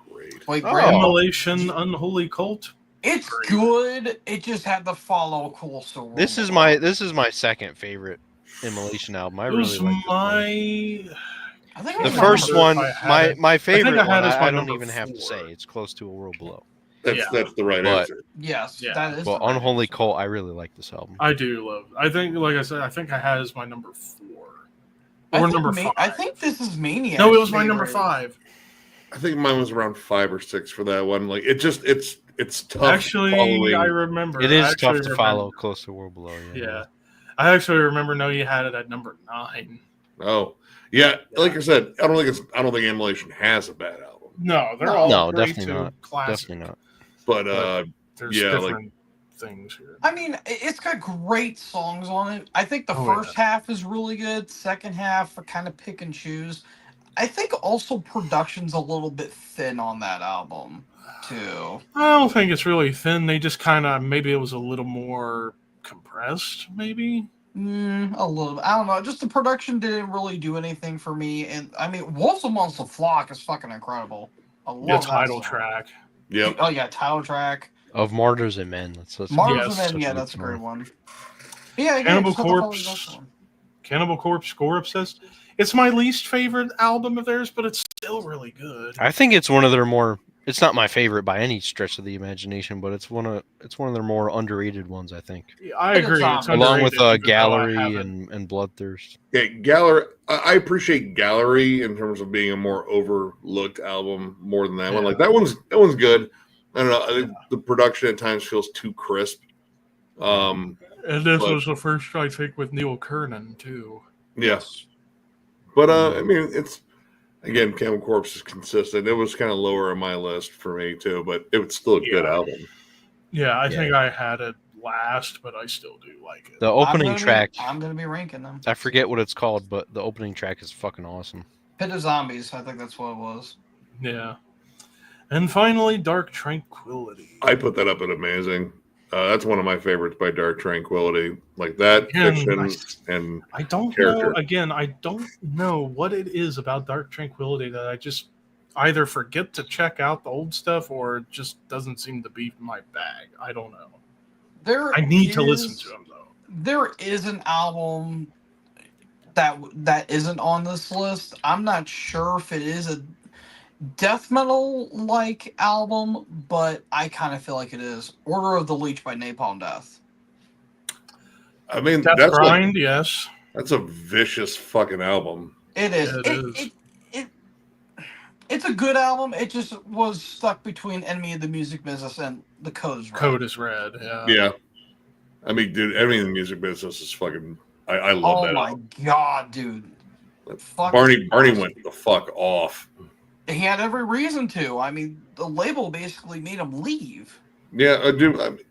great. Wait, Oh. Graham, Immolation Unholy Cult. it's good. It just had to follow Cool Silver. this is my second favorite Immolation album. I It really was like this one. I think The I first if one, I had it. my favorite I had one. it as my I don't number even have to 4. say it's close to A World Below. That's the right But- answer. Yes, Yeah. that is. But the right Unholy answer. Cult, I really like this album. I do love. I think, like I said, I think I had it as my number 4 I or think number 5. I think this is Maniac. No, it was my number 5. I think mine was around 5 or 6 for that one. Like it's tough. Actually, following. I remember. It I is actually tough to follow Close to A World Below. Yeah, I actually remember. No, you had it at number 9. Oh, yeah. Like I said, I don't think Immolation has a bad album. No, they're all No, great definitely too, not. classic. Definitely not. But There's yeah, different things here. I mean, it's got great songs on it. I think the Oh, first half is really good. Second half, I kind of pick and choose. I think also production's a little bit thin on that album too. I don't think it's really thin. They just kind of maybe it was a little more compressed. Maybe. A little bit. I don't know. Just the production didn't really do anything for me. And I mean, Wolves Amongst the Flock is fucking incredible. I love Yeah, that title song. track. yep. Oh yeah, title track. Of Martyrs and Men. That's Mars Yes, and then, yeah, that's a great one. Yeah, again, Cannibal just have to follow Corpse. that one. Cannibal Corpse Score says it's my least favorite album of theirs, but it's still really good. I think it's one of their more. It's not my favorite by any stretch of the imagination, but it's one of their more underrated ones. I think, I It's agree. on. It's along with underrated, even though I Gallery haven't- and Bloodthirst. Yeah, Gallery. I appreciate Gallery in terms of being a more overlooked album more than that one. Yeah. Like that one's good. I don't know. I think the production at times feels too crisp. And this but- was the first, I think, with Neil Kernan too. Yes. But I mean, it's again, Camel Corpse is consistent. It was kind of lower on my list for me too, but it was still a good Yeah. album. Yeah, I Yeah. think I had it last, but I still do like it. The opening track, I'm gonna be ranking them. I forget what it's called, but the opening track is fucking awesome. Pit of Zombies. I think that's what it was. Yeah. And finally, Dark Tranquility. I put that up at amazing. That's one of my favorites by Dark Tranquility. Like that Again, fiction and I don't character. know. Again, I don't know what it is about Dark Tranquility that I just either forget to check out the old stuff or it just doesn't seem to be my bag. I don't know. I need to listen to them though. There is an album that isn't on this list. I'm not sure if it is a death metal like album, but I kind of feel like it is. Order of the Leech by Napalm Death. I mean, Death that's Grind, yes. that's a vicious fucking album. It is. Yeah, it is. It's a good album. It just was stuck between Enemy of the Music Business and The Code is Red. Code is Red. Yeah. Yeah. I mean, dude, everything in the music business is fucking. I love Oh that. my album. god, dude. Fuck Barney awesome. went the fuck off. He had every reason to. I mean, the label basically made him leave. Yeah, dude.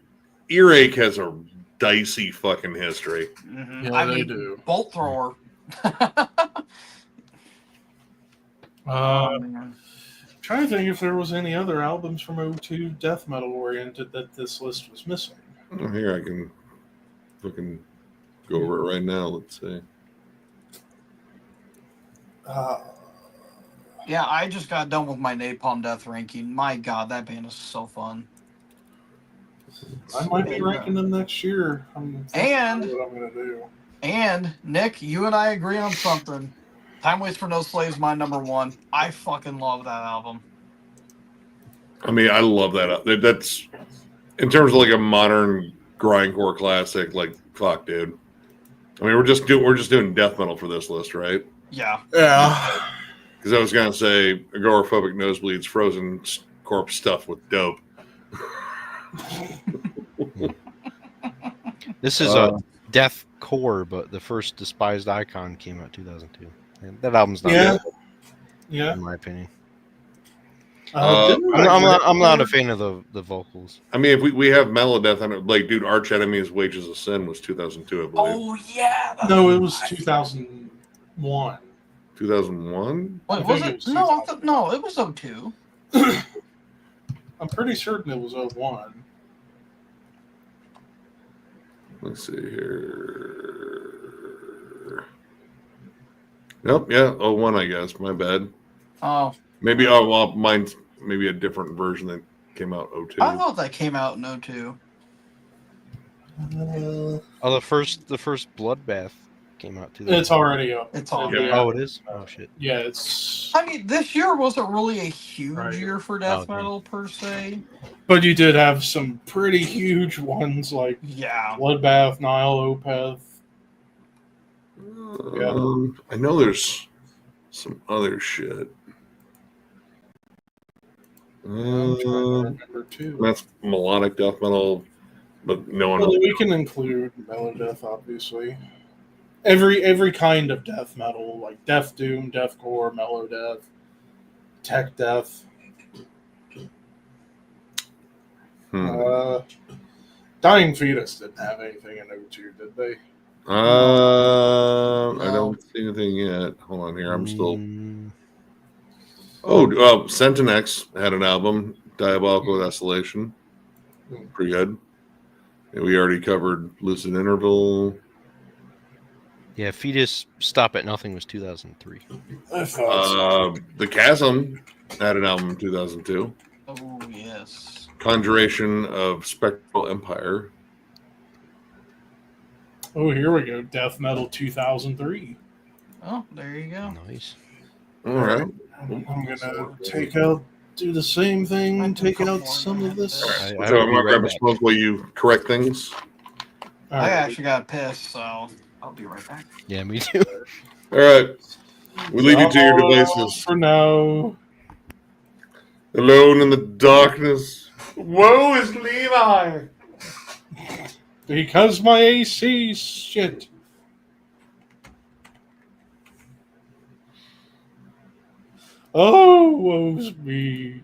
Earache has a dicey fucking history. Mm-hmm. Yeah, I they mean, do. Bolt Thrower. Man. Trying to think if there was any other albums from '02 death metal oriented that this list was missing. Oh, here I can fucking go over it right now. Let's see. Yeah, I just got done with my Napalm Death ranking. My god, that band is so fun. I might be ranking them next year. I'm thinking And- about what I'm gonna do. And, Nick, you and I agree on something. Time Waits for No Slaves, my number one. I fucking love that album. I mean, I love that. That's in terms of like a modern grindcore classic. Like, fuck, dude. I mean, we're just doing death metal for this list, right? Yeah. Yeah. Because I was gonna say agoraphobic nosebleeds, frozen corpse stuff with dope. This is a death core, but the first Despised Icon came out 2002. And that album's not Yeah. bad, Yeah. in my opinion. Didn't I'm not a fan of the vocals. I mean, if we have Melodeath on it, like, dude, Arch Enemy's Wages of Sin was 2002, I believe. Oh, yeah. No, it was 2001. 2001? Wait, I was think it? it was No, 2000. no, it was 02. I'm pretty certain it was '01. Let's see here. Nope, yeah, 01, I guess. My bad. Oh, Maybe, oh, well, mine's maybe a different version that came out 02. I thought that came out in 02. Oh, the first Bloodbath came out 2002. It's already up. It's on. Yeah. Oh, it is. Oh shit. Yeah, it's. I mean, this year wasn't really a huge Right. year for death Oh, metal, per se. But you did have some pretty huge ones like Yeah. Bloodbath, Nile Opeth. I know there's some other shit. I'm trying to remember too. That's melodic death metal, but no one. Well, we can include Melodeath, obviously. Every kind of death metal, like Death Doom, Deathcore, Melodeath, Tech Death. Dying Fetus didn't have anything in '02, did they? I don't see anything yet. Hold on here. I'm still. Oh, Sentinex had an album, Diabolical Desolation. Pretty good. And we already covered Lucid Interval. Yeah, Fetus Stop at Nothing was 2003. I thought so. The Chasm had an album in 2002. Oh, yes. Conjuration of Spectral Empire. Oh, here we go. Death Metal 2003. Oh, there you go. Nice. All right. I'm gonna do the same thing, and take out some of this. I So will I'm be going to right grab a back. smoke while you correct things. All I right. actually got pissed, so I'll be right back. Yeah, me too. All right. We leave you to your devices. For now. Alone in the darkness. Woe is Levi. Because my AC shit. Oh, woe's me.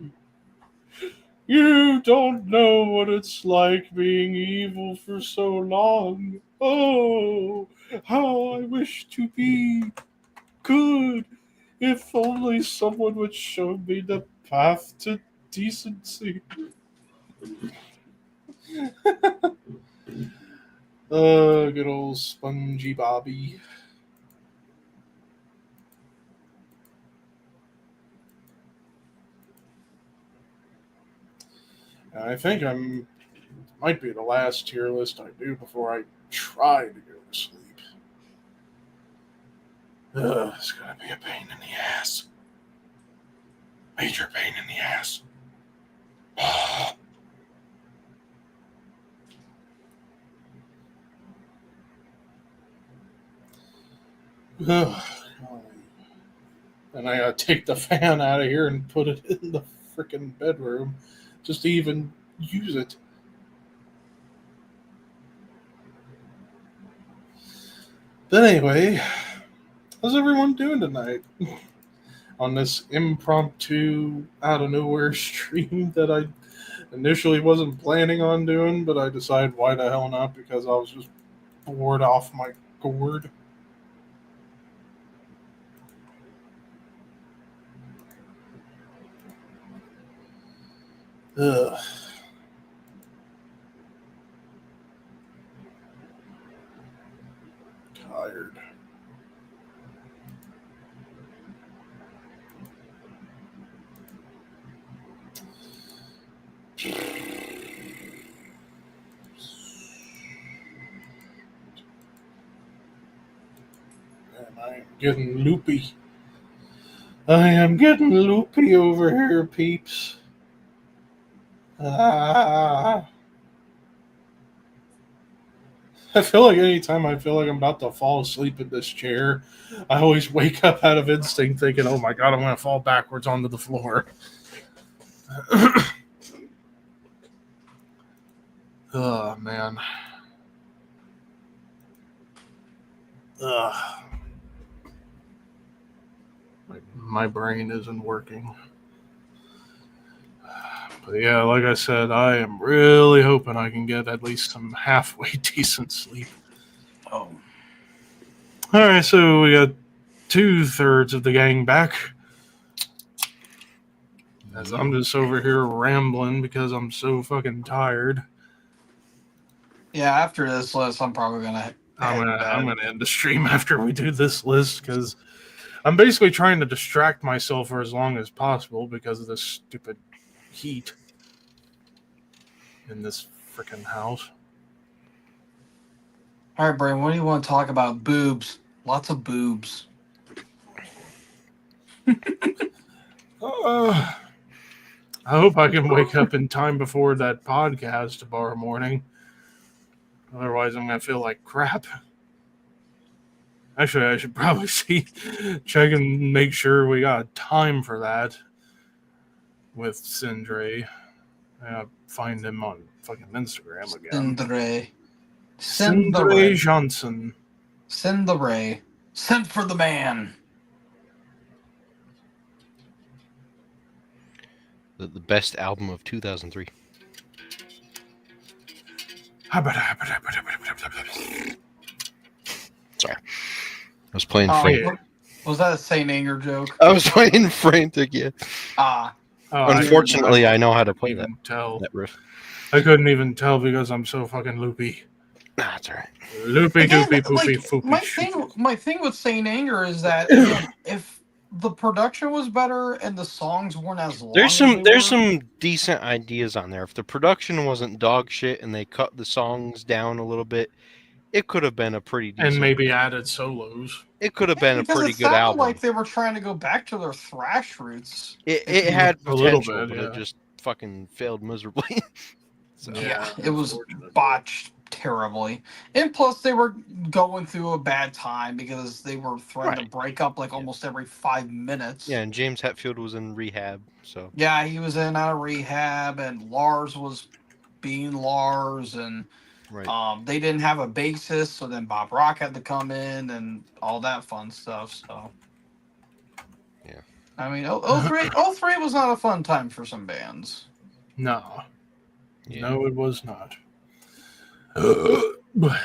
You don't know what it's like being evil for so long. Oh, how I wish to be good. If only someone would show me the path to decency. Good old Spongy Bobby. I think might be the last tier list I do before I try to go to sleep. It's gonna be a pain in the ass. Major pain in the ass. and I gotta take the fan out of here and put it in the freaking bedroom just to even use it. But anyway, how's everyone doing tonight? On this impromptu, out of nowhere stream that I initially wasn't planning on doing, but I decided why the hell not, because I was just bored off my gourd. Ugh. Tired. And I am getting loopy. I am getting loopy over here, peeps. Ah. I feel like anytime I feel like I'm about to fall asleep in this chair, I always wake up out of instinct thinking, oh my god, I'm going to fall backwards onto the floor. Oh, man. Ugh. My brain isn't working. But yeah, like I said, I am really hoping I can get at least some halfway decent sleep. Oh. Alright, so we got 2/3 of the gang back. As I'm just over here rambling because I'm so fucking tired. Yeah, after this list, I'm probably gonna. I'm gonna end the stream after we do this list because I'm basically trying to distract myself for as long as possible because of this stupid heat in this freaking house. All right, Brian. What do you want to talk about? Boobs. Lots of boobs. I hope I can wake up in time before that podcast tomorrow morning. Otherwise, I'm gonna feel like crap. Actually, I should probably check and make sure we got time for that with Sindre. Find him on fucking Instagram again. Sindre Johnson. Send the ray. Send for the man. The best album of 2003. Sorry. I was playing frantic. Was that a Saint Anger joke? I was playing frantic, yeah. Unfortunately, I know how to play that riff. I couldn't even tell because I'm so fucking loopy. Nah, that's alright. Loopy, Again, doopy, poopy, like, foopy. my thing with Saint Anger is that if the production was better and the songs weren't as long, there's some decent ideas on there. If the production wasn't dog shit and they cut the songs down a little bit, it could have been a pretty decent. And maybe added solos. It could have been a pretty good album. Like they were trying to go back to their thrash roots. It had potential, a little bit, but it just fucking failed miserably. So, yeah, it was botched terribly. And plus, they were going through a bad time because they were threatening to break up like almost every 5 minutes. Yeah, and James Hetfield was in rehab, so. Yeah, he was in out of rehab, and Lars was being Lars, and they didn't have a bassist, so then Bob Rock had to come in and all that fun stuff. So. Yeah. I mean, 03 was not a fun time for some bands. No. Yeah. No, it was not. Oh my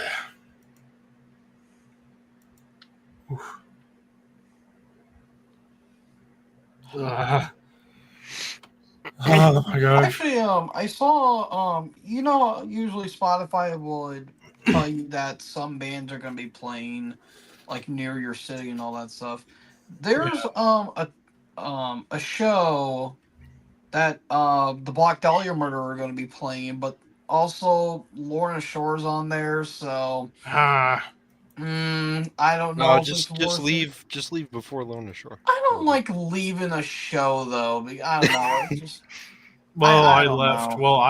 gosh. Actually, I saw, usually Spotify would tell you that some bands are going to be playing, like, near your city and all that stuff. There's, a show that, the Black Dahlia Murder are going to be playing, but also Lorna Shore's on there, so... I don't know. No, just leave before Lorna Shore. I don't like leaving a show though. I don't know. It's just, I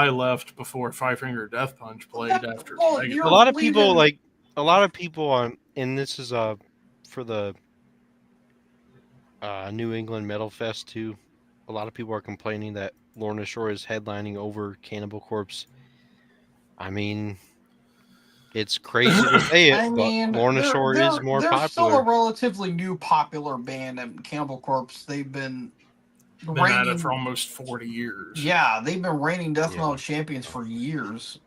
left before Five Finger Death Punch played after. A lot of people on, and this is for the New England Metal Fest too. A lot of people are complaining that Lorna Shore is headlining over Cannibal Corpse. I mean, it's crazy to say it, I but mean, Lorna Shore is more they're still a popular. relatively new popular band, and Cannibal Corpse, they've been Been at it for reigning. almost 40 years. Yeah, they've been reigning death Yeah. metal champions for years.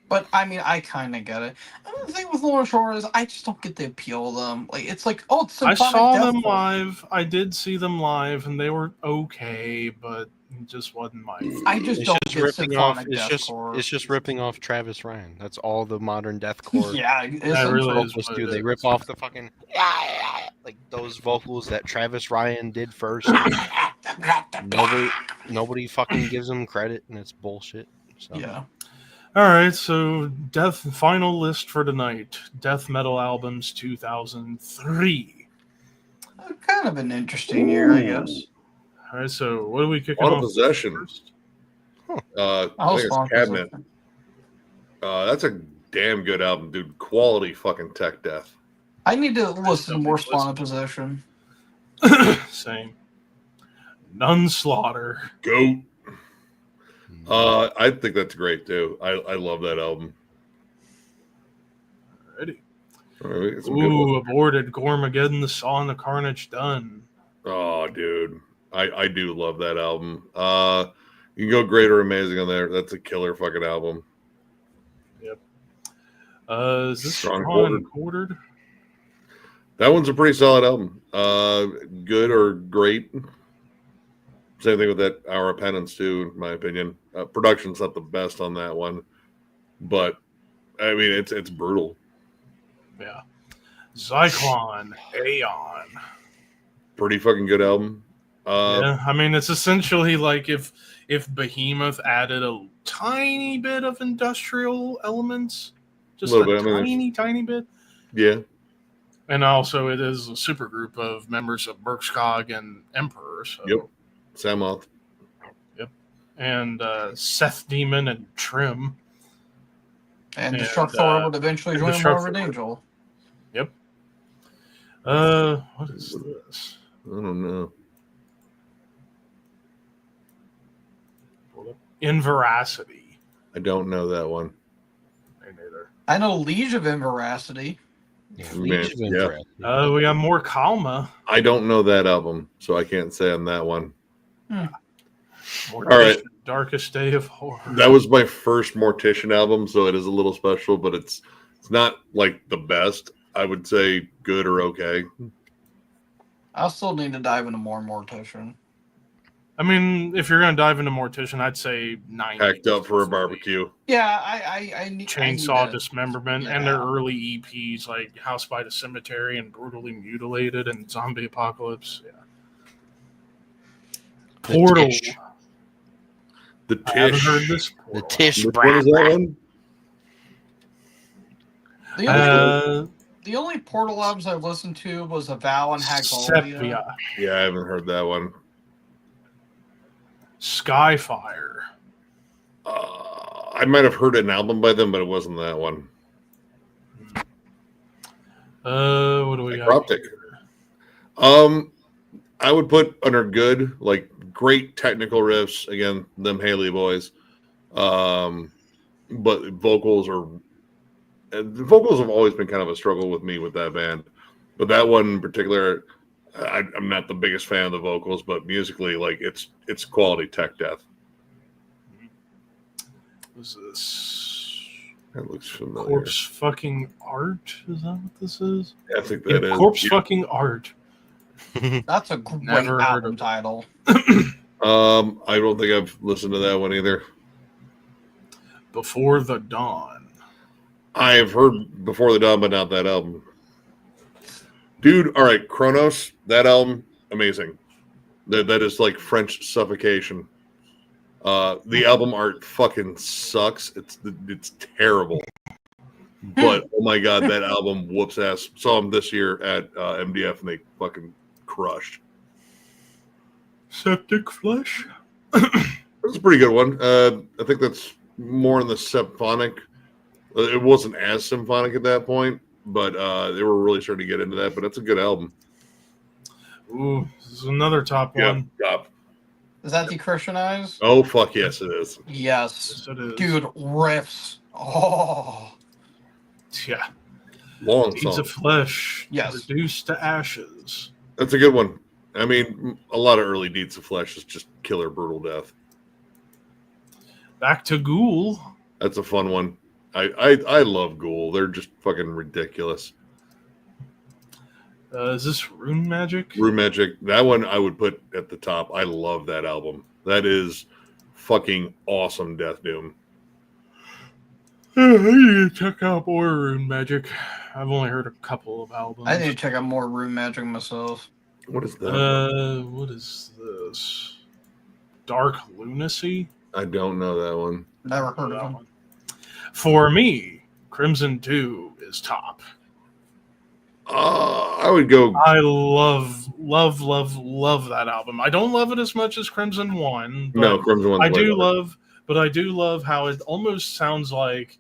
But I mean, I kind of get it. And the thing with Lorna Shore is, I just don't get the appeal of them. Like, it's like, oh, it's I symphonic saw them deathcore. live. I did see them live, and they were okay, but it just wasn't my thing. I just It's don't just get ripping off. symphonic deathcore. It's just ripping off Travis Ryan. That's all the modern deathcore Yeah, That really is vocalists what do. it They is. rip off the fucking like those vocals that Travis Ryan did first. Nobody fucking gives him credit, and it's bullshit. So. Yeah. All right, so final list for tonight: death metal albums 2003. Kind of an interesting year, I guess. All right, so what are we kicking Spawn of off Possession. first? I I'll think it's spawn Cabinet. possession. That's a damn good album, dude. Quality fucking tech death. I need to listen to more definitely Spawn of Possession. Same. Nunslaughter. Goat. I think that's great too. I love that album. Alrighty. All right, we got some good Ooh, ones. aborted. Gormageddon, the Saw and the Carnage Done. Oh, dude. I do love that album. You can go Great or Amazing on there. That's a killer fucking album. Yep. Is this Strong Strong and Quartered? That one's a pretty solid album. Good or great. Same thing with that Hour of Penance too, in my opinion. Production's not the best on that one, but I mean it's brutal. Yeah. Zyklon, Aeon. Pretty fucking good album. Yeah, I mean it's essentially like if Behemoth added a tiny bit of industrial elements, just a Little bit, I mean, tiny bit. Yeah. And also, it is a supergroup of members of Bergskog and Emperor. So. Yep. Samoth. Yep. And Seth Demon and Trim. And And, Destructor would eventually and join Destructor. Morbid Angel. Yep. What is this? I don't know. Inveracity. I don't know that one. Me neither. I know Liege of Inveracity. Yeah, Man, Legion of yeah. Interest. We got more Kalma. I don't know that album, so I can't say on that one. Mortician, All right. Darkest Day of Horror. That was my first Mortician album, so it is a little special, but it's not like the best. I would say good or okay. I'll still need to dive into more Mortician. I mean, if you're gonna dive into Mortician, I'd say 90. Packed up for a barbecue. Yeah, I need Chainsaw to- Dismemberment and their Yeah. early EPs like House by the Cemetery and Brutally Mutilated and Zombie Apocalypse. Yeah. The Portal. Tish. The I haven't Tish. heard this. The Portal. Tish. Which one is that one? The only Portal albums I've listened to was Avow and Hagvolia. Sepia. Yeah, I haven't heard that one. Skyfire. I might have heard an album by them, but it wasn't that one. What do we got? Necroptic. I would put under good, like great technical riffs. Again, them Haley boys. But vocals the vocals have always been kind of a struggle with me with that band. But that one in particular, I'm not the biggest fan of the vocals, but musically, like it's quality tech death. What's this? That looks familiar. Corpse fucking art? Is that what this is? I think that is. Corpse fucking art. That's a great Never heard album of it. title. I don't think I've listened to that one either. Before the Dawn. I've heard Before the Dawn, but not that album. Dude, all right, Kronos, that album, amazing. That is like French suffocation. The album art fucking sucks. It's terrible. But oh my god, that album whoops ass. Saw them this year at MDF and they fucking crushed. Septic Flesh. That's a pretty good one. I think that's more in the symphonic. It wasn't as symphonic at that point, but they were really starting to get into that. But that's a good album. Ooh, this is another top Yeah, one. top. Is that Dechristianized? Oh fuck yes, it is. Yes. Yes, it is. Dude, riffs. Oh. Yeah. Long Deeds song. of Flesh. Yes. Reduced to Ashes. That's a good one. I mean, a lot of early Deeds of Flesh is just killer brutal death. Back to Ghoul. That's a fun one. I love Ghoul. They're just fucking ridiculous. Is this Rune Magic? Rune Magic, that one I would put at the top. I love that album. That is fucking awesome death doom. I need to check out more Rune Magic. I've only heard a couple of albums. I need to check out more Rune Magic myself. What is that? What is this? Dark Lunacy? I don't know that one. Never heard of That him. one. For me, Crimson 2 is top. I would go. I love that album. I don't love it as much as Crimson 1. But No, Crimson One's I way do better. love how it almost sounds like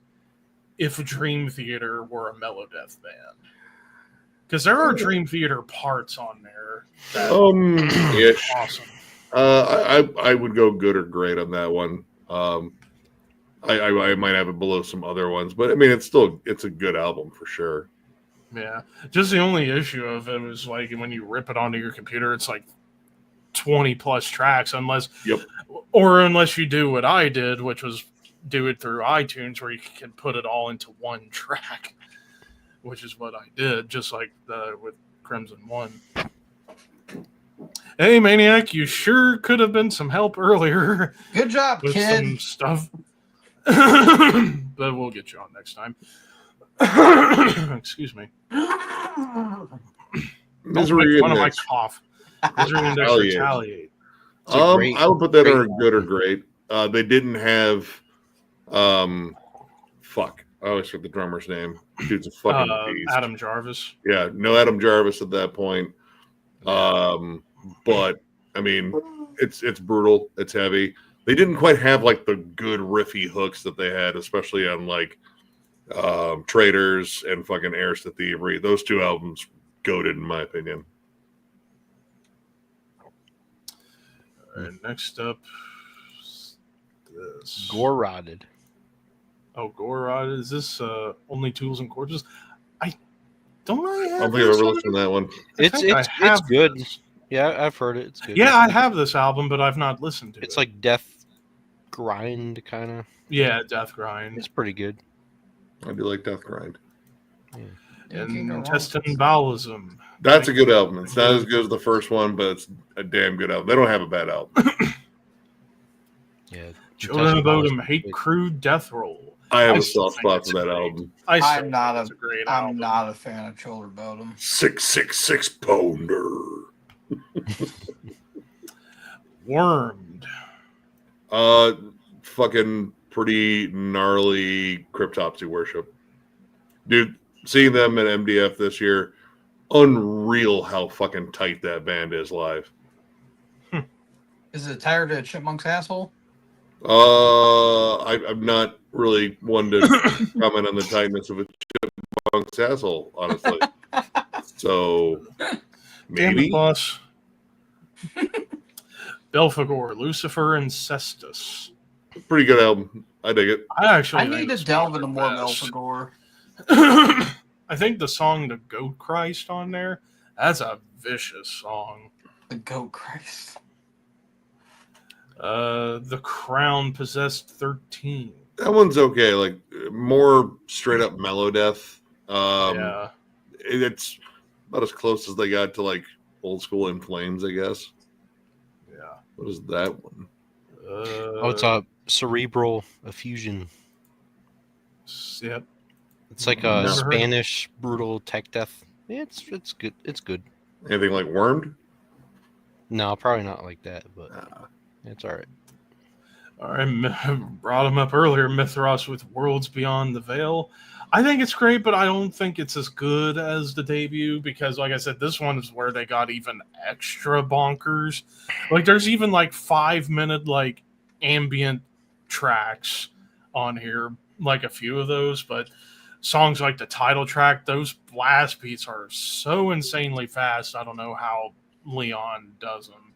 if Dream Theater were a Melodeath band. Because there are Dream Theater parts on there that Ish. are awesome. I would go good or great on that one. I might have it below some other ones, but I mean, it's a good album for sure. Yeah. Just the only issue of it was like when you rip it onto your computer, it's like 20 plus tracks, unless you do what I did, which was do it through iTunes where you can put it all into one track, which is what I did, just like with Crimson 1. Hey, Maniac, you sure could have been some help earlier Good job, with kid. some stuff. But we'll get you on next time. Excuse me. Don't Misery make fun of my Index. cough. Misery Index Retaliate. Retaliate. It's a great- I would put that great on a good or great. They didn't have fuck. I always forget the drummer's name. Dude's a fucking beast. Adam Jarvis. Yeah, no Adam Jarvis at that point. But I mean, it's brutal. It's heavy. They didn't quite have like the good riffy hooks that they had, especially on like Traders and fucking Heirs to Thievery. Those two albums goated in my opinion. All right, next up, this. Gore Rotted. Oh, Gorod. Is this Only Tools and Corpses? I have I don't think I've this ever on listened to that one. I It's think I have good. this. Yeah, I've heard it. It's good. Yeah, I have this album, but I've not listened to it. It's like death grind kind of. Yeah, Death Grind. It's pretty good. I do like Death Grind. And Intestine Bowlism. That's a good album. It's not as good as the first one, but it's a damn good album. They don't have a bad album. Yeah. Children of Bodom, Bowlism. Hate Crew, Death Roll. I have I a still soft think spot it's for that great. album. I still I'm think not it's a great I'm album. not a fan of Children Bodom. 666 pounder. Wormed. Fucking pretty gnarly Cryptopsy worship. Dude, seeing them at MDF this year, unreal how fucking tight that band is live. Is it Tired of Chipmunk's Asshole? I'm not really one to comment on the tightness of a chipmunk's asshole, honestly. So Damn maybe it, boss. Belphegor, Lucifer, and Cestus. pretty good album. I dig it. I actually I think need to it's delve one into of more their best. Belphegor. I think the song "The Goat Christ" on there, that's a vicious song. The Goat Christ. The Crown Possessed 13. That one's okay. Like more straight up mellow death. Yeah. It's about as close as they got to like old school In Flames, I guess. Yeah. What is that one? Oh, it's a cerebral effusion. Yep. It's like Never a heard. Spanish brutal tech death. Yeah, it's good. It's good. Anything like Wormed? No, probably not like that, but it's all right. All right, brought him up earlier. Mithras with Worlds Beyond the Veil. I think it's great, but I don't think it's as good as the debut because, like I said, this one is where they got even extra bonkers. Like, there's even like 5-minute like ambient tracks on here, like a few of those, but songs like the title track, those blast beats are so insanely fast. I don't know how Leon does them.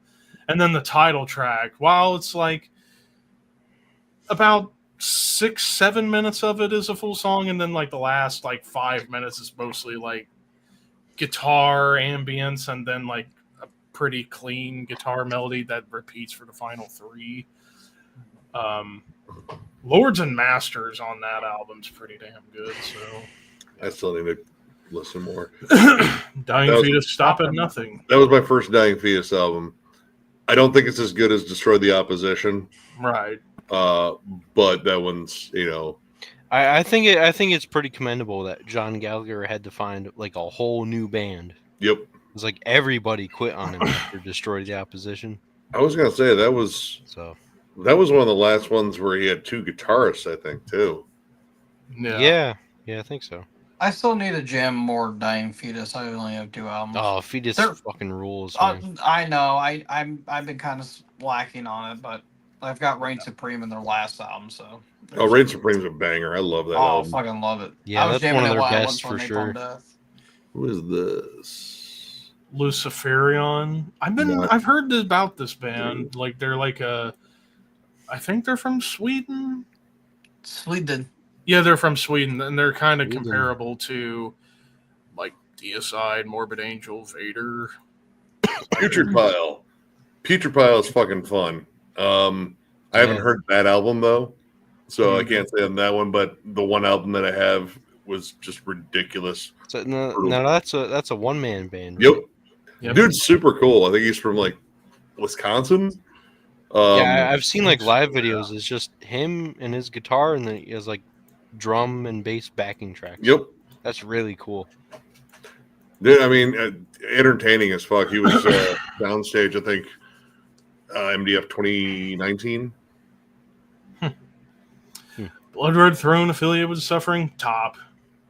And then the title track, while it's like about 6-7 minutes of it is a full song, and then like the last like 5 minutes is mostly like guitar ambience, and then like a pretty clean guitar melody that repeats for the final three. Lords and Masters on that album's pretty damn good. So I still need to listen more. Dying was- Fetus, Stop at Nothing. That was my first Dying Fetus album. I don't think it's as good as Destroy the Opposition, Right. but that one's, you know, I think it's pretty commendable that John Gallagher had to find like a whole new band. yep. It's like everybody quit on him after Destroy the Opposition. I was gonna say that was So one of the last ones where he had two guitarists, I think, too. yeah, I think so. I still need to jam more Dying Fetus. I only have 2 albums. Oh, Fetus They're- fucking rules, man. I know. I've been kind of lacking on it, but I've got Reign Supreme in their last album, so. Oh, Reign Supreme's a banger. I love that Oh, album. fucking love it. Yeah, I was that's jamming one of it their while I best went for Napalm sure. Death. Who is this? Luciferion. I've heard about this band. Like they're like I think they're from Sweden. Sweden. Yeah, they're from Sweden, and they're kind of Sweden. comparable to like Deicide, Morbid Angel, Vader. Putrid Pile. Putrid Pile is fucking fun. I haven't Yeah. heard that album though, so I Mhm. can't say on that one. But the one album that I have was just ridiculous. So no, that's a one man band. Yep, right? Yep. dude's super cool. I think he's from like Wisconsin. Yeah, I've seen like live videos. It's just him and his guitar, and then he has like drum and bass backing tracks. Yep. That's really cool. Dude, I mean, entertaining as fuck. He was downstage, I think, MDF 2019. Blood Red Throne affiliated with Suffering. Top.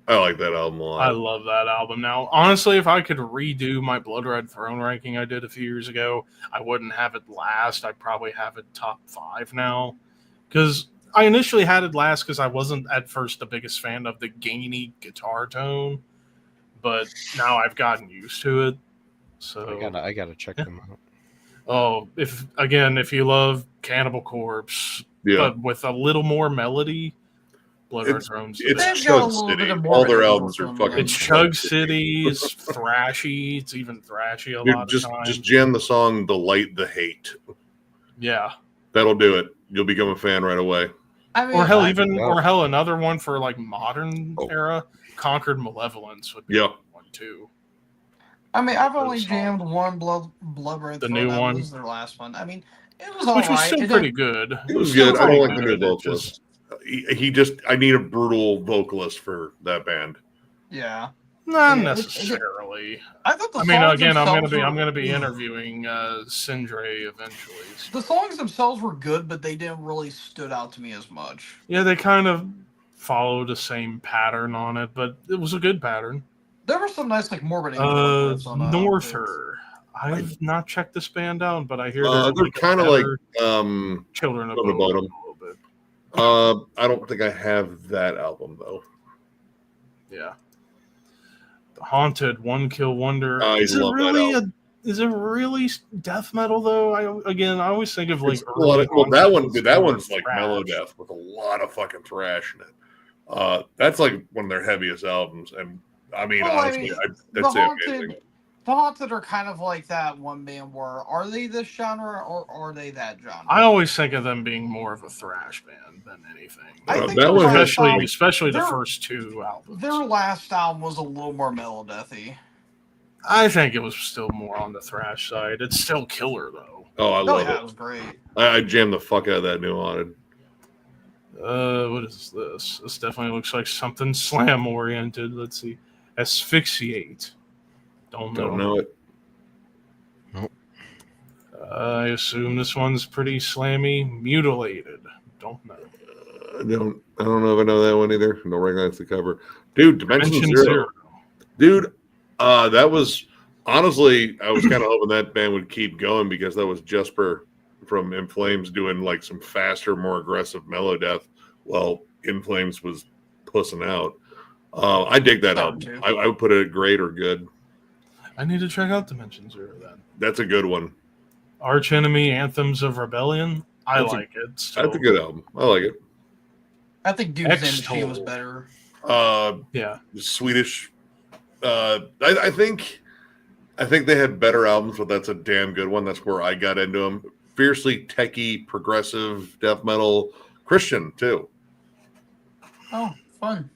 I like that album a lot. I love that album. Now, honestly, if I could redo my Blood Red Throne ranking I did a few years ago, I wouldn't have it last. I'd probably have it top 5 now. Because I initially had it last because I wasn't at first the biggest fan of the gainy guitar tone. But now I've gotten used to it. So I gotta check them out. Oh, if you love Cannibal Corpse, Yeah. but with a little more melody, Blood Red Throne's the It's best. They've got a Chug little City. bit of All their Morbid albums Angel are from fucking. It's Chug City, it's thrashy, it's even thrashy a Dude, lot just of times. just jam the song "The Light, the Hate." Yeah. That'll do it. You'll become a fan right away. I mean, Or hell, I- another one for like modern era, Conquered Malevolence would be Yeah. one too. I've only Good song. jammed one Blood Red The Throne. new That one. was their last one. I mean, it was Which was alright. still It pretty didn't- good. It was still good. I don't pretty like the new good. It vocalist. He just. I need a brutal vocalist for that band. Yeah. Not Yeah, necessarily. I thought the I mean, songs again, I'm themselves gonna be were- interviewing Sindre eventually. The songs themselves were good, but they didn't really stood out to me as much. Yeah, they kind of followed the same pattern on it, but it was a good pattern. There were some nice like Morbid Angel riffs on Norther. I've not checked this band out, but I hear They're like a kind of like. better Children of Children of Bodom Bodom. a little bit. I don't think I have that album though. Yeah. The Haunted, One Kill Wonder. I Is it love that really album. is it really death metal though? I always think of like It's a lot of- well, that Haunted one. as That more one's like thrash. mellow death with a lot of fucking thrash in it. That's like one of their heaviest albums, and I mean, Well, I honestly, mean, that's the amazing. Haunted are kind of like that one band where are they this genre or are they that genre? I always think of them being more of a thrash band than anything. I think that their one has- last album- especially the their- first 2 albums. Their last album was a little more melodeathy. I think it was still more on the thrash side. It's still killer though. Oh, I Oh love yeah, it it. was great. I jammed the fuck out of that new Haunted. What is this? This definitely looks like something slam oriented. Let's see. Asphyxiate. Don't know. it. I assume this one's pretty slammy. Mutilated. Don't know. I don't know if I know that one either. I don't recognize the cover. Dude, Dimension Dimension Zero. Zero. Dude, that was honestly, I was kind of hoping that band would keep going because that was Jesper from In Flames doing like some faster, more aggressive mellow death. Well, In Flames was pussing out. I dig that Oh, album. too. I would put it great or good. I need to check out Dimension Zero then. That's a good one. Arch Enemy, Anthems of Rebellion. I That's like it. That's Still. a good album. I like it. I think Doomsday Machine was X-Toll. better. Yeah. Swedish. I think they had better albums, but that's a damn good one. That's where I got into them. Fiercely techie, progressive, death metal, Christian too. Oh, fun.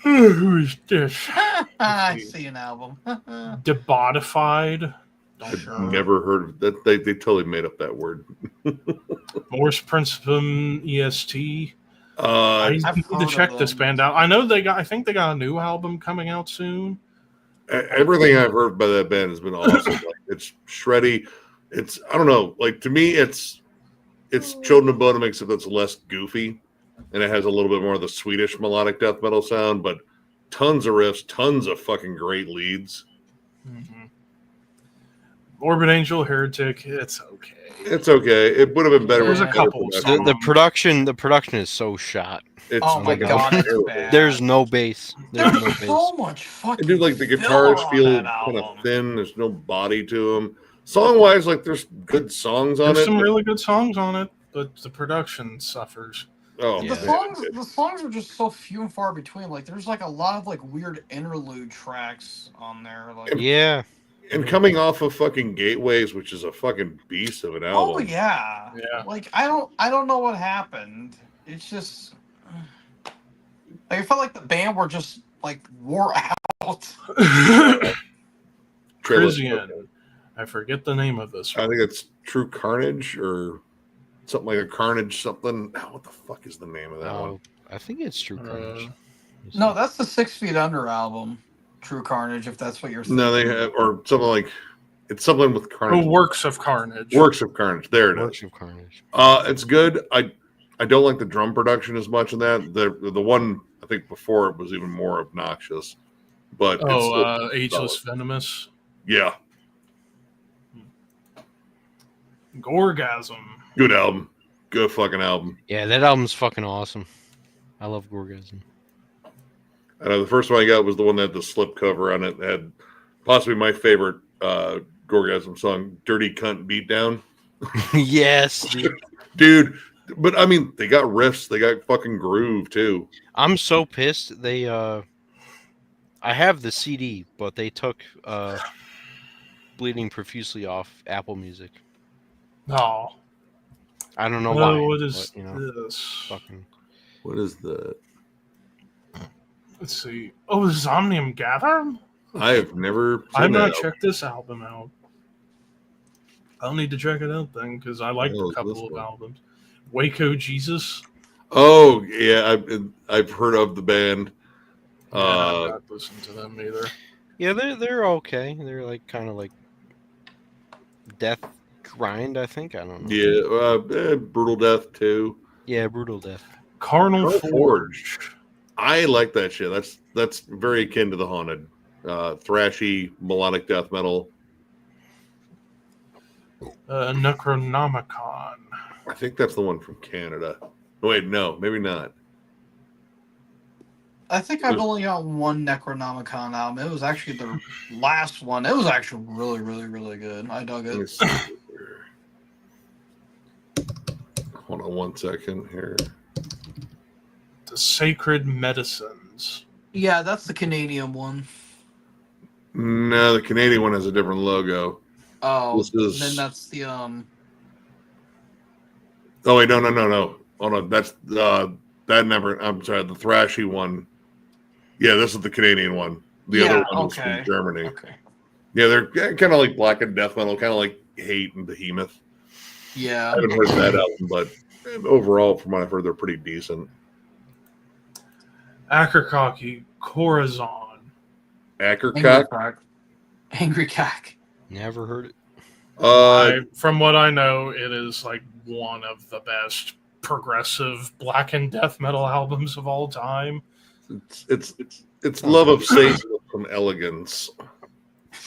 Who is this? I see an album. Debodified. I've Sure. never heard of that. They totally made up that word. Morse Principum EST. Uh, I I've need to heard check of this them. band out. I think they got a new album coming out soon. everything I've heard by that band has been awesome. Like, it's shreddy. It's I don't know. Like to me, it's Children of Bodom, except it's less goofy, and it has a little bit more of the Swedish melodic death metal sound. But tons of riffs, tons of fucking great leads. Mm-hmm. Morbid Angel, Heretic. It's okay. It's okay. It would have been better. There's a with better couple production. The production is so shot. It's Oh my fucking god, it's terrible. bad. There's no bass. There's no There's bass. so much fucking. Dude, like the filler guitars on feel that kind of album. thin. There's no body to them. Song wise, like there's good songs on There's it. some really good songs on it, but the production suffers. Oh, Yeah. The songs are just so few and far between. Like there's like a lot of like weird interlude tracks on there. Like Yeah. and coming off of fucking Gateways, which is a fucking beast of an album. oh yeah. Yeah. Like I don't know what happened. It's just like I felt like the band were just like wore out. Crisian. I forget the name of this I one. think it's True Carnage or something like a Carnage something. Oh, what the fuck is the name of that one? I think it's True Carnage. No, that's the 6 Feet Under album, True Carnage. If that's what you're thinking. No, they have or something like it's something with Oh, Carnage. Works of Carnage. Works of Carnage. There it is. Works of Carnage. It's good. I don't like the drum production as much in that. The one I think before it was even more obnoxious. But it's still Ageless solid. Venomous. Yeah, Gorgasm. good album. Good fucking album. Yeah, that album's fucking awesome. I love Gorgasm. The first one I got was the one that had the slip cover on it. It had possibly my favorite Gorgasm song, Dirty Cunt Beatdown. Yes. Dude, but I mean, they got riffs. They got fucking groove, too. I'm so pissed. They I have the CD, but they took Bleeding Profusely off Apple Music. Oh. I don't know why. What is but, you know, this? fucking What is that? Let's see. Oh, this is Omnium Gatherum? I have never I've seen not that. checked this album out. I'll need to check it out then because I liked Oh, a this couple of one. albums. Waco Jesus. Oh, yeah. I've heard of the band. Yeah, I've not listened to them either. yeah, they're okay. They're like kind of like death grind, I think. I don't know. Yeah, Brutal Death, too. Yeah, brutal death. Carnal Carnal Forge. I like that shit. That's very akin to the Haunted. Thrashy, melodic death metal. Necronomicon. I think that's the one from Canada. Wait, no, maybe not. I think I've only got one Necronomicon album. It was actually the last one. It was actually really, really, really good. I dug Let me it. see here. Hold on one second here. The Sacred Medicines. Yeah, that's the Canadian one. No, the Canadian one has a different logo. Oh, This is- then that's the Oh wait, no. Hold on, that's that never. I'm sorry, the Thrashy one. Yeah, this is the Canadian one. The other one was okay. from Germany. Okay. Yeah, they're kind of like black and death metal, kind of like Hate and Behemoth. Yeah. I haven't heard that album, but overall, from what I've heard, they're pretty decent. Akerkaki Corazon. Ackercock. Angry Cack. Never heard it. From what I know, it is like one of the best progressive black and death metal albums of all time. It's love of Satan with some elegance.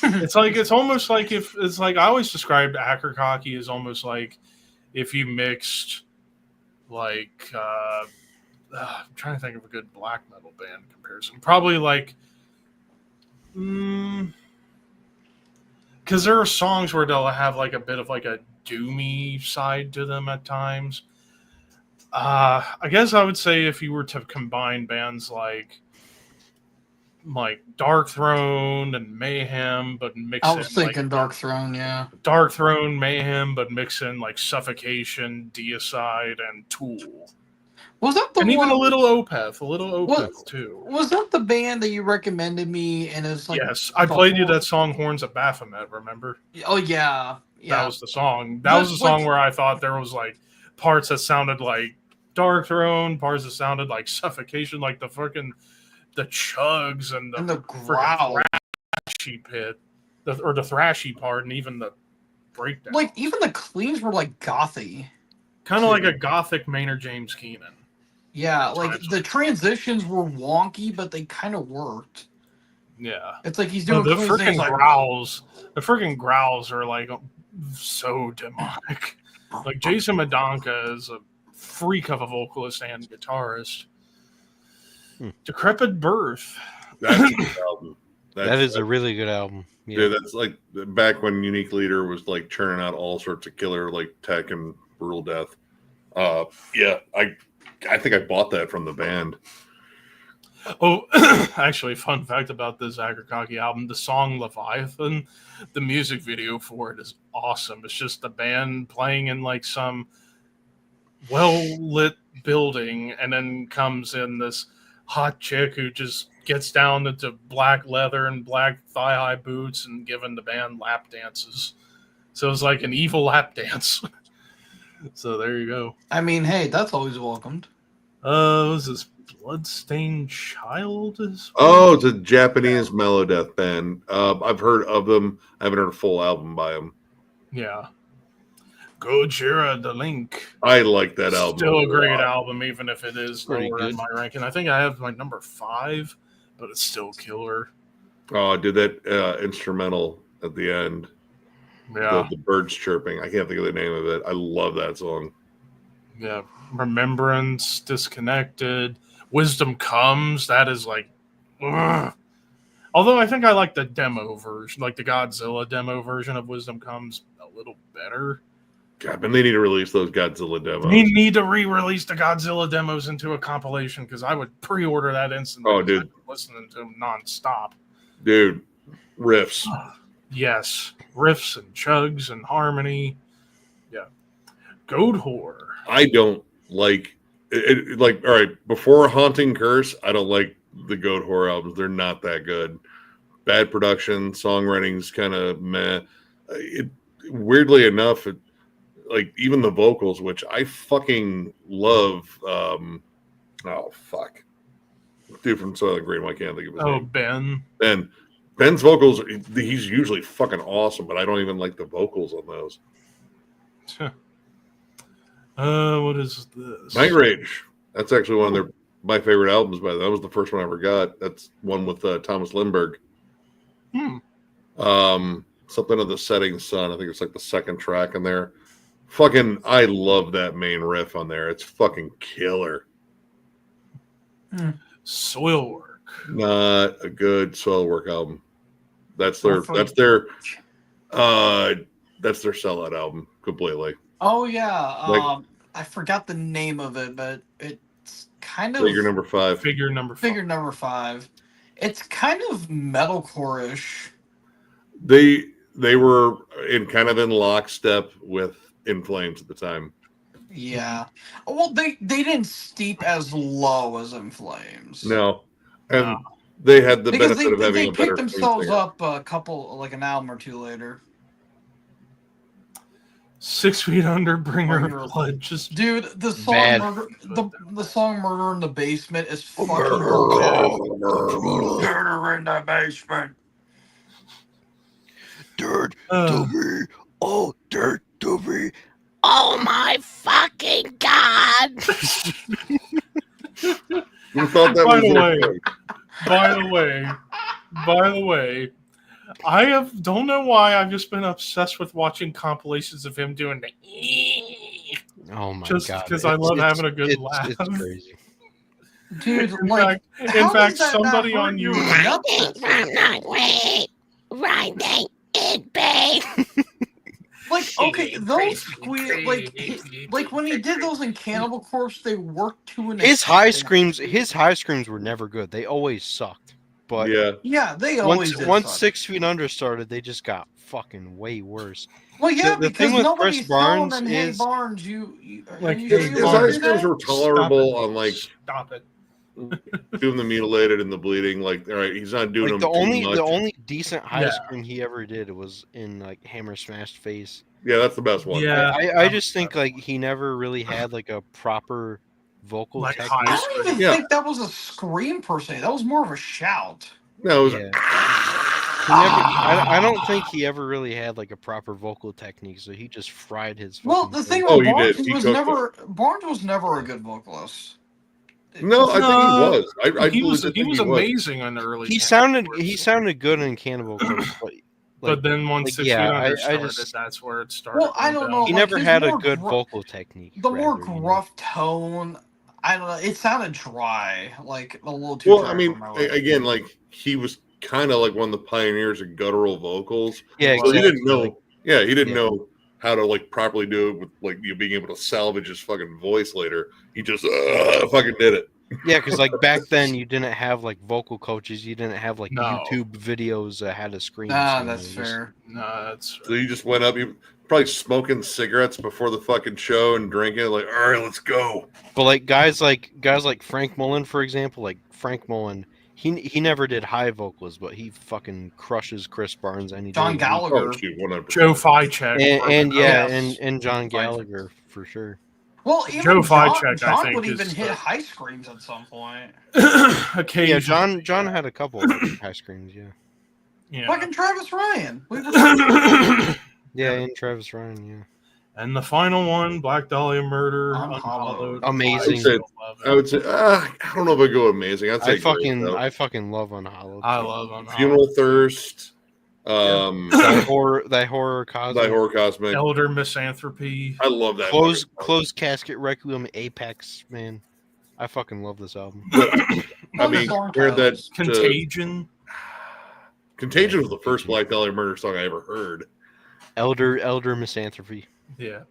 It's almost like I always described Akerkaki as almost like if you mixed like I'm trying to think of a good black metal band comparison. Probably like Because there are songs where they'll have like a bit of like a doomy side to them at times. I guess I would say if you were to combine bands like Dark Throne and Mayhem, but mix I in was thinking like Dark Throne, yeah. Dark Throne, Mayhem, but mix in like Suffocation, Deicide, and Tool. Was that the And one? even a little Opeth too. Was that the band that you recommended me? And it's like, Yes, I played you that song "Horns of Baphomet." Remember? oh yeah, That was the song. That was the song where I thought there was like parts that sounded like Dark Throne, parts that sounded like Suffocation, like the chugs and the growl, thrashy pit, or the thrashy part, and even the breakdown. Like even the cleans were like gothy, kind of like a gothic Maynard James Keenan. Yeah, like the transitions were wonky, but they kind of worked. Yeah, it's like he's doing the freaking like, growls. The freaking growls are like so demonic. Like Jason Madonka is a freak of a vocalist and guitarist. Decrepit Birth. That's a good album. That is a really good album. Yeah, that's like back when Unique Leader was like churning out all sorts of killer like tech and brutal death. Yeah, I think I bought that from the band. Oh, actually, fun fact about this Agricocky album: the song "Leviathan," the music video for it is awesome. It's just the band playing in like some well-lit building, and then comes in this hot chick who just gets down into black leather and black thigh-high boots and giving the band lap dances. So it's like an evil lap dance. So there you go. I mean, hey, that's always welcomed. Was this Bloodstained Child? Oh, it's a Japanese melodeath band. I've heard of them. I haven't heard a full album by them. Yeah. Gojira the Link. I like that album. Still a great album, even if it is pretty lower good in my ranking. I think I have my number 5, but it's still killer. Oh, I did that instrumental at the end. Yeah. The birds chirping. I can't think of the name of it. I love that song. Yeah. Remembrance, Disconnected, Wisdom Comes. That is like, ugh. Although I think I like the demo version, like the Godzilla demo version of Wisdom Comes a little better. God, man, they need to release those Godzilla demos. They need to re-release the Godzilla demos into a compilation because I would pre-order that instantly. Oh, dude. I've been listening to them nonstop. Dude, riffs. Yes. Riffs and chugs and harmony. Yeah. Goat Whore. I don't like it. Like, all right, before Haunting Curse, I don't like the Goat Whore albums. They're not that good. Bad production, songwriting's kind of meh. Weirdly enough, like even the vocals, which I fucking love. Oh fuck, dude from Soylent Green. I can't think of his name. Ben. Ben's vocals. He's usually fucking awesome, but I don't even like the vocals on those. What is this? Night Rage. That's actually one of my favorite albums. By that was the first one I ever got. That's one with Thomas Lindbergh. Something of the Setting Sun. I think it's like the second track in there. Fucking, I love that main riff on there. It's fucking killer. Soilwork. Not a good Soilwork album. That's their sellout album completely. Oh yeah, I forgot the name of it, but it's kind of Figure number 5. Figure number 5. It's kind of metalcore-ish. They were in lockstep with In Flames at the time. Yeah. Well, they didn't steep as low as In Flames. No, and they had the because benefit of having a better. They picked themselves up a couple, like an album or two later. 6 Feet Under, Bringer of Blood. Just dude, the song Bad. the song "Murder in the Basement" is fucking horrific. Murder in the basement. Dirt to me. Oh, dirt to me. Oh my fucking god! You thought that By was the way, I don't know why I've just been obsessed with watching compilations of him doing the Oh my just god! because I love having a good laugh. It's crazy. Dude, In like, fact, how in fact, does that somebody not hurt on your YouTube. nuts that bad? Like, okay, those squeal, like, like when he did those in Cannibal Corpse, they worked to an His high extent. screams were never good. They always sucked. But Yeah. Yeah, they always once did suck. 6 Feet Under started, they just got fucking way worse. Well, yeah, the because thing with Chris nobody's telling Barnes them, "Hey, is Barnes, are Like, you hey, sure you His want high to do screams that?" were tolerable Stop it. on like Stop it. doing the mutilated and the bleeding. Like, all right, he's not doing like them too much. the only decent high Yeah. scream he ever did was in like Hammer Smashed Face. Yeah, that's the best one. Yeah. I just think like he never really had like a proper vocal Like technique. high I don't even Yeah. think that was a scream per se. That was more of a shout. No, it was Yeah. I don't think he ever really had like a proper vocal technique, so he just fried his. Well, fucking the thing voice. with he Barnes, did. he He was cooked never a good vocalist. no, I think he was. I he was legit think he was amazing in the early. He Cannibal sounded good in Cannibal Corpse, but then once like, 6 yeah, Feet Under I started, just- that's where it started. Well, I don't know. he like, never his had a more good gru- vocal technique. The more rather, you know. gruff tone, I don't know. It sounded dry, like a little too. Well, dry I mean, for my liking. again, like he was kind of like one of the pioneers of guttural vocals. Yeah, So So exactly. he didn't know. like, Yeah, he didn't Yeah. know how to like properly do it with like you being able to salvage his fucking voice later. He just fucking did it. yeah, because like back then you didn't have like vocal coaches, you didn't have like No. YouTube videos that had a screen. Nah, so, that's just- fair. No, that's So you just went up, you probably smoking cigarettes before the fucking show and drinking. Like, all right, let's go. But like guys like Frank Mullen, for example, like Frank Mullen, he never did high vocals, but he fucking crushes Chris Barnes any John day. Gallagher. Oh shoot, 100%. Joe Ficek. And yeah, Yes. and John Fine. Gallagher for sure. Well, even Joe John, Ficek, I John think, would is even hit the- high screams at some point. Occasionally. Yeah, John had a couple of high screens, yeah. Yeah. Fucking Travis Ryan. We were talking about Yeah, and Travis Ryan, yeah. And the final one, Black Dahlia Murder, Unhallowed. Amazing. I would say, I don't know if I go amazing. I'd say I great, fucking love Unhallowed. I love them. Funeral Thirst, that horror cosmic. that horror cosmic. Elder Misanthropy. I love that. Closed Casket Requiem Apex, man. I fucking love this album. I mean, compared that to Contagion. Contagion was the first Black Dahlia Murder song I ever heard. Elder Misanthropy. Yeah.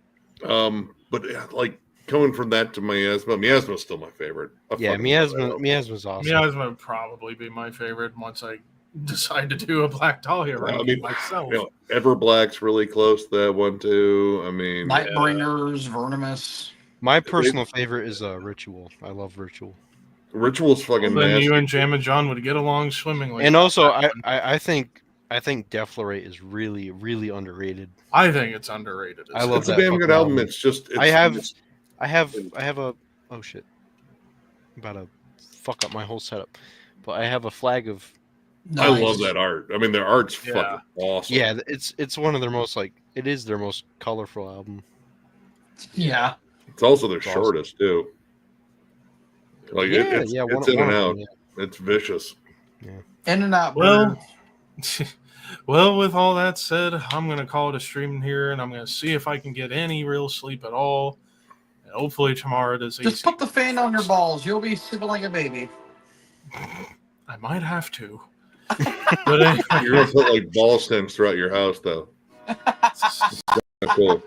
But yeah, like coming from that to Miasma, Miasma's still my favorite. I Yeah, fucking love that album. Miasma's awesome. Miasma would probably be my favorite once I decide to do a Black Dahlia I ranking mean, myself. You know, Ever Black's really close to that one too. I mean, Nightbringers, Vernimus. My personal favorite is Ritual. I love Ritual. Ritual's fucking Then nasty. you and Jam and John would get along swimmingly. And also, I think Deflorate is really, really underrated. I think it's underrated. I love It's a that damn good fucking album. album. It's just I have a oh shit. I'm about to fuck up my whole setup. But I have a flag of I love that art. I mean, their art's fucking awesome. yeah, it's one of their most it is their most colorful album. Yeah. It's also their It's awesome. shortest too. Like it's in and out. It's vicious. In and out. Well, well, with all that said, I'm going to call it a stream here, and I'm going to see if I can get any real sleep at all. And hopefully tomorrow it is Just easy. put the fan on your balls. You'll be sleeping like a baby. I might have to. But anyway, You're gonna put like ball stems throughout your house, though. Cool.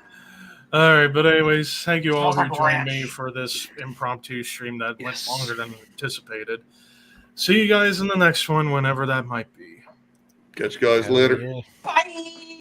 all right. But anyways, thank you all Smells who like joined me ranch. for this impromptu stream that Yes. went longer than anticipated. See you guys in the next one, whenever that might be. Catch you guys later. Yeah. Bye.